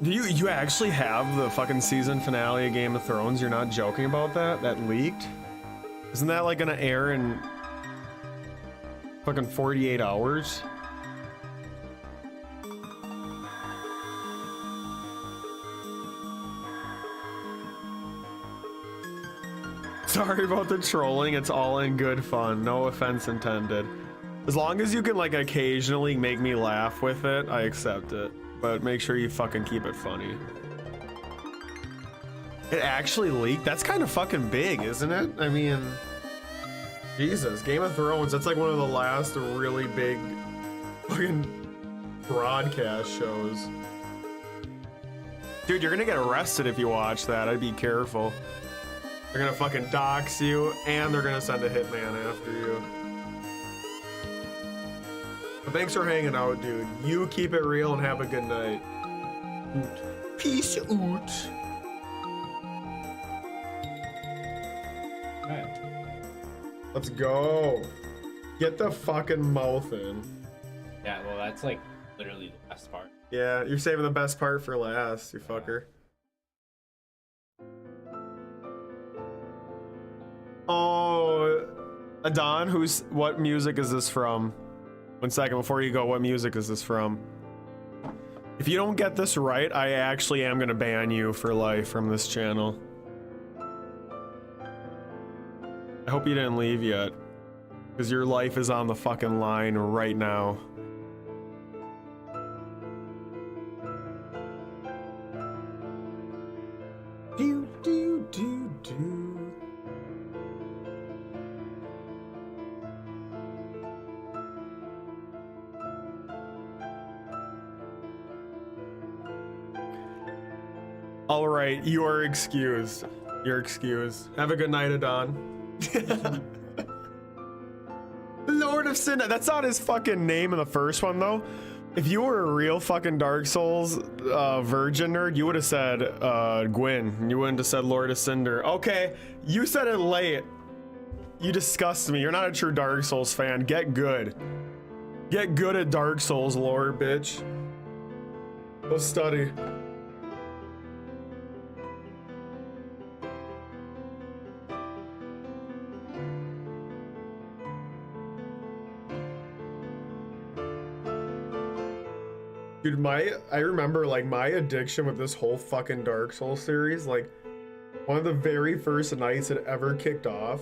Do you actually have the fucking season finale of Game of Thrones? You're not joking about that? That leaked? Isn't that like gonna air in fucking 48 hours? Sorry about the trolling, it's all in good fun. No offense intended. As long as you can like occasionally make me laugh with it, I accept it. But make sure you fucking keep it funny. It actually leaked? That's kind of fucking big, isn't it? I mean, Jesus, Game of Thrones, that's like one of the last really big fucking broadcast shows. Dude, you're gonna get arrested if you watch that. I'd be careful. They're gonna fucking dox you, and they're gonna send a hitman after you. But thanks for hanging out, dude. You keep it real and have a good night. Peace out. Alright. Let's go. Get the fucking mouth in. Yeah, well, that's like literally the best part. Yeah, you're saving the best part for last, you fucker. Oh, Adon, what music is this from? 1 second before you go, what music is this from? If you don't get this right, I actually am gonna ban you for life from this channel. I hope you didn't leave yet, because your life is on the fucking line right now. Do, do, do, do. All right, you are excused. You're excused. Have a good night, Adon. Lord of Sin. That's not his fucking name in the first one, though. If you were a real fucking Dark Souls virgin nerd, you would have said Gwyn. You wouldn't have said Lord of Cinder. Okay, you said it late. You disgust me. You're not a true Dark Souls fan. Get good. Get good at Dark Souls lore, bitch. Go study. Dude, I remember like my addiction with this whole fucking Dark Souls series, like one of the very first nights it ever kicked off,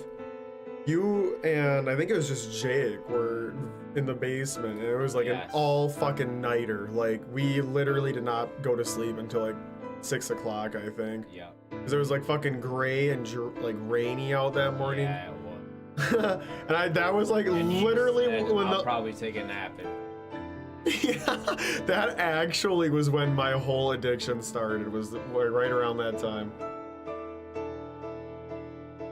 you and I think it was just Jake were in the basement, and it was like an all fucking nighter. Like we literally did not go to sleep until like 6 o'clock, I think. Yeah. Because it was like fucking gray and like rainy out that morning. Yeah, it was. And that was like literally when I'll probably take a nap. Yeah, that actually was when my whole addiction started, was right around that time.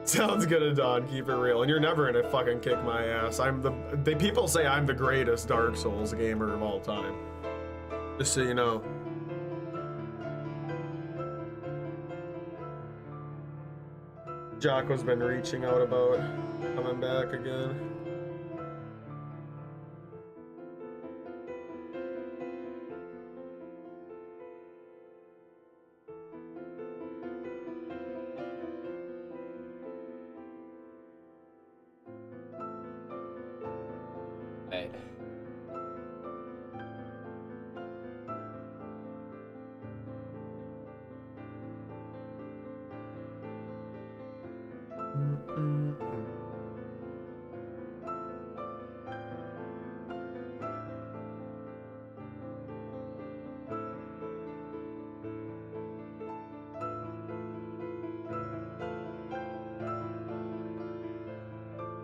Sounds good, Adon. Keep it real. And you're never gonna fucking kick my ass. People say I'm the greatest Dark Souls gamer of all time. Just so you know. Jocko's been reaching out about coming back again. Hey.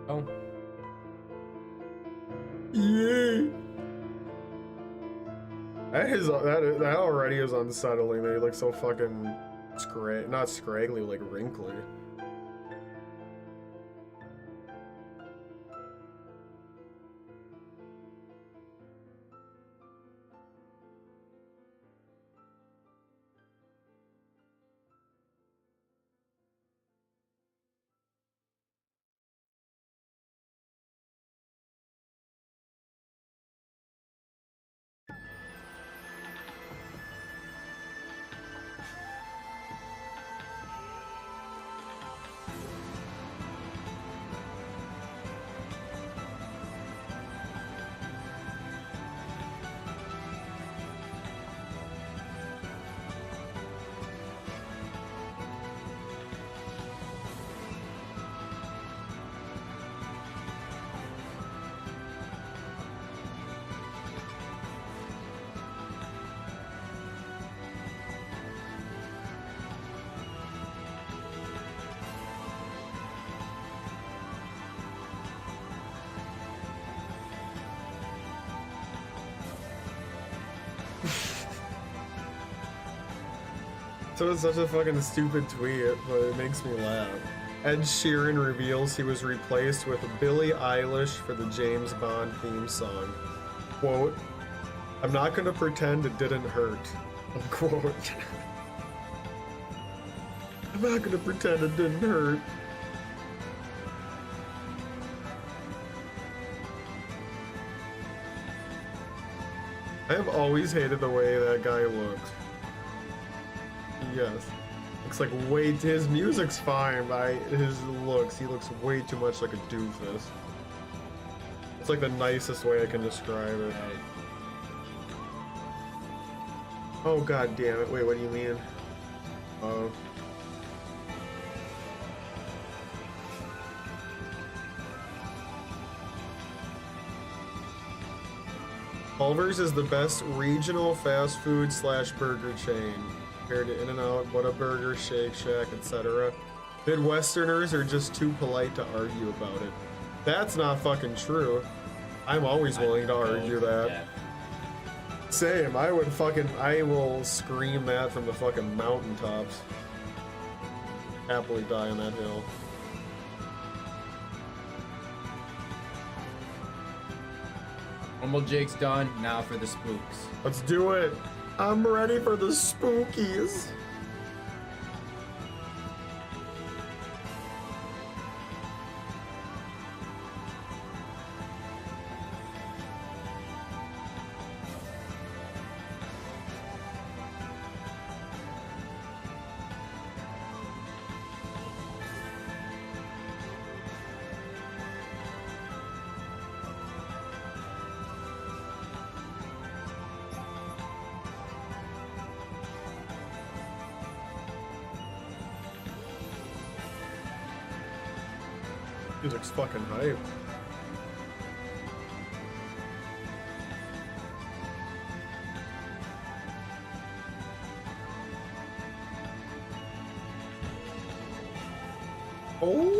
Oh. Yeah. That already is unsettling. They look so fucking not scraggly, like wrinkly. So it's such a fucking stupid tweet, but it makes me laugh. Ed Sheeran reveals he was replaced with Billie Eilish for the James Bond theme song. Quote, "I'm not gonna pretend it didn't hurt." Unquote. I'm not gonna pretend it didn't hurt. I have always hated the way that guy looked. Yes. Looks like his music's fine, but his looks, he looks way too much like a doofus. It's like the nicest way I can describe it. Oh god damn it, wait, what do you mean? Oh. Culver's is the best regional fast food / burger chain. Compared to In-N-Out, Whataburger, Shake Shack, etc. Midwesterners are just too polite to argue about it. That's not fucking true. I'm always willing to argue that. Same, I will scream that from the fucking mountaintops. Happily die on that hill. Normal Jake's done, now for the spooks. Let's do it! I'm ready for the spookies! Music's fucking hype. Oh!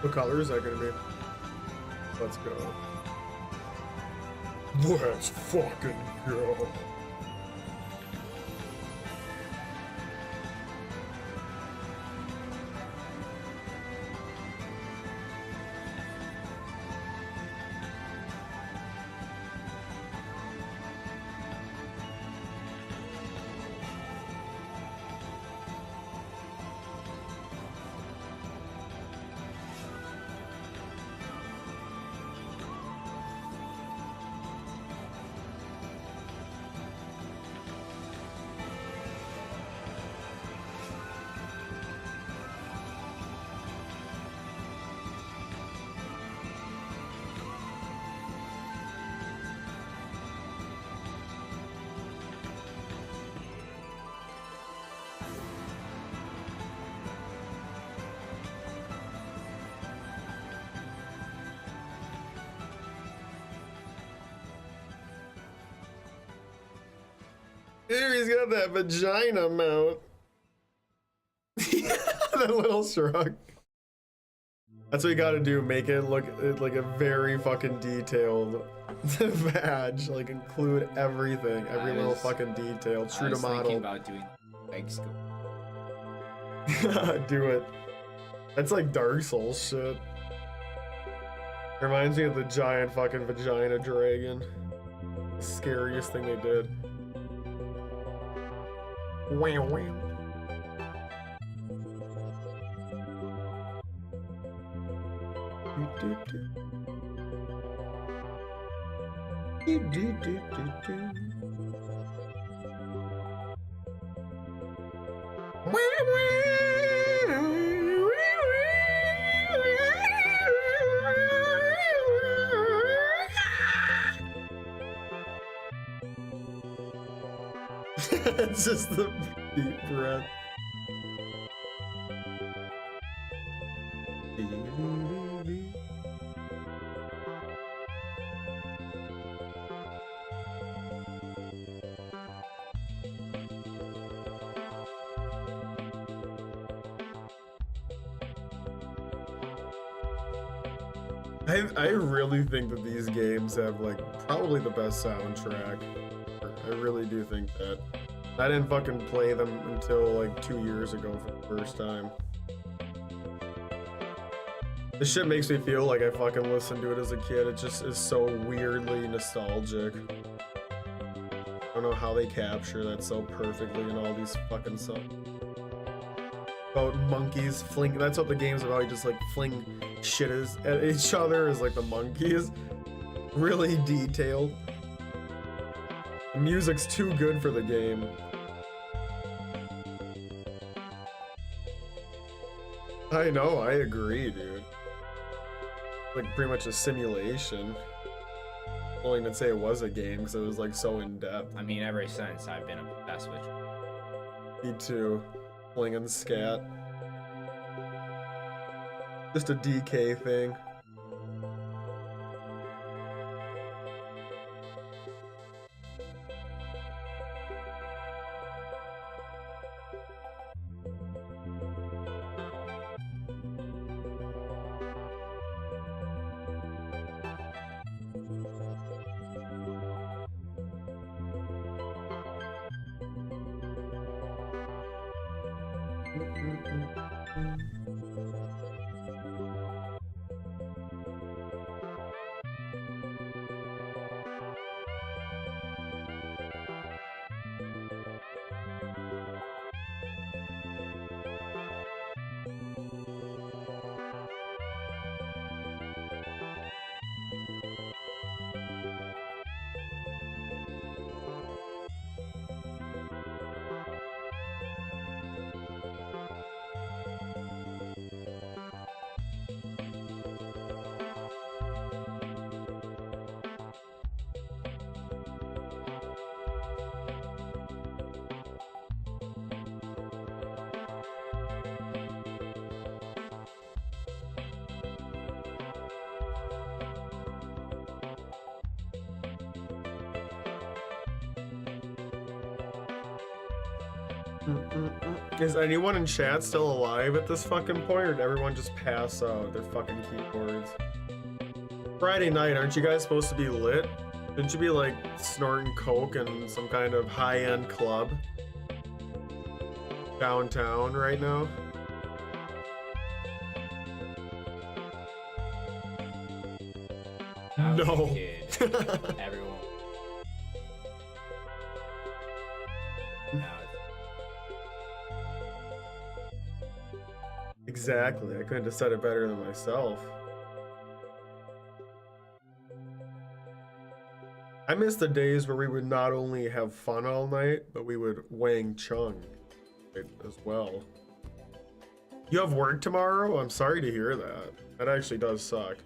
What color is that gonna be? Let's go. Let's fucking go. Here he's got that vagina mouth. That little shrug. That's what you gotta do, make it look like a very fucking detailed badge. Like include everything, every little fucking detail. True to model. Thinking about doing leg scoop. Do it. That's like Dark Souls shit. Reminds me of the giant fucking vagina dragon. The scariest thing they did. Wow, wow. It's just the deep breath. I really think that these games have like probably the best soundtrack. I really do think that. I didn't fucking play them until like 2 years ago for the first time. This shit makes me feel like I fucking listened to it as a kid. It just is so weirdly nostalgic. I don't know how they capture that so perfectly in all these fucking songs. About monkeys fling, that's what the game's about. You just like fling shit at each other as like the monkeys. Really detailed. The music's too good for the game. I know, I agree, dude. Like pretty much a simulation. I won't even say it was a game because it was like so in depth. I mean, ever since I've been obsessed with it. Me too. Flinging scat. Just a DK thing. Is anyone in chat still alive at this fucking point, or did everyone just pass out their fucking keyboards? Friday night, aren't you guys supposed to be lit? Shouldn't you be like snorting coke in some kind of high-end club downtown right now? I was a No. kid. Everyone. Now Exactly. I couldn't have said it better than myself. I miss the days where we would not only have fun all night, but we would Wang Chung as well. You have work tomorrow? I'm sorry to hear that. That actually does suck.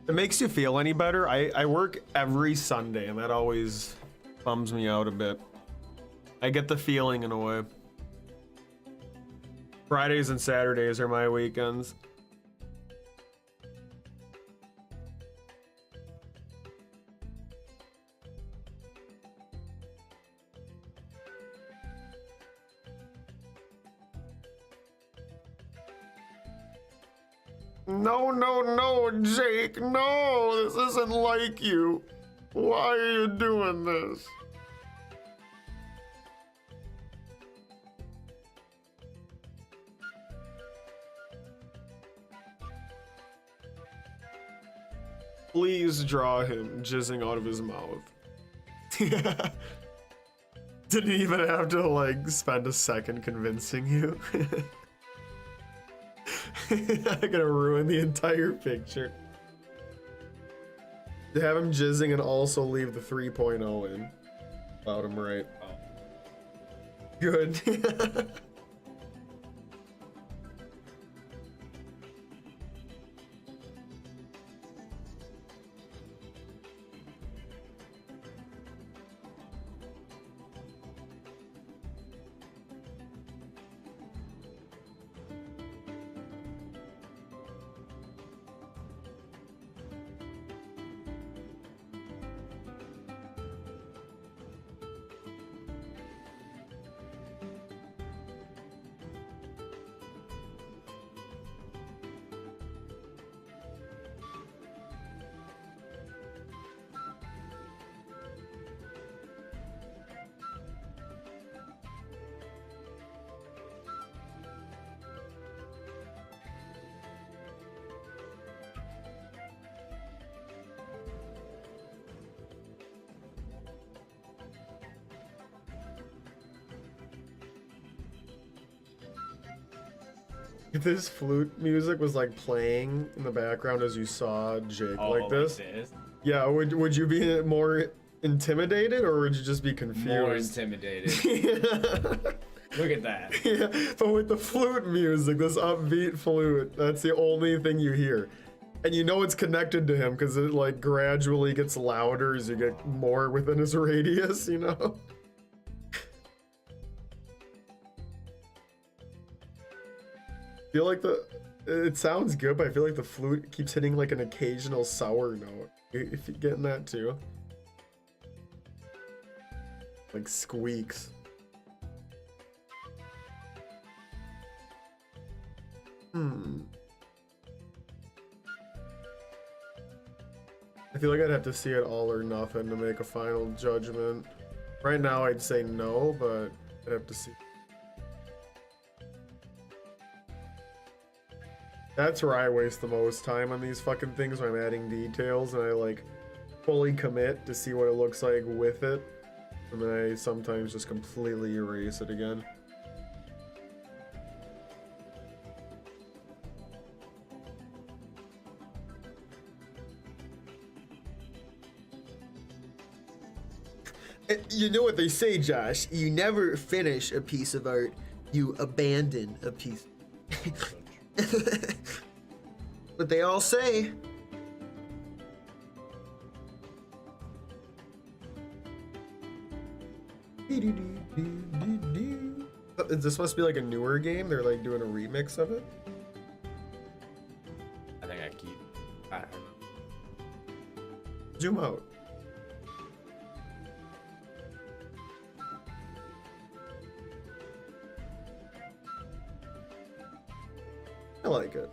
It makes you feel any better? I work every Sunday, and that always bums me out a bit. I get the feeling in a way. Fridays and Saturdays are my weekends. No, no, no, Jake, no, this isn't like you. Why are you doing this? Please draw him jizzing out of his mouth. Didn't even have to like spend a second convincing you. I'm gonna ruin the entire picture. To have him jizzing and also leave the 3.0 in. About him right. Good. If this flute music was like playing in the background as you saw Jake like this, yeah, would you be more intimidated or would you just be confused? more intimidated. Look at that. Yeah, but with the flute music, this upbeat flute, that's the only thing you hear. And you know it's connected to him because it like gradually gets louder as you get more within his radius, you know? I feel like it sounds good, but I feel like the flute keeps hitting like an occasional sour note. If you're getting that too. Like squeaks. I feel like I'd have to see it all or nothing to make a final judgment. Right now I'd say no, but I'd have to see. That's where I waste the most time on these fucking things, when I'm adding details and I like fully commit to see what it looks like with it. And then I sometimes just completely erase it again. You know what they say, Josh? You never finish a piece of art, you abandon a piece. What they all say. This must be like a newer game. They're like doing a remix of it. I think I don't know. Zoom out. I like it.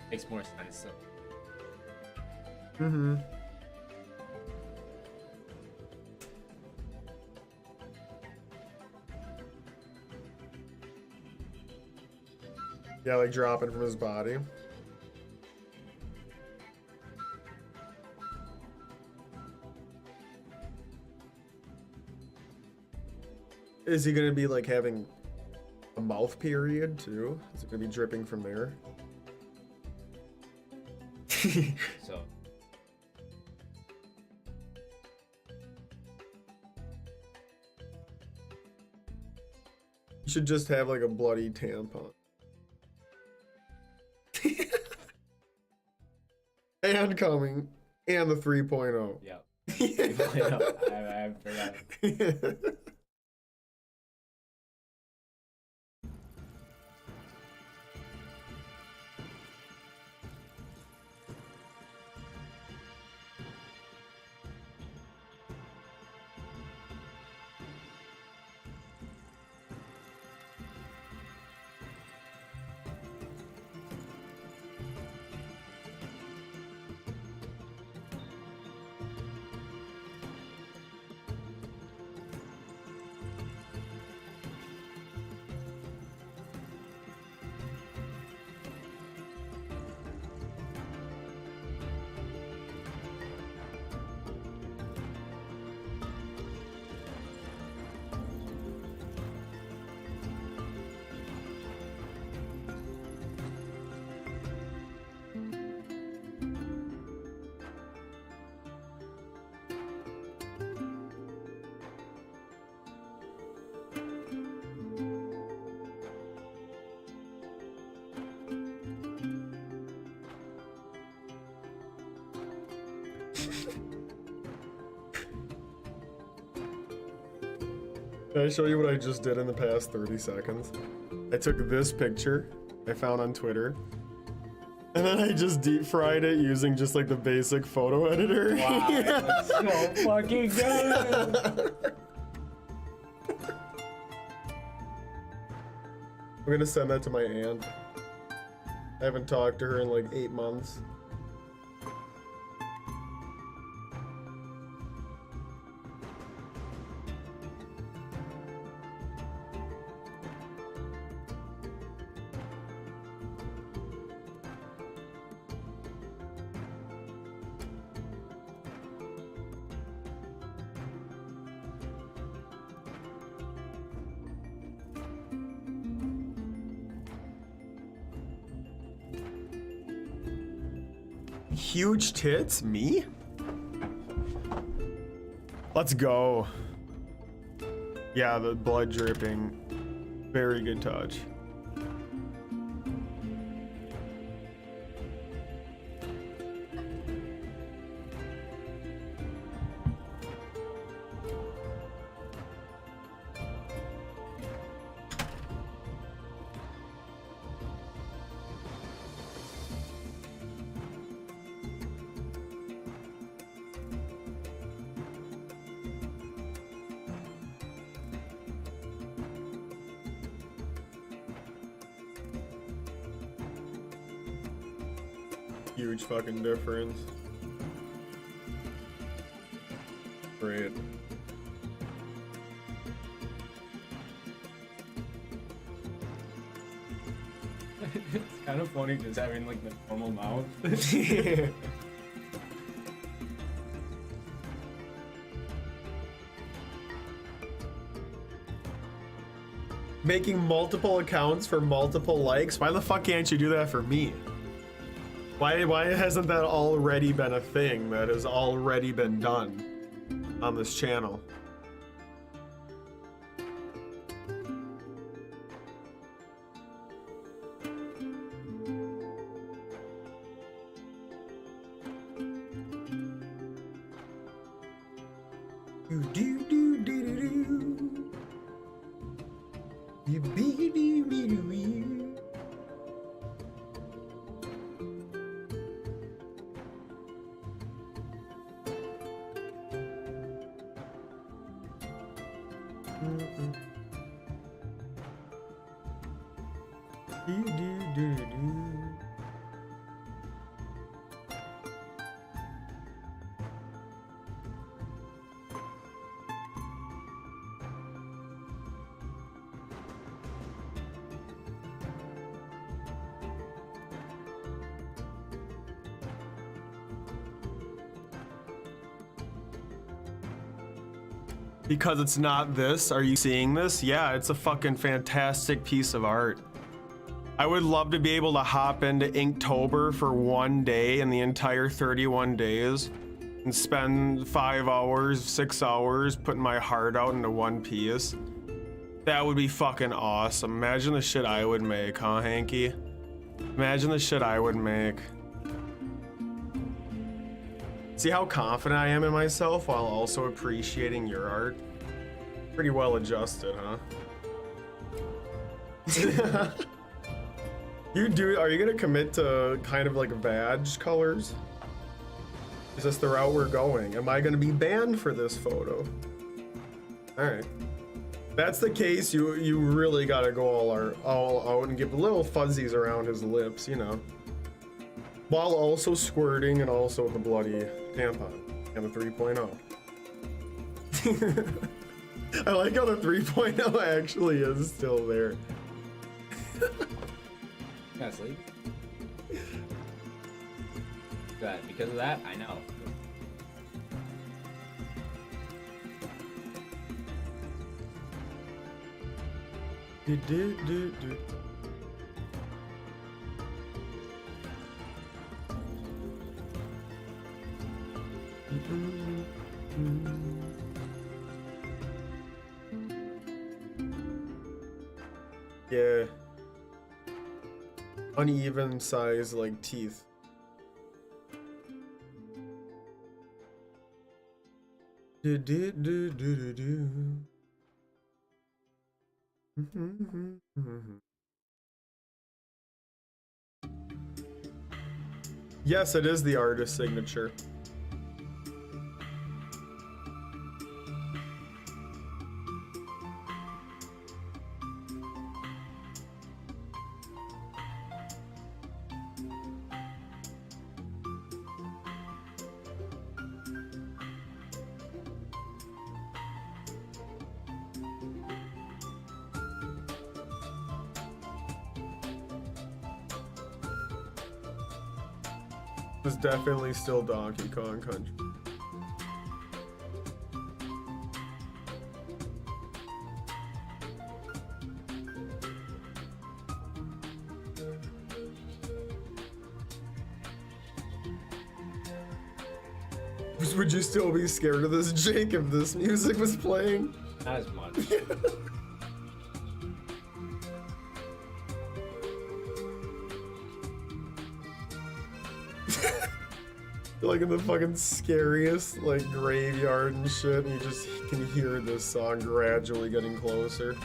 Makes more sense. So. Mm-hmm. Yeah, like dropping from his body. Is he gonna be like having a mouth period too? Is it gonna be dripping from there? So. You should just have like a bloody tampon. And coming. And the 3.0. Yeah. 3.0. I forgot. Can I show you what I just did in the past 30 seconds? I took this picture I found on Twitter, and then I just deep fried it using just like the basic photo editor. Wow, it looks so fucking good. I'm gonna send that to my aunt. I haven't talked to her in like 8 months. Huge tits? Me? Let's go. Yeah, the blood dripping. Very good touch. Huge fucking difference. Great. It's kind of funny just having like the normal mouth. Making multiple accounts for multiple likes? Why the fuck can't you do that for me? Why hasn't that already been a thing that has already been done on this channel? Because it's not this. Are you seeing this? Yeah, it's a fucking fantastic piece of art. I would love to be able to hop into Inktober for one day in the entire 31 days and spend 5 hours, 6 hours putting my heart out into one piece. That would be fucking awesome. Imagine the shit I would make, huh, Hanky? Imagine the shit I would make. See how confident I am in myself while also appreciating your art? Pretty well adjusted, huh? Are you gonna commit to kind of like badge colors? Is this the route we're going? Am I gonna be banned for this photo? All right. If that's the case, you really gotta go all out and give little fuzzies around his lips, you know. While also squirting and also the bloody tampon and the 3.0. I like how the 3.0 actually is still there. Yeah, sleep. Good. Because of that, I know. Yeah. Uneven size like teeth. Yes, it is the artist signature. It's definitely still Donkey Kong Country. Would you still be scared of this, Jake, if this music was playing? Not as much. Like in the fucking scariest like graveyard and shit, and you just can hear this song gradually getting closer.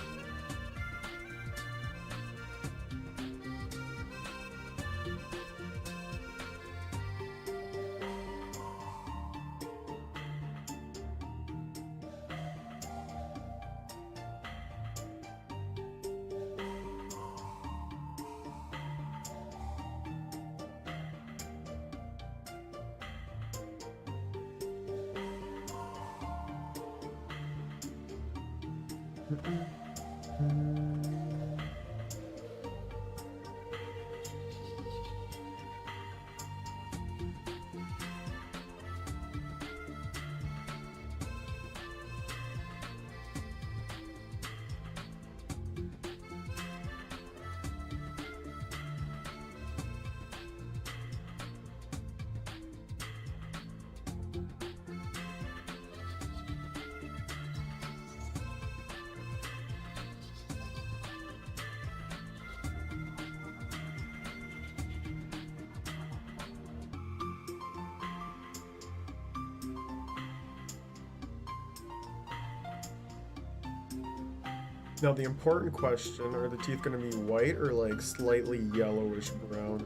Now the important question, are the teeth going to be white or like slightly yellowish brown?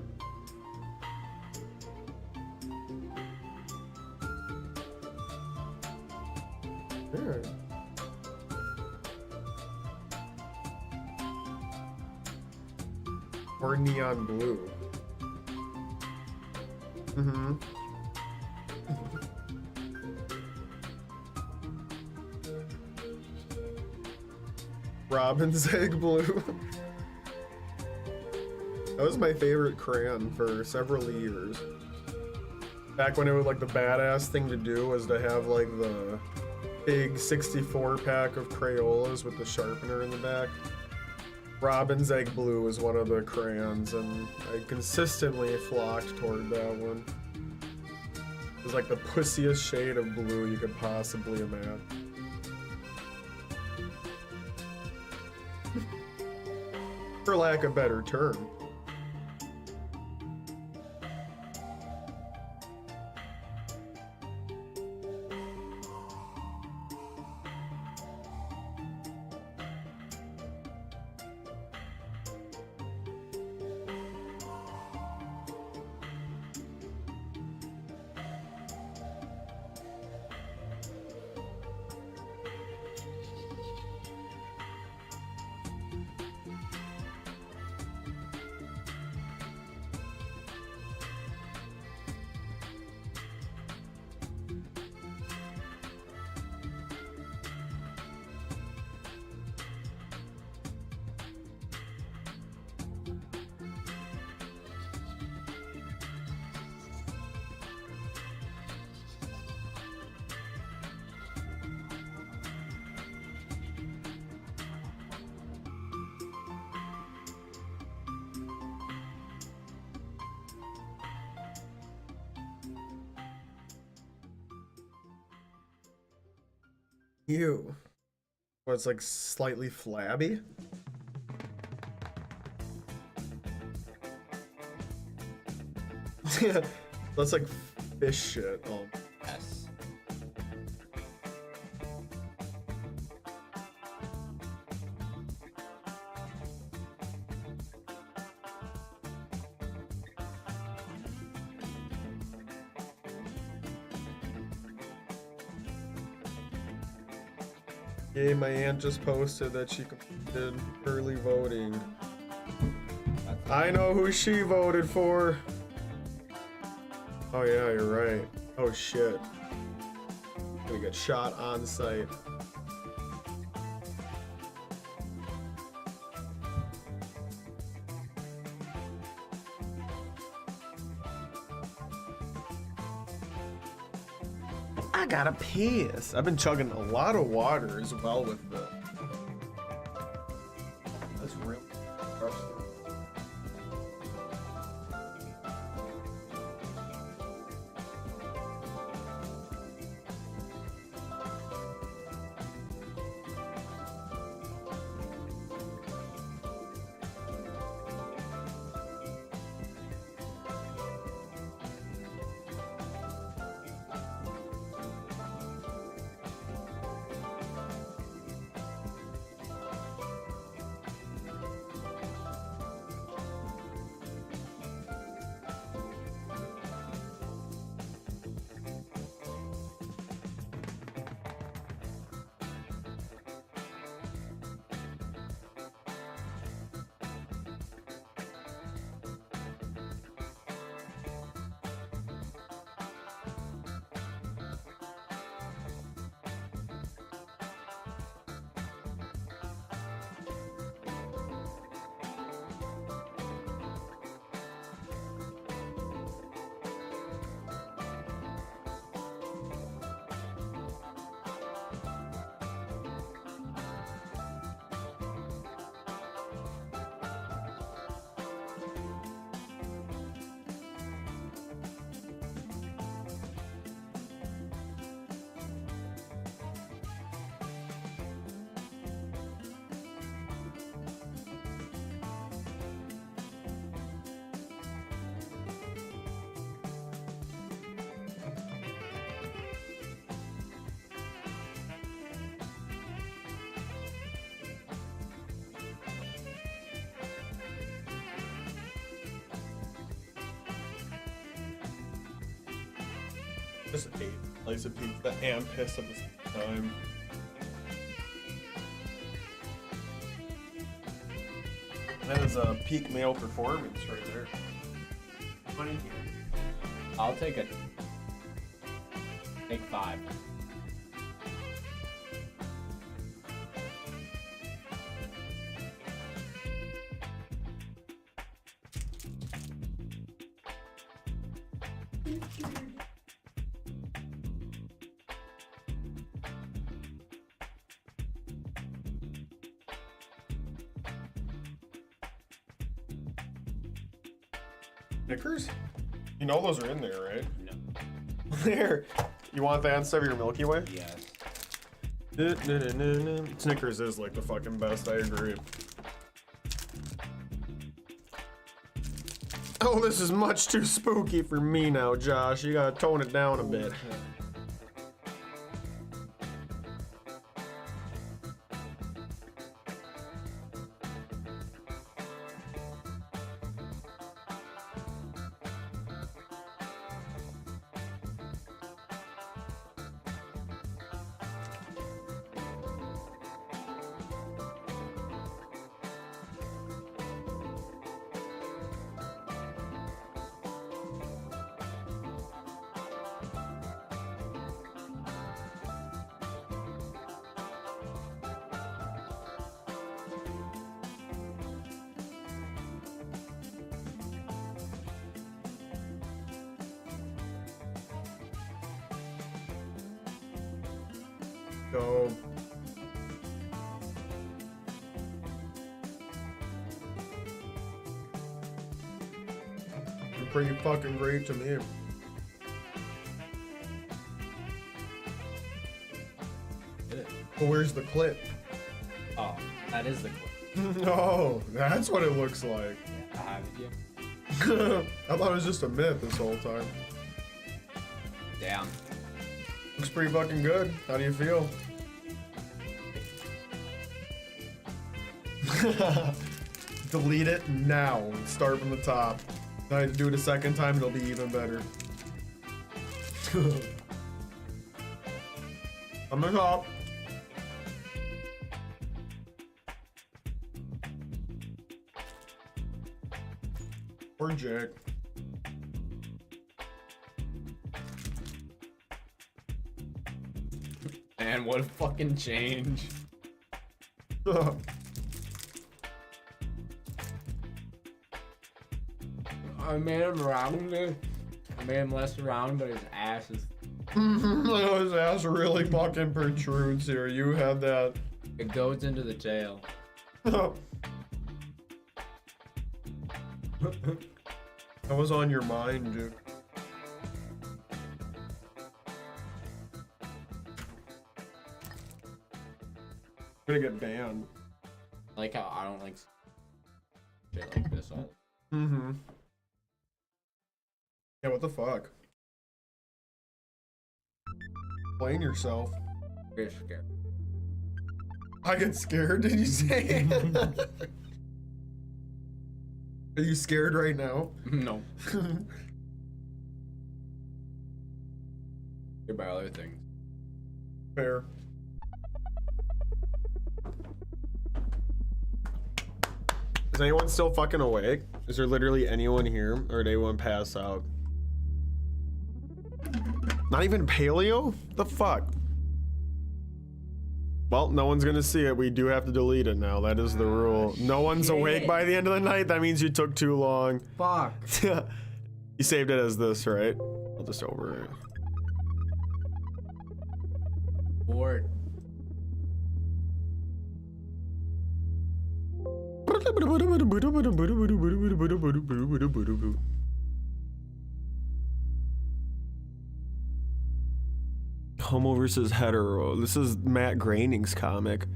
Alright. Or neon blue. Mm-hmm. Robin's egg blue. That was my favorite crayon for several years. Back when it was like the badass thing to do was to have like the big 64 pack of Crayolas with the sharpener in the back. Robin's egg blue was one of the crayons, and I consistently flocked toward that one. It was like the pussiest shade of blue you could possibly imagine. For lack of a better term. Ew. Well, it's like slightly flabby. Yeah, that's like fish shit. Oh. Yes. Yay, my aunt just posted that she completed early voting. I know who she voted for. Oh yeah, you're right. Oh shit. Gonna get shot on site. I gotta piss. I've been chugging a lot of water as well with the. That's real. Just ate a slice of pizza and piss at the same time. That is a peak male performance right there. Funny. I'll take it. Take 5. Snickers? You know those are in there, right? No. There. You want that instead of your Milky Way? Yes. Snickers is like the fucking best, I agree. Oh, this is much too spooky for me now, Josh. You gotta tone it down a bit. Go. You're pretty fucking great to me. Well, where's the clip? Oh, that is the clip. No, that's what it looks like. I have it, yeah. I thought it was just a myth this whole time. Damn. Looks pretty fucking good. How do you feel? Delete it now and start from the top. Now I have to do it a second time, it'll be even better. On the top. Or Jack. Man, what a fucking change. I made him rounded. I made him less round, but his ass is. His ass really fucking protrudes here. You have that. It goes into the tail. That was on your mind, dude. I'm gonna get banned. I like how I don't like shit like this all. Mm-hmm. Yeah, what the fuck? Blame yourself. You're scared. I get scared, did you say? Are you scared right now? No. Scared by other things. Fair. Is anyone still fucking awake? Is there literally anyone here? Or did anyone pass out? Not even paleo? The fuck? Well, no one's gonna see it. We do have to delete it now. That is the rule. No one's awake by the end of the night. That means you took too long. Fuck. You saved it as this, right? I'll just over it. Bored. Homo versus hetero. This is Matt Groening's comic.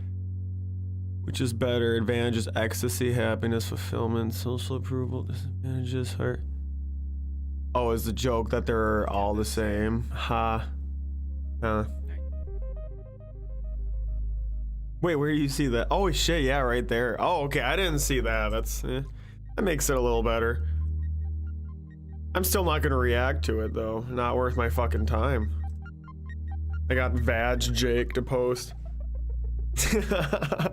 Which is better? Advantages: ecstasy, happiness, fulfillment, social approval. Disadvantages: hurt. Oh, is the joke that they're all the same? Ha. Huh. Wait, where do you see that? Oh shit, yeah, right there. Oh, okay, I didn't see that. That makes it a little better. I'm still not gonna react to it though. Not worth my fucking time. I got Vag Jake to post.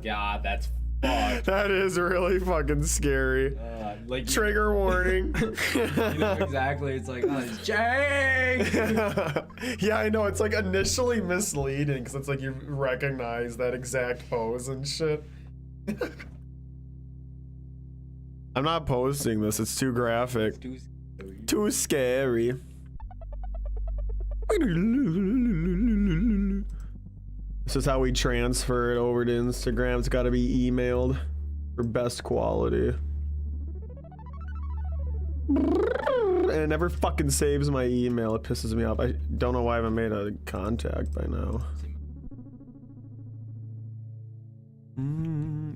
God, that's That is really fucking scary. Like Trigger warning. You know exactly. It's like, oh, it's Jang. Yeah, I know. It's like initially misleading because it's like you recognize that exact pose and shit. I'm not posting this. It's too graphic. Too scary. This is how we transfer it over to Instagram. It's got to be emailed for best quality. And it never fucking saves my email. It pisses me off. I don't know why I haven't made a contact by now.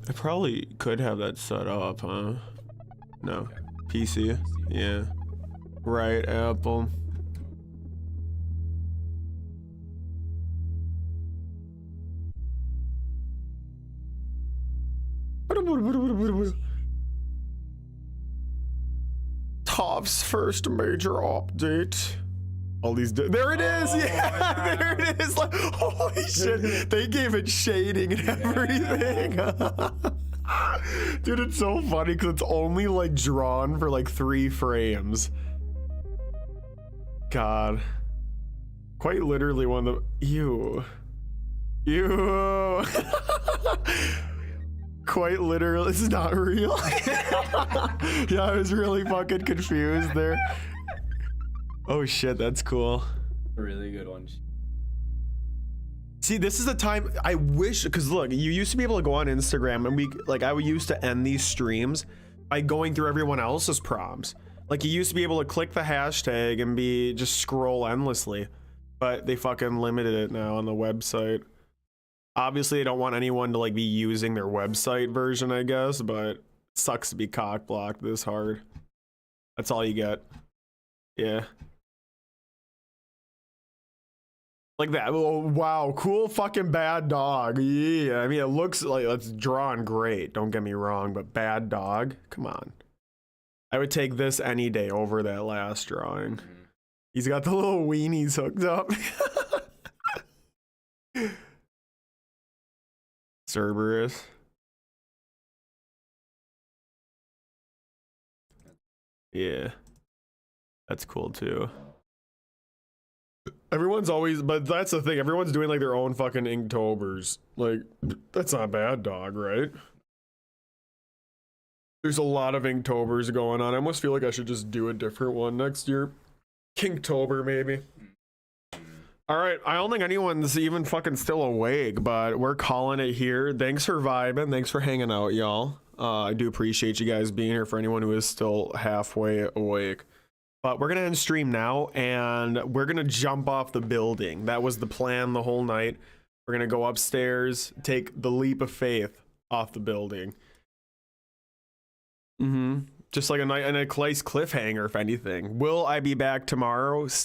I probably could have that set up, huh? No. PC? Yeah. Right, Apple. Top's first major update. All these there it is. Yeah, there it is. Like, holy shit, they gave it shading and everything. Dude, it's so funny because it's only like drawn for like 3 frames. God, quite literally one of the ew. Quite literally, it's not real. Yeah, I was really fucking confused there. Oh shit, that's cool. A really good one. See, this is the time I wish, because look, you used to be able to go on Instagram and I used to end these streams by going through everyone else's prompts. Like you used to be able to click the hashtag and just scroll endlessly, but they fucking limited it now on the website. Obviously, I don't want anyone to like be using their website version, I guess, but it sucks to be cock blocked this hard. That's all you get. Yeah. Like that. Oh, wow, cool fucking bad dog. Yeah, I mean, it looks like it's drawn great, don't get me wrong, but bad dog? Come on. I would take this any day over that last drawing. He's got the little weenies hooked up. Cerberus. Yeah. That's cool too. Everyone's always, but that's the thing, everyone's doing like their own fucking Inktobers. Like, that's not bad dog, right? There's a lot of Inktobers going on. I almost feel like I should just do a different one next year. Kinktober, maybe. All right, I don't think anyone's even fucking still awake, but we're calling it here. Thanks for vibing. Thanks for hanging out, y'all. I do appreciate you guys being here for anyone who is still halfway awake. But we're going to end stream now, and we're going to jump off the building. That was the plan the whole night. We're going to go upstairs, take the leap of faith off the building. Just like a nice cliffhanger, if anything. Will I be back tomorrow? Stay